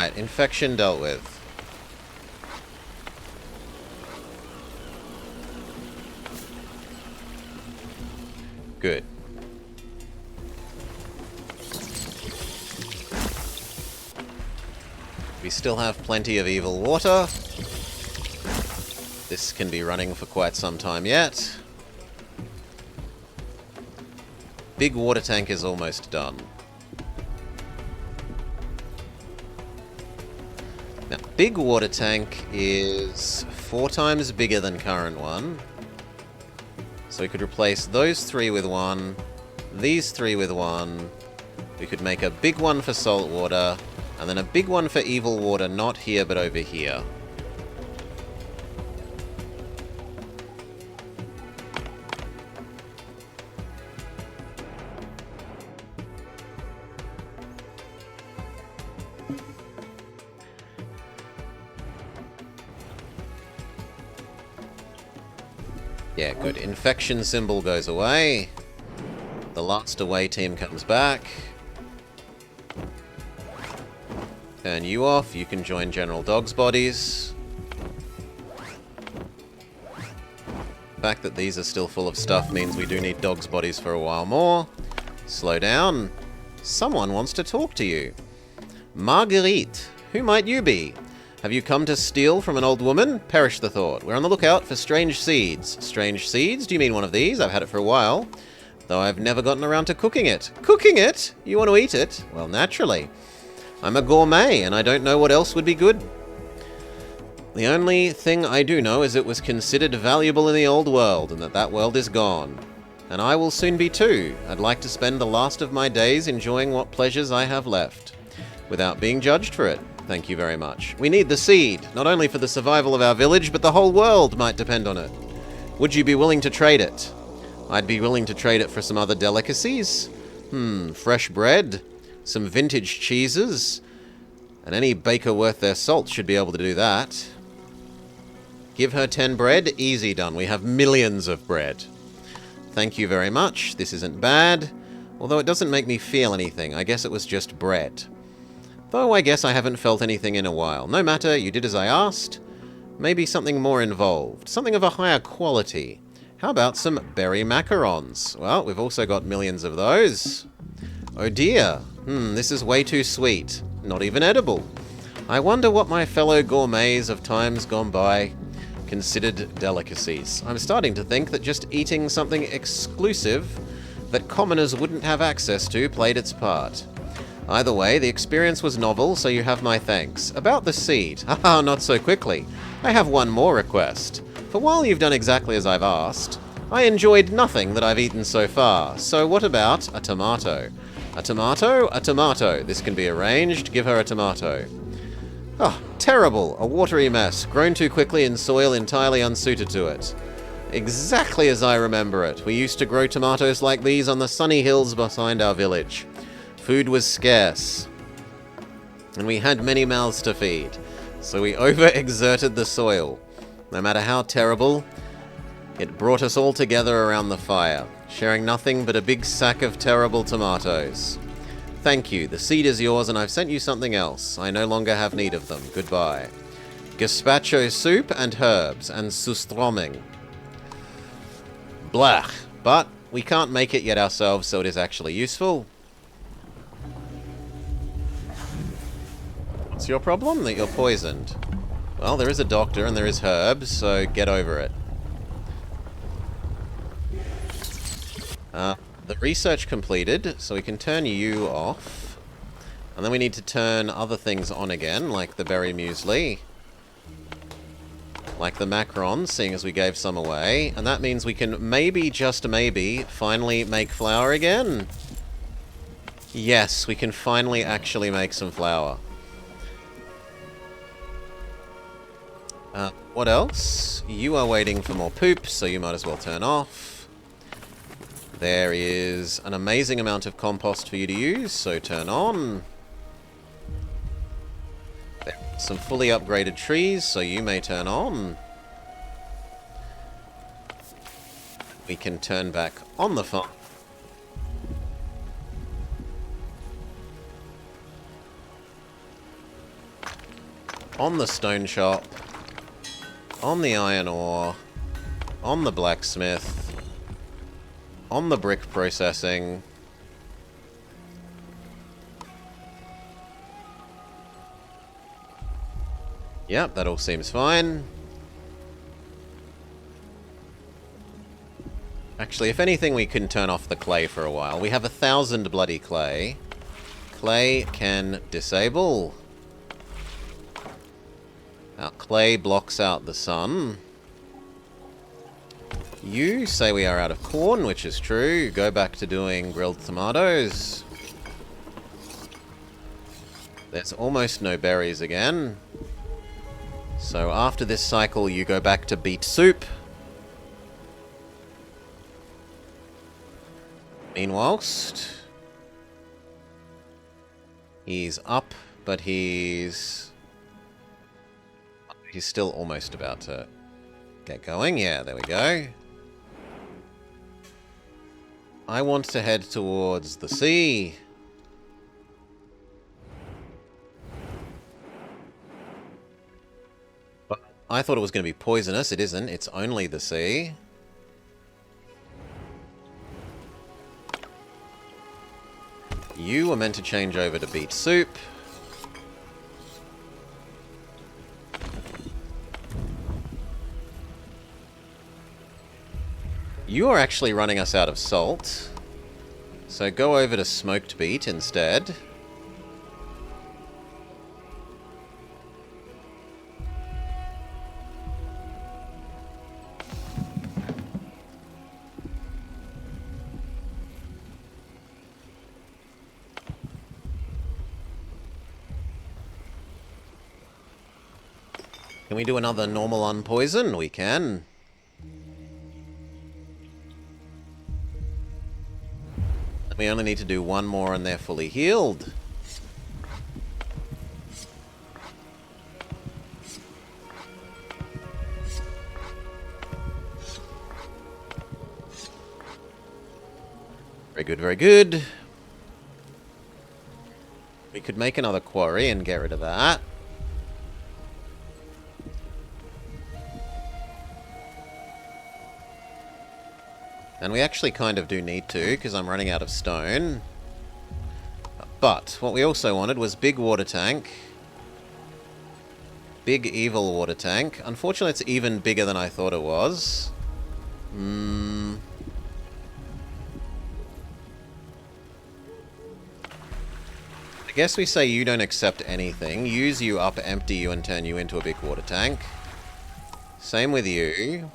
Right, infection dealt with. Good. We still have plenty of evil water. This can be running for quite some time yet. Big water tank is almost done. Now, big water tank is 4 times bigger than current one. So we could replace those 3 with 1, these 3 with 1. We could make a big one for salt water, and then a big one for evil water, not here but over here. Yeah, good. Infection symbol goes away. The last away team comes back. Turn you off. You can join General Dog's bodies. The fact that these are still full of stuff means we do need Dog's bodies for a while more. Slow down. Someone wants to talk to you. Marguerite, who might you be? Have you come to steal from an old woman? Perish the thought. We're on the lookout for strange seeds. Strange seeds? Do you mean one of these? I've had it for a while, though I've never gotten around to cooking it. Cooking it? You want to eat it? Well, naturally. I'm a gourmet, and I don't know what else would be good. The only thing I do know is it was considered valuable in the old world, and that world is gone. And I will soon be too. I'd like to spend the last of my days enjoying what pleasures I have left, without being judged for it. Thank you very much. We need the seed, not only for the survival of our village, but the whole world might depend on it. Would you be willing to trade it? I'd be willing to trade it for some other delicacies. Fresh bread, some vintage cheeses, and any baker worth their salt should be able to do that. Give her 10 bread, easy done. We have millions of bread. Thank you very much. This isn't bad, although it doesn't make me feel anything. I guess it was just bread. Though I guess I haven't felt anything in a while. No matter, you did as I asked. Maybe something more involved. Something of a higher quality. How about some berry macarons? Well, we've also got millions of those. Oh dear. This is way too sweet. Not even edible. I wonder what my fellow gourmets of times gone by considered delicacies. I'm starting to think that just eating something exclusive that commoners wouldn't have access to played its part. Either way, the experience was novel, so you have my thanks. About the seed. Haha, not so quickly. I have one more request. For while you've done exactly as I've asked, I enjoyed nothing that I've eaten so far. So what about a tomato? A tomato? A tomato. This can be arranged. Give her a tomato. Oh, terrible. A watery mess. Grown too quickly in soil entirely unsuited to it. Exactly as I remember it. We used to grow tomatoes like these on the sunny hills behind our village. Food was scarce, and we had many mouths to feed, so we overexerted the soil. No matter how terrible, it brought us all together around the fire, sharing nothing but a big sack of terrible tomatoes. Thank you, the seed is yours, and I've sent you something else. I no longer have need of them. Goodbye. Gazpacho soup and herbs, and surströmming. Blech, but we can't make it yet ourselves, so it is actually useful. What's your problem? That you're poisoned. Well, there is a doctor and there is herbs, so get over it. The research completed, so we can turn you off. And then we need to turn other things on again, like the berry muesli. Like the macarons, seeing as we gave some away. And that means we can maybe, just maybe, finally make flour again. Yes, we can finally actually make some flour. What else? You are waiting for more poop, so you might as well turn off. There is an amazing amount of compost for you to use, so turn on. There are some fully upgraded trees, so you may turn on. We can turn back on the farm. on the stone shop, on the iron ore, on the blacksmith, on the brick processing. Yep, that all seems fine. Actually, if anything, we can turn off the clay for a while. We have 1,000 bloody clay. Clay can disable. Now, clay blocks out the sun. You say we are out of corn, which is true. Go back to doing grilled tomatoes. There's almost no berries again. So after this cycle, you go back to beet soup. Meanwhilest, he's up, but he's still almost about to get going. Yeah, there we go. I want to head towards the sea. But I thought it was going to be poisonous. It isn't. It's only the sea. You were meant to change over to beet soup. You are actually running us out of salt. So go over to smoked beet instead. Can we do another normal unpoison? We can. We only need to do one more and they're fully healed. Very good, very good. We could make another quarry and get rid of that. And we actually kind of do need to, because I'm running out of stone. But what we also wanted was big water tank. Big evil water tank. Unfortunately, it's even bigger than I thought it was. I guess we say you don't accept anything. Use you up, empty you, and turn you into a big water tank. Same with you.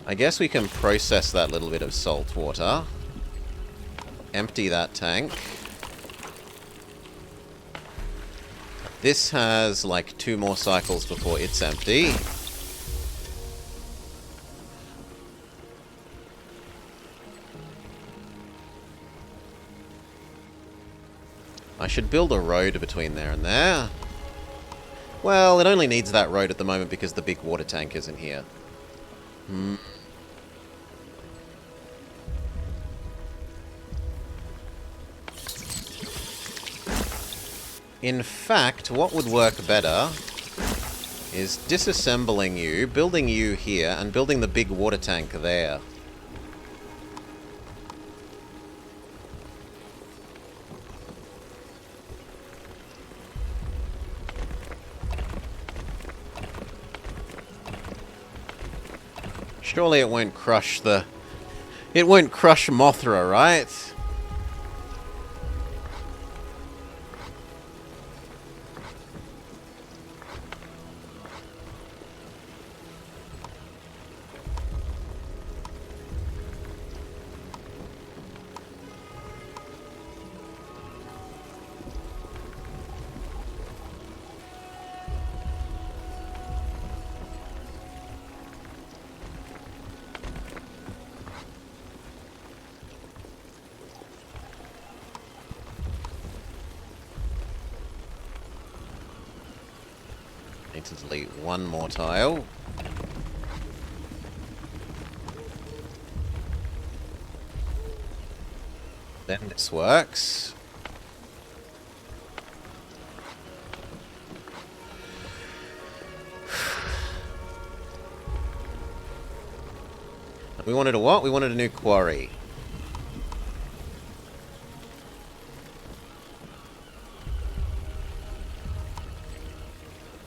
I guess we can process that little bit of salt water. Empty that tank. This has like 2 more cycles before it's empty. I should build a road between there and there. Well, it only needs that road at the moment because the big water tank isn't here. In fact, what would work better is disassembling you, building you here, and building the big water tank there. Surely it won't crush the... It won't crush Mothra, right? Need to delete one more tile. Then this works. We wanted a what? We wanted a new quarry.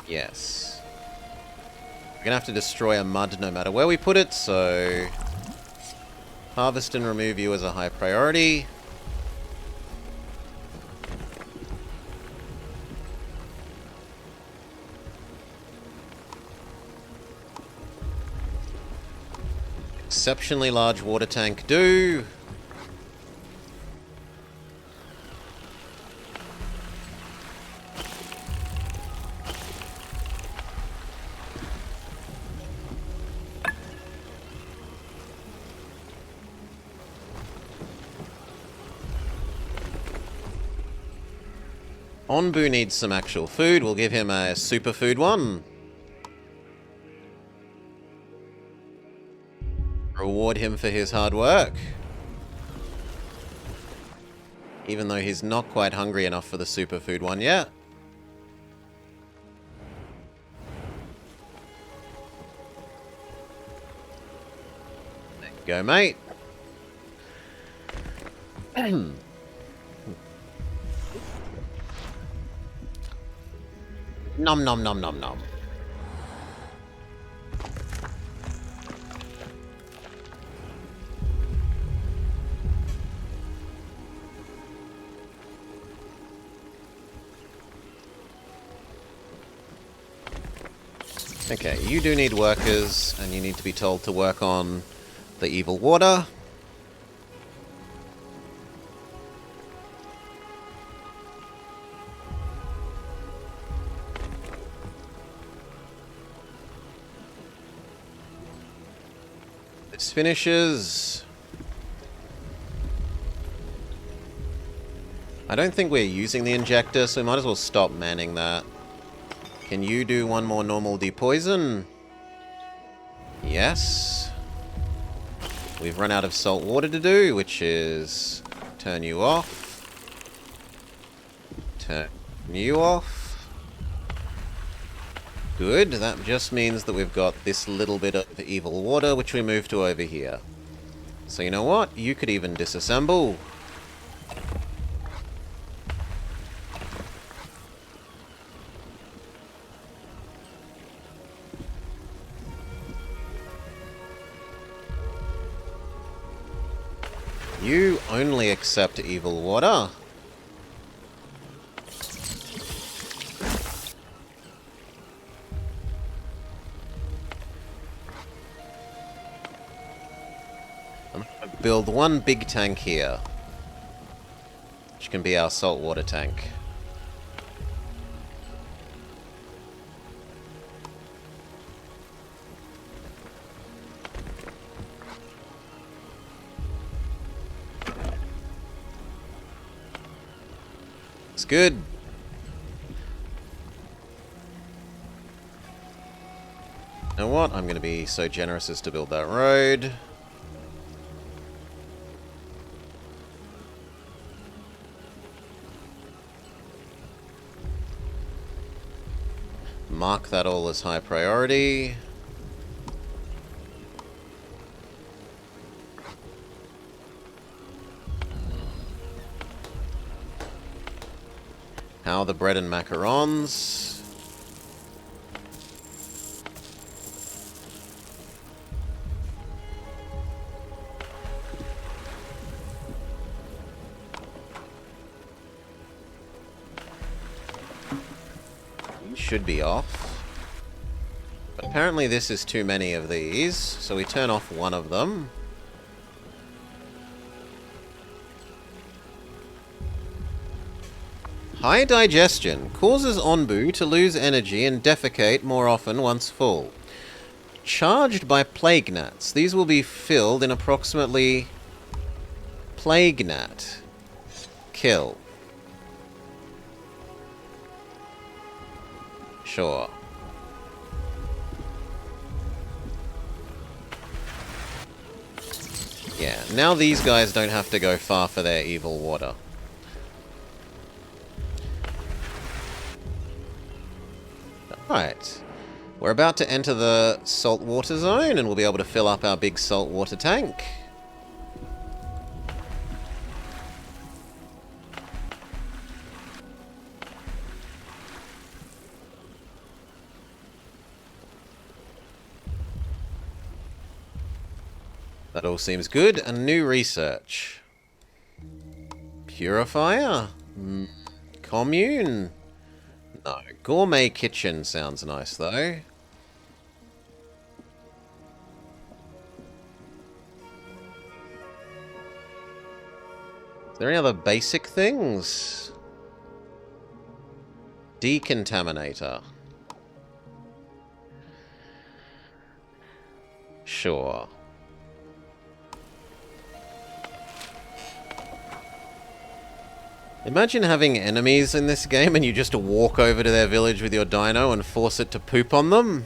Yes. We're gonna have to destroy a mud no matter where we put it, so... Harvest and remove you as a high priority. Exceptionally large water tank do. Onbu needs some actual food. We'll give him a superfood one. Reward him for his hard work. Even though he's not quite hungry enough for the superfood one yet. There you go, mate. Nom nom nom nom nom. Okay, you do need workers, and you need to be told to work on the evil water. This finishes. I don't think we're using the injector, so we might as well stop manning that. Can you do one more normal depoison? Yes. We've run out of salt water to do, which is turn you off. Turn you off. Good. That just means that we've got this little bit of evil water, which we move to over here. So you know what? You could even disassemble. You only accept evil water. I'm going to build one big tank here, which can be our saltwater tank. It's good. You know what? I'm going to be so generous as to build that road. Mark that all as high priority. How are the bread and macarons? Should be off. But apparently this is too many of these, so we turn off one of them. High digestion causes Onbu to lose energy and defecate more often once full. Charged by plague gnats. These will be filled in approximately... Plague gnat. Kill. Sure. Yeah, now these guys don't have to go far for their evil water. Right. We're about to enter the saltwater zone, and we'll be able to fill up our big saltwater tank. That all seems good. And new research. Purifier? Commune? No. Gourmet kitchen sounds nice, though. Is there any other basic things? Decontaminator. Sure. Imagine having enemies in this game and you just walk over to their village with your dino and force it to poop on them.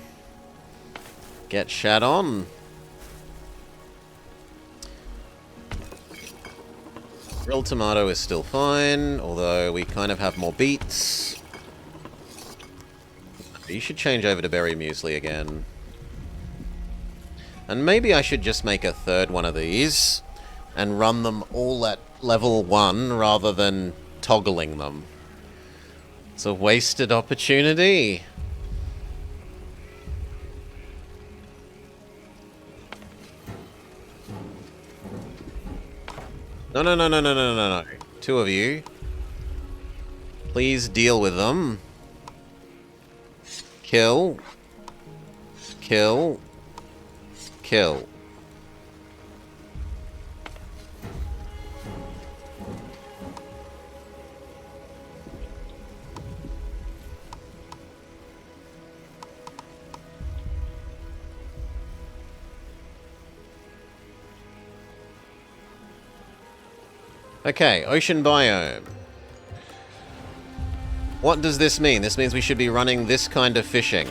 Get shat on. Grilled tomato is still fine, although we kind of have more beets. You should change over to berry muesli again. And maybe I should just make a third one of these and run them all at level 1 rather than toggling them. It's a wasted opportunity. No, no, no, no, no, no, no, no. 2 of you. Please deal with them. Kill. Kill. Kill. Okay, ocean biome. What does this mean? This means we should be running this kind of fishing.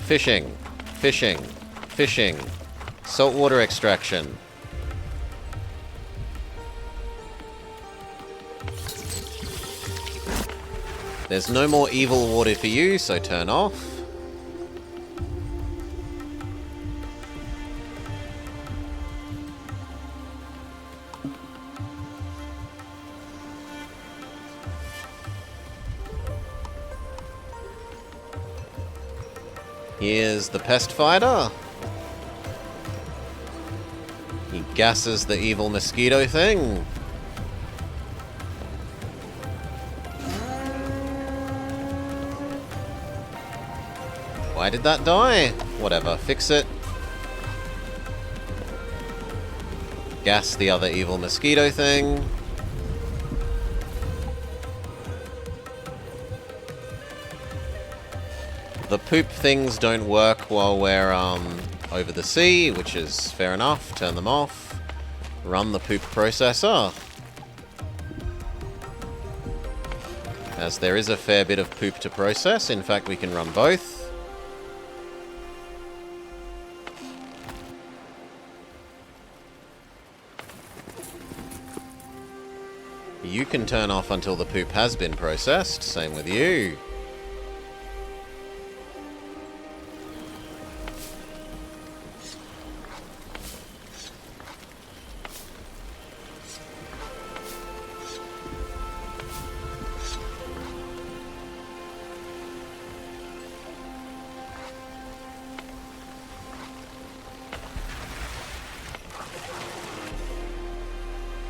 Fishing. Fishing. Fishing. Saltwater extraction. There's no more evil water for you, so turn off. Here's the pest fighter. He gasses the evil mosquito thing. Why did that die? Whatever, fix it. Gas the other evil mosquito thing. The poop things don't work while we're over the sea, which is fair enough. Turn them off. Run the poop processor. As there is a fair bit of poop to process. In fact, we can run both. You can turn off until the poop has been processed. Same with you.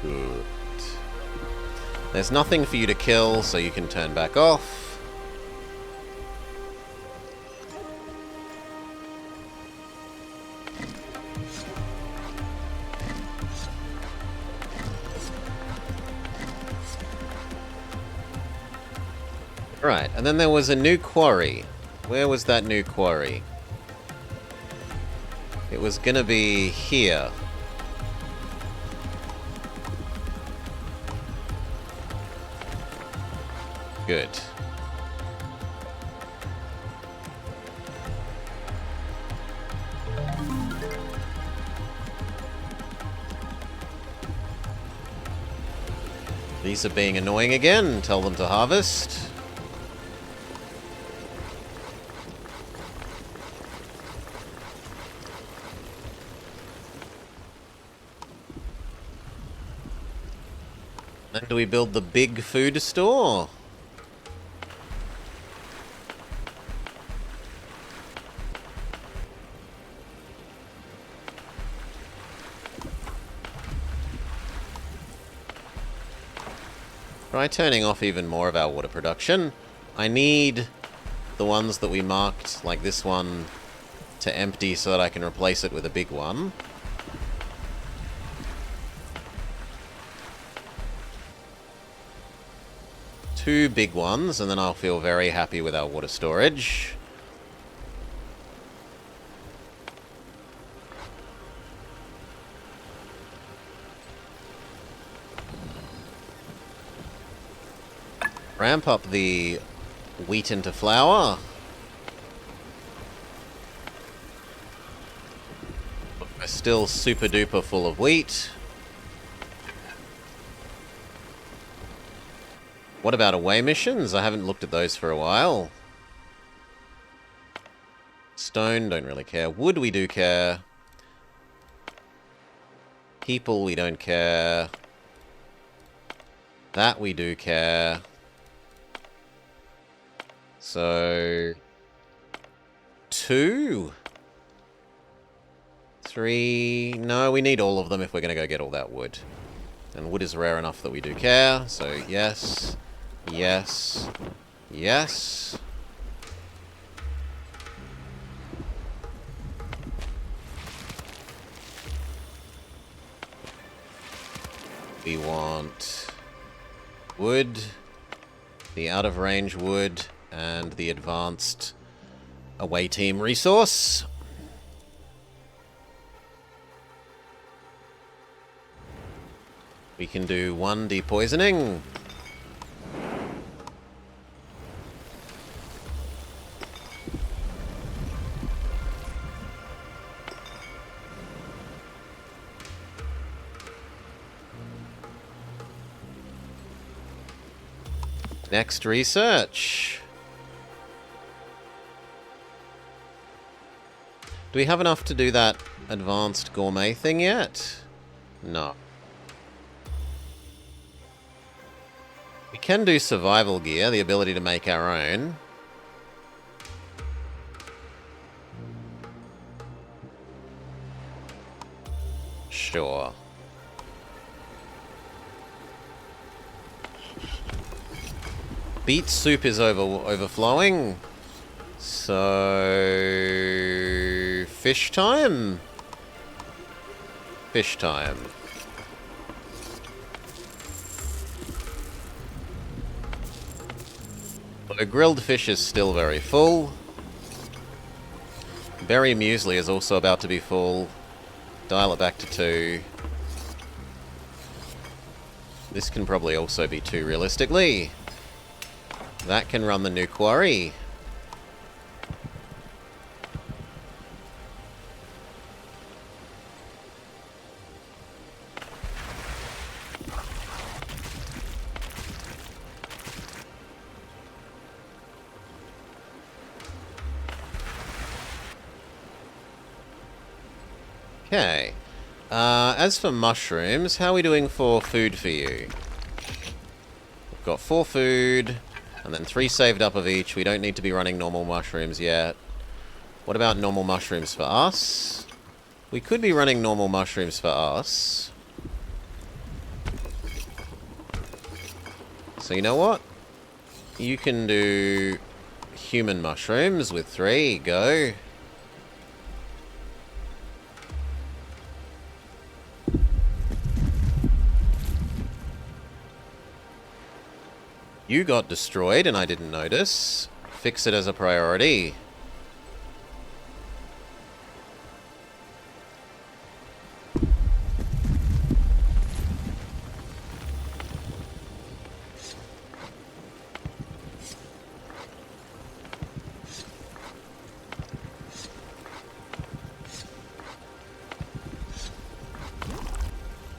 Good. There's nothing for you to kill, so you can turn back off. Right, and then there was a new quarry. Where was that new quarry? It was gonna be here. Good. These are being annoying again. Tell them to harvest. Then do we build the big food store? Try turning off even more of our water production. I need the ones that we marked, like this one, to empty so that I can replace it with a big one. Two big ones, and then I'll feel very happy with our water storage. Ramp up the wheat into flour. We're still super duper full of wheat. What about away missions? I haven't looked at those for a while. Stone, don't really care. Wood, we do care. People, we don't care. That we do care. So... 2? 3... No, we need all of them if we're going to go get all that wood. And wood is rare enough that we do care, so yes, yes, yes. We want wood, the out-of-range wood, and the advanced away team resource. We can do 1 depoisoning. Next research. Do we have enough to do that advanced gourmet thing yet? No. We can do survival gear, the ability to make our own. Sure. Beet soup is overflowing. So... fish time? Fish time. The grilled fish is still very full. Berry muesli is also about to be full. Dial it back to 2. This can probably also be 2 realistically. That can run the new quarry. Okay. As for mushrooms, how are we doing for food for you? We've got 4 food, and then 3 saved up of each. We don't need to be running normal mushrooms yet. What about normal mushrooms for us? We could be running normal mushrooms for us. So you know what? You can do human mushrooms with 3. Go. You got destroyed and I didn't notice. Fix it as a priority.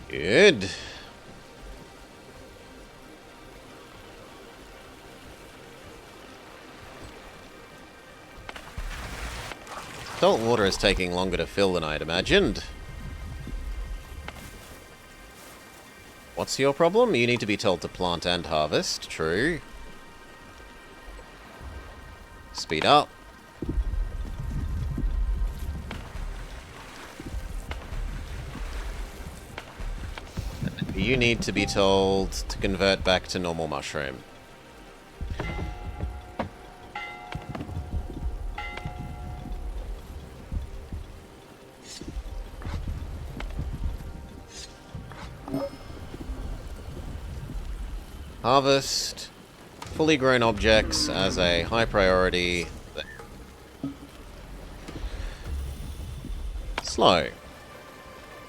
Good. Salt water is taking longer to fill than I'd imagined. What's your problem? You need to be told to plant and harvest. True. Speed up. You need to be told to convert back to normal mushroom. Harvest fully grown objects as a high priority. Slow.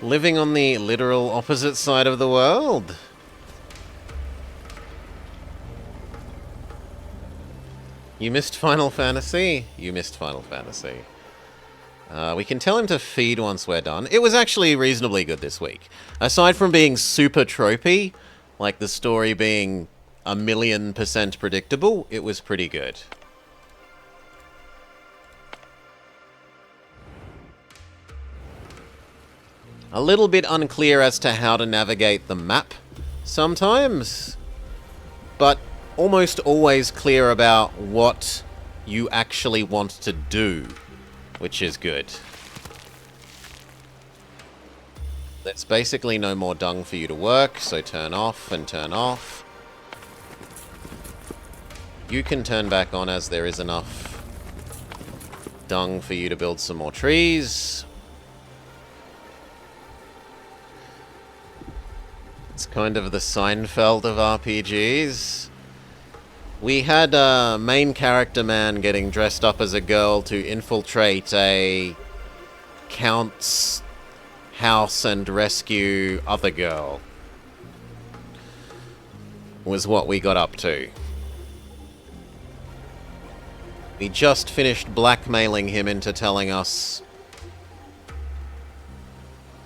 Living on the literal opposite side of the world. You missed Final Fantasy? You missed Final Fantasy. We can tell him to feed once we're done. It was actually reasonably good this week. Aside from being super tropey, like the story being 1,000,000% predictable, it was pretty good. A little bit unclear as to how to navigate the map sometimes, but almost always clear about what you actually want to do, which is good. There's basically no more dung for you to work, so turn off and turn off. You can turn back on as there is enough dung for you to build some more trees. It's kind of the Seinfeld of RPGs. We had a main character man getting dressed up as a girl to infiltrate a count's house and rescue other girl. Was what we got up to. We just finished blackmailing him into telling us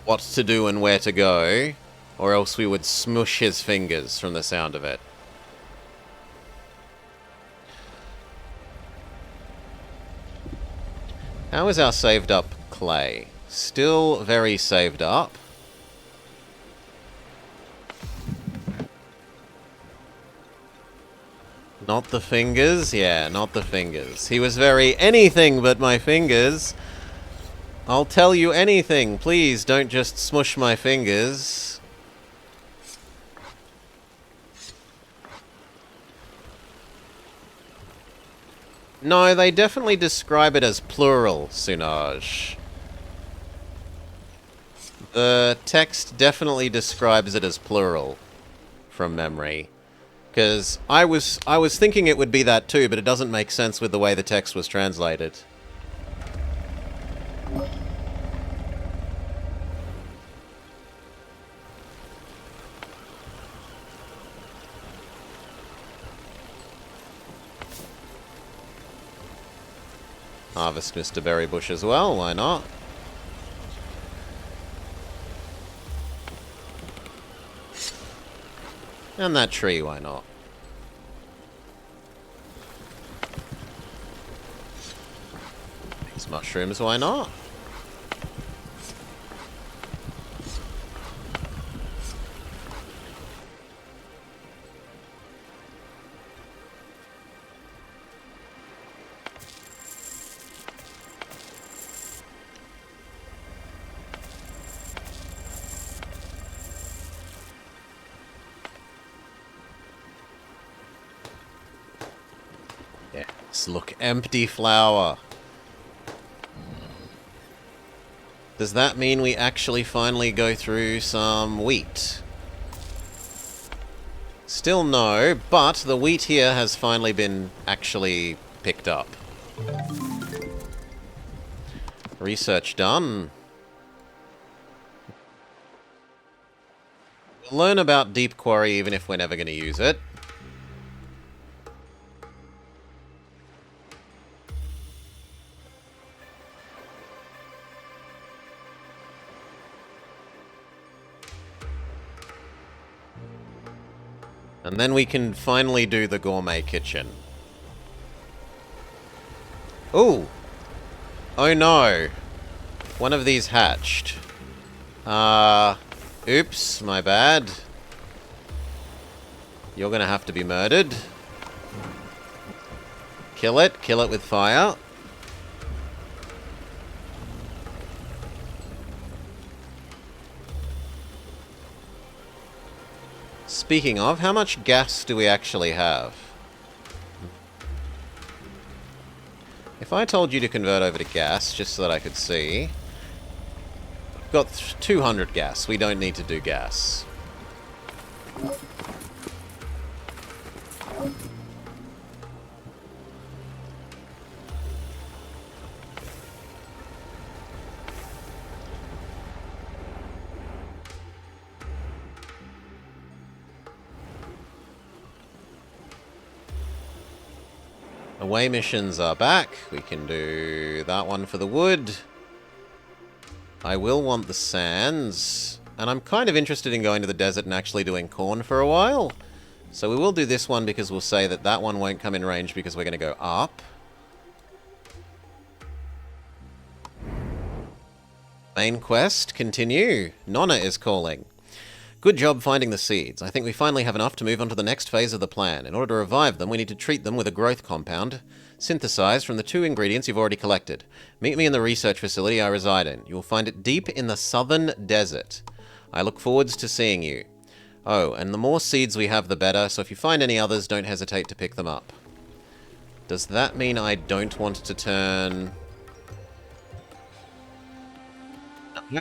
what to do and where to go, or else we would smush his fingers from the sound of it. How is our saved up clay? Still very saved up. Not the fingers? Yeah, not the fingers. He was very anything but my fingers. I'll tell you anything. Please don't just smush my fingers. No, they definitely describe it as plural, Sunaj. The text definitely describes it as plural, from memory. Because I was thinking it would be that too, but it doesn't make sense with the way the text was translated. Harvest Mr. Berrybush as well, why not? And that tree, why not? These mushrooms, why not? Look, empty flower. Does that mean we actually finally go through some wheat? Still no, but the wheat here has finally been actually picked up. Research done. We'll learn about Deep Quarry even if we're never going to use it. And then we can finally do the gourmet kitchen. Ooh! Oh no! One of these hatched. Oops, my bad. You're gonna have to be murdered. Kill it. Kill it with fire. Speaking of, how much gas do we actually have? If I told you to convert over to gas, just so that I could see... We've got 200 gas. We don't need to do gas. Away missions are back. We can do that one for the wood. I will want the sands. And I'm kind of interested in going to the desert and actually doing corn for a while. So we will do this one because we'll say that that one won't come in range because we're going to go up. Main quest, continue. Nonna is calling. Good job finding the seeds. I think we finally have enough to move on to the next phase of the plan. In order to revive them, we need to treat them with a growth compound, synthesized from the 2 ingredients you've already collected. Meet me in the research facility I reside in. You will find it deep in the southern desert. I look forwards to seeing you. Oh, and the more seeds we have, the better, so if you find any others, don't hesitate to pick them up. Does that mean I don't want to turn...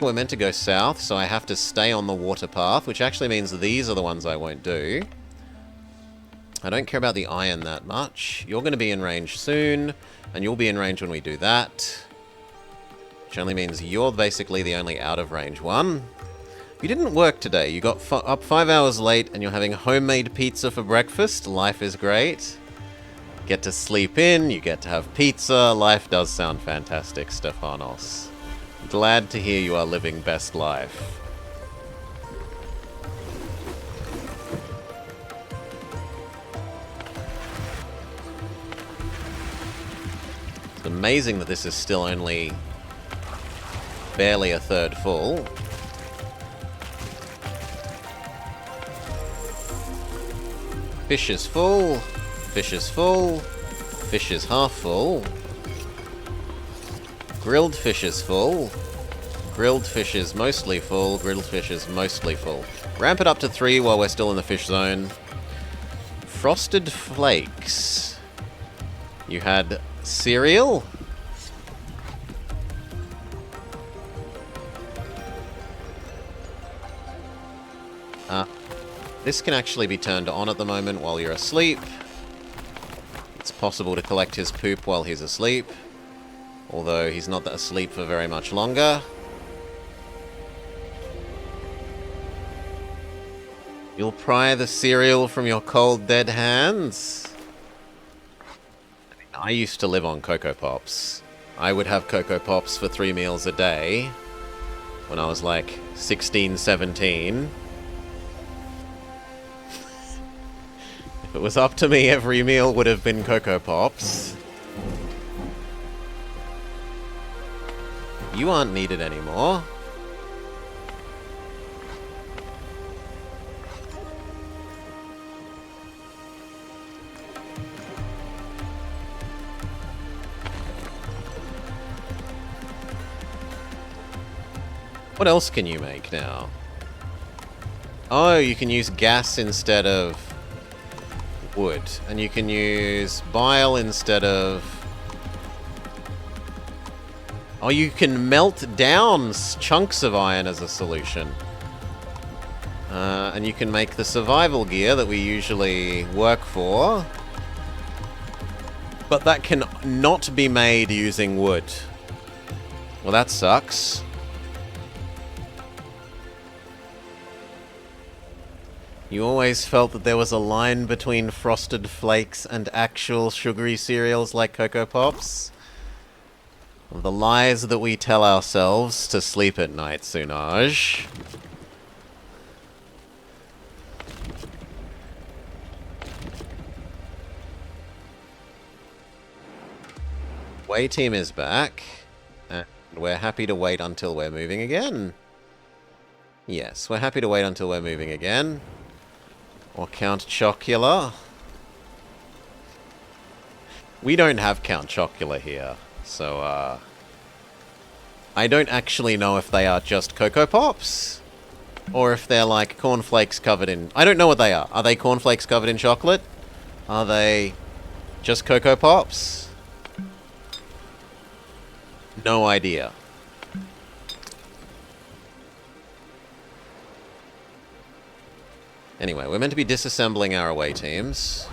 We're meant to go south, so I have to stay on the water path, which actually means these are the ones I won't do. I don't care about the iron that much. You're going to be in range soon, and you'll be in range when we do that. Which only means you're basically the only out-of-range one. You didn't work today. You got up 5 hours late, and you're having homemade pizza for breakfast. Life is great. Get to sleep in, you get to have pizza. Life does sound fantastic, Stefanos. Glad to hear you are living best life. It's amazing that this is still only barely a third full. Fish is full. Fish is full. Fish is half full. Grilled fish is full. Grilled fish is mostly full. Grilled fish is mostly full. Ramp it up to 3 while we're still in the fish zone. Frosted flakes. You had cereal? This can actually be turned on at the moment while you're asleep. It's possible to collect his poop while he's asleep. Although he's not asleep for very much longer. You'll pry the cereal from your cold, dead hands. I used to live on Cocoa Pops. I would have Cocoa Pops for 3 meals a day when I was like 16, 17. If it was up to me, every meal would have been Cocoa Pops. You aren't needed anymore. What else can you make now? Oh, you can use gas instead of wood. And you can use bile instead of... Oh, you can melt down chunks of iron as a solution. And you can make the survival gear that we usually work for. But that can not be made using wood. Well, that sucks. You always felt that there was a line between Frosted Flakes and actual sugary cereals like Cocoa Pops. The lies that we tell ourselves to sleep at night, Sunaj. Way team is back, and we're happy to wait until we're moving again. Yes, we're happy to wait until we're moving again. Or Count Chocula. We don't have Count Chocula here, so, I don't actually know if they are just Cocoa Pops, or if they're like cornflakes covered in... I don't know what they are. Are they cornflakes covered in chocolate? Are they just Cocoa Pops? No idea. Anyway, we're meant to be disassembling our away teams.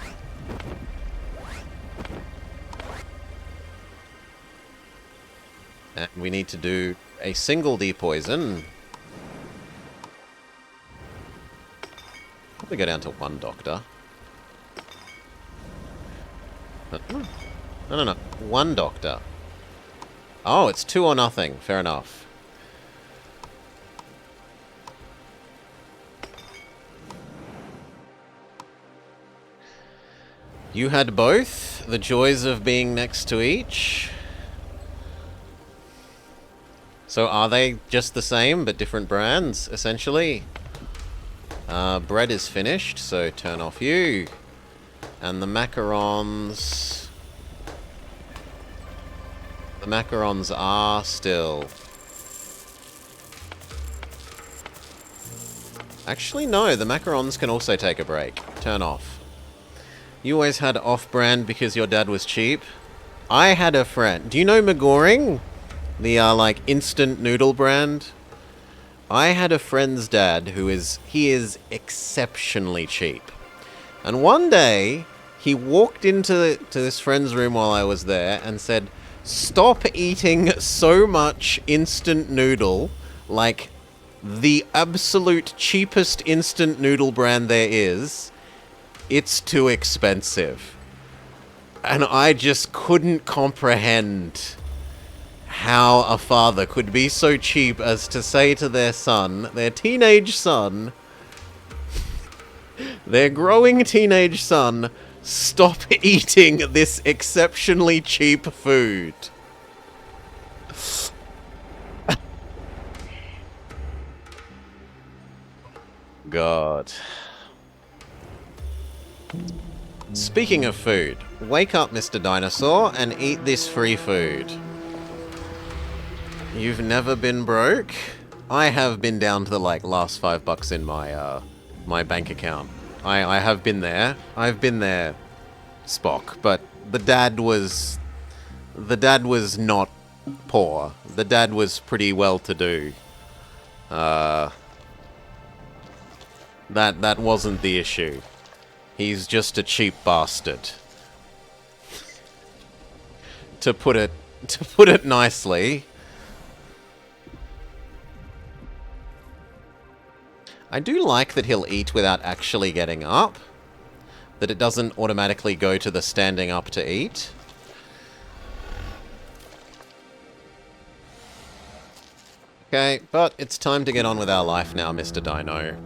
And we need to do a single depoison. Probably go down to 1 doctor. No. 1 doctor. Oh, it's 2 or nothing. Fair enough. You had both. The joys of being next to each. So are they just the same, but different brands, essentially? Bread is finished, so turn off you. And the macarons... The macarons are still... Actually, no, the macarons can also take a break. Turn off. You always had off-brand because your dad was cheap? I had a friend... Do you know Magoring? The, like, instant noodle brand. I had a friend's dad who is... He is exceptionally cheap. And one day, he walked into this friend's room while I was there and said, "Stop eating so much instant noodle, like the absolute cheapest instant noodle brand there is. It's too expensive." And I just couldn't comprehend how a father could be so cheap as to say to their son, their teenage son, their growing teenage son, "Stop eating this exceptionally cheap food." God. Speaking of food, wake up, Mr. Dinosaur, and eat this free food. You've never been broke? I have been down to the, like, last $5 in my, my bank account. I have been there. I've been there, Spock. But the dad was not poor. The dad was pretty well-to-do. That wasn't the issue. He's just a cheap bastard. To put it nicely. I do like that he'll eat without actually getting up. That it doesn't automatically go to the standing up to eat. Okay, but it's time to get on with our life now, Mr. Dino.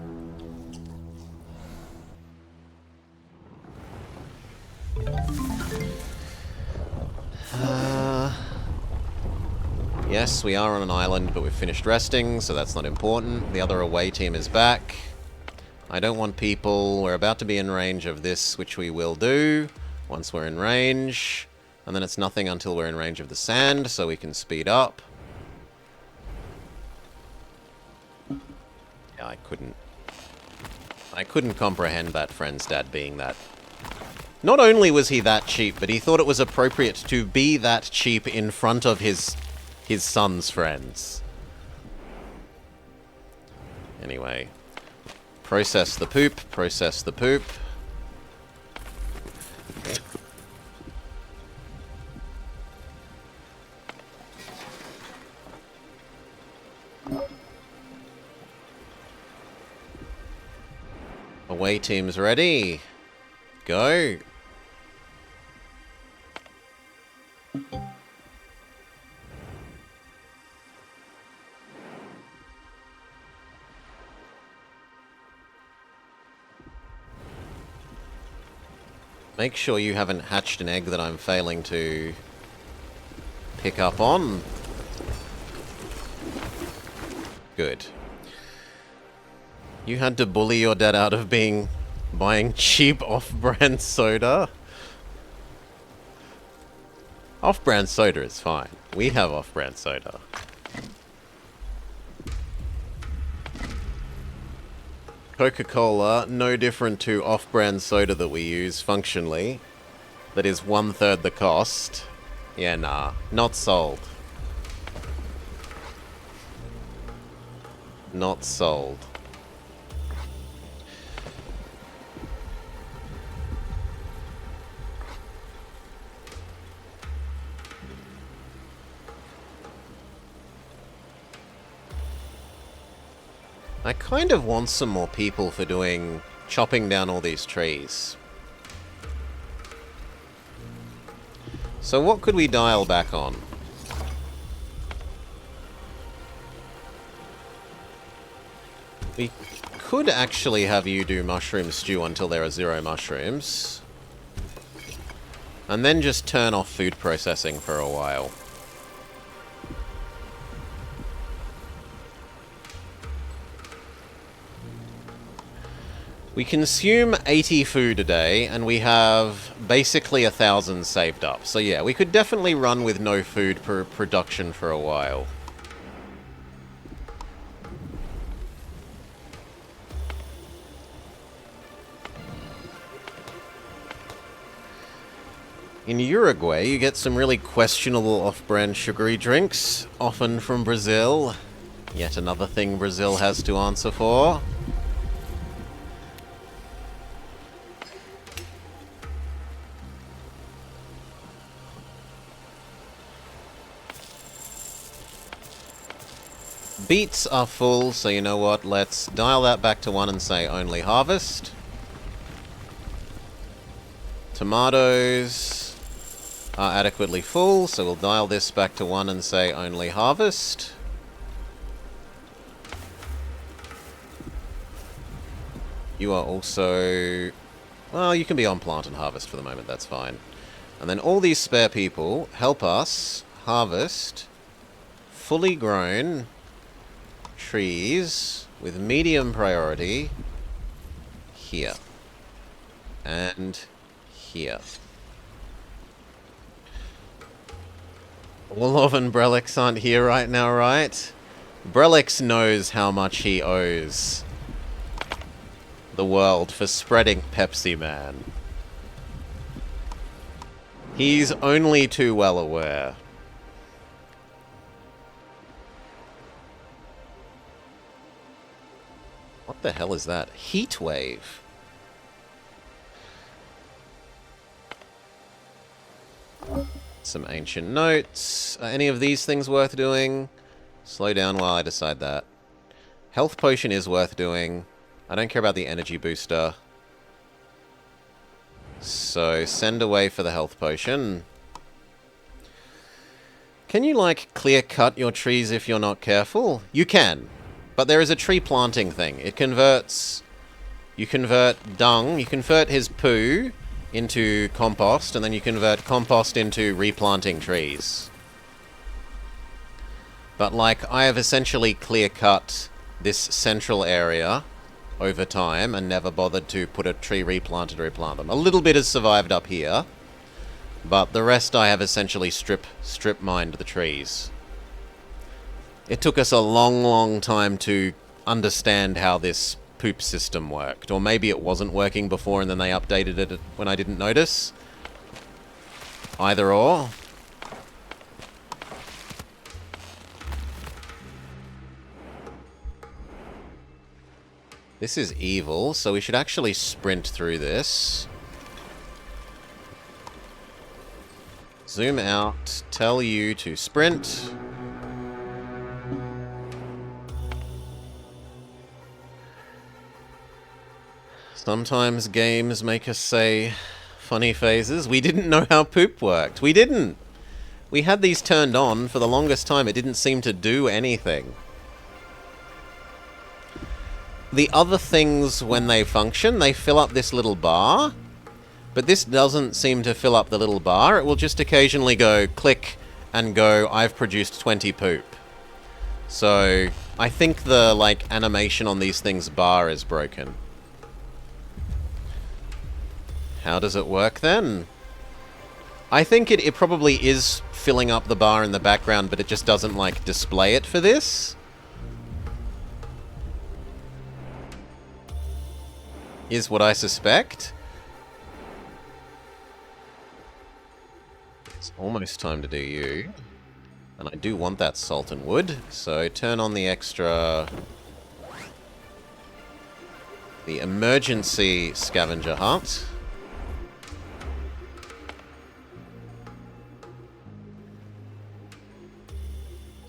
Yes, we are on an island, but we've finished resting, so that's not important. The other away team is back. I don't want people. We're about to be in range of this, which we will do once we're in range. And then it's nothing until we're in range of the sand, so we can speed up. Yeah, I couldn't comprehend that friend's dad being that. Not only was he that cheap, but he thought it was appropriate to be that cheap in front of his son's friends. Anyway. Process the poop, process the poop. Away team's ready. Go. Make sure you haven't hatched an egg that I'm failing to pick up on. Good. You had to bully your dad out of being Buying cheap off-brand soda? Off-brand soda is fine. We have off-brand soda. Coca-Cola, no different to off-brand soda that we use functionally. That is 1/3 the cost. Yeah, nah. Not sold. Not sold. I kind of want some more people for chopping down all these trees. So what could we dial back on? We could actually have you do mushroom stew until there are 0 mushrooms. And then just turn off food processing for a while. We consume 80 food a day, and we have basically 1,000 saved up. So yeah, we could definitely run with no food production for a while. In Uruguay, you get some really questionable off-brand sugary drinks, often from Brazil. Yet another thing Brazil has to answer for. Beets are full, so you know what, let's dial that back to 1 and say only harvest. Tomatoes are adequately full, so we'll dial this back to 1 and say only harvest. You are also... well, you can be on plant and harvest for the moment, that's fine. And then all these spare people help us harvest fully grown trees with medium priority here and here. Orlov and Brelix aren't here right now, right? Brelix knows how much he owes the world for spreading Pepsi Man. He's only too well aware. What the hell is that? Heat wave. Some ancient notes. Are any of these things worth doing? Slow down while I decide that. Health potion is worth doing. I don't care about the energy booster. So, send away for the health potion. Can you, like, clear-cut your trees if you're not careful? You can. But there is a tree planting thing. It converts... you convert dung, you convert his poo into compost, and then you convert compost into replanting trees. But, like, I have essentially clear-cut this central area over time and never bothered to put a tree replanted to replant them. A little bit has survived up here, but the rest I have essentially strip-mined the trees. It took us a long, long time to understand how this poop system worked. Or maybe it wasn't working before and then they updated it when I didn't notice. Either or. This is evil, so we should actually sprint through this. Zoom out, tell you to sprint. Sometimes games make us say funny phrases. We didn't know how poop worked. We didn't. We had these turned on for the longest time. It didn't seem to do anything. The other things, when they function, they fill up this little bar. But this doesn't seem to fill up the little bar. It will just occasionally go click and go, I've produced 20 poop. So I think the, like, animation on these things bar is broken. How does it work then? I think it probably is filling up the bar in the background, but it just doesn't, like, display it for this. Is what I suspect. It's almost time to do you. And I do want that salt and wood, so turn on the extra... the emergency scavenger hunt.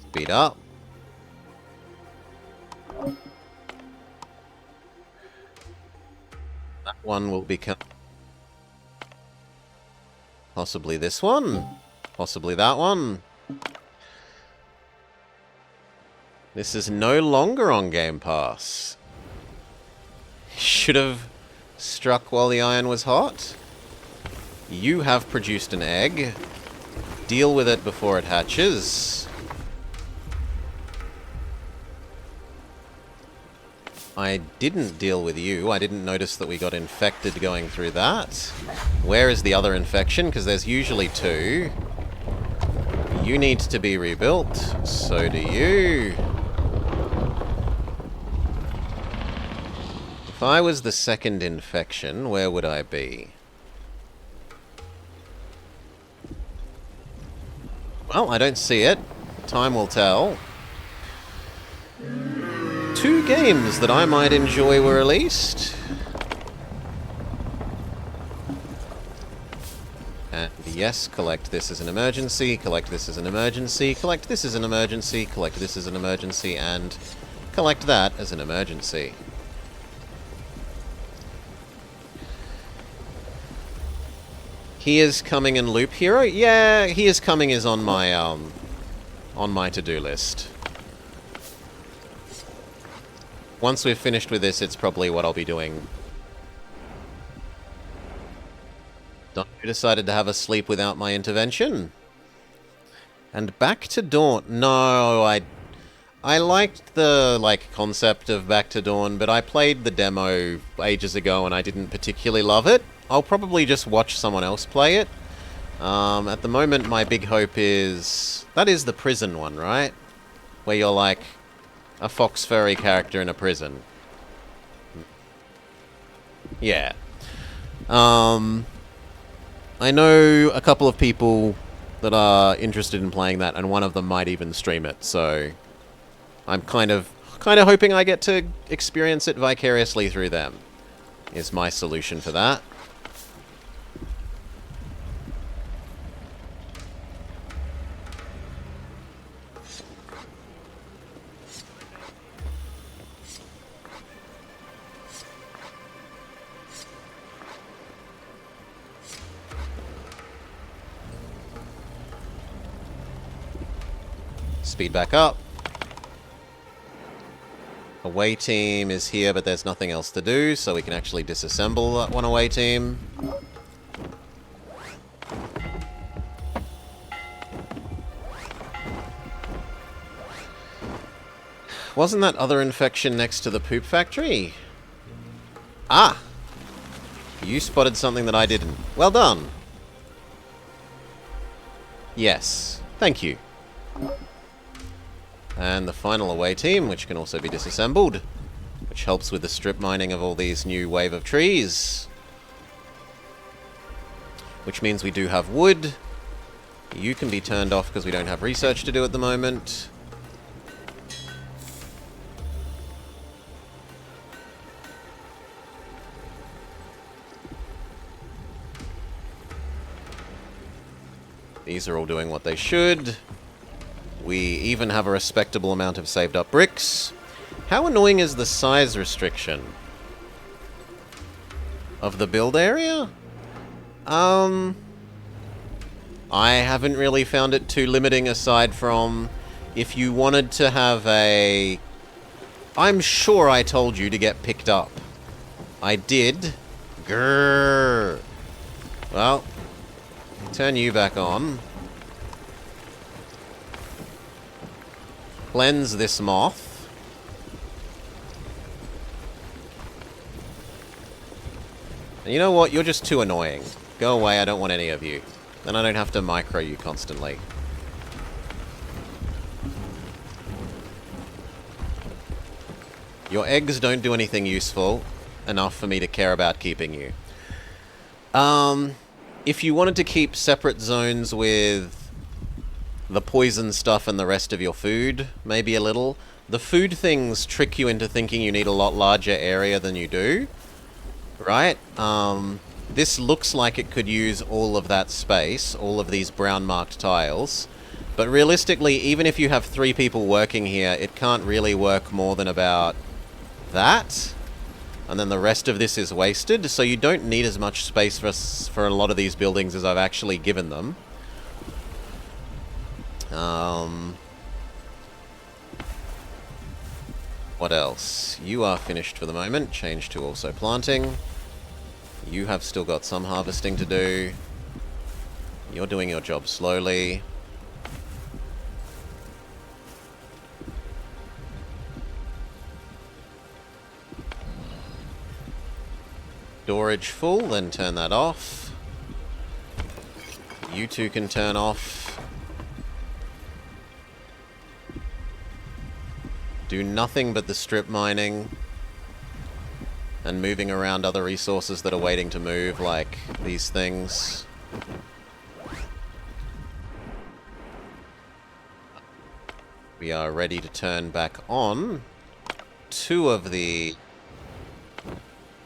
Speed up. That one will become... possibly this one. Possibly that one. This is no longer on Game Pass. Should have struck while the iron was hot. You have produced an egg. Deal with it before it hatches. I didn't deal with you. I didn't notice that we got infected going through that. Where is the other infection? Because there's usually two. You need to be rebuilt. So do you. If I was the second infection, where would I be? Well, I don't see it. Time will tell. 2 games that I might enjoy were released. And yes, collect this as an emergency, collect this as an emergency, collect this as an emergency, collect this as an emergency, and collect that as an emergency. He is coming and Loop Hero? Yeah, He is Coming is on my to-do list. Once we've finished with this, it's probably what I'll be doing. Don't you decided to have a sleep without my intervention? And Back to Dawn. No, I liked the, like, concept of Back to Dawn, but I played the demo ages ago and I didn't particularly love it. I'll probably just watch someone else play it. At the moment, my big hope is... that is the prison one, right? Where you're, like, a fox furry character in a prison. Yeah. I know a couple of people that are interested in playing that, and one of them might even stream it, so... I'm kind of hoping I get to experience it vicariously through them, is my solution for that. Speed back up. Away team is here, but there's nothing else to do, so we can actually disassemble that one away team. Wasn't that other infection next to the poop factory? Ah! You spotted something that I didn't. Well done. Yes. Thank you. And the final away team, which can also be disassembled, which helps with the strip mining of all these new wave of trees. Which means we do have wood. You can be turned off because we don't have research to do at the moment. These are all doing what they should. We even have a respectable amount of saved up bricks. How annoying is the size restriction of the build area? I haven't really found it too limiting, aside from if you wanted to have a... I'm sure I told you to get picked up. I did. Grrr. Well, turn you back on. Cleanse this moth. You know what? You're just too annoying. Go away, I don't want any of you. Then I don't have to micro you constantly. Your eggs don't do anything useful enough for me to care about keeping you. If you wanted to keep separate zones with the poison stuff and the rest of your food, maybe a little. The food things trick you into thinking you need a lot larger area than you do. Right? This looks like it could use all of that space, all of these brown marked tiles. But realistically, even if you have 3 people working here, it can't really work more than about that. And then the rest of this is wasted, so you don't need as much space for a lot of these buildings as I've actually given them. What else? You are finished for the moment. Change to also planting. You have still got some harvesting to do. You're doing your job slowly. Storage full, then turn that off. You two can turn off. Do nothing but the strip mining. And moving around other resources that are waiting to move, like these things. We are ready to turn back on 2 of the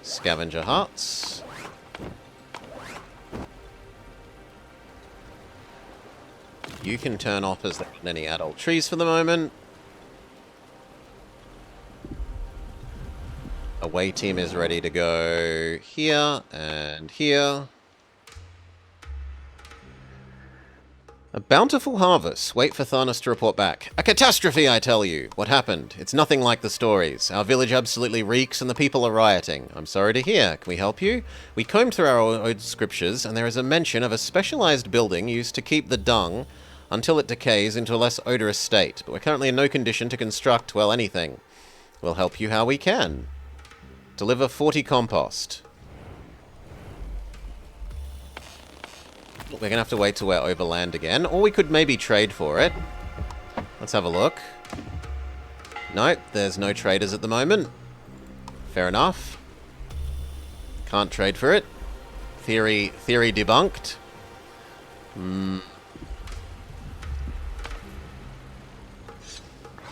scavenger huts. You can turn off as there aren't any adult trees for the moment. Away team is ready to go here and here. A bountiful harvest. Wait for Thanos to report back. A catastrophe, I tell you. What happened? It's nothing like the stories. Our village absolutely reeks and the people are rioting. I'm sorry to hear. Can we help you? We combed through our old scriptures and there is a mention of a specialized building used to keep the dung until it decays into a less odorous state. But we're currently in no condition to construct, well, anything. We'll help you how we can. Deliver 40 compost. We're going to have to wait till we're overland again. Or we could maybe trade for it. Let's have a look. Nope, there's no traders at the moment. Fair enough. Can't trade for it. Theory debunked.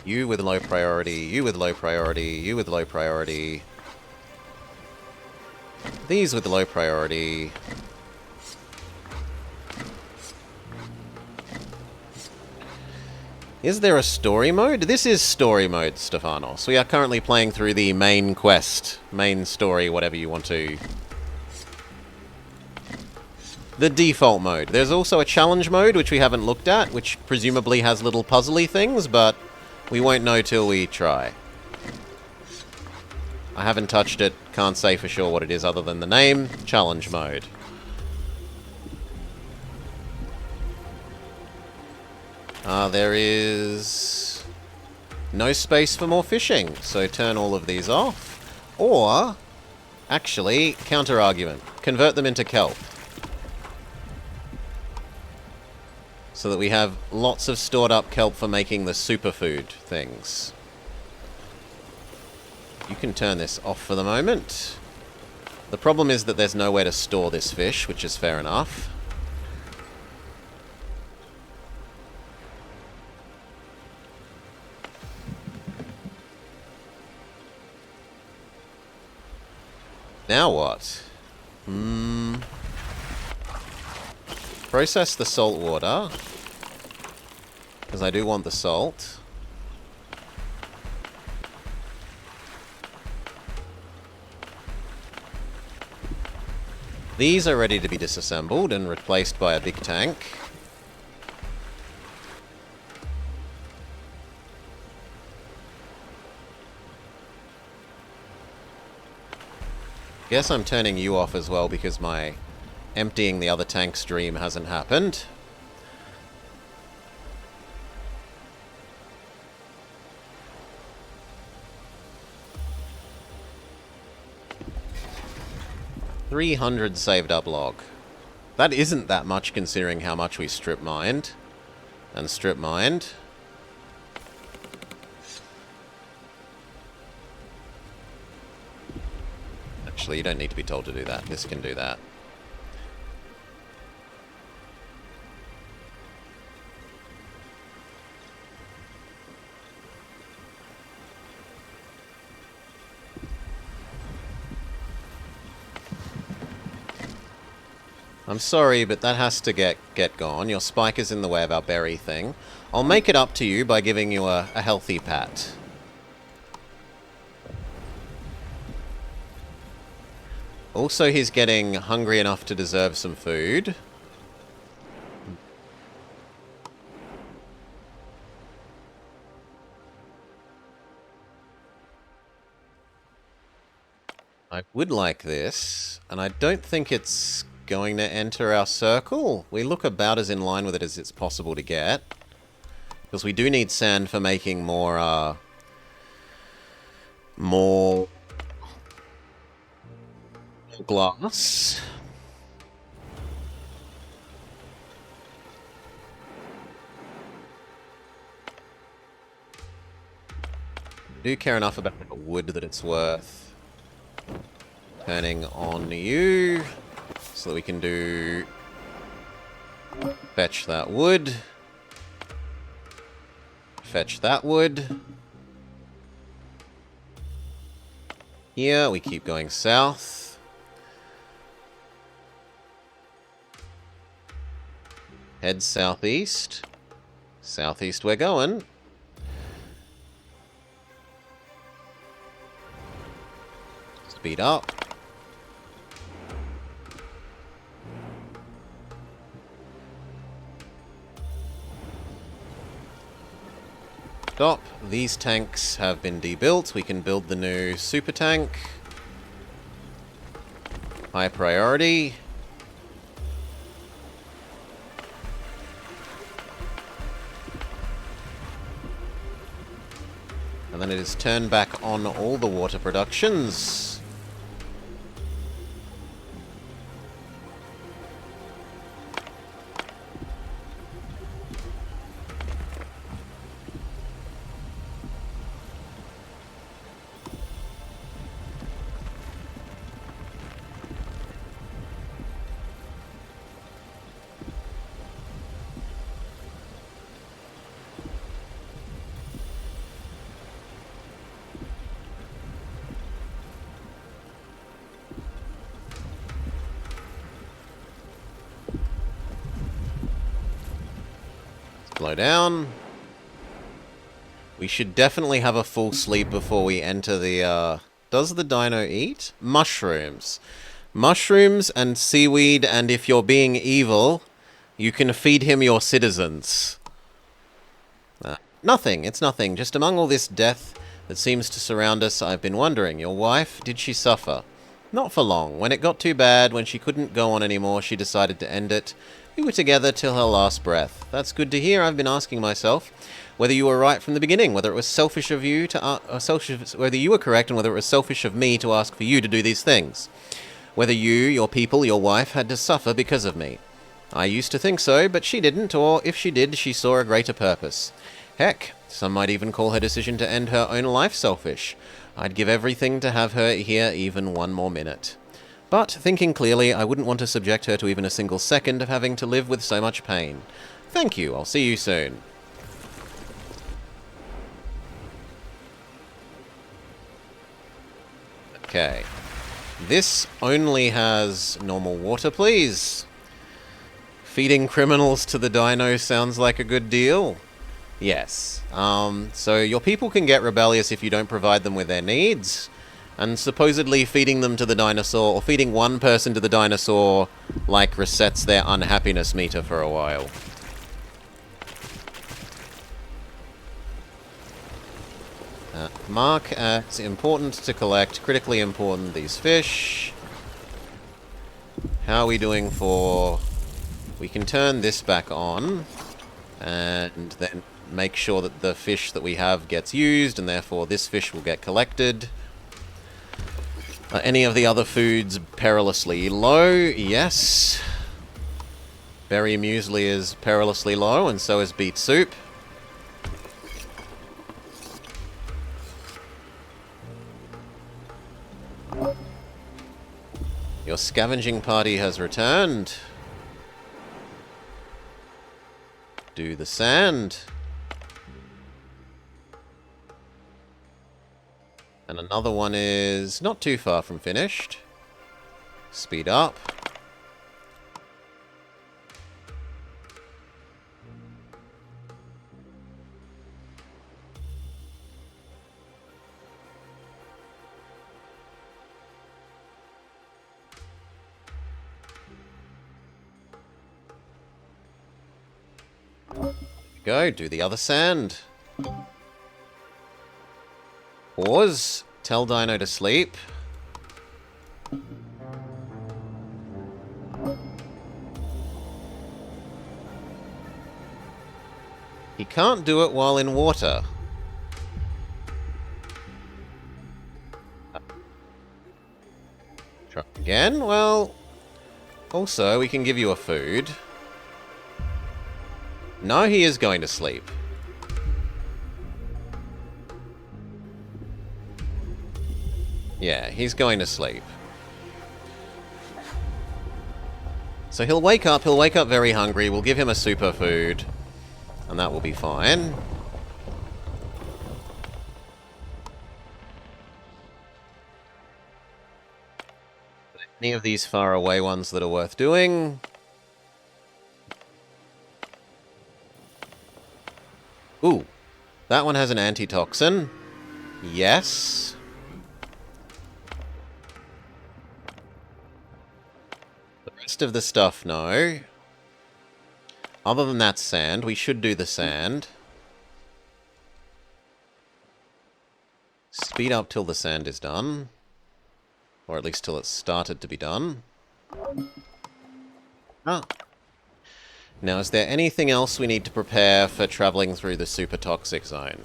You with low priority, you with low priority, you with low priority. These with low priority. Is there a story mode? This is story mode, Stefanos. We are currently playing through the main quest. Main story, whatever you want to... The default mode. There's also a challenge mode, which we haven't looked at, which presumably has little puzzly things, but we won't know till we try. I haven't touched it, can't say for sure what it is other than the name. Challenge mode. There is no space for more fishing, so turn all of these off. Or, actually, counter-argument. Convert them into kelp. So that we have lots of stored up kelp for making the superfood things. You can turn this off for the moment. The problem is that there's nowhere to store this fish, which is fair enough. Now what? Process the salt water. Because I do want the salt. These are ready to be disassembled and replaced by a big tank. Guess I'm turning you off as well because my emptying the other tank stream hasn't happened. 300 saved up log. That isn't that much considering how much we strip mined. And strip mined. Actually, you don't need to be told to do that. This can do that. I'm sorry, but that has to get gone. Your spike is in the way of our berry thing. I'll make it up to you by giving you a healthy pat. Also, he's getting hungry enough to deserve some food. I would like this, and I don't think it's going to enter our circle. We look about as in line with it as it's possible to get. Because we do need sand for making more glass. I do care enough about the wood that it's worth turning on you so that we can do fetch that wood, fetch that wood. Here we keep going south. Head southeast. Southeast we're going. Speed up. Stop. These tanks have been debuilt. We can build the new super tank. High priority. And then it is turned back on all the water productions. Slow down. We should definitely have a full sleep before we enter the, Does the dino eat? Mushrooms. Mushrooms and seaweed, and if you're being evil, you can feed him your citizens. Nothing. It's nothing. Just among all this death that seems to surround us, I've been wondering, your wife, did she suffer? Not for long. When it got too bad, when she couldn't go on anymore, she decided to end it. We were together till her last breath. That's good to hear. I've been asking myself whether you were right from the beginning, whether it was selfish of you to whether you were correct and whether it was selfish of me to ask for you to do these things. Whether you, your people, your wife had to suffer because of me. I used to think so, but she didn't, or if she did, she saw a greater purpose. Heck, some might even call her decision to end her own life selfish. I'd give everything to have her here even one more minute. But, thinking clearly, I wouldn't want to subject her to even a single second of having to live with so much pain. Thank you, I'll see you soon. Okay. This only has normal water, please. Feeding criminals to the dino sounds like a good deal. Yes. So your people can get rebellious if you don't provide them with their needs. And supposedly feeding them to the dinosaur, or feeding one person to the dinosaur, like, resets their unhappiness meter for a while. Mark as important to collect, critically important, these fish. How are we doing for... We can turn this back on, and then make sure that the fish that we have gets used, and therefore this fish will get collected. Are any of the other foods perilously low? Yes. Berry muesli is perilously low, and so is beet soup. Your scavenging party has returned. Do the sand. And another one is not too far from finished. Speed up. Go, do the other sand. Pause. Tell Dino to sleep. He can't do it while in water. Try again? Well, also, we can give you a food. No, he is going to sleep. Yeah, he's going to sleep. So he'll wake up very hungry, we'll give him a superfood, and that will be fine. Any of these far away ones that are worth doing? Ooh, that one has an antitoxin. Yes. The rest of the stuff, no. Other than that sand, we should do the sand. Speed up till the sand is done. Or at least till it's started to be done. Ah. Now, is there anything else we need to prepare for traveling through the super toxic zone?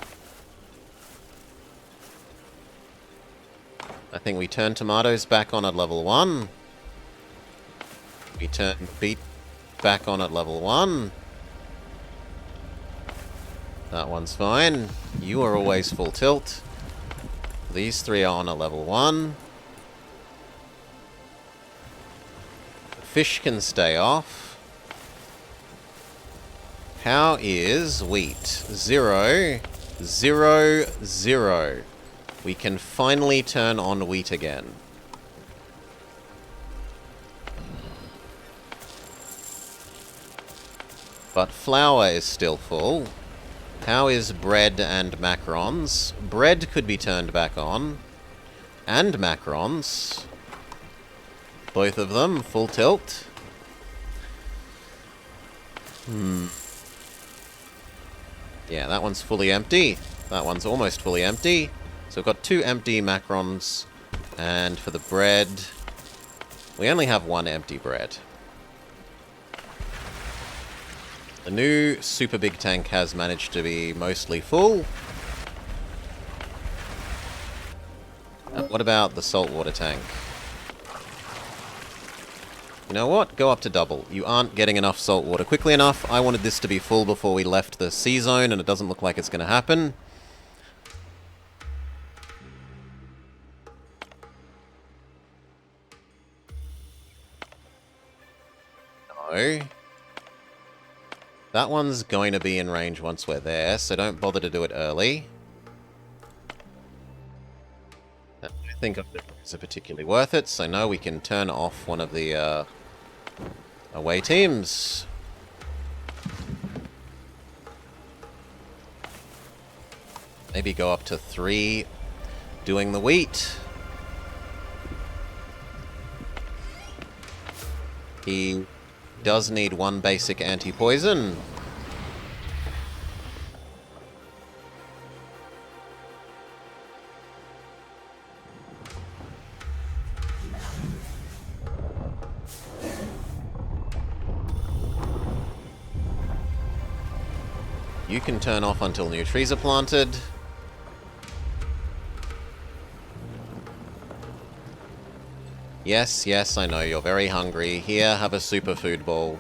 I think we turn tomatoes back on at level 1. We turn beet back on at level 1. That one's fine. You are always full tilt. These 3 are on at level 1. Fish can stay off. How is wheat? 0, 0, 0. We can finally turn on wheat again. But flour is still full. How is bread and macarons? Bread could be turned back on. And macarons. Both of them, full tilt. Yeah, that one's fully empty. That one's almost fully empty. So we've got 2 empty macarons. And for the bread, we only have 1 empty bread. The new super big tank has managed to be mostly full. What about the saltwater tank? You know what? Go up to double. You aren't getting enough salt water quickly enough. I wanted this to be full before we left the sea zone, and it doesn't look like it's going to happen. No. That one's going to be in range once we're there, so don't bother to do it early. I don't think it's particularly worth it, so no, we can turn off one of the away teams. Maybe go up to 3 doing the wheat. He does need 1 basic anti-poison. You can turn off until new trees are planted. Yes, yes, I know, you're very hungry. Here, have a superfood ball.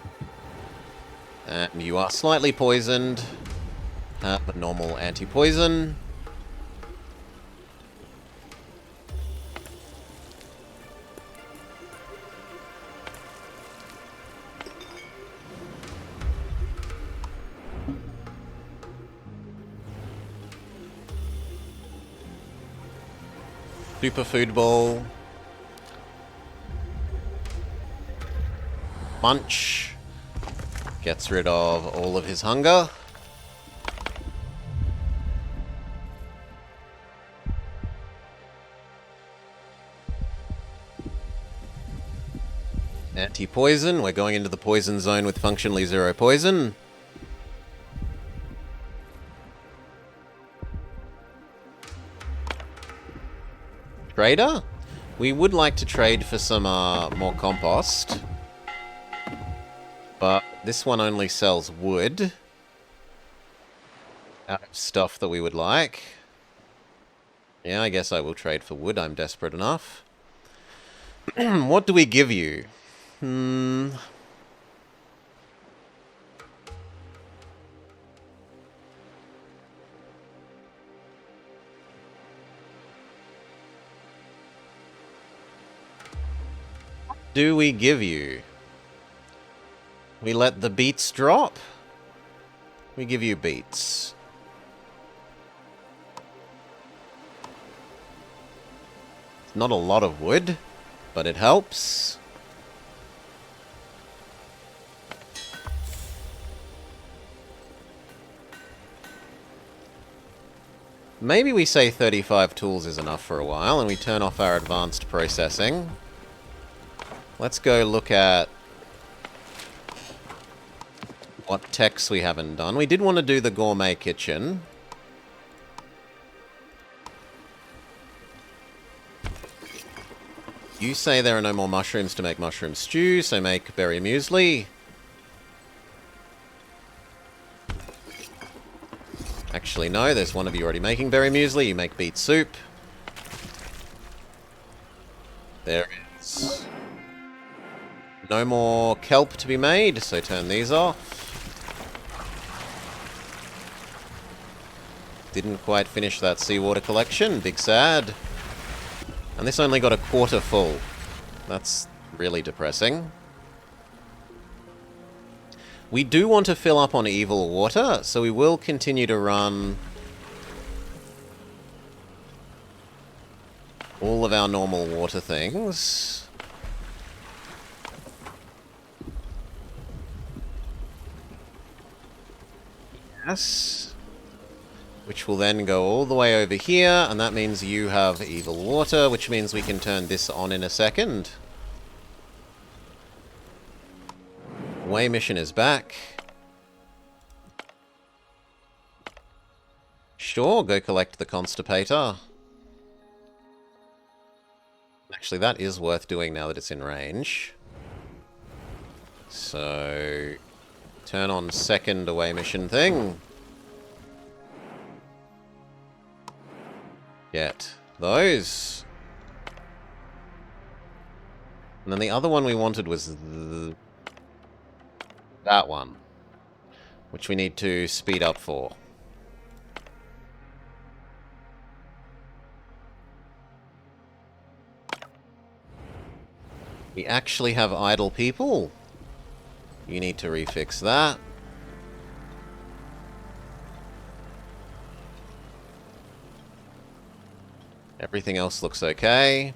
And you are slightly poisoned. Have a normal anti-poison. Superfood ball. Munch. Gets rid of all of his hunger. Anti-poison. We're going into the poison zone with functionally 0 poison. Trader? We would like to trade for some more compost. But this one only sells wood. Out of stuff that we would like. Yeah, I guess I will trade for wood. I'm desperate enough. What do we give you? Do we give you? We let the beets drop? We give you beets. It's not a lot of wood, but it helps. Maybe we say 35 tools is enough for a while, and we turn off our advanced processing. Let's go look at what techs we haven't done. We did want to do the gourmet kitchen. You say there are no more mushrooms to make mushroom stew, so make berry muesli. Actually, no, there's one of you already making berry muesli. You make beet soup. There is no more kelp to be made, so turn these off. Didn't quite finish that seawater collection. Big sad. And this only got a quarter full. That's really depressing. We do want to fill up on evil water, so we will continue to run all of our normal water things. Yes. Which will then go all the way over here, and that means you have evil water, which means we can turn this on in a second. Way mission is back. Sure, go collect the constipator. Actually, that is worth doing now that it's in range. So, turn on second away mission thing. Get those. And then the other one we wanted was that one, which we need to speed up for. We actually have idle people. You need to refix that. Everything else looks okay.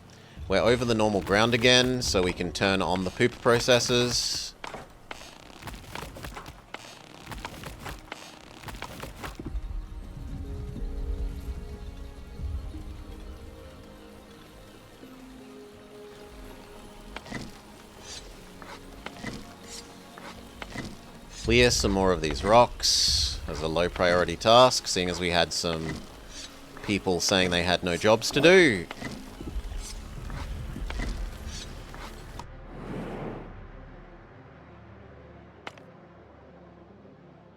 We're over the normal ground again, so we can turn on the poop processors. Clear some more of these rocks as a low priority task, seeing as we had some people saying they had no jobs to do.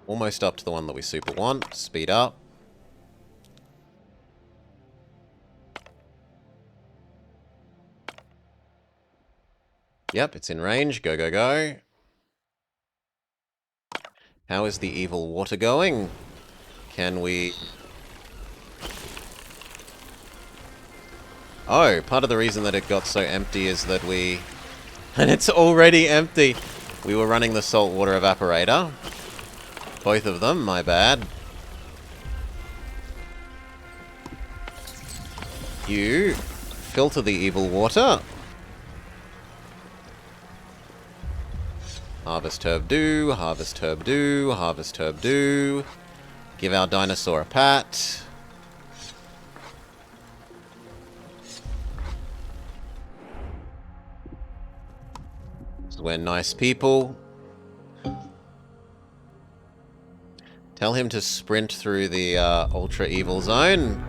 Almost up to the one that we super want. Speed up. Yep, it's in range. Go, go, go. How is the evil water going? Can we... Oh, part of the reason that it got so empty is that we... And it's already empty! We were running the saltwater evaporator. Both of them, my bad. You filter the evil water. Harvest herb do, harvest herb do, harvest herb do. Give our dinosaur a pat. So we're nice people. Tell him to sprint through the ultra evil zone.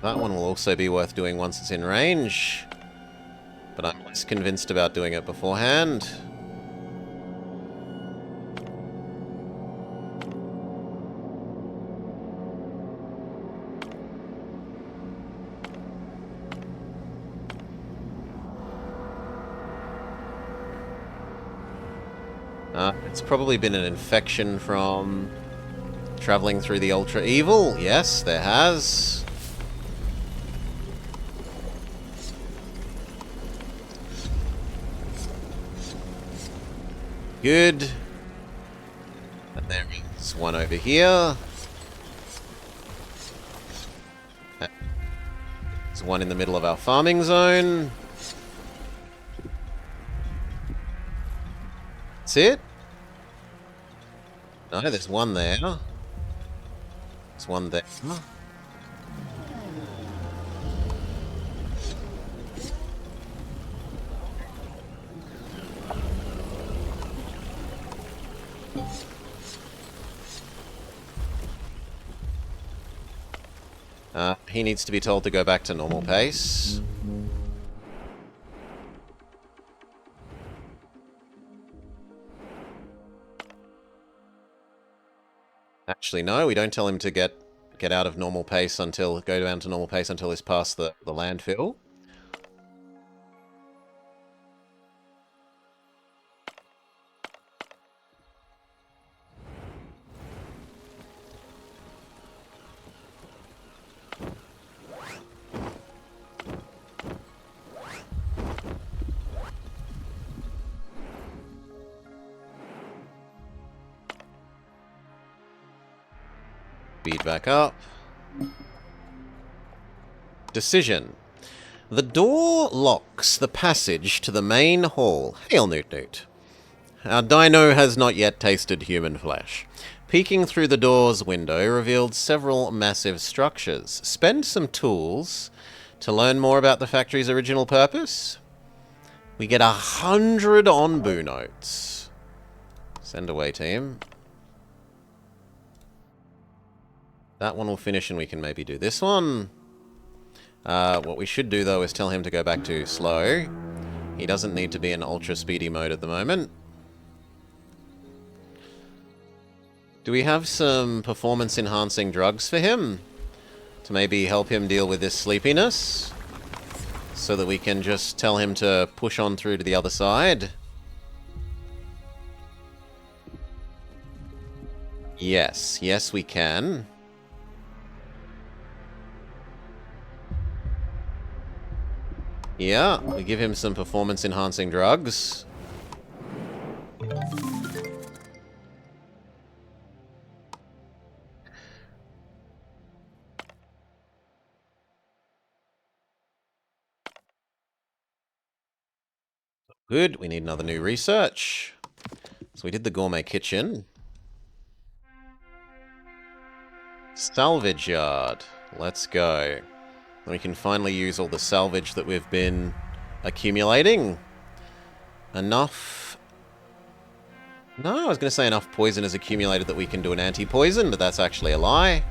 That one will also be worth doing once it's in range. But I'm less convinced about doing it beforehand. It's probably been an infection from traveling through the Ultra Evil. Yes, there has. Good. And there is one over here. There's one in the middle of our farming zone. That's it? No, there's one there. There's one there. He needs to be told to go back to normal pace. Actually, no, we don't tell him to get out of normal pace until... go down to normal pace until he's past the landfill. Speed back up. Decision. The door locks the passage to the main hall. Hail, Newt Newt. Our dino has not yet tasted human flesh. Peeking through the door's window revealed several massive structures. Spend some tools to learn more about the factory's original purpose. We get 100 Onbu notes. Send away, team. That one will finish and we can maybe do this one. What we should do, though, is tell him to go back to slow. He doesn't need to be in ultra speedy mode at the moment. Do we have some performance-enhancing drugs for him? To maybe help him deal with this sleepiness? So that we can just tell him to push on through to the other side? Yes. Yes, we can. Yeah, we give him some performance-enhancing drugs. Good, we need another new research. So we did the gourmet kitchen. Salvage yard. Let's go. We can finally use all the salvage that we've been accumulating. Enough... No, I was going to say enough poison is accumulated that we can do an anti-poison, but that's actually a lie.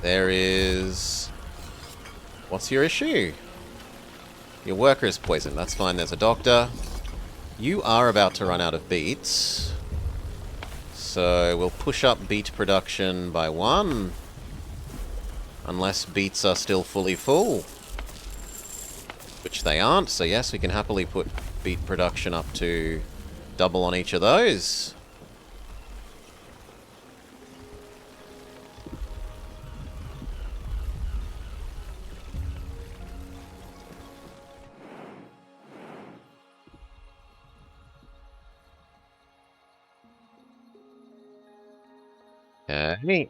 There is... What's your issue? Your worker is poisoned. That's fine. There's a doctor. You are about to run out of beets. So we'll push up beet production by 1. Unless beets are still fully full. Which they aren't. So yes, we can happily put beet production up to double on each of those.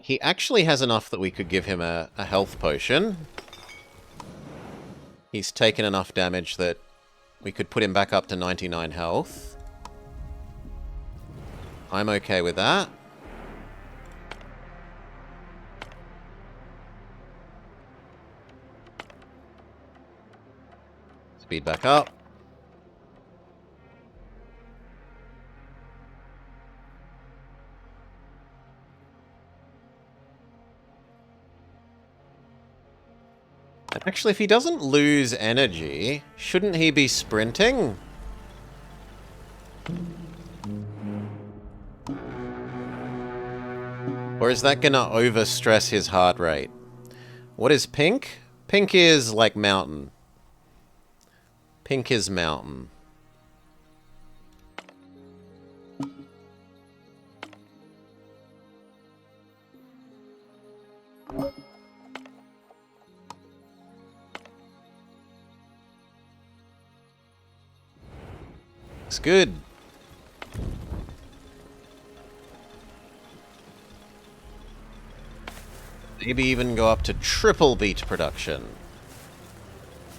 He actually has enough that we could give him a health potion. He's taken enough damage that we could put him back up to 99 health. I'm okay with that. Speed back up. And actually, if he doesn't lose energy, shouldn't he be sprinting? Or is that gonna overstress his heart rate? What is pink? Pink is like mountain. Pink is mountain. It's good. Maybe even go up to triple beet production.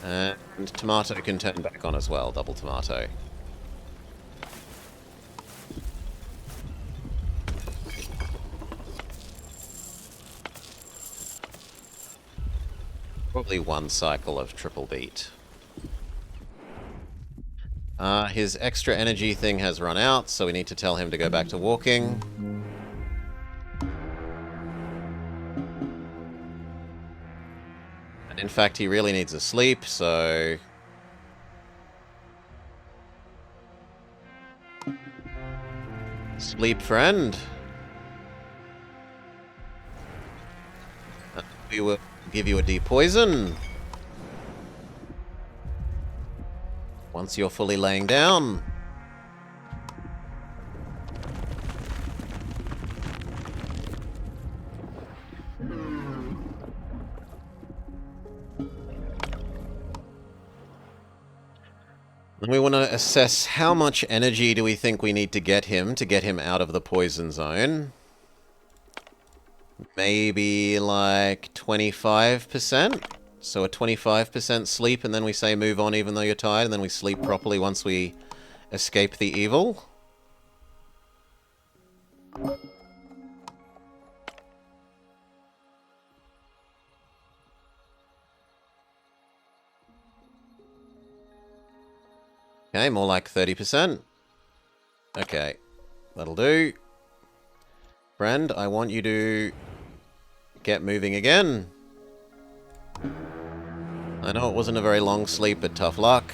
And tomato can turn back on as well, double tomato. Probably 1 cycle of triple beet. His extra energy thing has run out, so we need to tell him to go back to walking. And in fact, he really needs a sleep, so... Sleep, friend. We will give you a depoison. Once you're fully laying down. And we want to assess how much energy do we think we need to get him out of the poison zone. Maybe like 25%? So a 25% sleep, and then we say move on even though you're tired, and then we sleep properly once we escape the evil. Okay, more like 30%. Okay, that'll do. Friend, I want you to get moving again. I know it wasn't a very long sleep, but tough luck.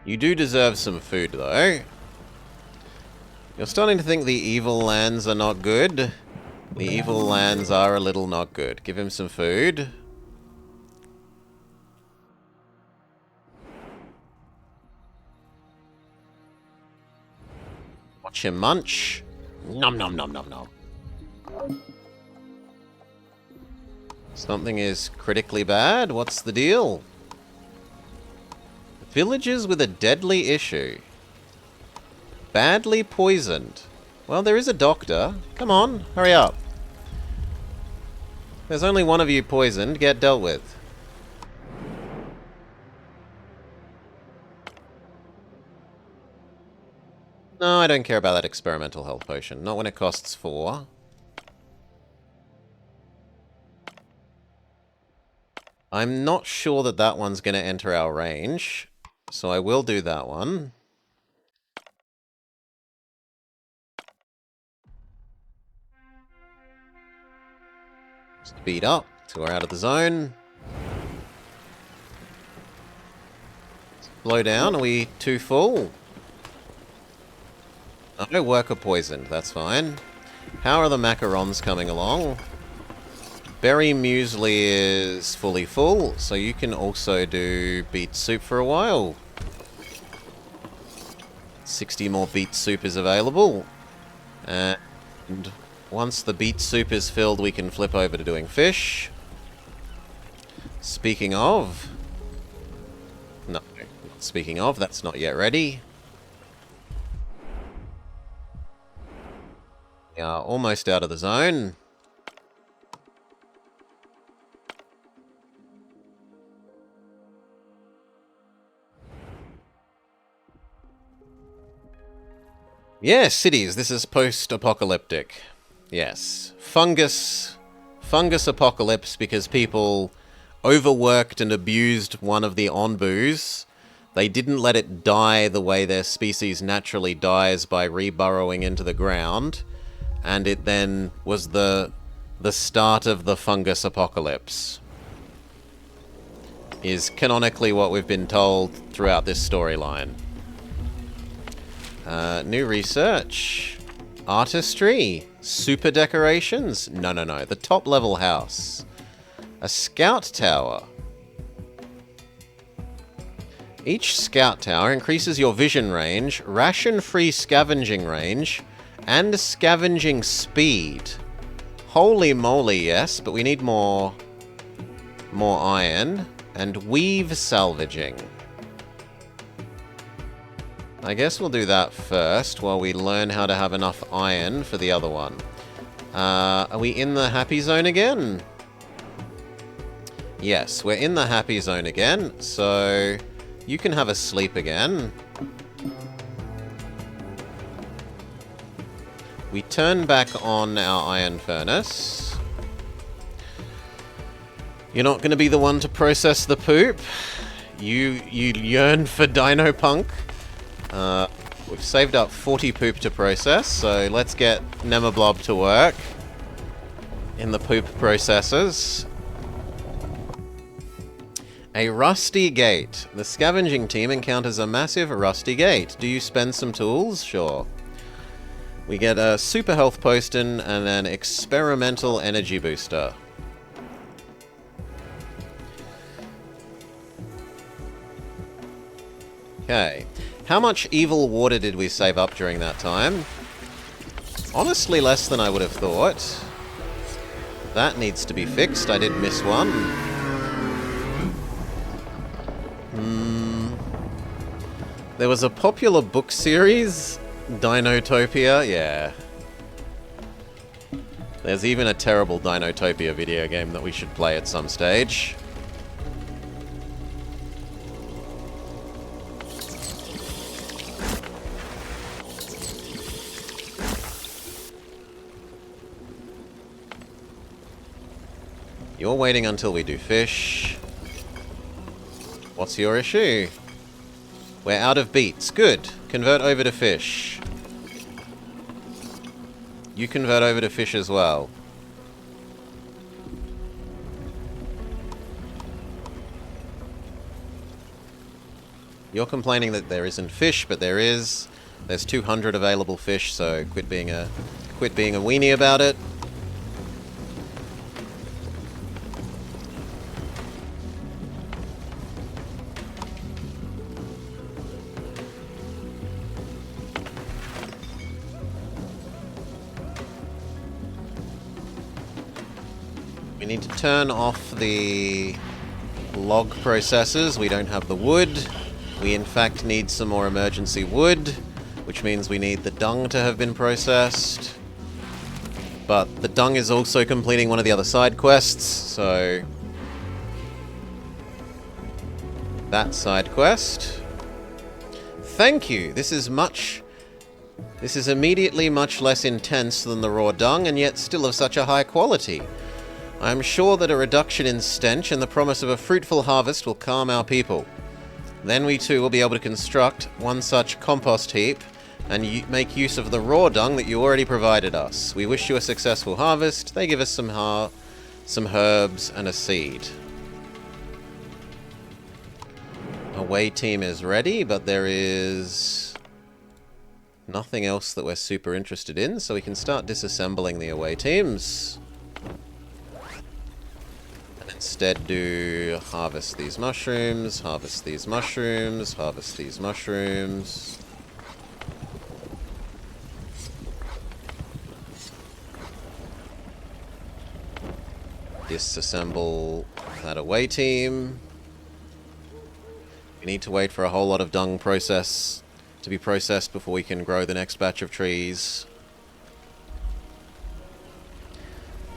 You do deserve some food, though. You're starting to think the evil lands are not good. The evil lands are a little not good. Give him some food. Watch him munch. Nom nom nom nom nom. Something is critically bad? What's the deal? Villages with a deadly issue. Badly poisoned. Well, there is a doctor. Come on, hurry up. There's only one of you poisoned. Get dealt with. No, I don't care about that experimental health potion. Not when it costs 4. I'm not sure that that one's going to enter our range, so I will do that one. Speed up till we're out of the zone. Slow down, are we too full? Oh, worker poisoned, that's fine. How are the macarons coming along? Berry muesli is fully full, so you can also do beet soup for a while. 60 more beet soup is available. And once the beet soup is filled, we can flip over to doing fish. Speaking of... No, speaking of, that's not yet ready. We are almost out of the zone. Yes, cities. This is post-apocalyptic. Yes. Fungus apocalypse because people overworked and abused one of the onbus. They didn't let it die the way their species naturally dies by reburrowing into the ground. And it then was the start of the fungus apocalypse. Is canonically what we've been told throughout this storyline. New research. Artistry. Super decorations. No. The top level house. A scout tower. Each scout tower increases your vision range, ration-free scavenging range, and scavenging speed. Holy moly, yes, but we need more iron. And weave salvaging. I guess we'll do that first while we learn how to have enough iron for the other one. Are we in the happy zone again? Yes, we're in the happy zone again, so you can have a sleep again. We turn back on our iron furnace. You're not going to be the one to process the poop. You yearn for Dino Punk. We've saved up 40 poop to process, so let's get Nemablob to work in the poop processors. A rusty gate. The scavenging team encounters a massive rusty gate. Do you spend some tools? Sure. We get a super health potion and an experimental energy booster. Okay. How much evil water did we save up during that time? Honestly, less than I would have thought. That needs to be fixed. I did miss one. There was a popular book series, Dinotopia. Yeah. There's even a terrible Dinotopia video game that we should play at some stage. You're waiting until we do fish. What's your issue? We're out of beets. Good. Convert over to fish. You convert over to fish as well. You're complaining that there isn't fish, but there is. There's 200 available fish, so quit being a weenie about it. We need to turn off the log processors. We don't have the wood. We in fact need some more emergency wood, which means we need the dung to have been processed. But the dung is also completing one of the other side quests, so that side quest. Thank you. This is much This is immediately much less intense than the raw dung, and yet still of such a high quality. I am sure that a reduction in stench and the promise of a fruitful harvest will calm our people. Then we too will be able to construct one such compost heap and make use of the raw dung that you already provided us. We wish you a successful harvest. They give us some herbs and a seed. Away team is ready, but there is nothing else that we're super interested in, so we can start disassembling the away teams. And instead do harvest these mushrooms, harvest these mushrooms, harvest these mushrooms. Disassemble that away team. We need to wait for a whole lot of dung to be processed before we can grow the next batch of trees.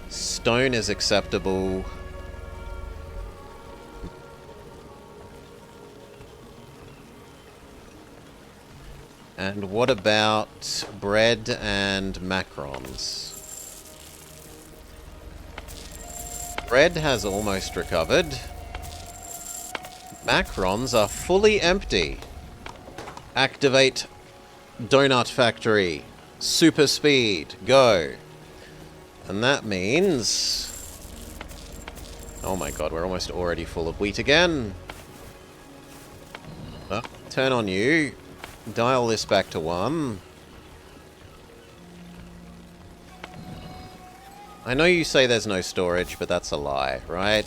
Stone is acceptable. And what about bread and macarons? Bread has almost recovered. Macarons are fully empty. Activate Donut Factory. Super speed. Go. And that means... oh my god, we're almost already full of wheat again. Oh, turn on you. Dial this back to 1. I know you say there's no storage, but that's a lie, right?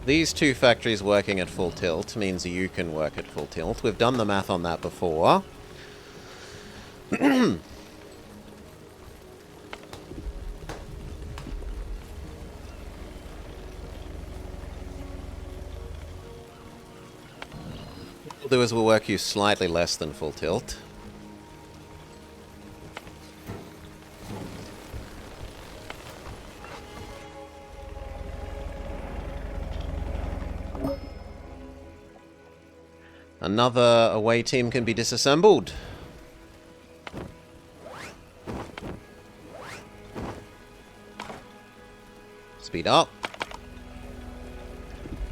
These two factories working at full tilt means you can work at full tilt. We've done the math on that before. What we'll do is we'll work you slightly less than full tilt. Another away team can be disassembled. Speed up.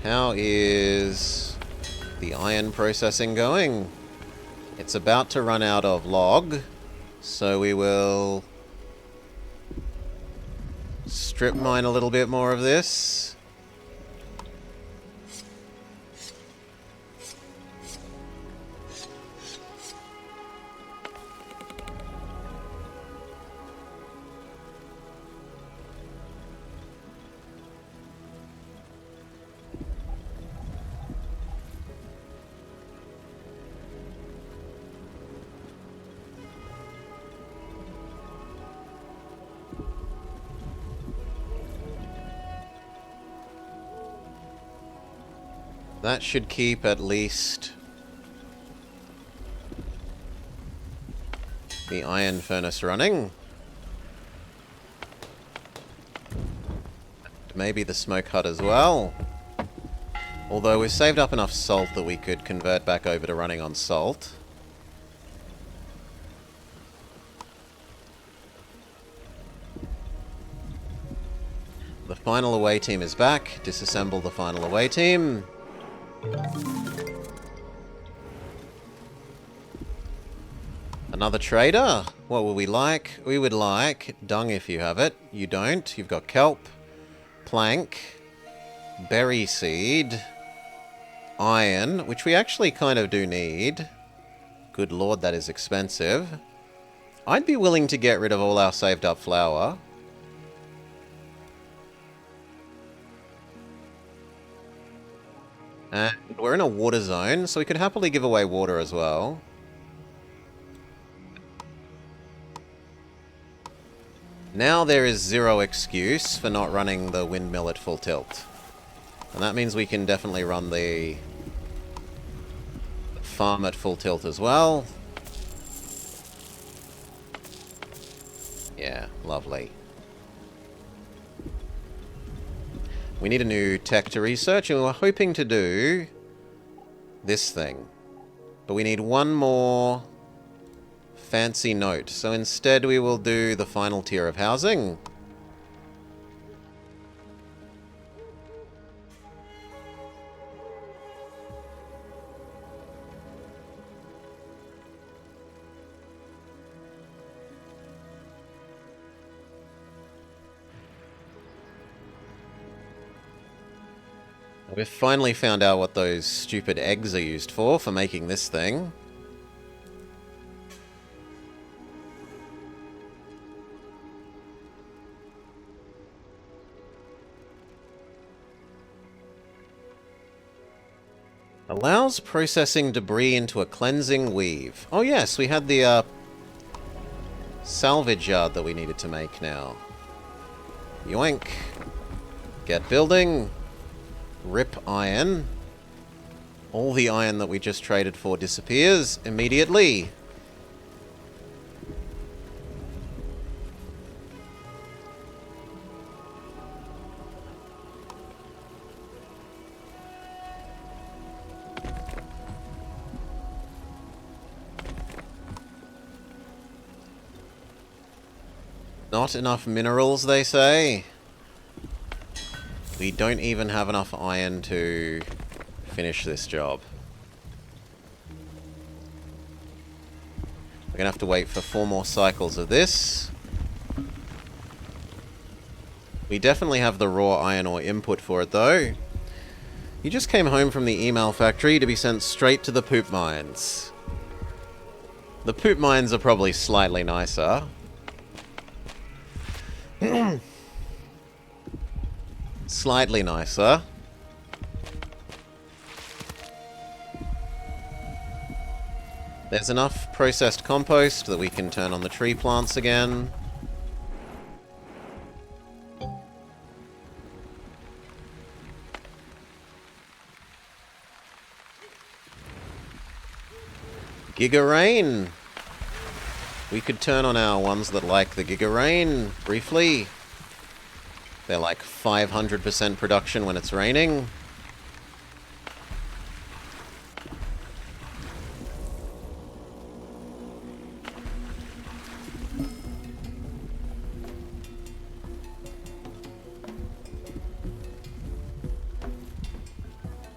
How is the iron processing going? It's about to run out of log, so we will strip mine a little bit more of this. That should keep at least the iron furnace running. Maybe the smoke hut as well. Although we've saved up enough salt that we could convert back over to running on salt. The final away team is back. Disassemble the final away team. Another trader? What would we like? We would like dung if you have it. You don't. You've got kelp, plank, berry seed, iron, which we actually kind of do need. Good lord, that is expensive. I'd be willing to get rid of all our saved up flour. And we're in a water zone, so we could happily give away water as well. Now there is zero excuse for not running the windmill at full tilt. And that means we can definitely run the farm at full tilt as well. Yeah, lovely. We need a new tech to research, and we were hoping to do this thing. But we need one more fancy note. So instead we will do the final tier of housing. We've finally found out what those stupid eggs are used for making this thing. Allows processing debris into a cleansing weave. Oh yes, we had the salvage yard that we needed to make now. Yoink. Get building. Rip iron. All the iron that we just traded for disappears immediately. Not enough minerals, they say. We don't even have enough iron to finish this job. We're gonna have to wait for 4 more cycles of this. We definitely have the raw iron ore input for it, though. You just came home from the email factory to be sent straight to the poop mines. The poop mines are probably slightly nicer. Slightly nicer. There's enough processed compost that we can turn on the tree plants again. Giga Rain! We could turn on our ones that like the Giga Rain briefly. They're like 500% production when it's raining.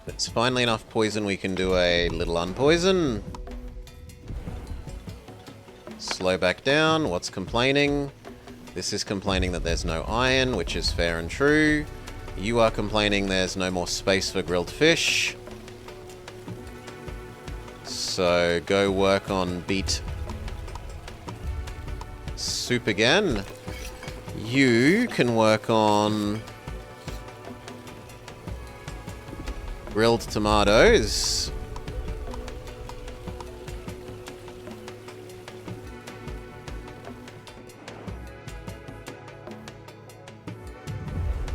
It's finally enough poison we can do a little unpoison. Slow back down. What's complaining? This is complaining that there's no iron, which is fair and true. You are complaining there's no more space for grilled fish. So go work on beet soup again. You can work on grilled tomatoes.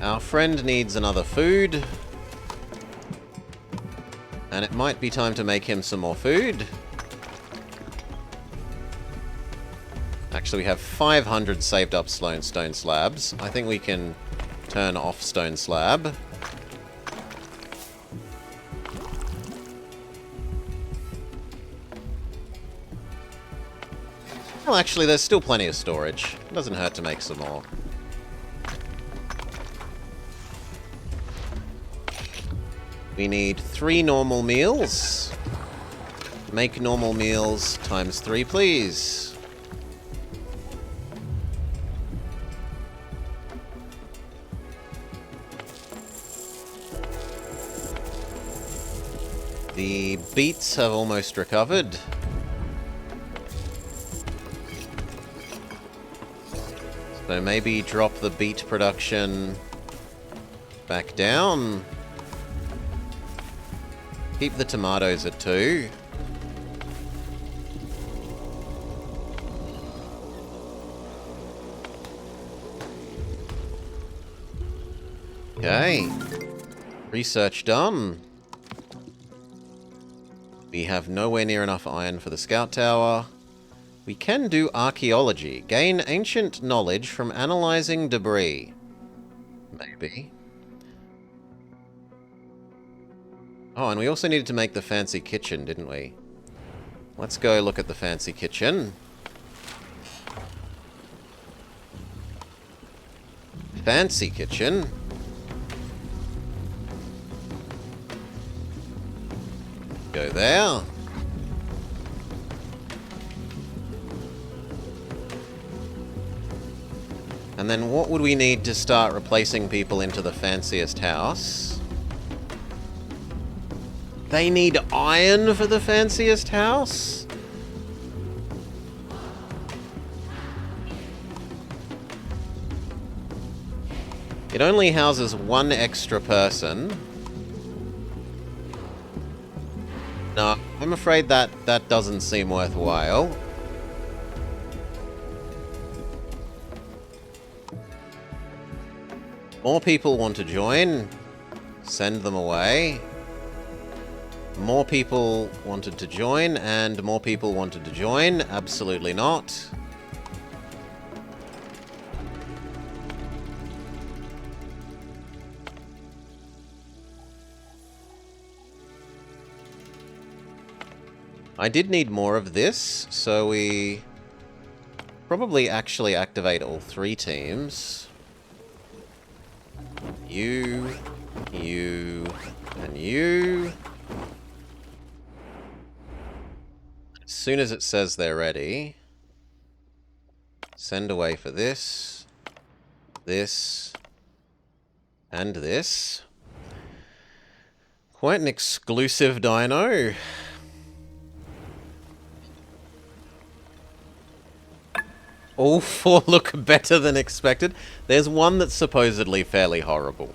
Our friend needs another food. And it might be time to make him some more food. Actually, we have 500 saved up stone slabs. I think we can turn off stone slab. Well, actually, there's still plenty of storage. It doesn't hurt to make some more. We need 3 normal meals. Make normal meals times 3, please. The beets have almost recovered. So maybe drop the beet production back down. Keep the tomatoes at 2. Okay. Research done. We have nowhere near enough iron for the scout tower. We can do archaeology. Gain ancient knowledge from analyzing debris. Maybe. Oh, and we also needed to make the fancy kitchen, didn't we? Let's go look at the fancy kitchen. Fancy kitchen. Go there. And then what would we need to start replacing people into the fanciest house? They need iron for the fanciest house? It only houses one extra person. No, I'm afraid that doesn't seem worthwhile. More people want to join. Send them away. More people wanted to join, and more people wanted to join. Absolutely not. I did need more of this, so we probably actually activate all 3 teams. You, and you. As soon as it says they're ready, send away for this, this, and this. Quite an exclusive dino. All 4 look better than expected. There's one that's supposedly fairly horrible.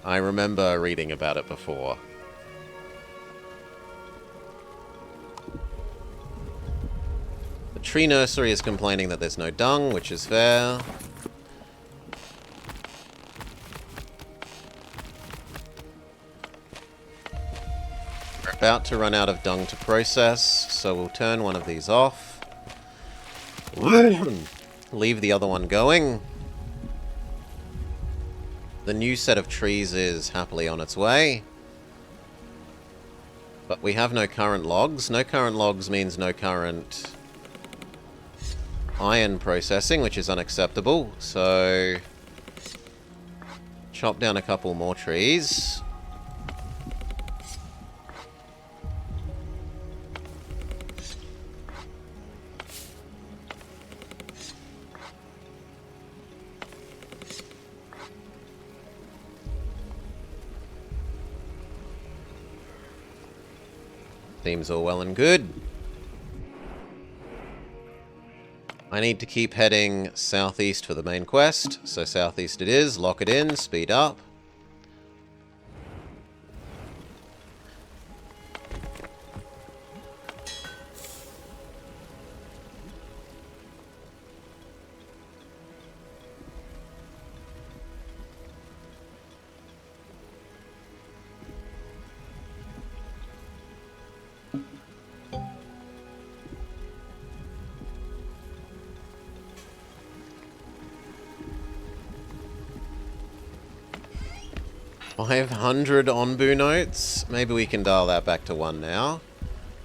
I remember reading about it before. The tree nursery is complaining that there's no dung, which is fair. We're about to run out of dung to process, so we'll turn one of these off. Leave the other one going. The new set of trees is happily on its way. But we have no current logs. No current logs means no current iron processing, which is unacceptable. So, chop down a couple more trees. Seems all well and good. I need to keep heading southeast for the main quest, so southeast it is. Lock it in, speed up. $500 Onbu notes. Maybe we can dial that back to 1 now.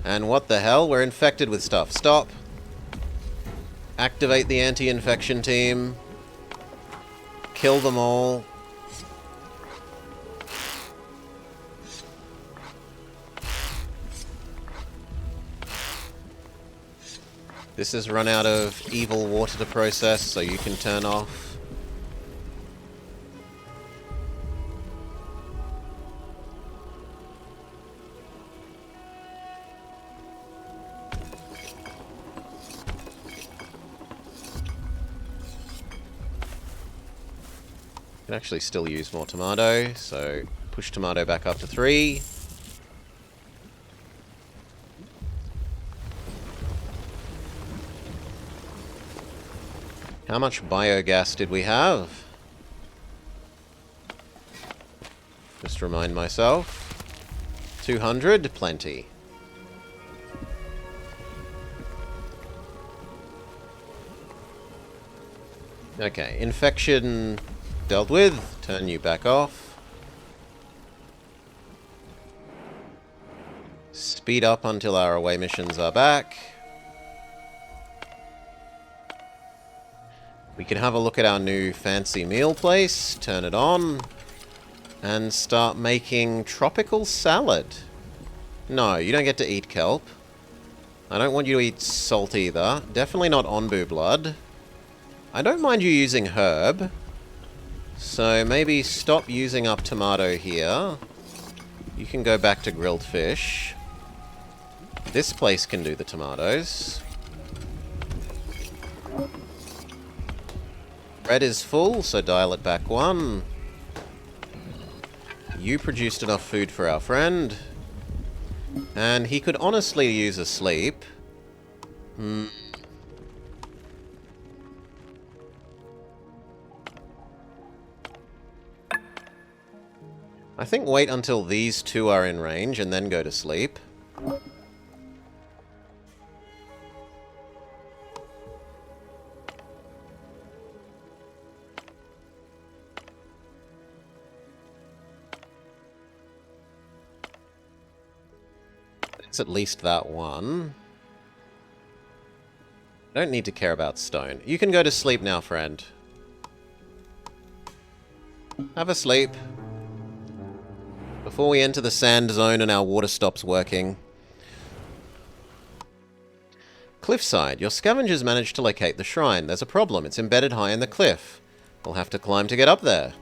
And what the hell? We're infected with stuff. Stop. Activate the anti-infection team. Kill them all. This has run out of evil water to process, so you can turn off. Can actually still use more tomato, so push tomato back up to 3. How much biogas did we have? Just remind myself. 200, plenty. Okay, infection dealt with. Turn you back off. speed up until our away missions are back. We can have a look at our new fancy meal place, turn it on, and start making tropical salad. No, you don't get to eat kelp. I don't want you to eat salt either. Definitely not Onbu blood. I don't mind you using herb. So maybe stop using up tomato here. You can go back to grilled fish. This place can do the tomatoes. Bread is full, so dial it back one. You produced enough food for our friend. And he could honestly use a sleep. I think wait until these two are in range and then go to sleep. It's at least that one. Don't need to care about stone. You can go to sleep now, friend. Have a sleep. Before we enter the sand zone and our water stops working. Cliffside. Your scavengers managed to locate the shrine. There's a problem. It's embedded high in the cliff. We'll have to climb to get up there.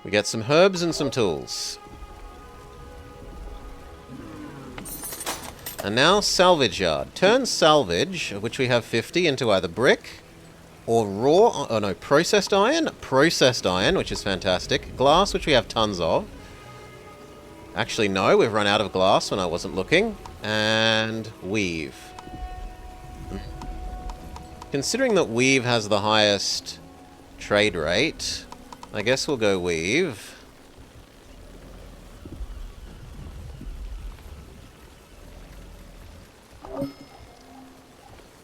We get some herbs and some tools. And now, salvage yard. Turn salvage, of which we have 50, into either brick or raw... Oh no, processed iron. Processed iron, which is fantastic. Glass, which we have tons of. Actually, no, we've run out of glass when I wasn't looking. And weave. Considering that weave has the highest trade rate, I guess we'll go weave.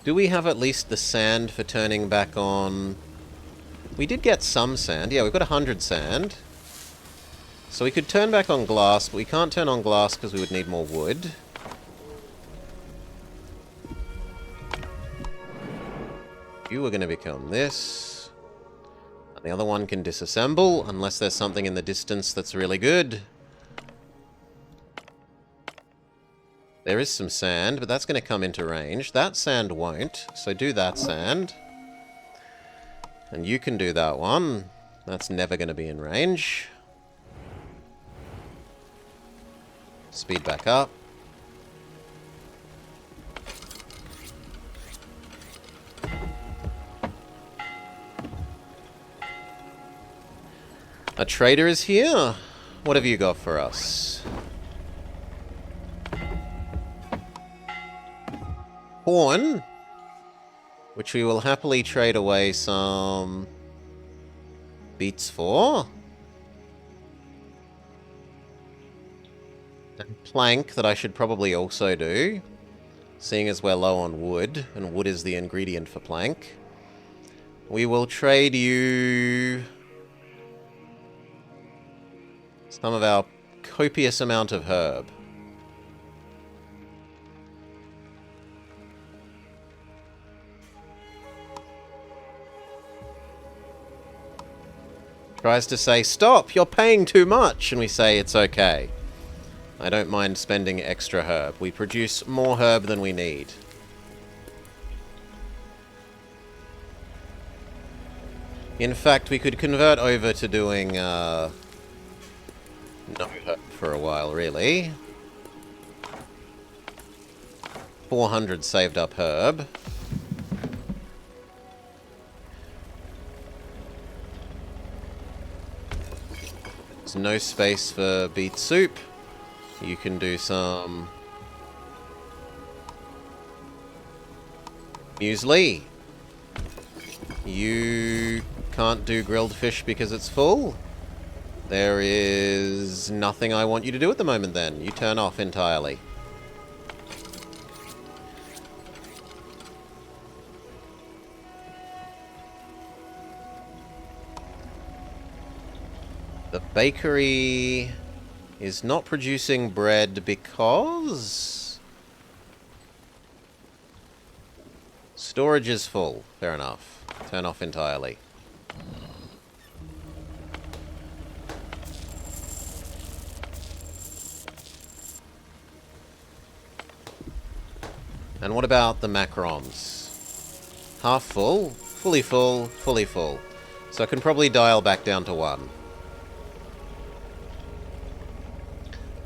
Do we have at least the sand for turning back on... We did get some sand. Yeah, we've got 100 sand. So we could turn back on glass, but we can't turn on glass because we would need more wood. You are going to become this. And the other one can disassemble, unless there's something in the distance that's really good. There is some sand, but that's going to come into range. That sand won't, so do that sand. And you can do that one. That's never going to be in range. Speed back up. A trader is here. What have you got for us? Corn, which we will happily trade away some beets for. And plank that I should probably also do, seeing as we're low on wood, and wood is the ingredient for plank. We will trade you some of our copious amount of herb. Tries to say, stop, you're paying too much, and we say it's okay. I don't mind spending extra herb. We produce more herb than we need. In fact, we could convert over to doing no herb for a while, really. 400 saved up herb. There's no space for beet soup. You can do some muesli. You can't do grilled fish because it's full. There is nothing I want you to do at the moment then. You turn off entirely. The bakery is not producing bread because storage is full. Fair enough. Turn off entirely. And what about the macrons? Half full, fully full, fully full. So I can probably dial back down to 1.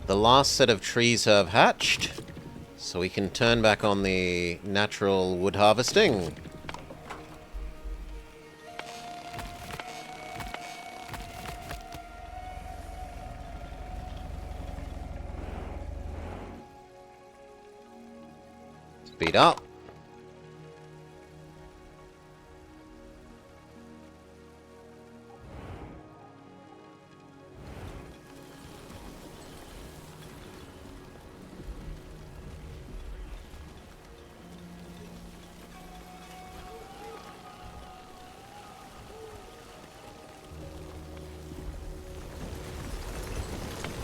The last set of trees have hatched, so we can turn back on the natural wood harvesting. Speed up.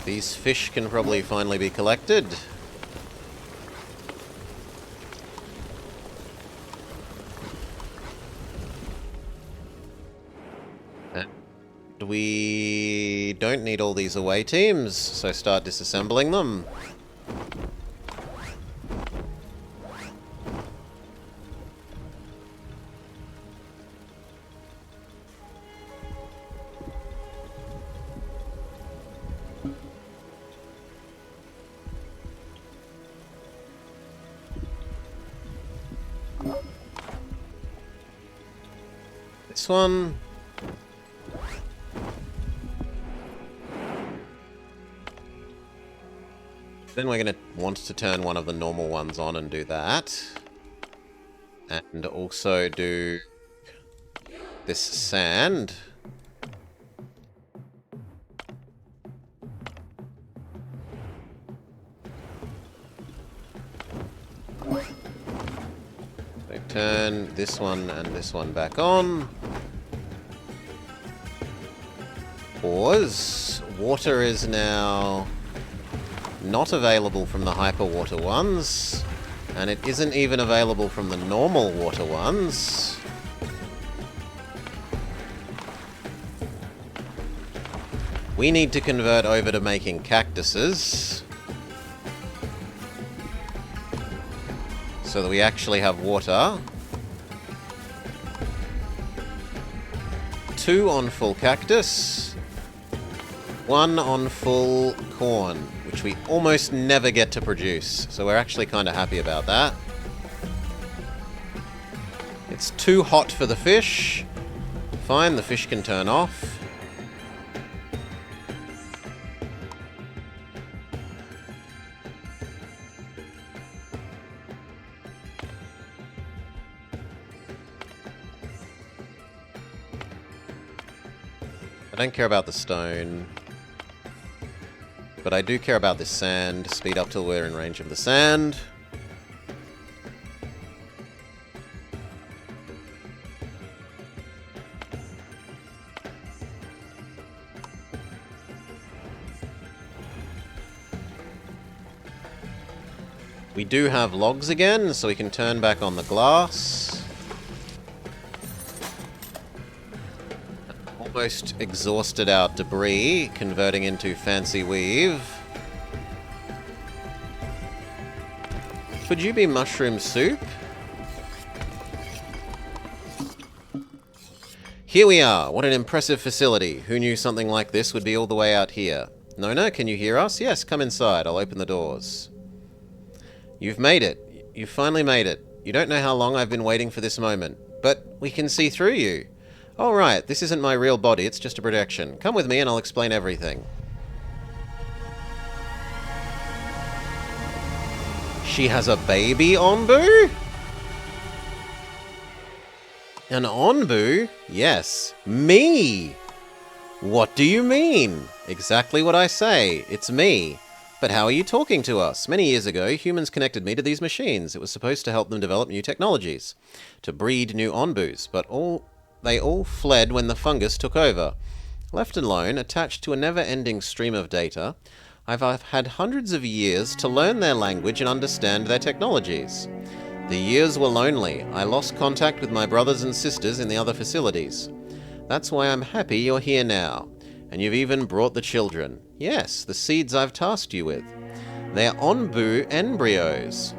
These fish can probably finally be collected. And we don't need all these away teams, so start disassembling them. This one. Then we're going to want to turn one of the normal ones on and do that. And also do this sand. So turn this one and this one back on. Pause. Water is now not available from the hyper water ones, and it isn't even available from the normal water ones. We need to convert over to making cactuses so that we actually have water. 2 on full cactus, 1 on full corn, which we almost never get to produce, so we're actually kind of happy about that. It's too hot for the fish. Fine, the fish can turn off. I don't care about the stone, but I do care about this sand. Speed up till we're in range of the sand. We do have logs again, so we can turn back on the glass. Almost exhausted our debris, converting into fancy weave. Could you be mushroom soup? Here we are. What an impressive facility. Who knew something like this would be all the way out here? Nona, can you hear us? Yes, come inside. I'll open the doors. You've made it. You've finally made it. You don't know how long I've been waiting for this moment, but we can see through you. All right, this isn't my real body, it's just a projection. Come with me and I'll explain everything. She has a baby Onbu? An Onbu? Yes, me! What do you mean? Exactly what I say, it's me. But how are you talking to us? Many years ago, humans connected me to these machines. It was supposed to help them develop new technologies, to breed new Onbus, but they all fled when the fungus took over. Left alone, attached to a never-ending stream of data, I've had hundreds of years to learn their language and understand their technologies. The years were lonely. I lost contact with my brothers and sisters in the other facilities. That's why I'm happy you're here now. And you've even brought the children. Yes, the seeds I've tasked you with. They're Onbu embryos,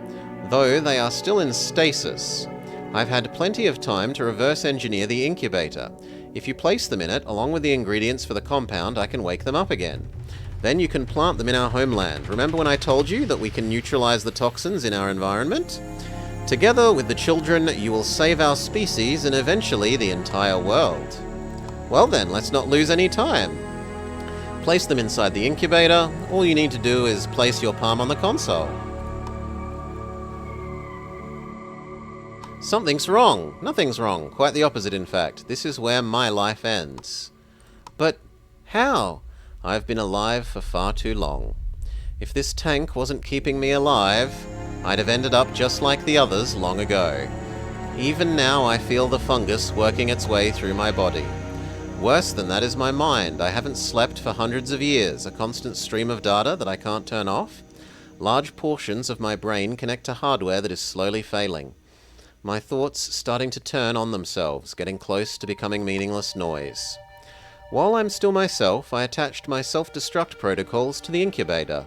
though they are still in stasis. I've had plenty of time to reverse engineer the incubator. If you place them in it, along with the ingredients for the compound, I can wake them up again. Then you can plant them in our homeland. Remember when I told you that we can neutralize the toxins in our environment? Together with the children, you will save our species and eventually the entire world. Well then, let's not lose any time. Place them inside the incubator. All you need to do is place your palm on the console. Something's wrong. Nothing's wrong. Quite the opposite, in fact. This is where my life ends. But how? I've been alive for far too long. If this tank wasn't keeping me alive, I'd have ended up just like the others long ago. Even now I feel the fungus working its way through my body. Worse than that is my mind. I haven't slept for hundreds of years, a constant stream of data that I can't turn off. Large portions of my brain connect to hardware that is slowly failing. My thoughts starting to turn on themselves, getting close to becoming meaningless noise. While I'm still myself, I attached my self-destruct protocols to the incubator.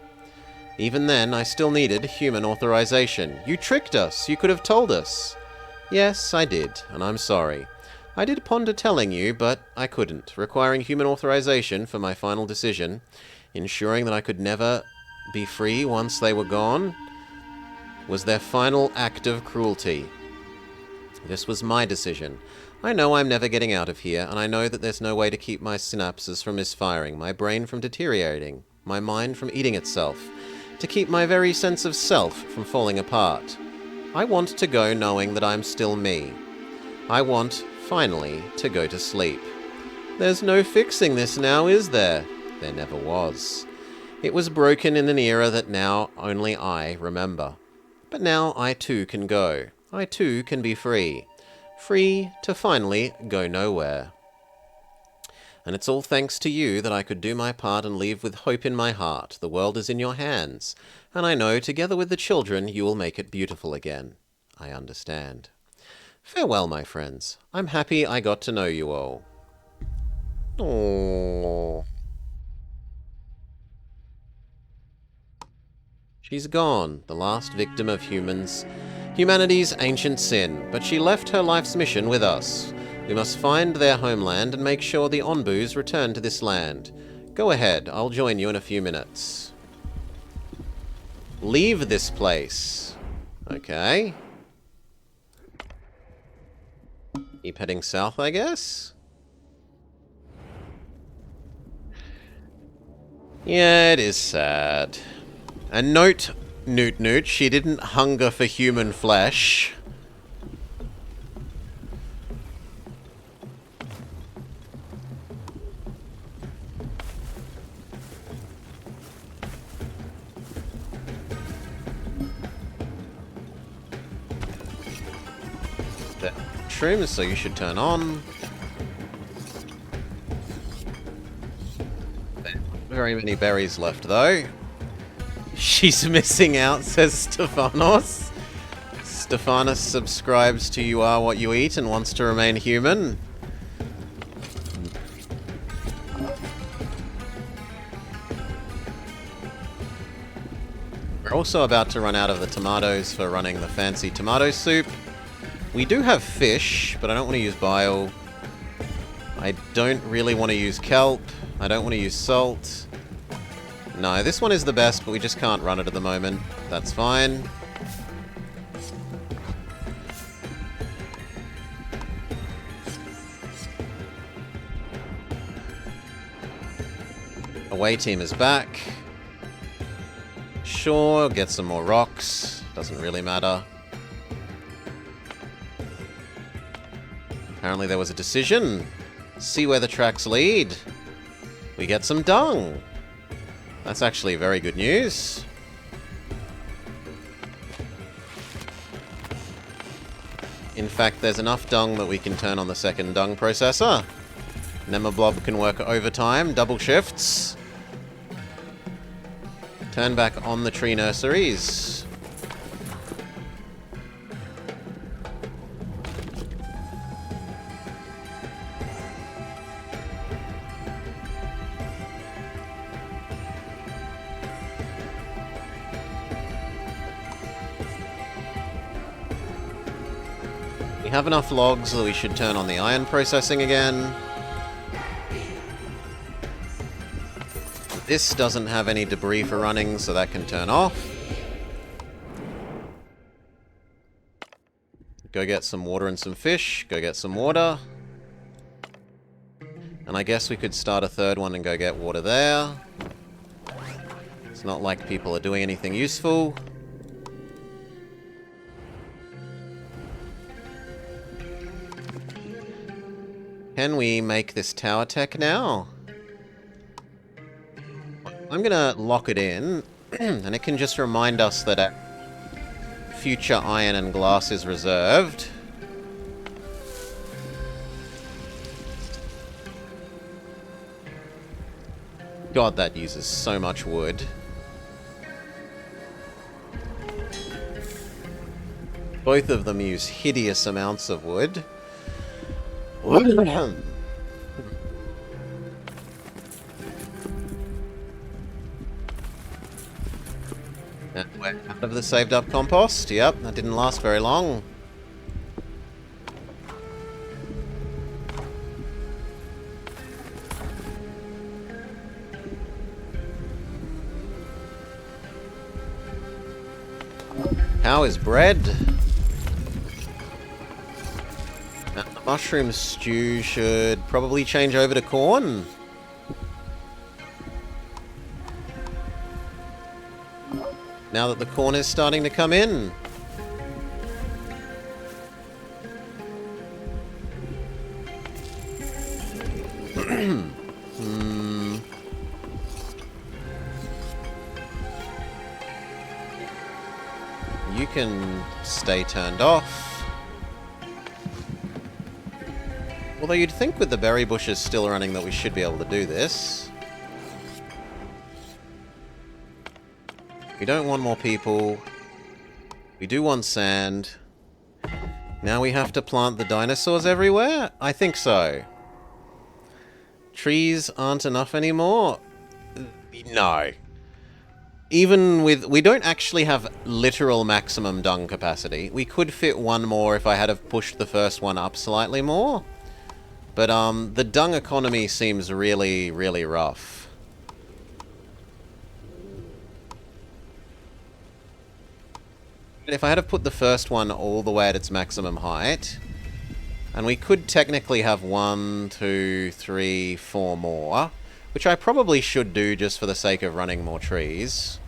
Even then, I still needed human authorization. You tricked us. You could have told us. Yes, I did, and I'm sorry. I did ponder telling you, but I couldn't, requiring human authorization for my final decision, ensuring that I could never be free once they were gone, was their final act of cruelty. This was my decision. I know I'm never getting out of here, and I know that there's no way to keep my synapses from misfiring, my brain from deteriorating, my mind from eating itself, to keep my very sense of self from falling apart. I want to go knowing that I'm still me. I want, finally, to go to sleep. There's no fixing this now, is there? There never was. It was broken in an era that now only I remember. But now I too can go. I too can be free. Free to finally go nowhere. And it's all thanks to you that I could do my part and leave with hope in my heart. The world is in your hands, and I know, together with the children, you will make it beautiful again. I understand. Farewell, my friends. I'm happy I got to know you all. Aww. She's gone, the last victim of humanity's ancient sin, but she left her life's mission with us. We must find their homeland and make sure the Onbus return to this land. Go ahead, I'll join you in a few minutes. Leave this place. Okay. Keep heading south, I guess? Yeah, it is sad. And note, Newt, she didn't hunger for human flesh. That trims, so you should turn on. Very many berries left, though. She's missing out, says Stephanos. Stephanos subscribes to You Are What You Eat and wants to remain human. We're also about to run out of the tomatoes for running the fancy tomato soup. We do have fish, but I don't want to use bile. I don't really want to use kelp. I don't want to use salt. No, this one is the best, but we just can't run it at the moment. That's fine. Away team is back. Sure, get some more rocks. Doesn't really matter. Apparently there was a decision. See where the tracks lead. We get some dung. That's actually very good news. In fact, there's enough dung that we can turn on the second dung processor. Nemablob can work overtime, double shifts. Turn back on the tree nurseries. We have enough logs that we should turn on the iron processing again. This doesn't have any debris for running, so that can turn off. Go get some water and some fish. Go get some water. And I guess we could start a third one and go get water there. It's not like people are doing anything useful. Can we make this tower tech now? I'm gonna lock it in, and it can just remind us that future iron and glass is reserved. God, that uses so much wood. Both of them use hideous amounts of wood. And we're out of the saved up compost. Yep, that didn't last very long. How is bread? And the mushroom stew should probably change over to corn. Now that the corn is starting to come in. You can stay turned off. Although you'd think with the berry bushes still running that we should be able to do this. We don't want more people. We do want sand. Now we have to plant the dinosaurs everywhere? I think so. Trees aren't enough anymore? No. Even with... We don't actually have literal maximum dung capacity. We could fit one more if I had have pushed the first one up slightly more. But the dung economy seems really, really rough. If I had have put the first one all the way at its maximum height, and we could technically have 1, 2, 3, 4 more, which I probably should do just for the sake of running more trees.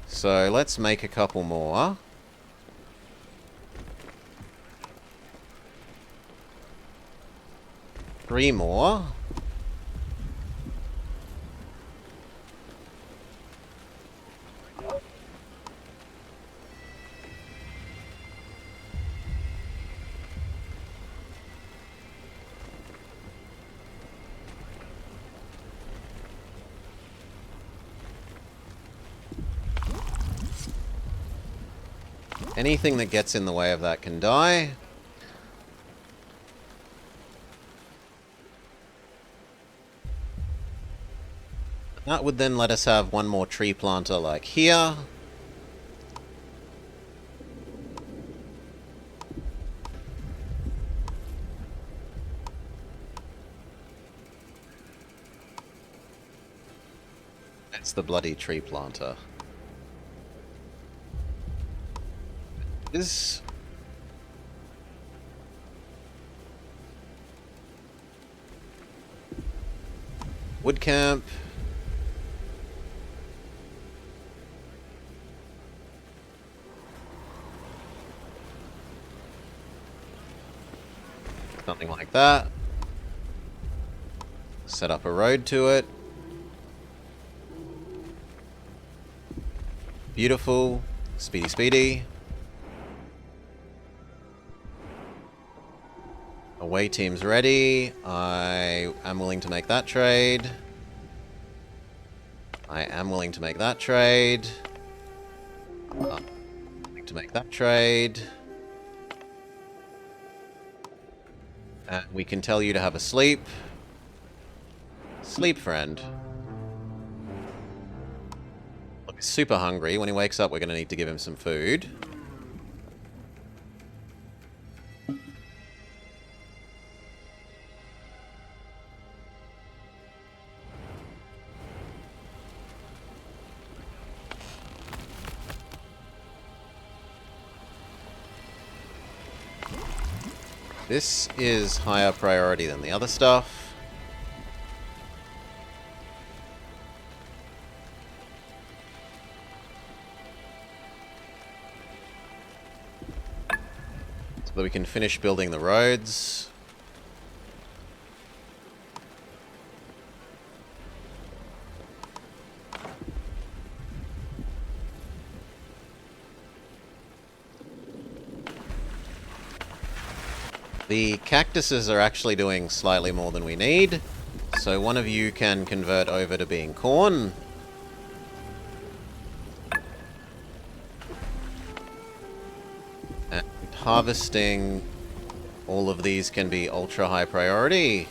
So let's make a couple more. Three more. Anything that gets in the way of that can die. That would then let us have one more tree planter like here. That's the bloody tree planter. Is... Wood camp. Something like that. Set up a road to it. Beautiful. Speedy, speedy. Away team's ready. I am willing to make that trade. I am willing to make that trade. To make that trade. And we can tell you to have a sleep. Sleep, friend. Look, he's super hungry. When he wakes up, we're going to need to give him some food. This is higher priority than the other stuff. So that we can finish building the roads. The cactuses are actually doing slightly more than we need, so one of you can convert over to being corn. And harvesting all of these can be ultra high priority.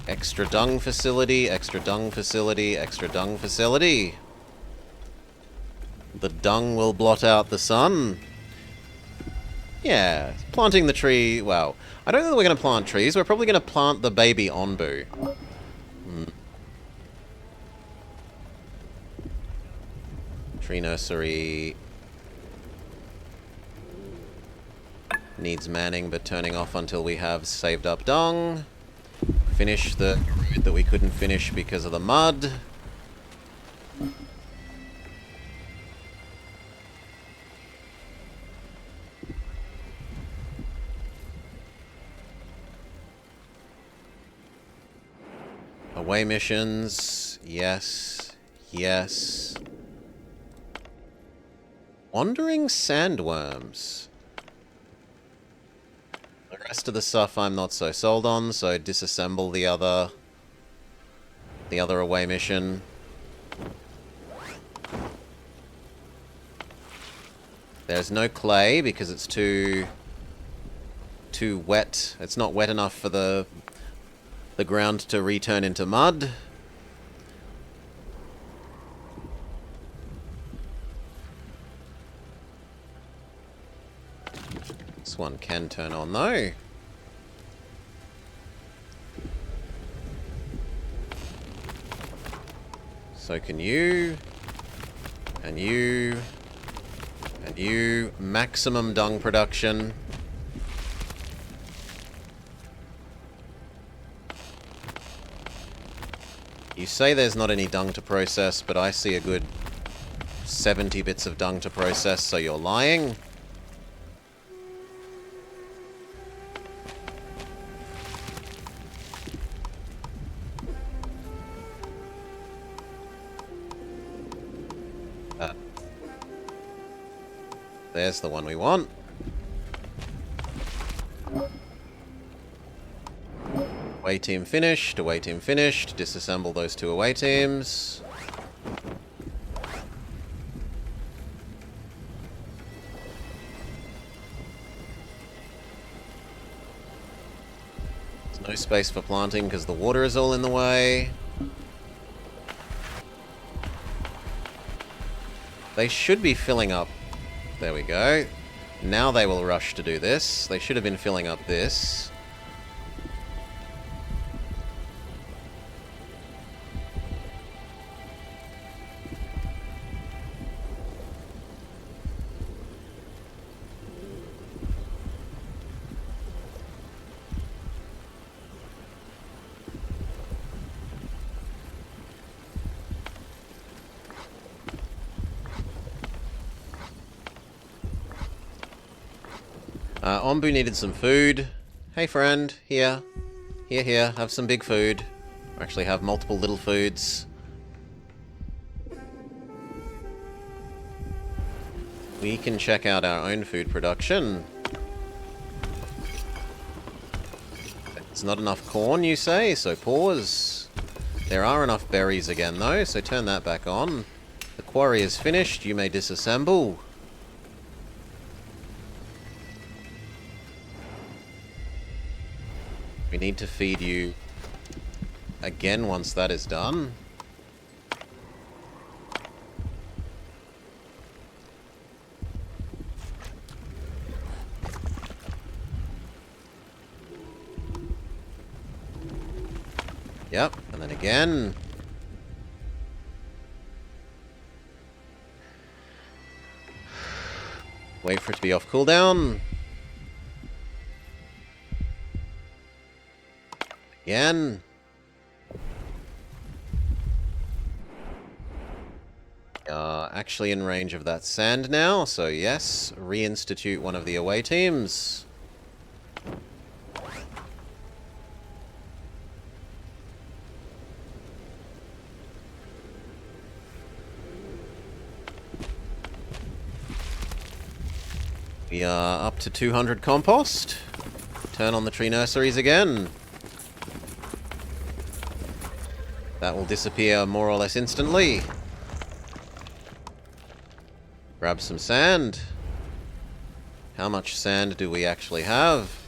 Extra dung facility, extra dung facility, extra dung facility. The dung will blot out the sun. Yeah, planting the tree, well, I don't think we're going to plant trees. We're probably going to plant the baby onbu. Tree nursery needs manning, but turning off until we have saved up dung. Finish the road that we couldn't finish because of the mud. Away missions, yes, yes. Wandering sandworms. The rest of the stuff I'm not so sold on, so disassemble the other away mission. There's no clay because it's too wet. It's not wet enough for the ground to return into mud. This one can turn on though. So can you, and you, and you. Maximum dung production. You say there's not any dung to process, but I see a good 70 bits of dung to process, so you're lying. There's the one we want. Away team finished, away team finished. Disassemble those two away teams. There's no space for planting because the water is all in the way. They should be filling up. There we go. Now they will rush to do this. They should have been filling up this. Ombu needed some food. Hey friend, here. Here, have some big food. Or actually have multiple little foods. We can check out our own food production. It's not enough corn, you say, so pause. There are enough berries again, though, so turn that back on. The quarry is finished. You may disassemble. We need to feed you again once that is done. Yep, and then again. Wait for it to be off cooldown. Again. Actually in range of that sand now, so yes, reinstitute one of the away teams. We are up to 200 compost. Turn on the tree nurseries again. That will disappear more or less instantly. Grab some sand. How much sand do we actually have?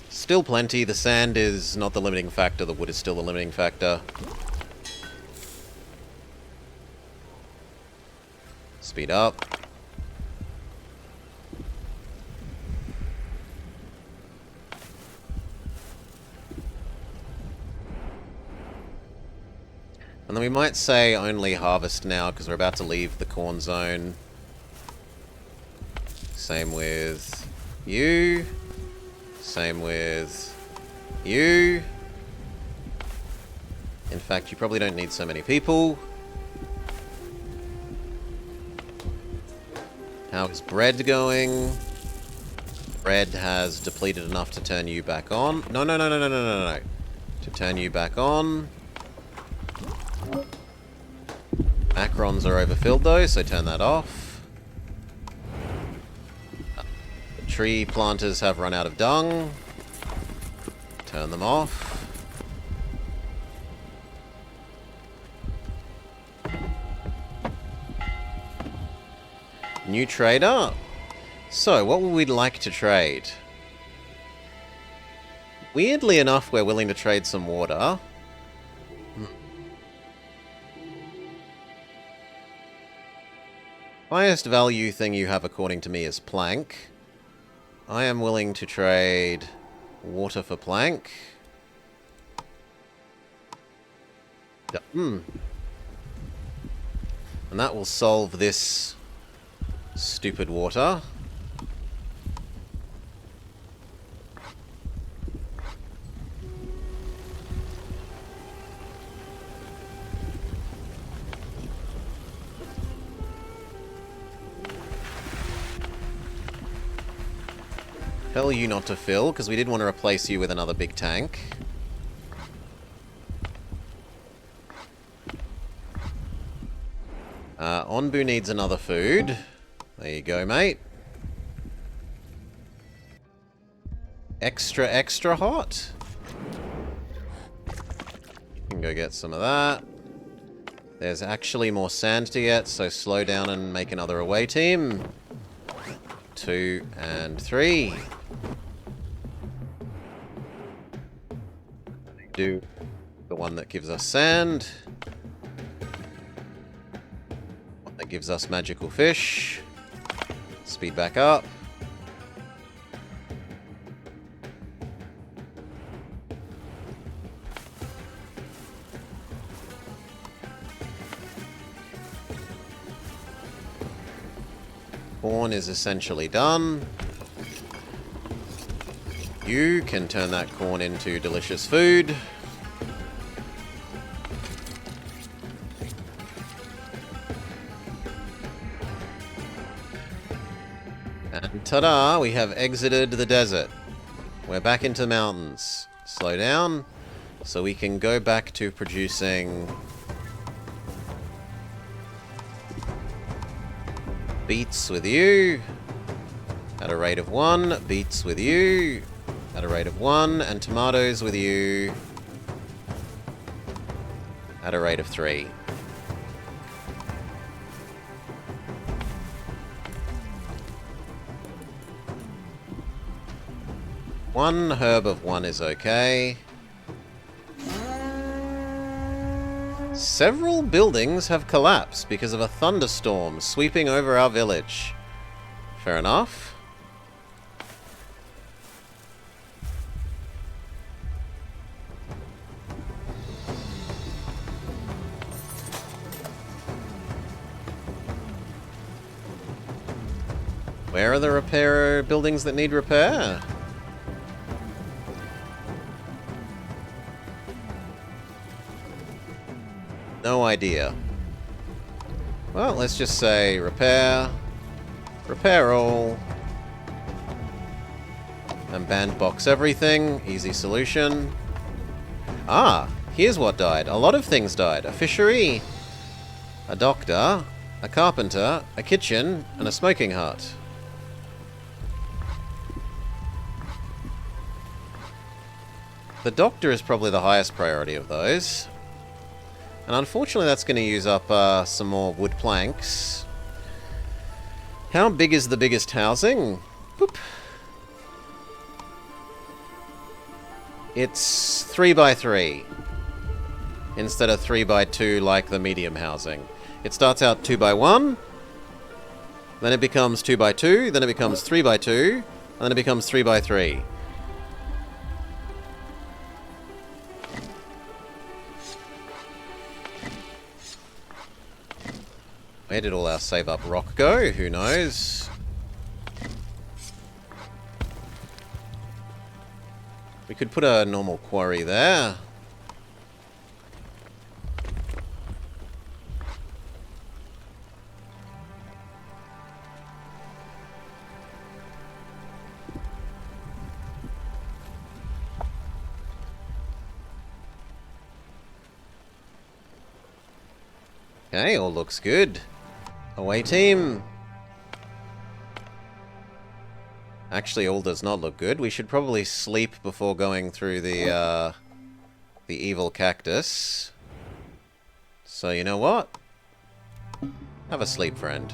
Still plenty. The sand is not the limiting factor. The wood is still the limiting factor. Speed up. And then we might say only harvest now, because we're about to leave the corn zone. Same with you. Same with you. In fact, you probably don't need so many people. How is bread going? Bread has depleted enough to turn you back on. No. To turn you back on. Macrons are overfilled though, so turn that off. The tree planters have run out of dung. Turn them off. New trader. So, what would we like to trade? Weirdly enough, we're willing to trade some water. Highest value thing you have, according to me, is plank. I am willing to trade water for plank. And that will solve this stupid water. Tell you not to fill, because we did want to replace you with another big tank. Onbu needs another food. There you go, mate. Extra hot. You can go get some of that. There's actually more sand to get, so slow down and make another away team. 2 and 3. Do the one that gives us sand. One that gives us magical fish. Speed back up. Corn is essentially done. You can turn that corn into delicious food. And ta-da, we have exited the desert. We're back into the mountains. Slow down, so we can go back to producing beets with you at a rate of 1. Beets with you at a rate of 1, and tomatoes with you at a rate of 3. One herb of 1 is okay. Several buildings have collapsed because of a thunderstorm sweeping over our village. Fair enough. Where are the repair buildings that need repair? No idea. Well, let's just say repair, repair all, and bandbox everything. Easy solution. Ah, here's what died. A lot of things died. A fishery, a doctor, a carpenter, a kitchen, and a smoking hut. The doctor is probably the highest priority of those. And unfortunately that's going to use up some more wood planks. How big is the biggest housing? Boop. It's 3 by 3 instead of 3 by 2 like the medium housing. It starts out 2 by 1, then it becomes 2 by 2, then it becomes 3 by 2, and then it becomes 3 by 3. Where did all our save up rock go? Who knows? We could put a normal quarry there. Okay, all looks good. Away team. Actually, all does not look good. We should probably sleep before going through the evil cactus. So you know what? Have a sleep, friend.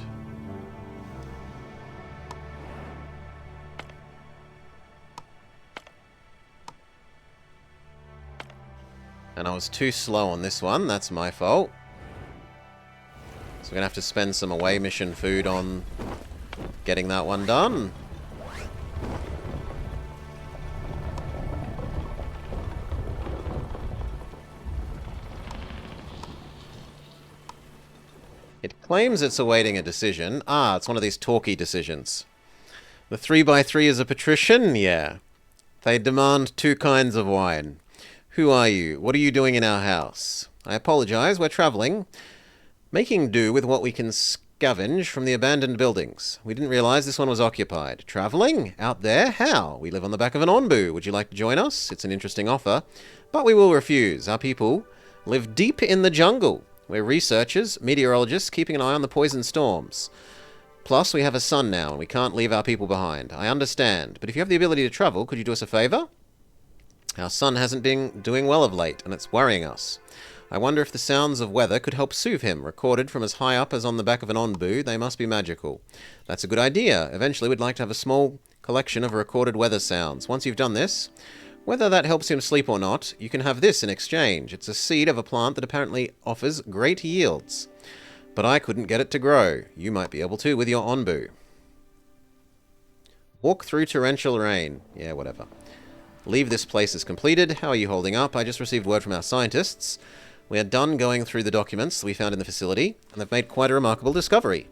And I was too slow on this one. That's my fault. So we're going to have to spend some away mission food on getting that one done. It claims it's awaiting a decision. Ah, it's one of these talky decisions. The 3 by 3 is a patrician? Yeah. They demand 2 kinds of wine. Who are you? What are you doing in our house? I apologize, we're traveling. Making do with what we can scavenge from the abandoned buildings. We didn't realize this one was occupied. Traveling? Out there? How? We live on the back of an onbu. Would you like to join us? It's an interesting offer, but we will refuse. Our people live deep in the jungle. We're researchers, meteorologists, keeping an eye on the poison storms. Plus, we have a son now, and we can't leave our people behind. I understand, but if you have the ability to travel, could you do us a favor? Our son hasn't been doing well of late, and it's worrying us. I wonder if the sounds of weather could help soothe him. Recorded from as high up as on the back of an onbu, they must be magical. That's a good idea. Eventually, we'd like to have a small collection of recorded weather sounds. Once you've done this, whether that helps him sleep or not, you can have this in exchange. It's a seed of a plant that apparently offers great yields. But I couldn't get it to grow. You might be able to with your onbu. Walk through torrential rain. Yeah, whatever. Leave this place is completed. How are you holding up? I just received word from our scientists. We are done going through the documents we found in the facility, and they've made quite a remarkable discovery.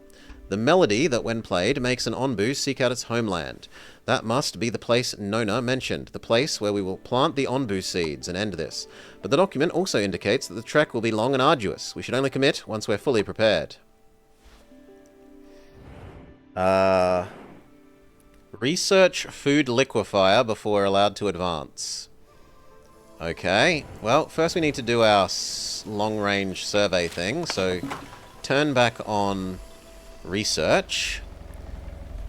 The melody that, when played, makes an onbu seek out its homeland. That must be the place Nona mentioned, the place where we will plant the onbu seeds and end this. But the document also indicates that the trek will be long and arduous. We should only commit once we're fully prepared. Research food liquefier before we're allowed to advance. Okay, well, first we need to do our long-range survey thing, so turn back on research.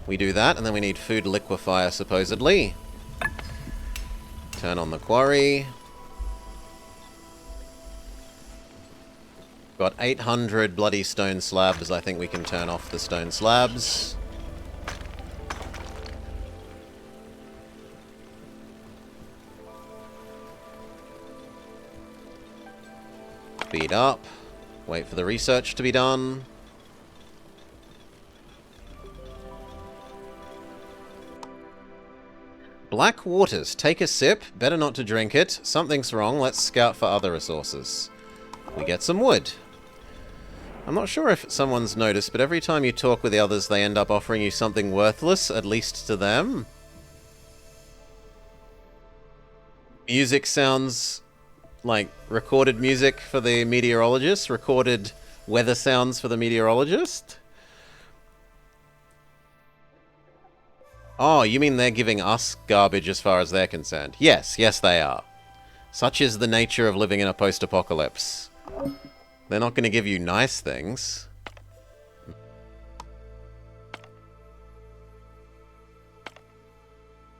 We do that, and then we need food liquefier, supposedly. Turn on the quarry. Got 800 bloody stone slabs. I think we can turn off the stone slabs. Speed up. Wait for the research to be done. Black waters. Take a sip. Better not to drink it. Something's wrong. Let's scout for other resources. We get some wood. I'm not sure if someone's noticed, but every time you talk with the others, they end up offering you something worthless, at least to them. Music sounds like recorded music for the meteorologist, recorded weather sounds for the meteorologist. Oh, you mean they're giving us garbage as far as they're concerned? Yes, yes they are. Such is the nature of living in a post-apocalypse. They're not going to give you nice things.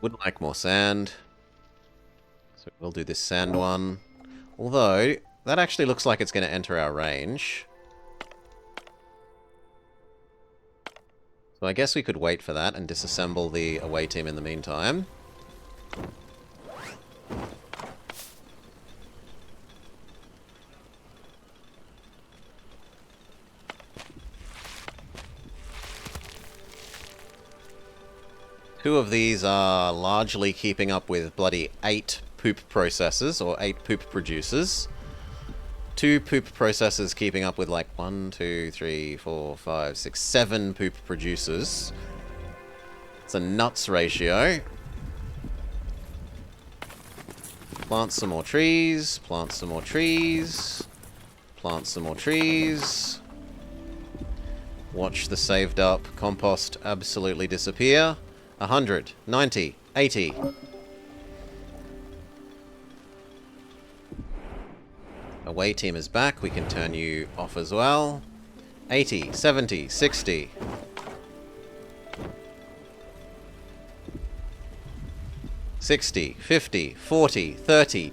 Would like more sand. So we'll do this sand one. Although, that actually looks like it's going to enter our range. So I guess we could wait for that and disassemble the away team in the meantime. Two of these are largely keeping up with bloody 8 poop processors, or 8 poop producers. 2 poop processors keeping up with like 1, 2, 3, 4, 5, 6, 7 poop producers. It's a nuts ratio. Plant some more trees, plant some more trees, plant some more trees. Watch the saved up compost absolutely disappear. 100, 90, 80. Away team is back. We can turn you off as well. 80, 70, 60. $60, $50, $40, $30,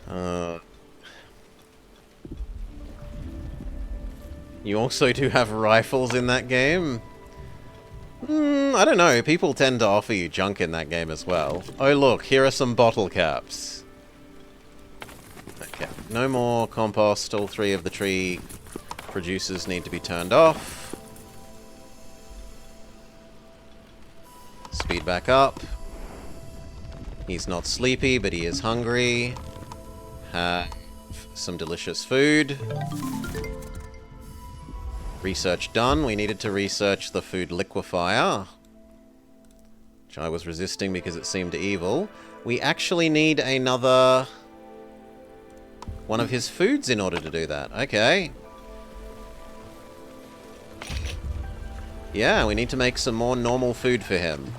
$20. You also do have rifles in that game? I don't know. People tend to offer you junk in that game as well. Oh look, here are some bottle caps. Okay, no more compost. All 3 of the tree producers need to be turned off. Speed back up. He's not sleepy, but he is hungry. Have some delicious food. Research done. We needed to research the food liquefier, which I was resisting because it seemed evil. We actually need another one of his foods in order to do that. Okay. Yeah, we need to make some more normal food for him.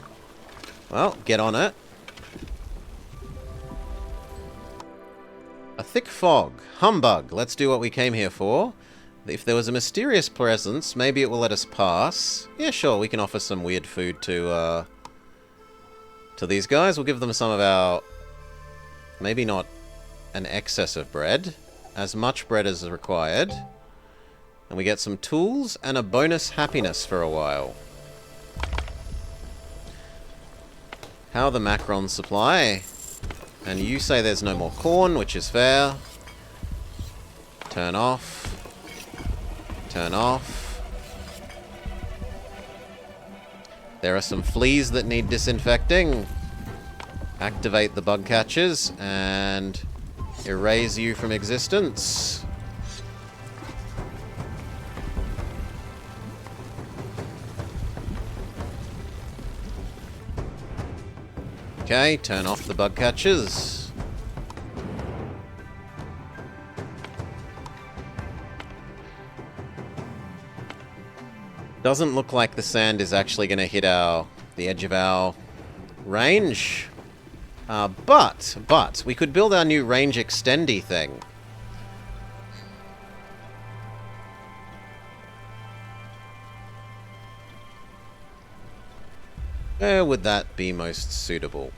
Well, get on it. A thick fog. Humbug. Let's do what we came here for. If there was a mysterious presence, maybe it will let us pass. Yeah, sure, we can offer some weird food to these guys. We'll give them some of our... maybe not an excess of bread. As much bread as required. And we get some tools and a bonus happiness for a while. How are the macron supply? And you say there's no more corn, which is fair. Turn off. Turn off. There are some fleas that need disinfecting. Activate the bug catchers and erase you from existence. Okay, turn off the bug catchers. Doesn't look like the sand is actually going to hit the edge of our range. But, we could build our new range extendy thing. Where would that be most suitable?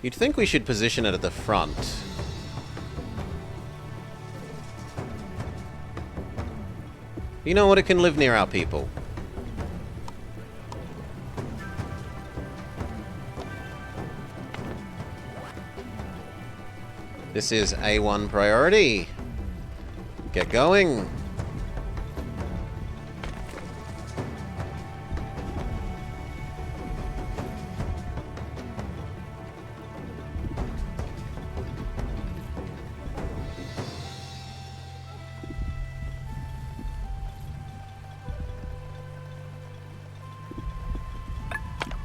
You'd think we should position it at the front. You know what? It can live near our people. This is A1 priority. Get going.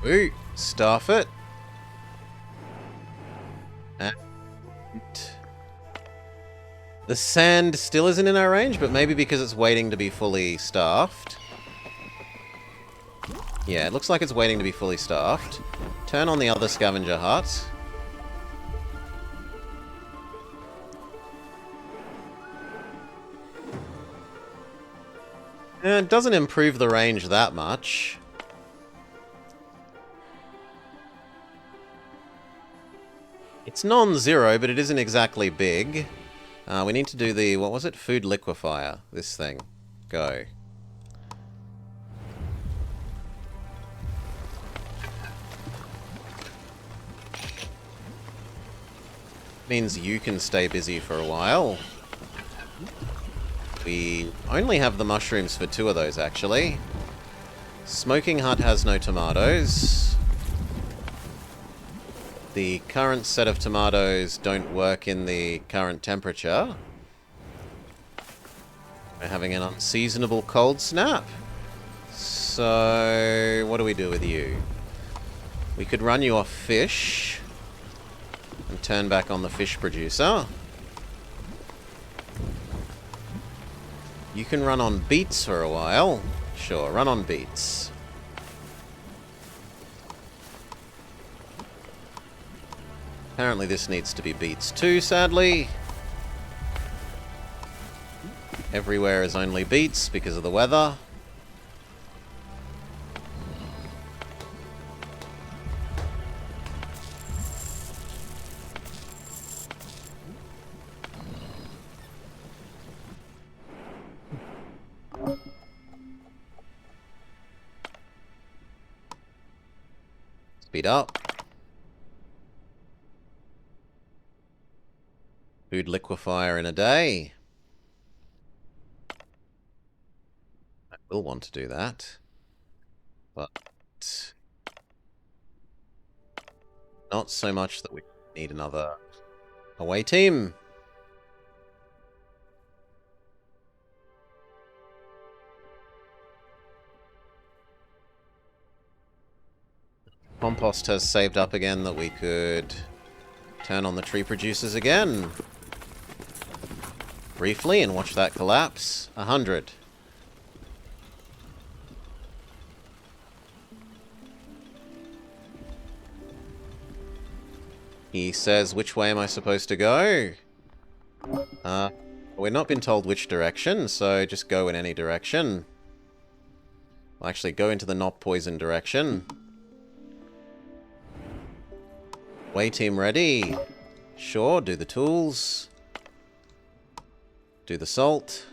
Ooh, staff it. And the sand still isn't in our range, but maybe because it's waiting to be fully staffed. Yeah, it looks like it's waiting to be fully staffed. Turn on the other scavenger hut. It doesn't improve the range that much. It's non-zero, but it isn't exactly big. We need to do the, what was it? Food liquefier. This thing. Go. Means you can stay busy for a while. We only have the mushrooms for 2 of those, actually. Smoking hut has no tomatoes. The current set of tomatoes don't work in the current temperature. We're having an unseasonable cold snap. So, what do we do with you? We could run you off fish and turn back on the fish producer. You can run on beets for a while. Sure, run on beets. Apparently this needs to be beets too, sadly. Everywhere is only beets because of the weather. Speed up. Food liquefier in a day. I will want to do that. But not so much that we need another away team. Compost has saved up again that we could turn on the tree producers again. Briefly and watch that collapse. 100. He says, which way am I supposed to go? We've not been told which direction, so just go in any direction. Well, actually, go into the not poison direction. Way team ready. Sure, do the tools. Do the salt.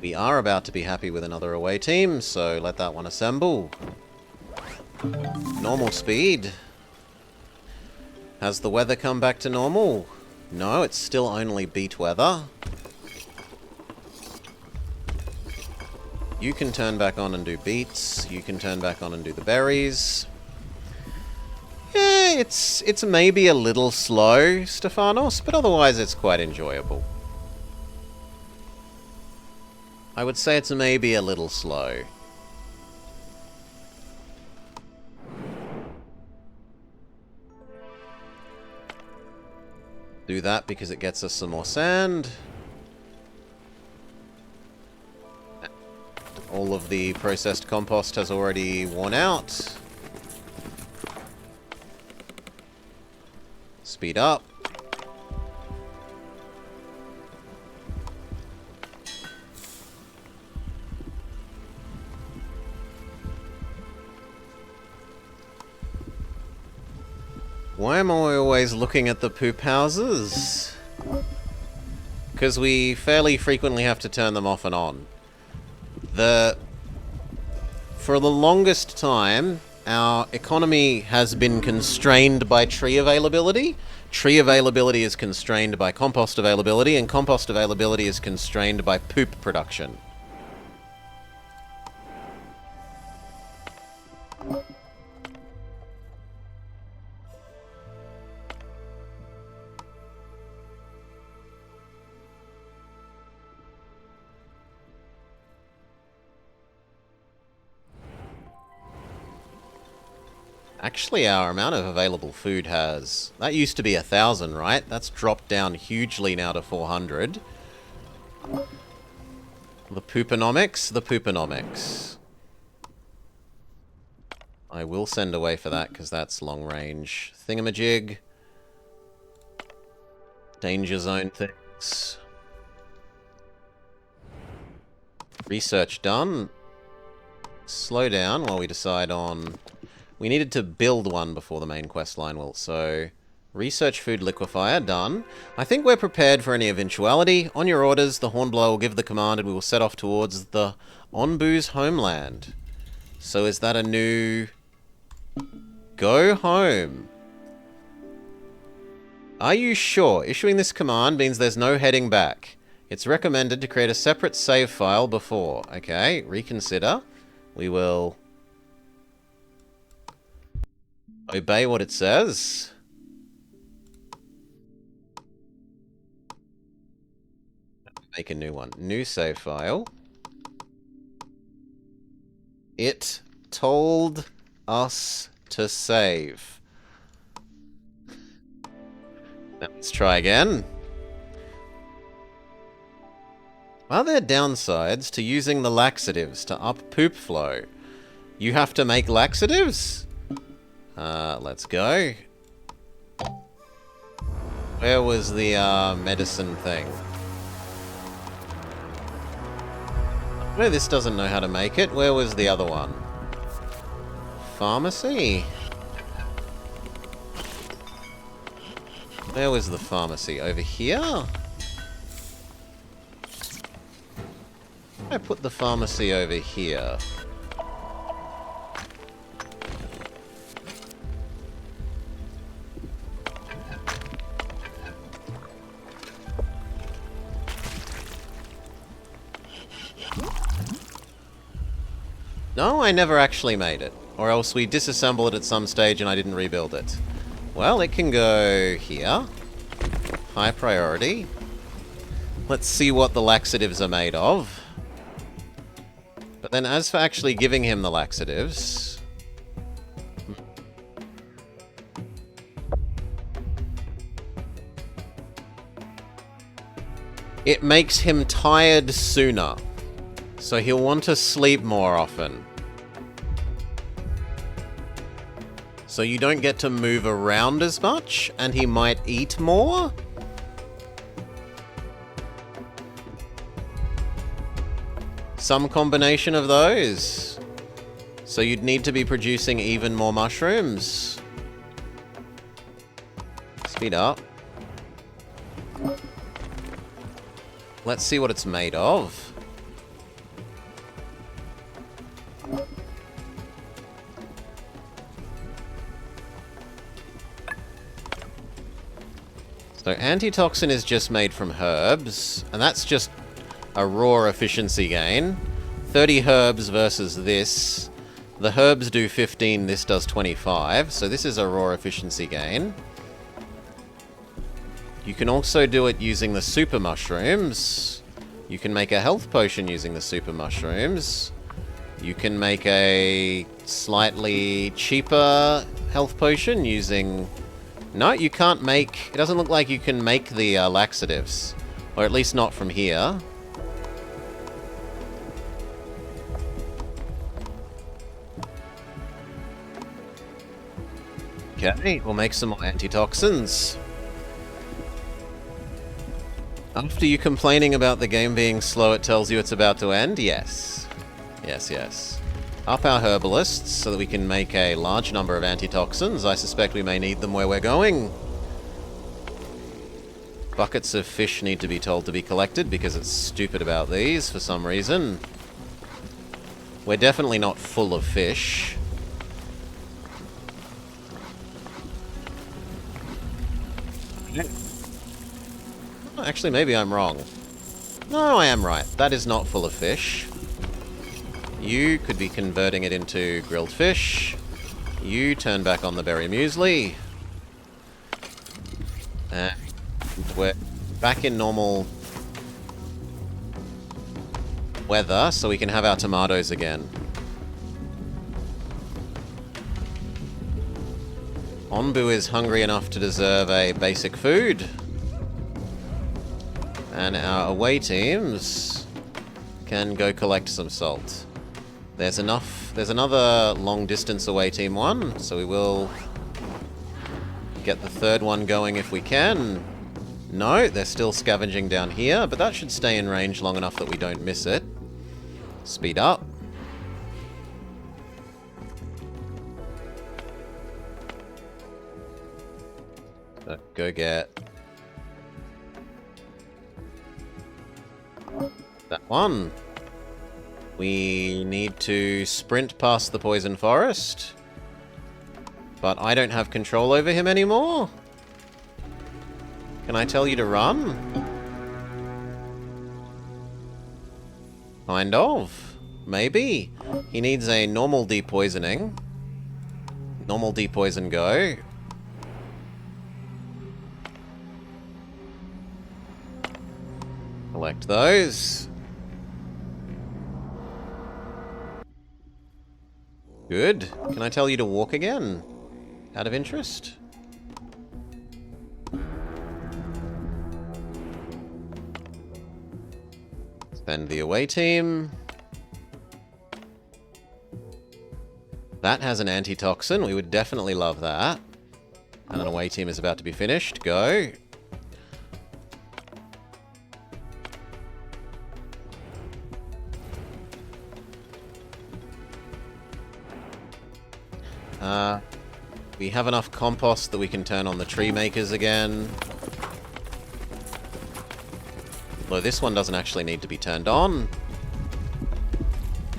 We are about to be happy with another away team, so let that one assemble. Normal speed. Has the weather come back to normal? No, it's still only beet weather. You can turn back on and do beets. You can turn back on and do the berries. Yeah, it's maybe a little slow, Stefanos, but otherwise it's quite enjoyable. I would say it's maybe a little slow. Do that because it gets us some more sand. All of the processed compost has already worn out. Speed up. Why am I always looking at the poop houses? Because we fairly frequently have to turn them off and on. For the longest time, our economy has been constrained by tree availability. Tree availability is constrained by compost availability, and compost availability is constrained by poop production. Actually, our amount of available food has... That used to be 1,000, right? That's dropped down hugely now to 400. The pooponomics, the pooponomics. I will send away for that, because that's long range. Thingamajig. Danger zone things. Research done. Slow down while we decide on... We needed to build one before the main quest line will, so... Research food liquefier, done. I think we're prepared for any eventuality. On your orders, the Hornblower will give the command and we will set off towards the Onbu's homeland. So is that a new... Go home. Are you sure? Issuing this command means there's no heading back. It's recommended to create a separate save file before. Okay, reconsider. We will... obey what it says. Make a new one. New save file. It told us to save. Now let's try again. Are there downsides to using the laxatives to up poop flow? You have to make laxatives? Let's go. Where was the medicine thing? No, this doesn't know how to make it. Where was the other one? Pharmacy? Where was the pharmacy? Over here? I put the pharmacy over here. No, I never actually made it. Or else we disassemble it at some stage and I didn't rebuild it. Well, it can go here. High priority. Let's see what the laxatives are made of. But then as for actually giving him the laxatives... It makes him tired sooner. So he'll want to sleep more often. So you don't get to move around as much, and he might eat more? Some combination of those. So you'd need to be producing even more mushrooms. Speed up. Let's see what it's made of. So antitoxin is just made from herbs, and that's just a raw efficiency gain. 30 herbs versus this. The herbs do 15, this does 25, so this is a raw efficiency gain. You can also do it using the super mushrooms. You can make a health potion using the super mushrooms. You can make a slightly cheaper health potion using... No, you can't make... It doesn't look like you can make the laxatives. Or at least not from here. Okay, we'll make some more antitoxins. After you complaining about the game being slow, it tells you it's about to end? Yes. Yes, yes. Up our herbalists so that we can make a large number of antitoxins. I suspect we may need them where we're going. Buckets of fish need to be told to be collected because it's stupid about these for some reason. We're definitely not full of fish. Actually, maybe I'm wrong. No, I am right. That is not full of fish. You could be converting it into grilled fish. You turn back on the berry muesli. And we're back in normal weather, so we can have our tomatoes again. Onbu is hungry enough to deserve a basic food. And our away teams can go collect some salt. There's enough. There's another long distance away team one, so we will get the third one going if we can. No, they're still scavenging down here, but that should stay in range long enough that we don't miss it. Speed up. So, go get that one. We need to sprint past the poison forest. But I don't have control over him anymore. Can I tell you to run? Kind of. Maybe. He needs a normal depoisoning. Normal depoison go. Collect those. Good. Can I tell you to walk again? Out of interest? Send the away team. That has an antitoxin. We would definitely love that. And an away team is about to be finished. Go. We have enough compost that we can turn on the tree makers again. Although this one doesn't actually need to be turned on.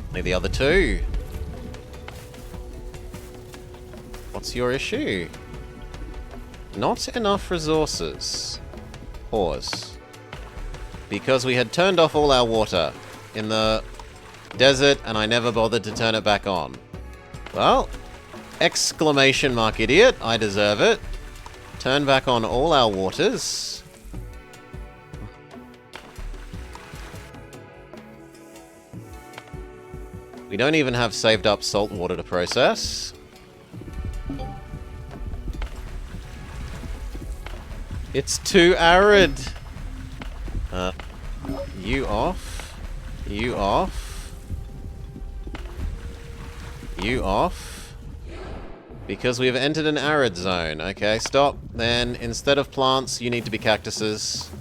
Only the other two. What's your issue? Not enough resources. Pause. Because we had turned off all our water in the desert and I never bothered to turn it back on. Well, exclamation mark idiot, I deserve it. Turn back on all our waters. We don't even have saved up salt water to process. It's too arid. You off. You off. You off. Because we have entered an arid zone. Okay, stop. Then, instead of plants, you need to be cactuses.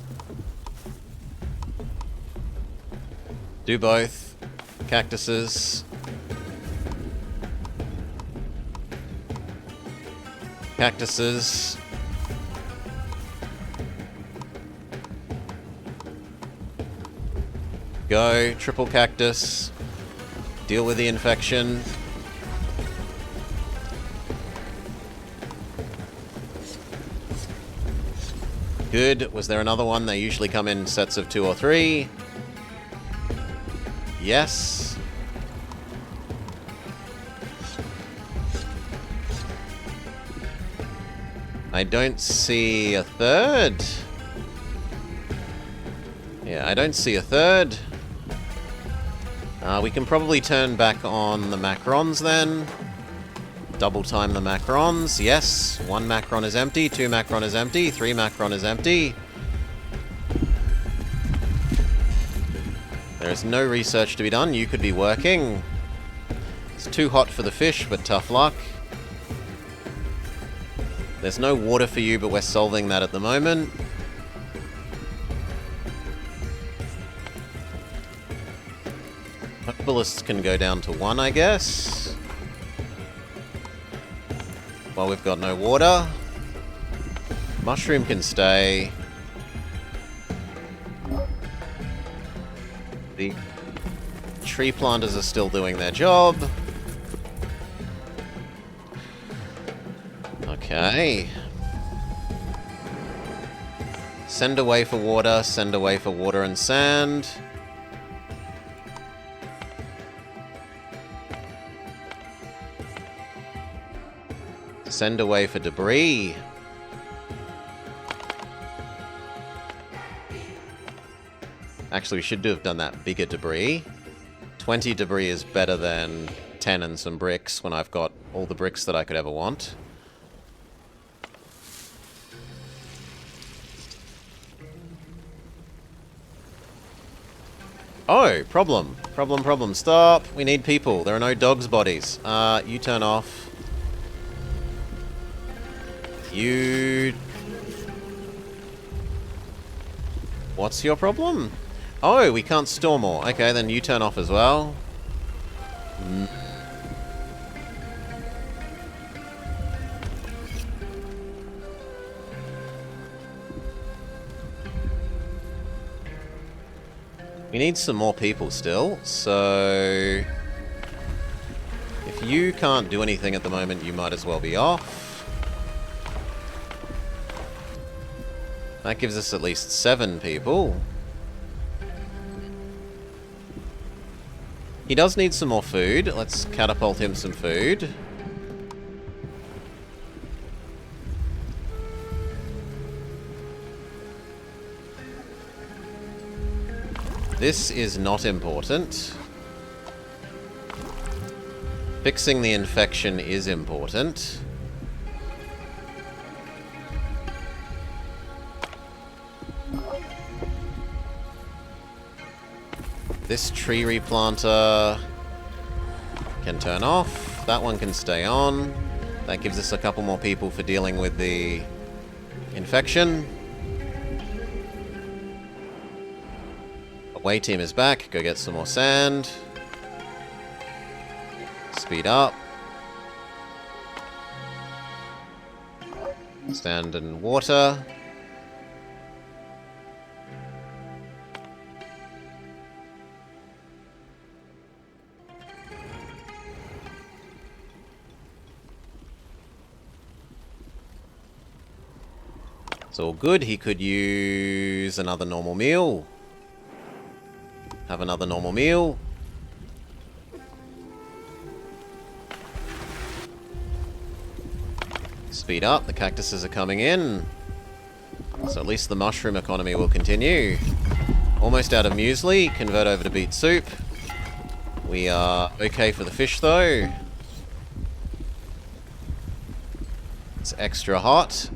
Do both. Cactuses. Cactuses. Go. Triple cactus. Deal with the infection. Good. Was there another one? They usually come in sets of 2 or 3. Yes. I don't see a third. Yeah, I don't see a third. We can probably turn back on the macrons then. Double time the macrons. Yes. 1 macron is empty. 2 macron is empty. 3 macron is empty. There is no research to be done. You could be working. It's too hot for the fish, but tough luck. There's no water for you, but we're solving that at the moment. Herbalists can go down to 1, I guess. Well, we've got no water. Mushroom can stay. The tree planters are still doing their job. Okay. Send away for water, send away for water and sand. Send away for debris. Actually, we should have done that bigger debris. 20 debris is better than 10 and some bricks when I've got all the bricks that I could ever want. Oh, problem. Problem. Stop. We need people. There are no dogs' bodies. You turn off. You... What's your problem? Oh, we can't store more. Okay, then you turn off as well. We need some more people still, so... If you can't do anything at the moment, you might as well be off. That gives us at least 7 people. He does need some more food. Let's catapult him some food. This is not important. Fixing the infection is important. This tree replanter can turn off. That one can stay on. That gives us a couple more people for dealing with the infection. Away team is back. Go get some more sand. Speed up. Sand and water. It's all good. He could use another normal meal. Have another normal meal. Speed up. The cactuses are coming in. So at least the mushroom economy will continue. Almost out of muesli. Convert over to beet soup. We are okay for the fish though. It's extra hot.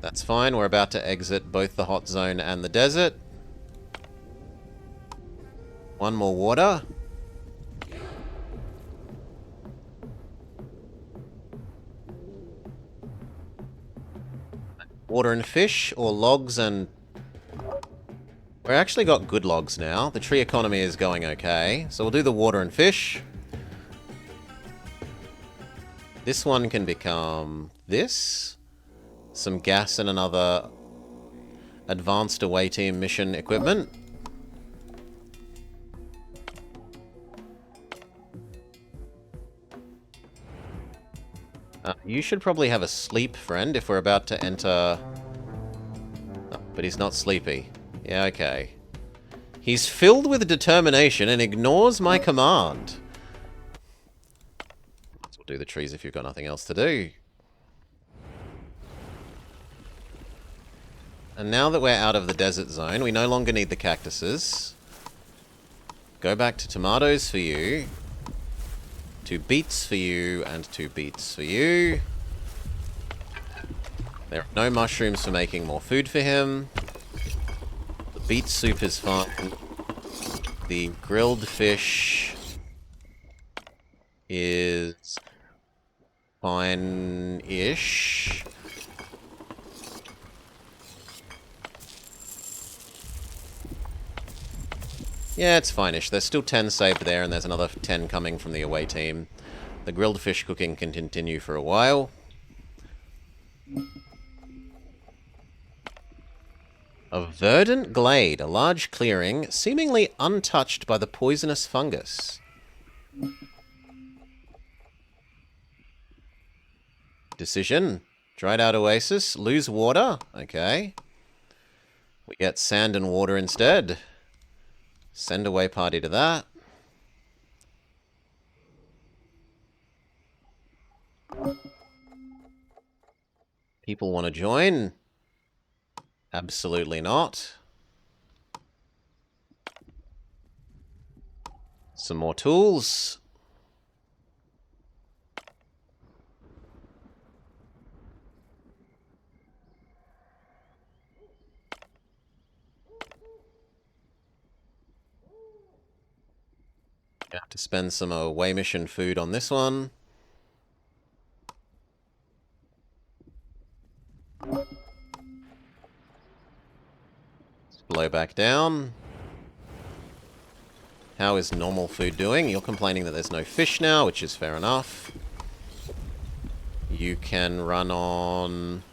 That's fine. We're about to exit both the hot zone and the desert. One more water. Water and fish, or logs and... We've actually got good logs now. The tree economy is going okay. So we'll do the water and fish. This one can become this. Some gas and another advanced away team mission equipment. You should probably have a sleep, friend, if we're about to enter... Oh, but he's not sleepy. Yeah, okay. He's filled with determination and ignores my command. Might as well do the trees if you've got nothing else to do. And now that we're out of the desert zone, we no longer need the cactuses. Go back to tomatoes for you. 2 beets for you, and 2 beets for you. There are no mushrooms for making more food for him. The beet soup is fine. The grilled fish is fine-ish. Yeah, it's fine-ish. There's still 10 saved there, and there's another 10 coming from the away team. The grilled fish cooking can continue for a while. A verdant glade, a large clearing, seemingly untouched by the poisonous fungus. Decision. Dried out oasis, lose water. Okay. We get sand and water instead. Send away party to that. People want to join? Absolutely not. Some more tools. Have to spend some away mission food on this one. Blow back down. How is normal food doing? You're complaining that there's no fish now, which is fair enough. You can run on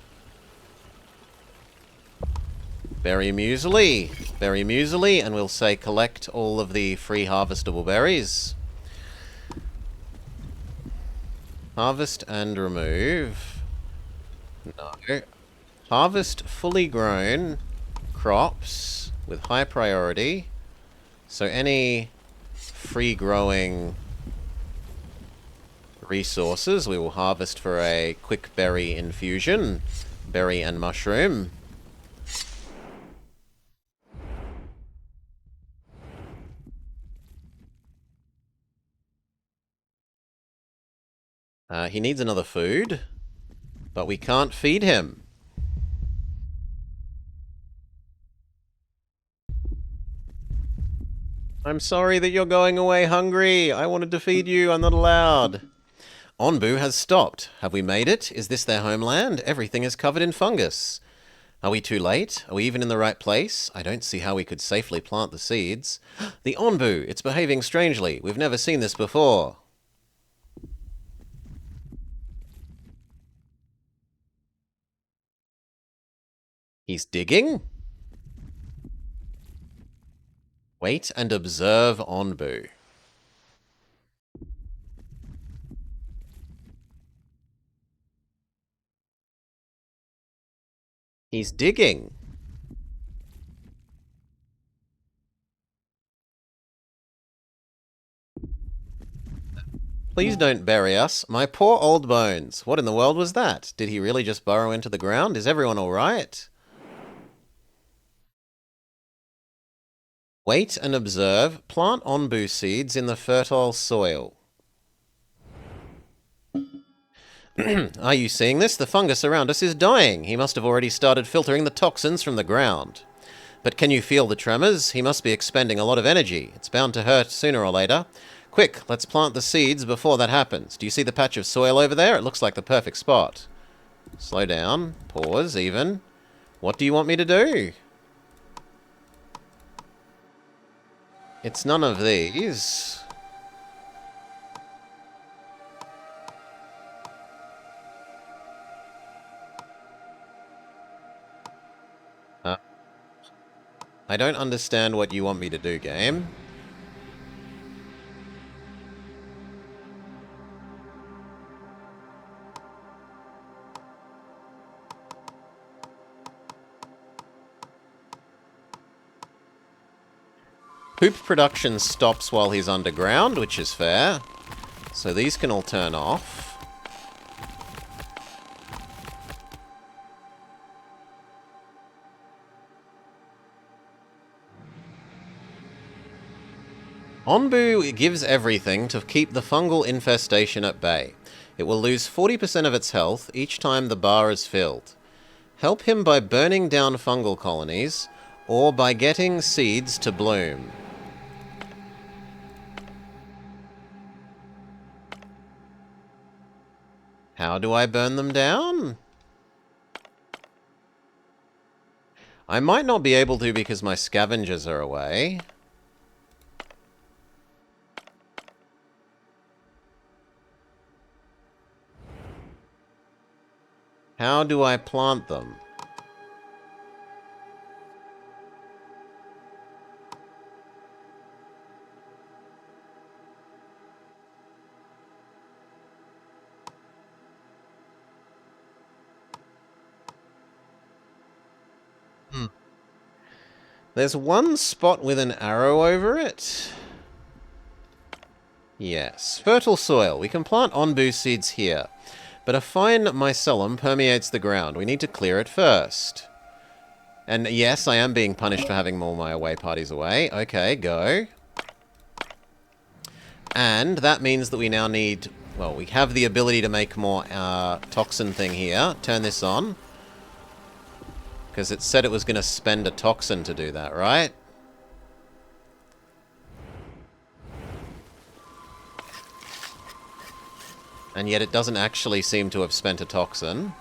berry muesli. Berry muesli, and we'll say collect all of the free harvestable berries. Harvest and remove. No. Harvest fully grown crops with high priority. So any free growing resources we will harvest for a quick berry infusion. Berry and mushroom. He needs another food, but we can't feed him. I'm sorry that you're going away hungry. I wanted to feed you. I'm not allowed. Onbu has stopped. Have we made it? Is this their homeland? Everything is covered in fungus. Are we too late? Are we even in the right place? I don't see how we could safely plant the seeds. The Onbu! It's behaving strangely. We've never seen this before. He's digging? Wait and observe Onbu. He's digging. Please don't bury us. My poor old bones. What in the world was that? Did he really just burrow into the ground? Is everyone alright? Wait and observe. Plant onbu seeds in the fertile soil. Are you seeing this? The fungus around us is dying. He must have already started filtering the toxins from the ground. But can you feel the tremors? He must be expending a lot of energy. It's bound to hurt sooner or later. Quick, let's plant the seeds before that happens. Do you see the patch of soil over there? It looks like the perfect spot. Slow down. Pause, even. What do you want me to do? It's none of these. I don't understand what you want me to do, game. Poop production stops while he's underground, which is fair. So these can all turn off. Onbu gives everything to keep the fungal infestation at bay. It will lose 40% of its health each time the bar is filled. Help him by burning down fungal colonies, or by getting seeds to bloom. How do I burn them down? I might not be able to because my scavengers are away. How do I plant them? There's one spot with an arrow over it. Yes. Fertile soil. We can plant onbu seeds here. But a fine mycelium permeates the ground. We need to clear it first. And yes, I am being punished for having all my away parties away. Okay, go. And that means that we now need... Well, we have the ability to make more toxin thing here. Turn this on. Because it said it was going to spend a toxin to do that, right? And yet it doesn't actually seem to have spent a toxin.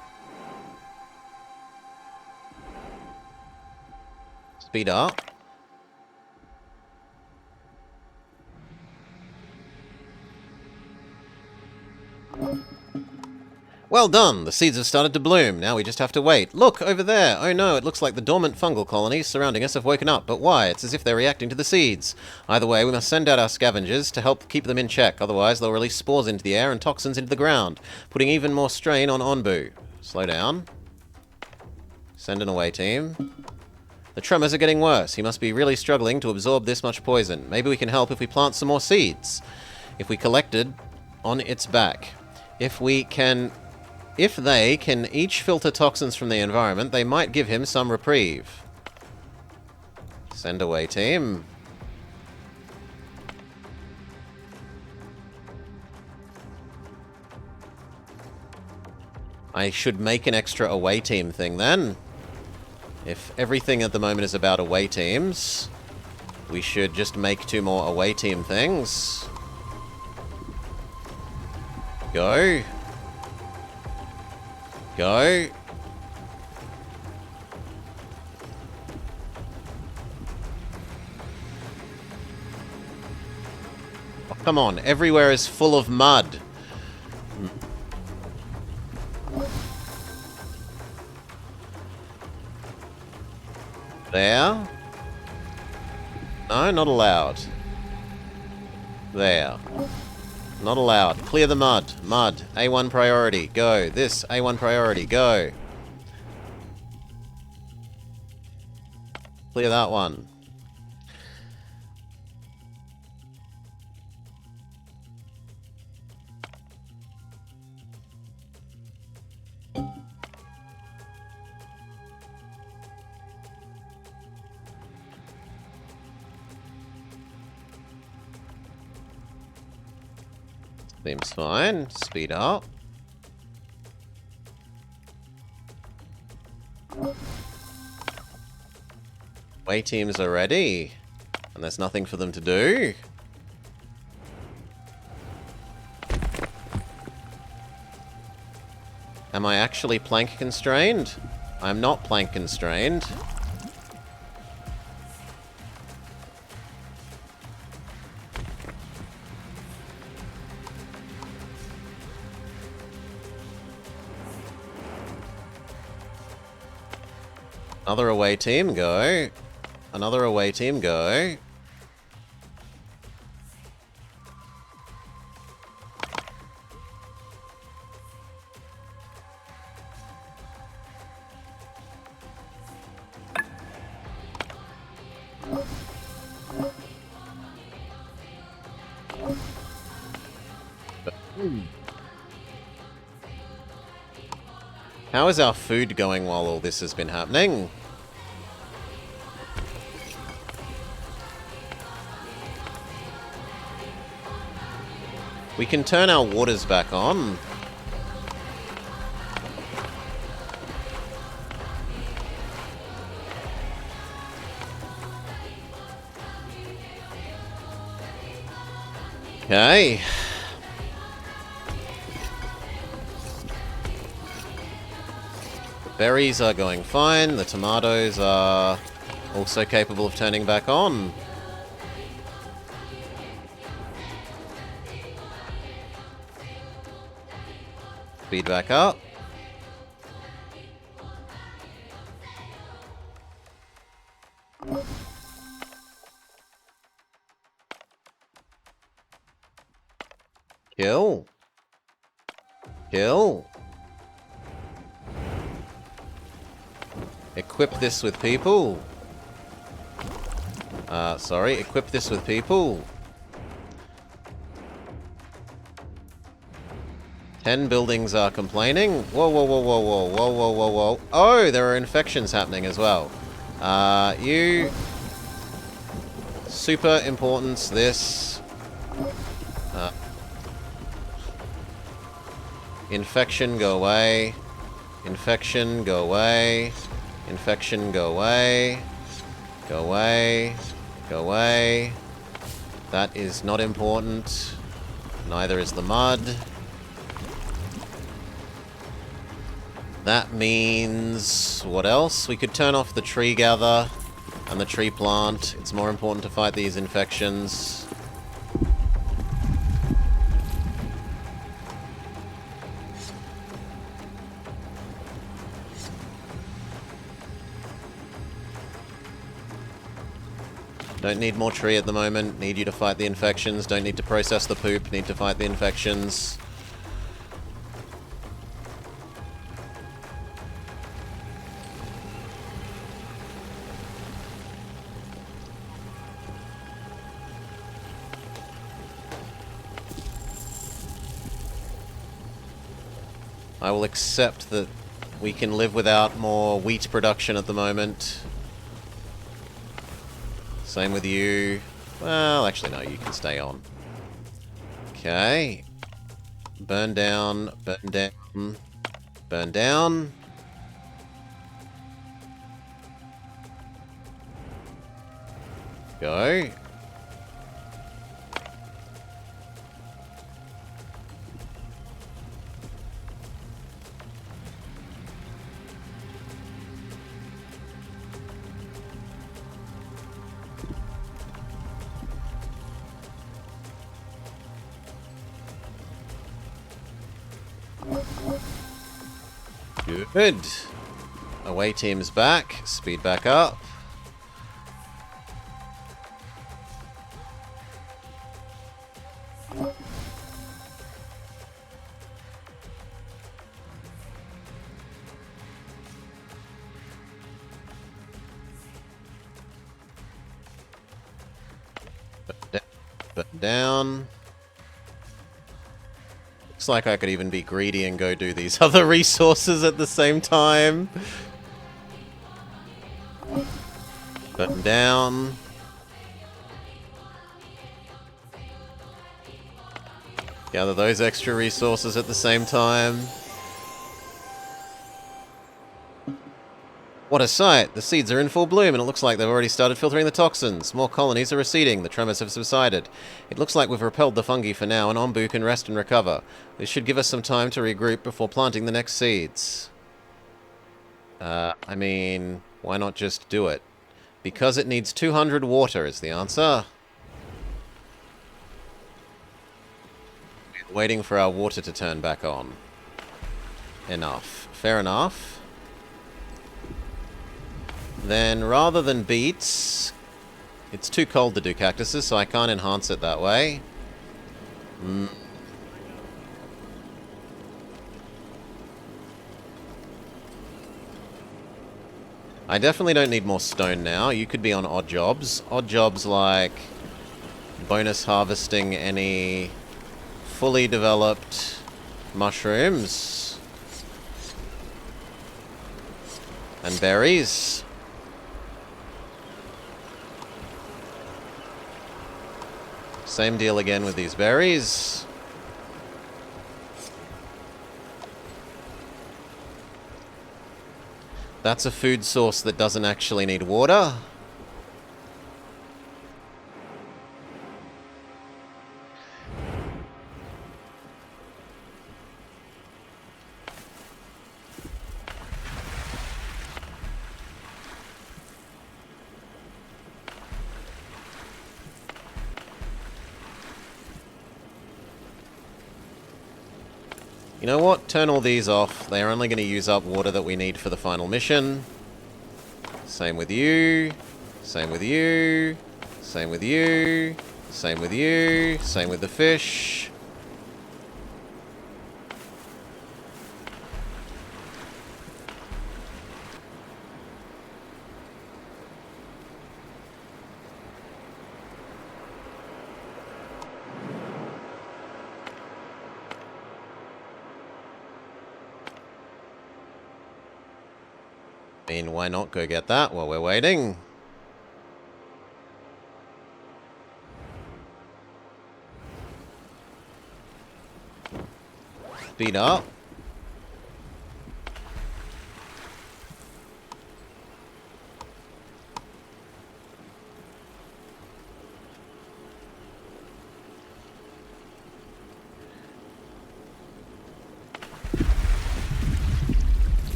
Speed up. Well done! The seeds have started to bloom. Now we just have to wait. Look, over there! Oh no, it looks like the dormant fungal colonies surrounding us have woken up. But why? It's as if they're reacting to the seeds. Either way, we must send out our scavengers to help keep them in check. Otherwise, they'll release spores into the air and toxins into the ground, putting even more strain on onbu. Slow down. Send an away team. The tremors are getting worse. He must be really struggling to absorb this much poison. Maybe we can help if we plant some more seeds. If we collected on its back. If they can each filter toxins from the environment, they might give him some reprieve. Send away team. I should make an extra away team thing then. If everything at the moment is about away teams, we should just make 2 more away team things. Go. Go. Oh, come on, everywhere is full of mud. There. No, not allowed. There. Not allowed. Clear the mud. Mud. A1 priority. Go. This. A1 priority. Go. Clear that one. Seems fine. Speed up. Away teams are ready. And there's nothing for them to do. Am I actually plank constrained? I'm not plank constrained. Another away team, go. Another away team, go. How is our food going while all this has been happening? We can turn our waters back on. Okay. The berries are going fine. The tomatoes are also capable of turning back on. Speed back up. Kill. Kill. Equip this with people. Sorry, equip this with people. 10 buildings are complaining. Whoa, whoa, whoa, whoa, whoa, whoa, whoa, whoa, whoa. Oh, there are infections happening as well. You... Super importance, this. Infection, go away. Infection, go away. Infection, go away. Go away. Go away. That is not important. Neither is the mud. That means... what else? We could turn off the tree gather and the tree plant. It's more important to fight these infections. Don't need more tree at the moment. Need you to fight the infections. Don't need to process the poop. Need to fight the infections. I will accept that we can live without more wheat production at the moment. Same with you. Well, actually, no, you can stay on. Okay. Burn down, burn down, burn down. Go. Good. Away team's back. Speed back up. Down. Looks like I could even be greedy and go do these other resources at the same time. Button down. Gather those extra resources at the same time. What a sight! The seeds are in full bloom, and it looks like they've already started filtering the toxins. More colonies are receding. The tremors have subsided. It looks like we've repelled the fungi for now, and Ombu can rest and recover. This should give us some time to regroup before planting the next seeds. I mean, why not just do it? Because it needs 200 water is the answer. Waiting for our water to turn back on. Enough. Fair enough. Then, rather than beets, it's too cold to do cactuses, so I can't enhance it that way. I definitely don't need more stone now. You could be on odd jobs. Odd jobs like bonus harvesting any fully developed mushrooms and berries. Same deal again with these berries. That's a food source that doesn't actually need water. You know what? Turn all these off. They're only going to use up water that we need for the final mission. Same with you. Same with you. Same with you. Same with you. Same with the fish. mean, why not go get that while we're waiting? Speed up.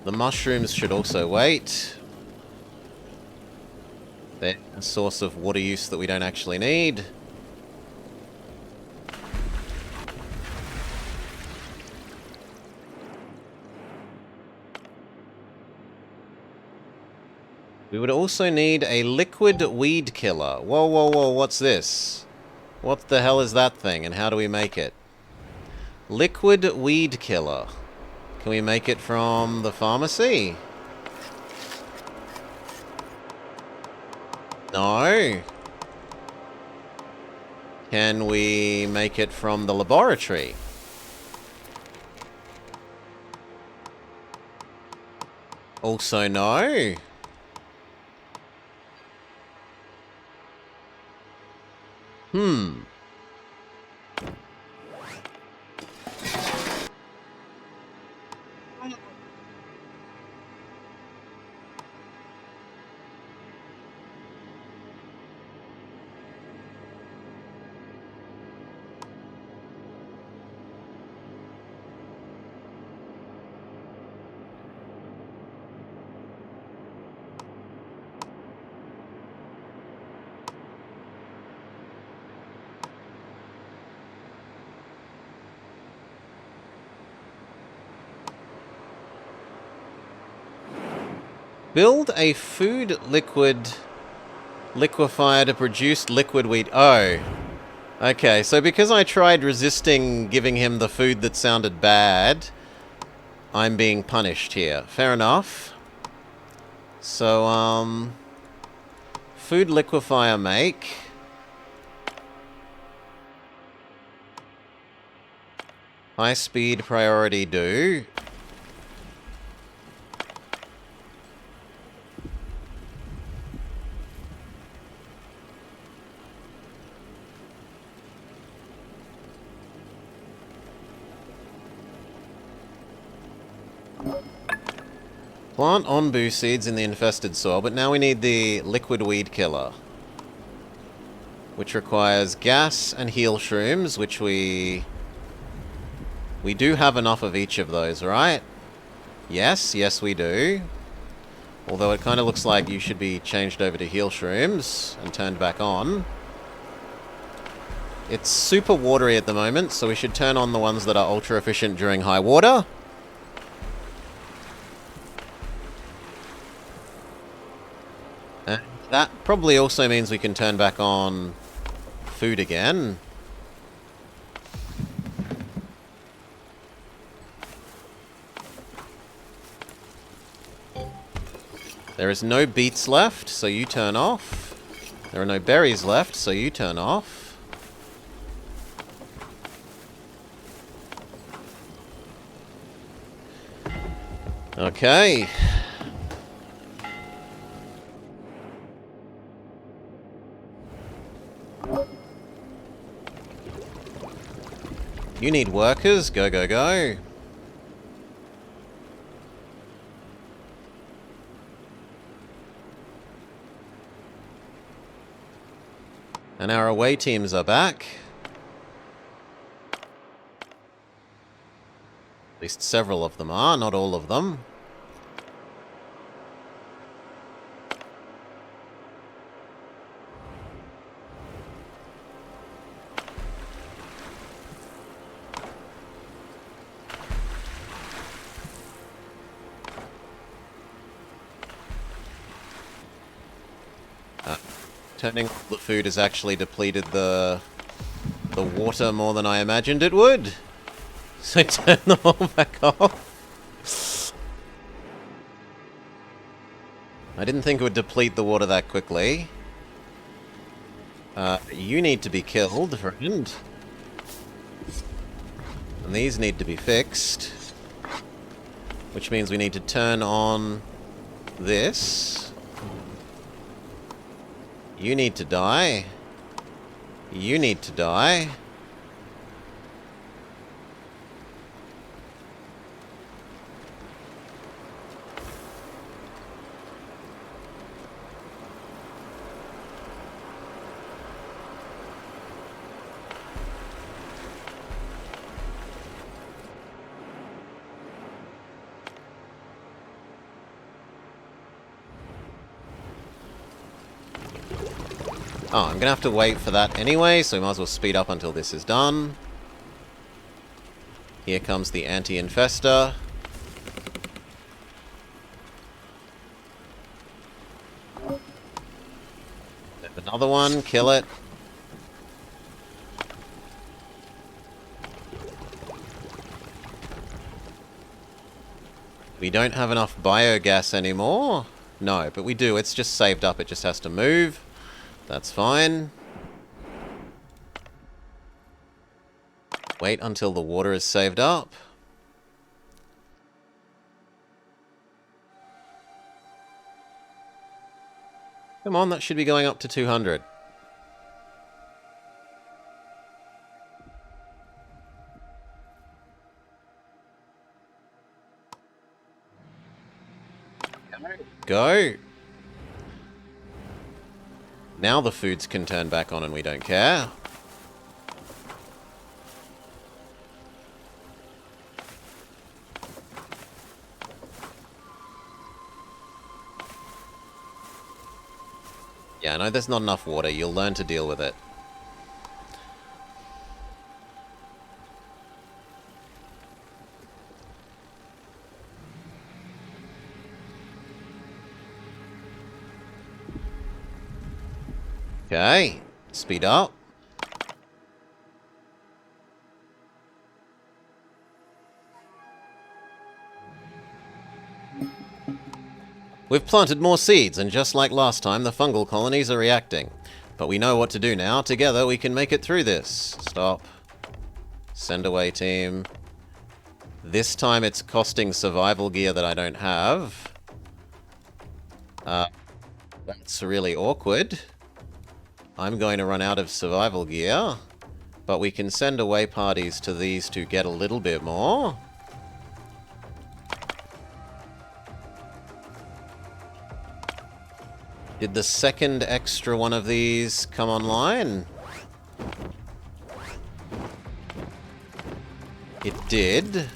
The mushrooms should also wait. They're a source of water use that we don't actually need. We would also need a liquid weed killer. Whoa, whoa, whoa, what's this? What the hell is that thing, and how do we make it? Liquid weed killer. Can we make it from the pharmacy? No. Can we make it from the laboratory? Also no. Build a food liquefier to produce liquid wheat. Oh. Okay, so because I tried resisting giving him the food that sounded bad, I'm being punished here. Fair enough. So, food liquefier make. High speed priority do. Plant onbu seeds in the infested soil, but now we need the liquid weed killer, which requires gas and heal shrooms, which we do have enough of each of those, right? Yes, yes we do. Although it kind of looks like you should be changed over to heal shrooms and turned back on. It's super watery at the moment, so we should turn on the ones that are ultra efficient during high water. That probably also means we can turn back on food again. There is no beets left, so you turn off. There are no berries left, so you turn off. Okay. You need workers. Go, go, go. And our away teams are back. At least several of them are, not all of them. Turning the food has actually depleted the water more than I imagined it would. So turn them all back off. I didn't think it would deplete the water that quickly. You need to be killed, friend. And these need to be fixed. which means we need to turn on this. You need to die. You need to die. Oh, I'm gonna have to wait for that anyway, so we might as well speed up until this is done. Here comes the anti-infester. Another one, kill it. We don't have enough biogas anymore. No, but we do. It's just saved up. It just has to move. That's fine. Wait until the water is saved up. Come on, that should be going up to 200. Go. Now the foods can turn back on and we don't care. Yeah, no, there's not enough water. You'll learn to deal with it. Okay, speed up. We've planted more seeds, and just like last time, the fungal colonies are reacting. But we know what to do now. Together, we can make it through this. Stop. Send away, team. This time, it's costing survival gear that I don't have. That's really awkward. I'm going to run out of survival gear. But we can send away parties to these to get a little bit more. Did the second extra one of these come online? It did.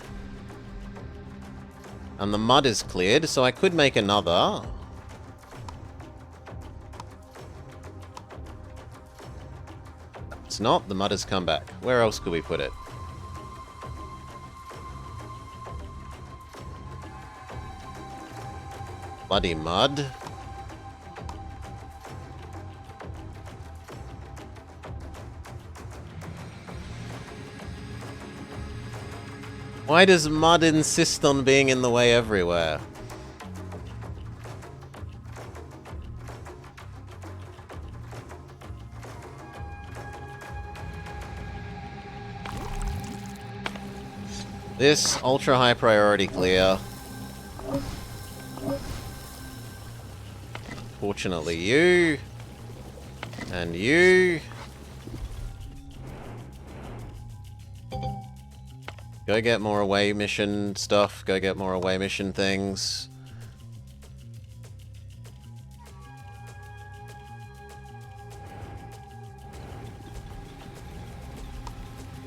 And the mud is cleared, so I could make another. It's not. The mud has come back. Where else could we put it? Bloody mud. Why does mud insist on being in the way everywhere? This ultra high priority clear. Fortunately you. And you. Go get more away mission stuff. Go get more away mission things.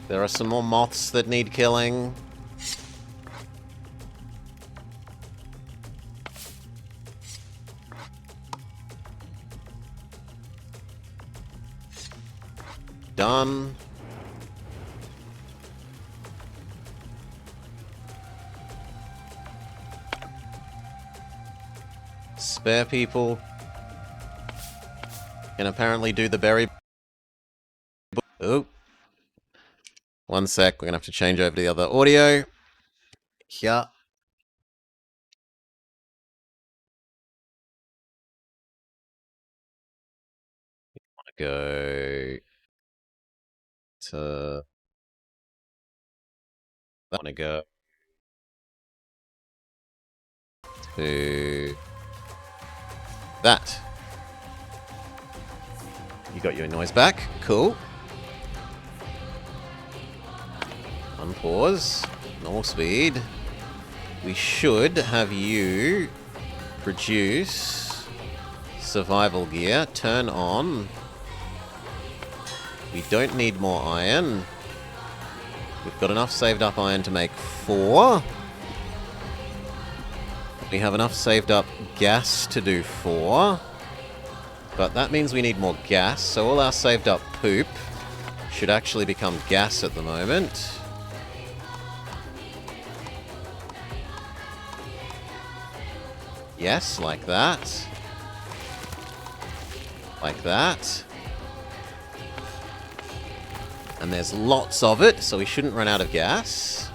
There are some more moths that need killing. Done. Spare people can apparently do the berry. Oh. One sec, we're gonna have to change over to the other audio. Yeah. Go to... I wanna go to that. You got your noise back. Cool. Unpause. Normal speed. We should have you produce survival gear. Turn on. We don't need more iron. We've got enough saved up iron to make 4. We have enough saved up gas to do 4. But that means we need more gas, so all our saved up poop should actually become gas at the moment. Yes, like that. Like that. And there's lots of it, so we shouldn't run out of gas.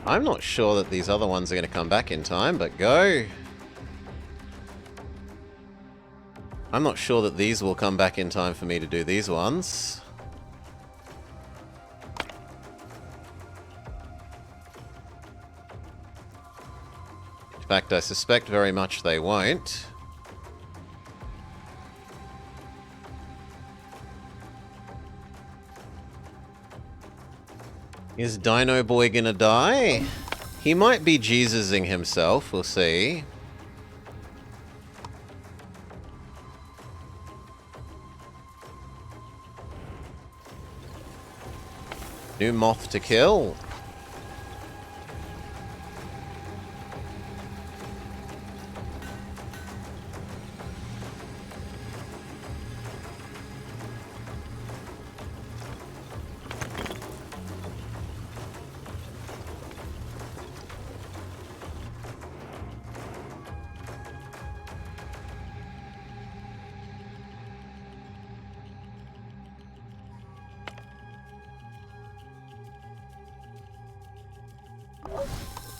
I'm not sure that these other ones are going to come back in time, but go. I'm not sure that these will come back in time for me to do these ones. In fact, I suspect very much they won't. Is Dino Boy gonna die? He might be Jesusing himself, we'll see. New moth to kill.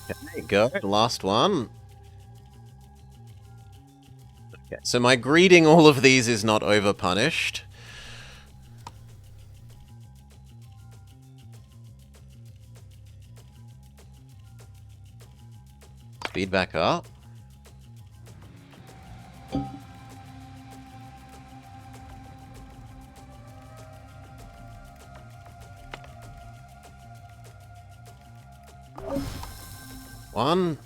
There you go, last one. Okay, so my greeting all of these is not overpunished. Speed back up. One.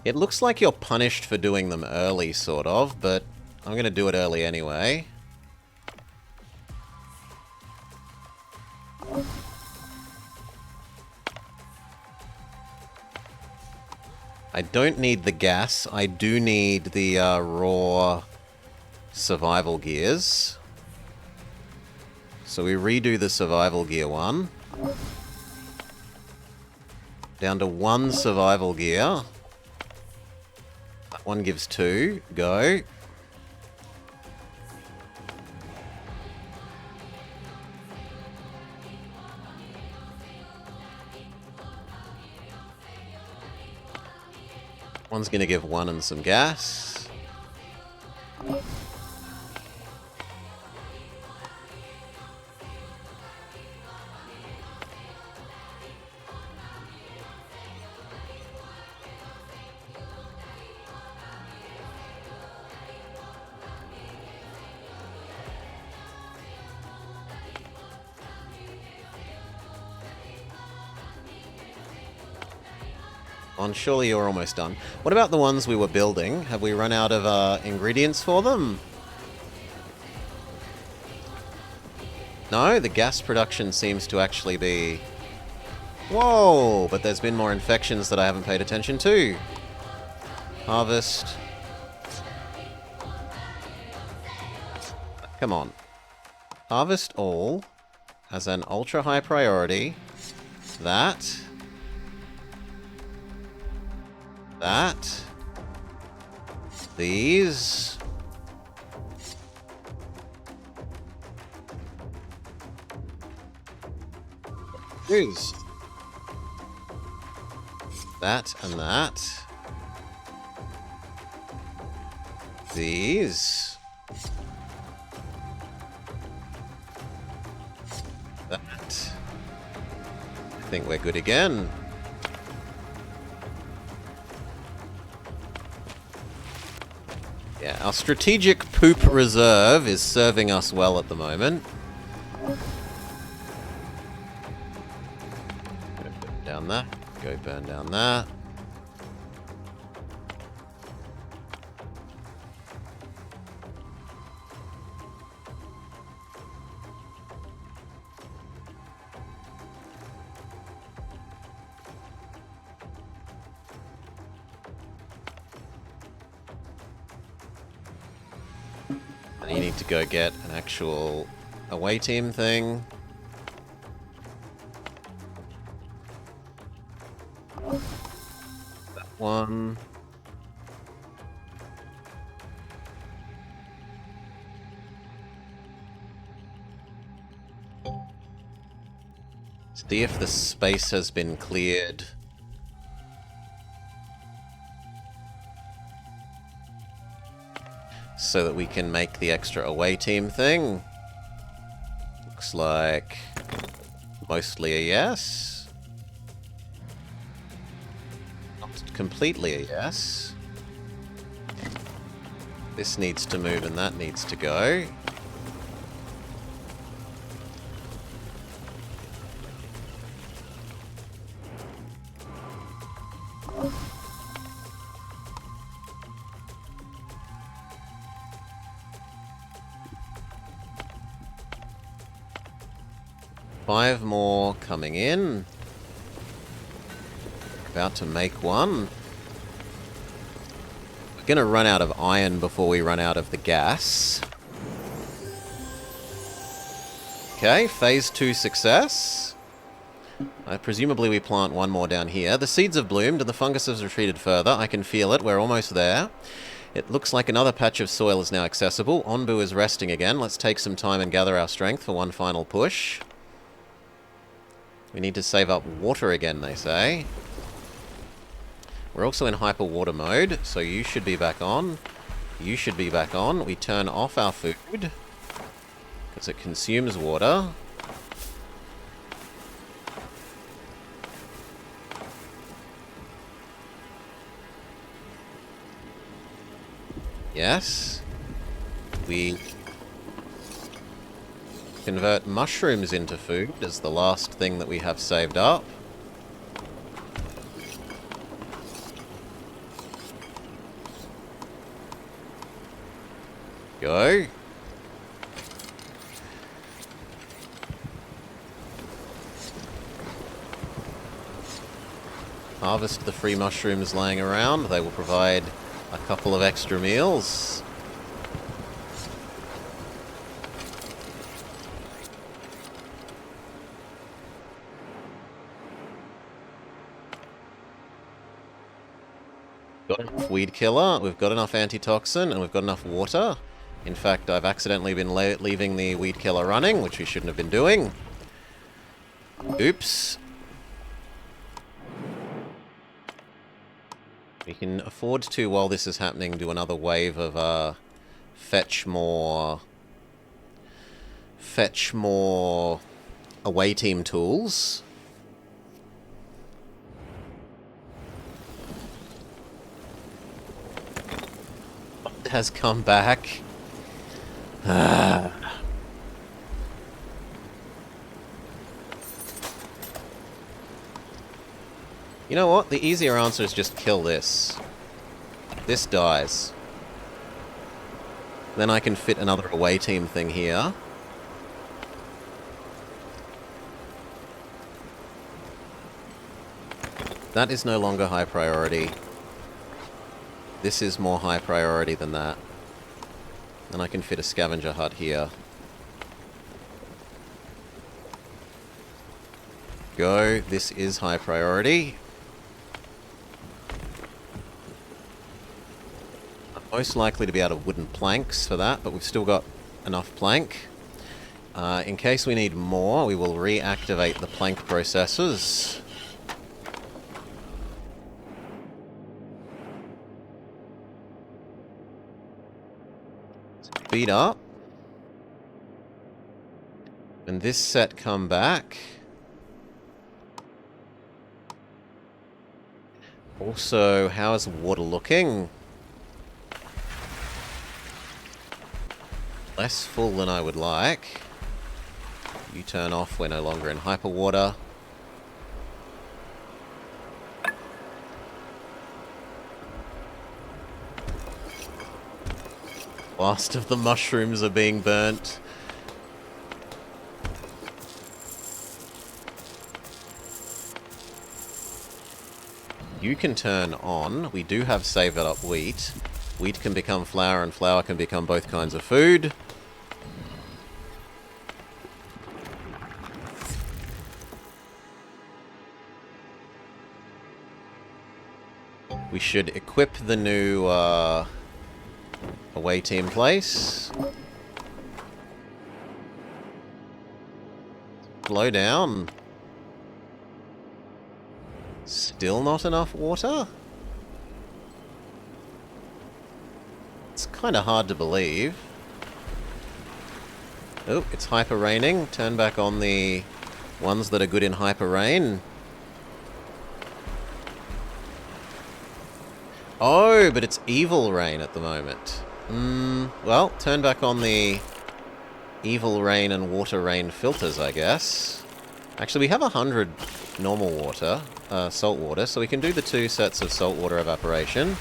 It looks like you're punished for doing them early, sort of, but I'm going to do it early anyway. I don't need the gas. I do need the raw survival gears. So we redo the survival gear one. Down to 1 survival gear. That one gives 2. Go. One's going to give 1 and some gas. Surely you're almost done. What about the ones we were building? Have we run out of ingredients for them? No, the gas production seems to actually be... Whoa! But there's been more infections that I haven't paid attention to. Harvest. Come on. Harvest all as an ultra high priority. That. That. These. These. That and that. These. That. I think we're good again. Yeah, our strategic poop reserve is serving us well at the moment. Go burn down that. Go burn down that. And you need to go get an actual away team thing. That one. See if the space has been cleared. So that we can make the extra away team thing. Looks like mostly a yes. Not completely a yes. This needs to move and that needs to go. Five more coming in. About to make one. We're gonna run out of iron before we run out of the gas. Okay, phase 2 success. Presumably we plant one more down here. The seeds have bloomed and the fungus has retreated further. I can feel it. We're almost there. It looks like another patch of soil is now accessible. Onbu is resting again. Let's take some time and gather our strength for one final push. We need to save up water again, they say. We're also in hyper water mode, so you should be back on. You should be back on. We turn off our food because it consumes water. Yes. We convert mushrooms into food as the last thing that we have saved up. Go. Harvest the free mushrooms laying around. They will provide a couple of extra meals. Got enough weed killer, we've got enough antitoxin, and we've got enough water. In fact, I've accidentally been leaving the weed killer running, which we shouldn't have been doing. Oops. We can afford to, while this is happening, do another wave of fetch more away team tools. It has come back. You know what? The easier answer is just kill this. This dies. Then I can fit another away team thing here. That is no longer high priority. This is more high priority than that. And I can fit a scavenger hut here. Go. This is high priority. I'm most likely to be out of wooden planks for that, but we've still got enough plank. In case we need more, we will reactivate the plank processors. Speed up. When this set come back. Also, how is water looking? Less full than I would like. You turn off, we're no longer in hyperwater. Last of the mushrooms are being burnt. You can turn on. We do have save it up wheat. Wheat can become flour and flour can become both kinds of food. We should equip the new away team place. Slow down. Still not enough water? It's kind of hard to believe. Oh, it's hyper raining. Turn back on the ones that are good in hyper rain. Oh, but it's evil rain at the moment. Well, turn back on the evil rain and water rain filters, I guess. Actually, we have 100 normal water, salt water, so we can do the 2 sets of salt water evaporation.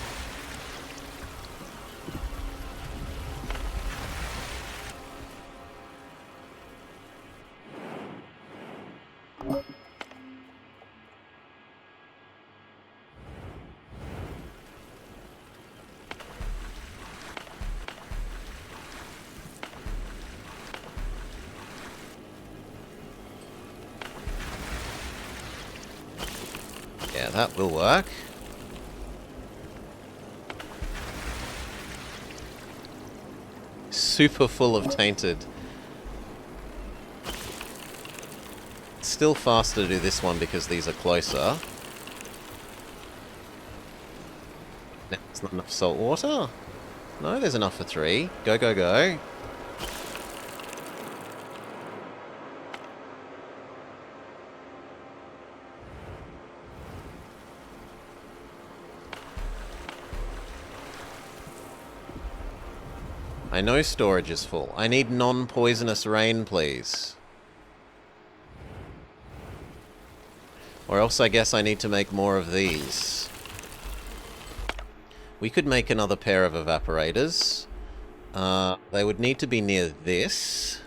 Yeah, that will work. Super full of tainted. It's still faster to do this one because these are closer. There's not enough salt water? No, there's enough for 3. Go, go, go. I know storage is full. I need non-poisonous rain, please. Or else I guess I need to make more of these. We could make another pair of evaporators. They would need to be near this.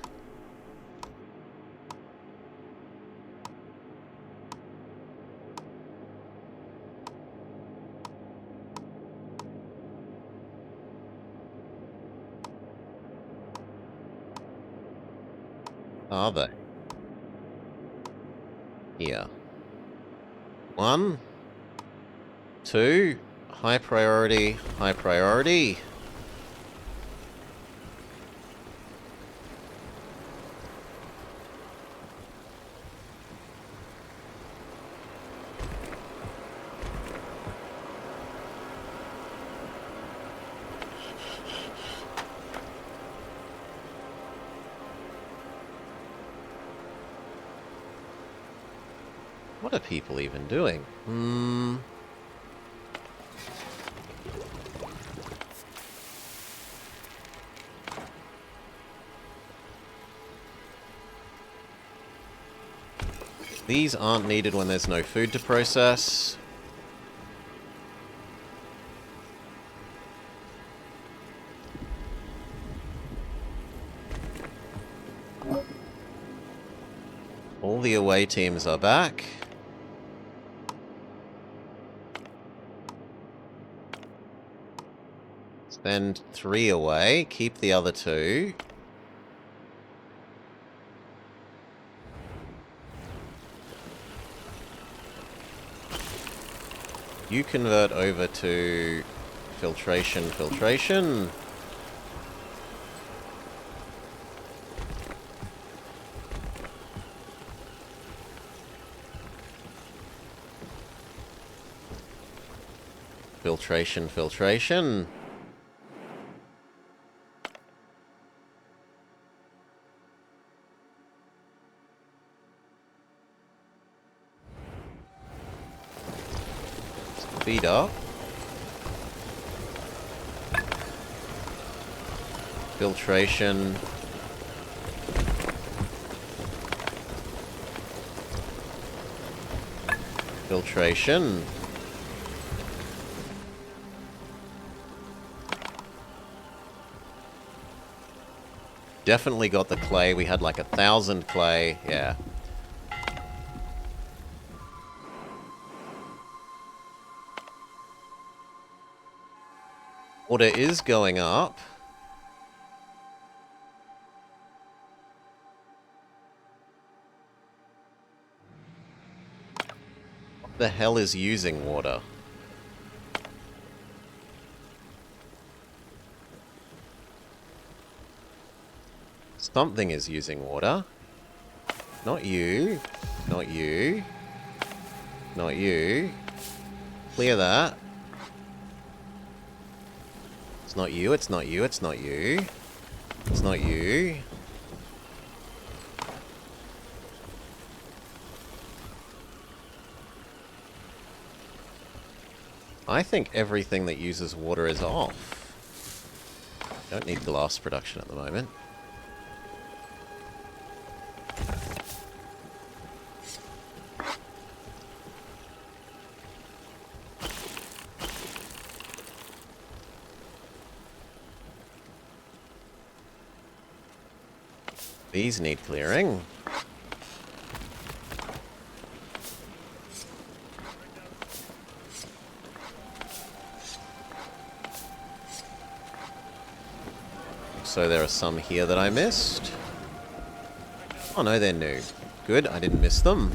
Are they? Here. 1, 2, high priority, high priority. What are people even doing? These aren't needed when there's no food to process. All the away teams are back. Send 3 away. Keep the other 2. You convert over to filtration. Filtration. Filtration. Speed up. Filtration. Filtration. Definitely got the clay. We had like 1,000 clay. Yeah. Water is going up. What the hell is using water? Something is using water. Not you. Not you. Not you. Clear that. It's not you, it's not you, it's not you. It's not you. I think everything that uses water is off. Don't need glass production at the moment. These need clearing. So there are some here that I missed. Oh no, they're new. Good, I didn't miss them.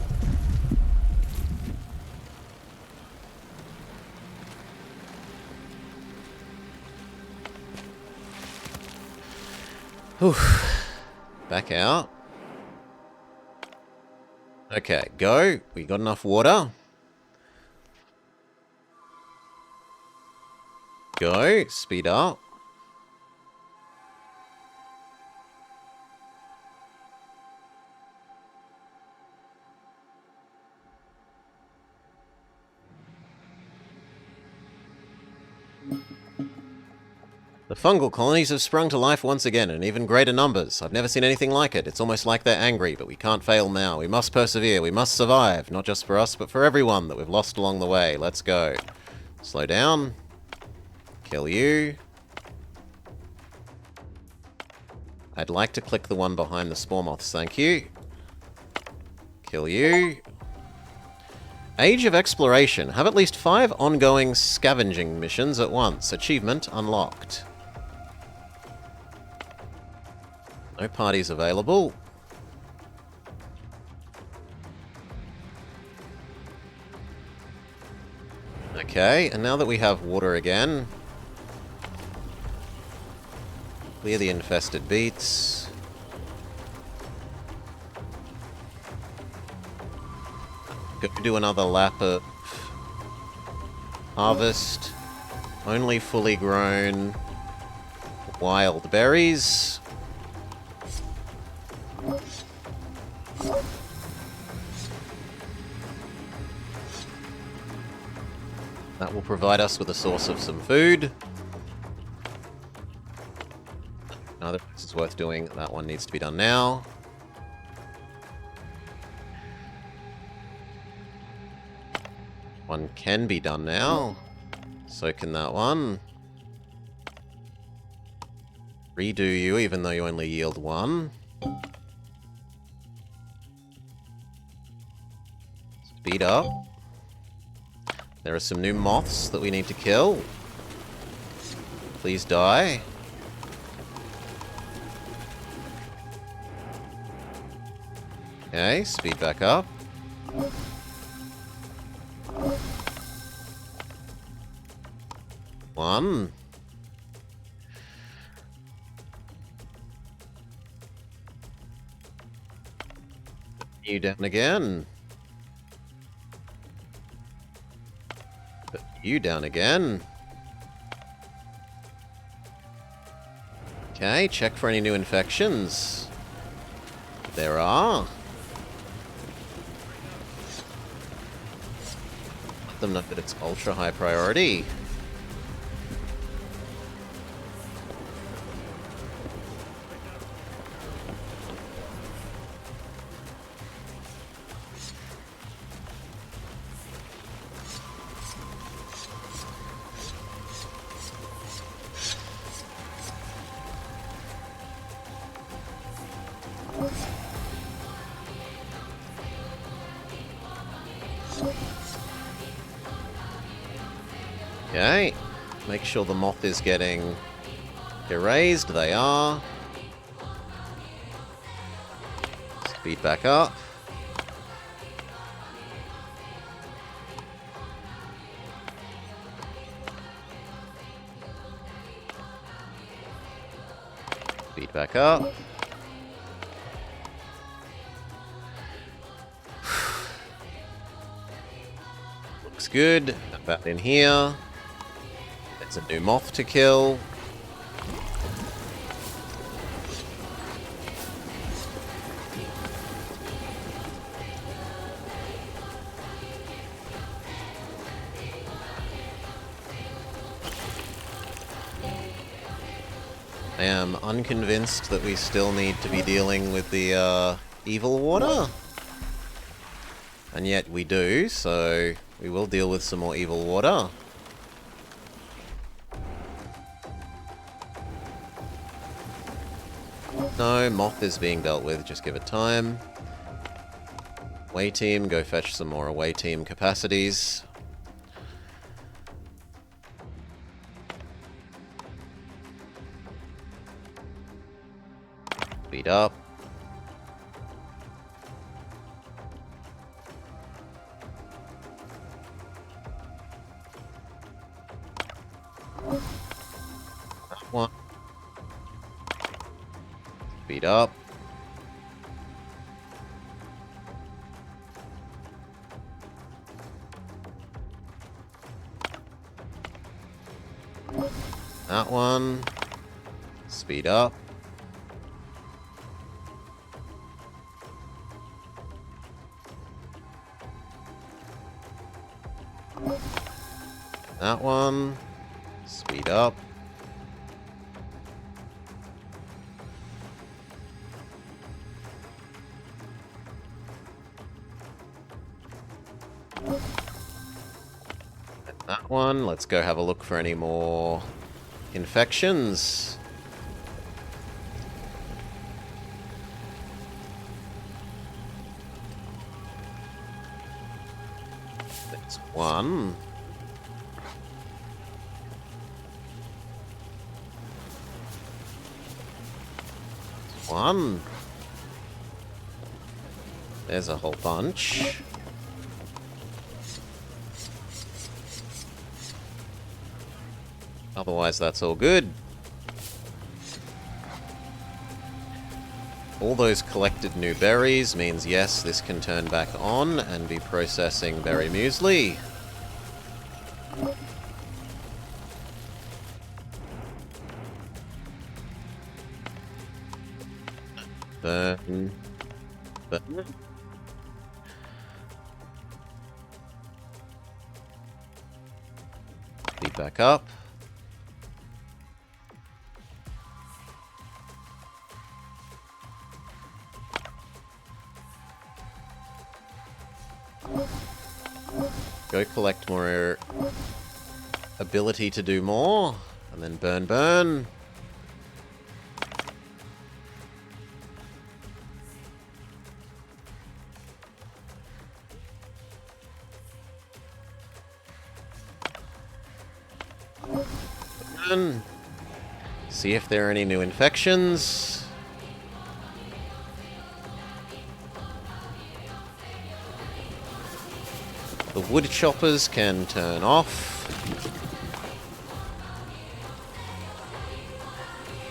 Whew. Back out. Okay, go. We got enough water. Go. Speed up. The fungal colonies have sprung to life once again in even greater numbers. I've never seen anything like it. It's almost like they're angry, but we can't fail now. We must persevere. We must survive. Not just for us, but for everyone that we've lost along the way. Let's go. Slow down. Kill you. I'd like to click the one behind the spore moths, thank you. Kill you. Age of Exploration. Have at least 5 ongoing scavenging missions at once. Achievement unlocked. No parties available. Okay, and now that we have water again, clear the infested beets. Go do another lap of harvest. Only fully grown wild berries. That will provide us with a source of some food. Neither of this is worth doing. That one needs to be done now. One can be done now. So can that one. Redo you, even though you only yield 1. Speed up. There are some new moths that we need to kill. Please die. Okay, speed back up. One. You down again. Put you down again. Okay, check for any new infections. There are. Let them know that it's ultra high priority. Okay, make sure the moth is getting erased. They are. Speed back up. Speed back up. Looks good. About in here. There's a new moth to kill. I am unconvinced that we still need to be dealing with the evil water. And yet we do, so we will deal with some more evil water. No, moth is being dealt with, just give it time. Away team, go fetch some more away team capacities. Speed up. That one. Speed up. That one. Speed up. That one. Speed up. That one. Let's go have a look for any more infections. That's one. One. There's a whole bunch. Otherwise, that's all good. All those collected new berries means, yes, this can turn back on and be processing berry muesli. Burn. Burn. Speed back up. Go collect more ability to do more, and then burn, burn. Burn. See if there are any new infections. The wood choppers can turn off.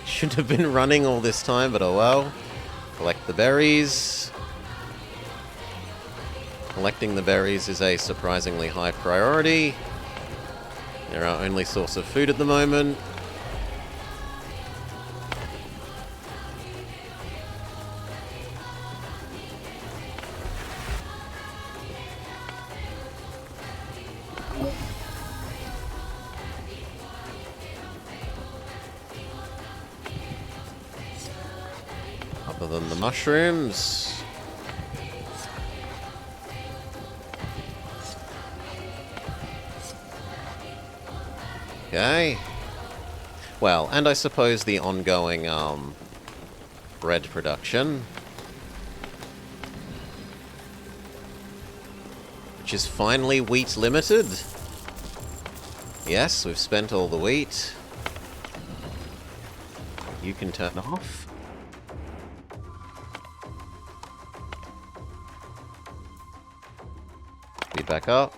Should have been running all this time, but oh well. Collect the berries. Collecting the berries is a surprisingly high priority. They're our only source of food at the moment. Other than the mushrooms. Okay. Well, and I suppose the ongoing, bread production. Which is finally wheat limited. Yes, we've spent all the wheat. You can turn off. Speed back up.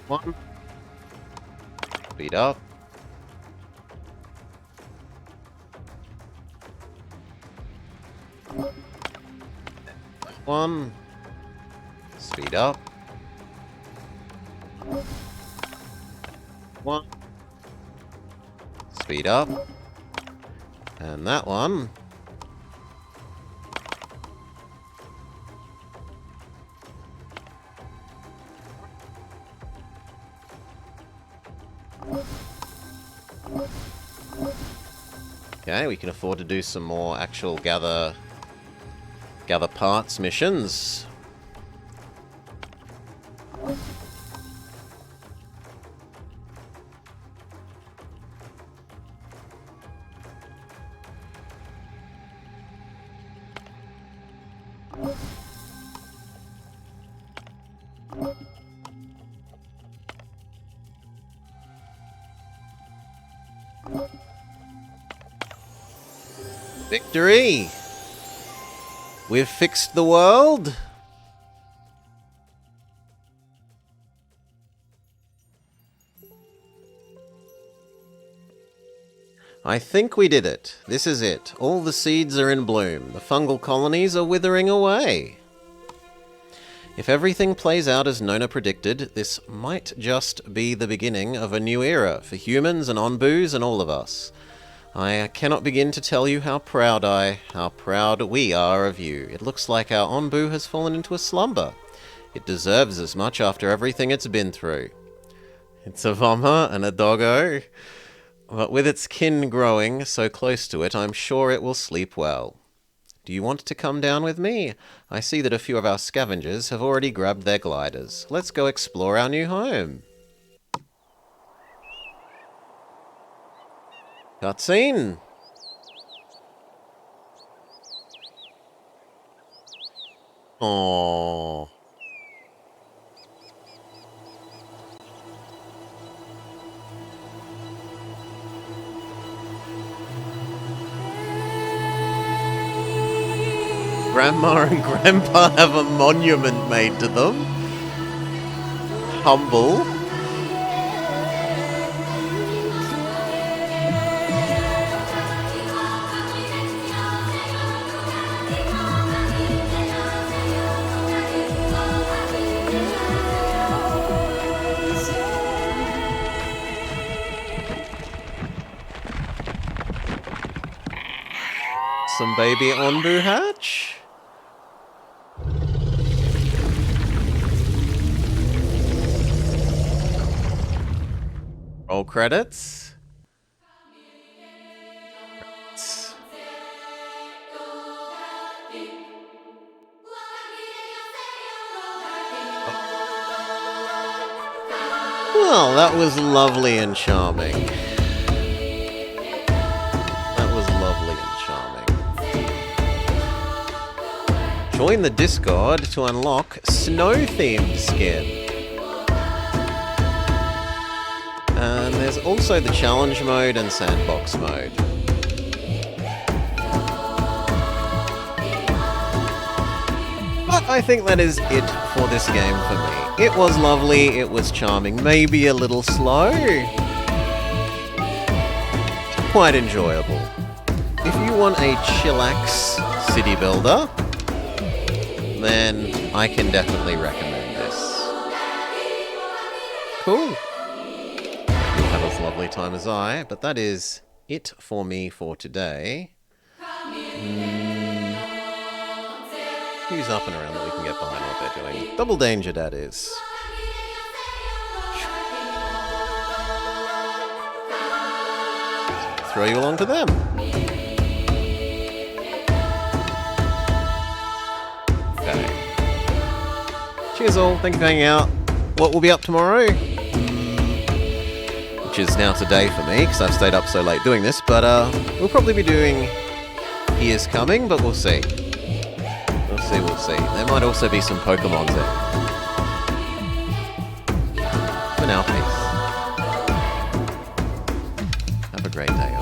One. Speed up. One. Speed up. One. Speed up. And that one. Okay, we can afford to do some more actual gather parts missions. Victory! We've fixed the world! I think we did it. This is it. All the seeds are in bloom. The fungal colonies are withering away. If everything plays out as Nona predicted, this might just be the beginning of a new era for humans and Onbus and all of us. I cannot begin to tell you how proud we are of you. It looks like our Onbu has fallen into a slumber. It deserves as much after everything it's been through. It's a Vama and a doggo, but with its kin growing so close to it, I'm sure it will sleep well. Do you want to come down with me? I see that a few of our scavengers have already grabbed their gliders. Let's go explore our new home. Cutscene! Aww. Grandma and Grandpa have a monument made to them. Humble. Some baby Onbu hatch. Roll credits. Well, that was lovely and charming. That was lovely and charming. join the Discord to unlock snow-themed skin. And there's also the challenge mode and sandbox mode. But I think that is it for this game for me. It was lovely, it was charming, maybe a little slow. Quite enjoyable. If you want a chillax city builder, then I can definitely recommend this. Cool. You'll have as lovely time as I, but that is it for me for today. Who's up and around that we can get behind what they're doing? Double danger, that is. Throw you along to them. Okay. Cheers all, thank you for hanging out. What will be up tomorrow? Which is now today for me, because I've stayed up so late doing this, but we'll probably be doing He Is Coming, but we'll see. We'll see. There might also be some Pokemon there. For now, peace. Have a great day.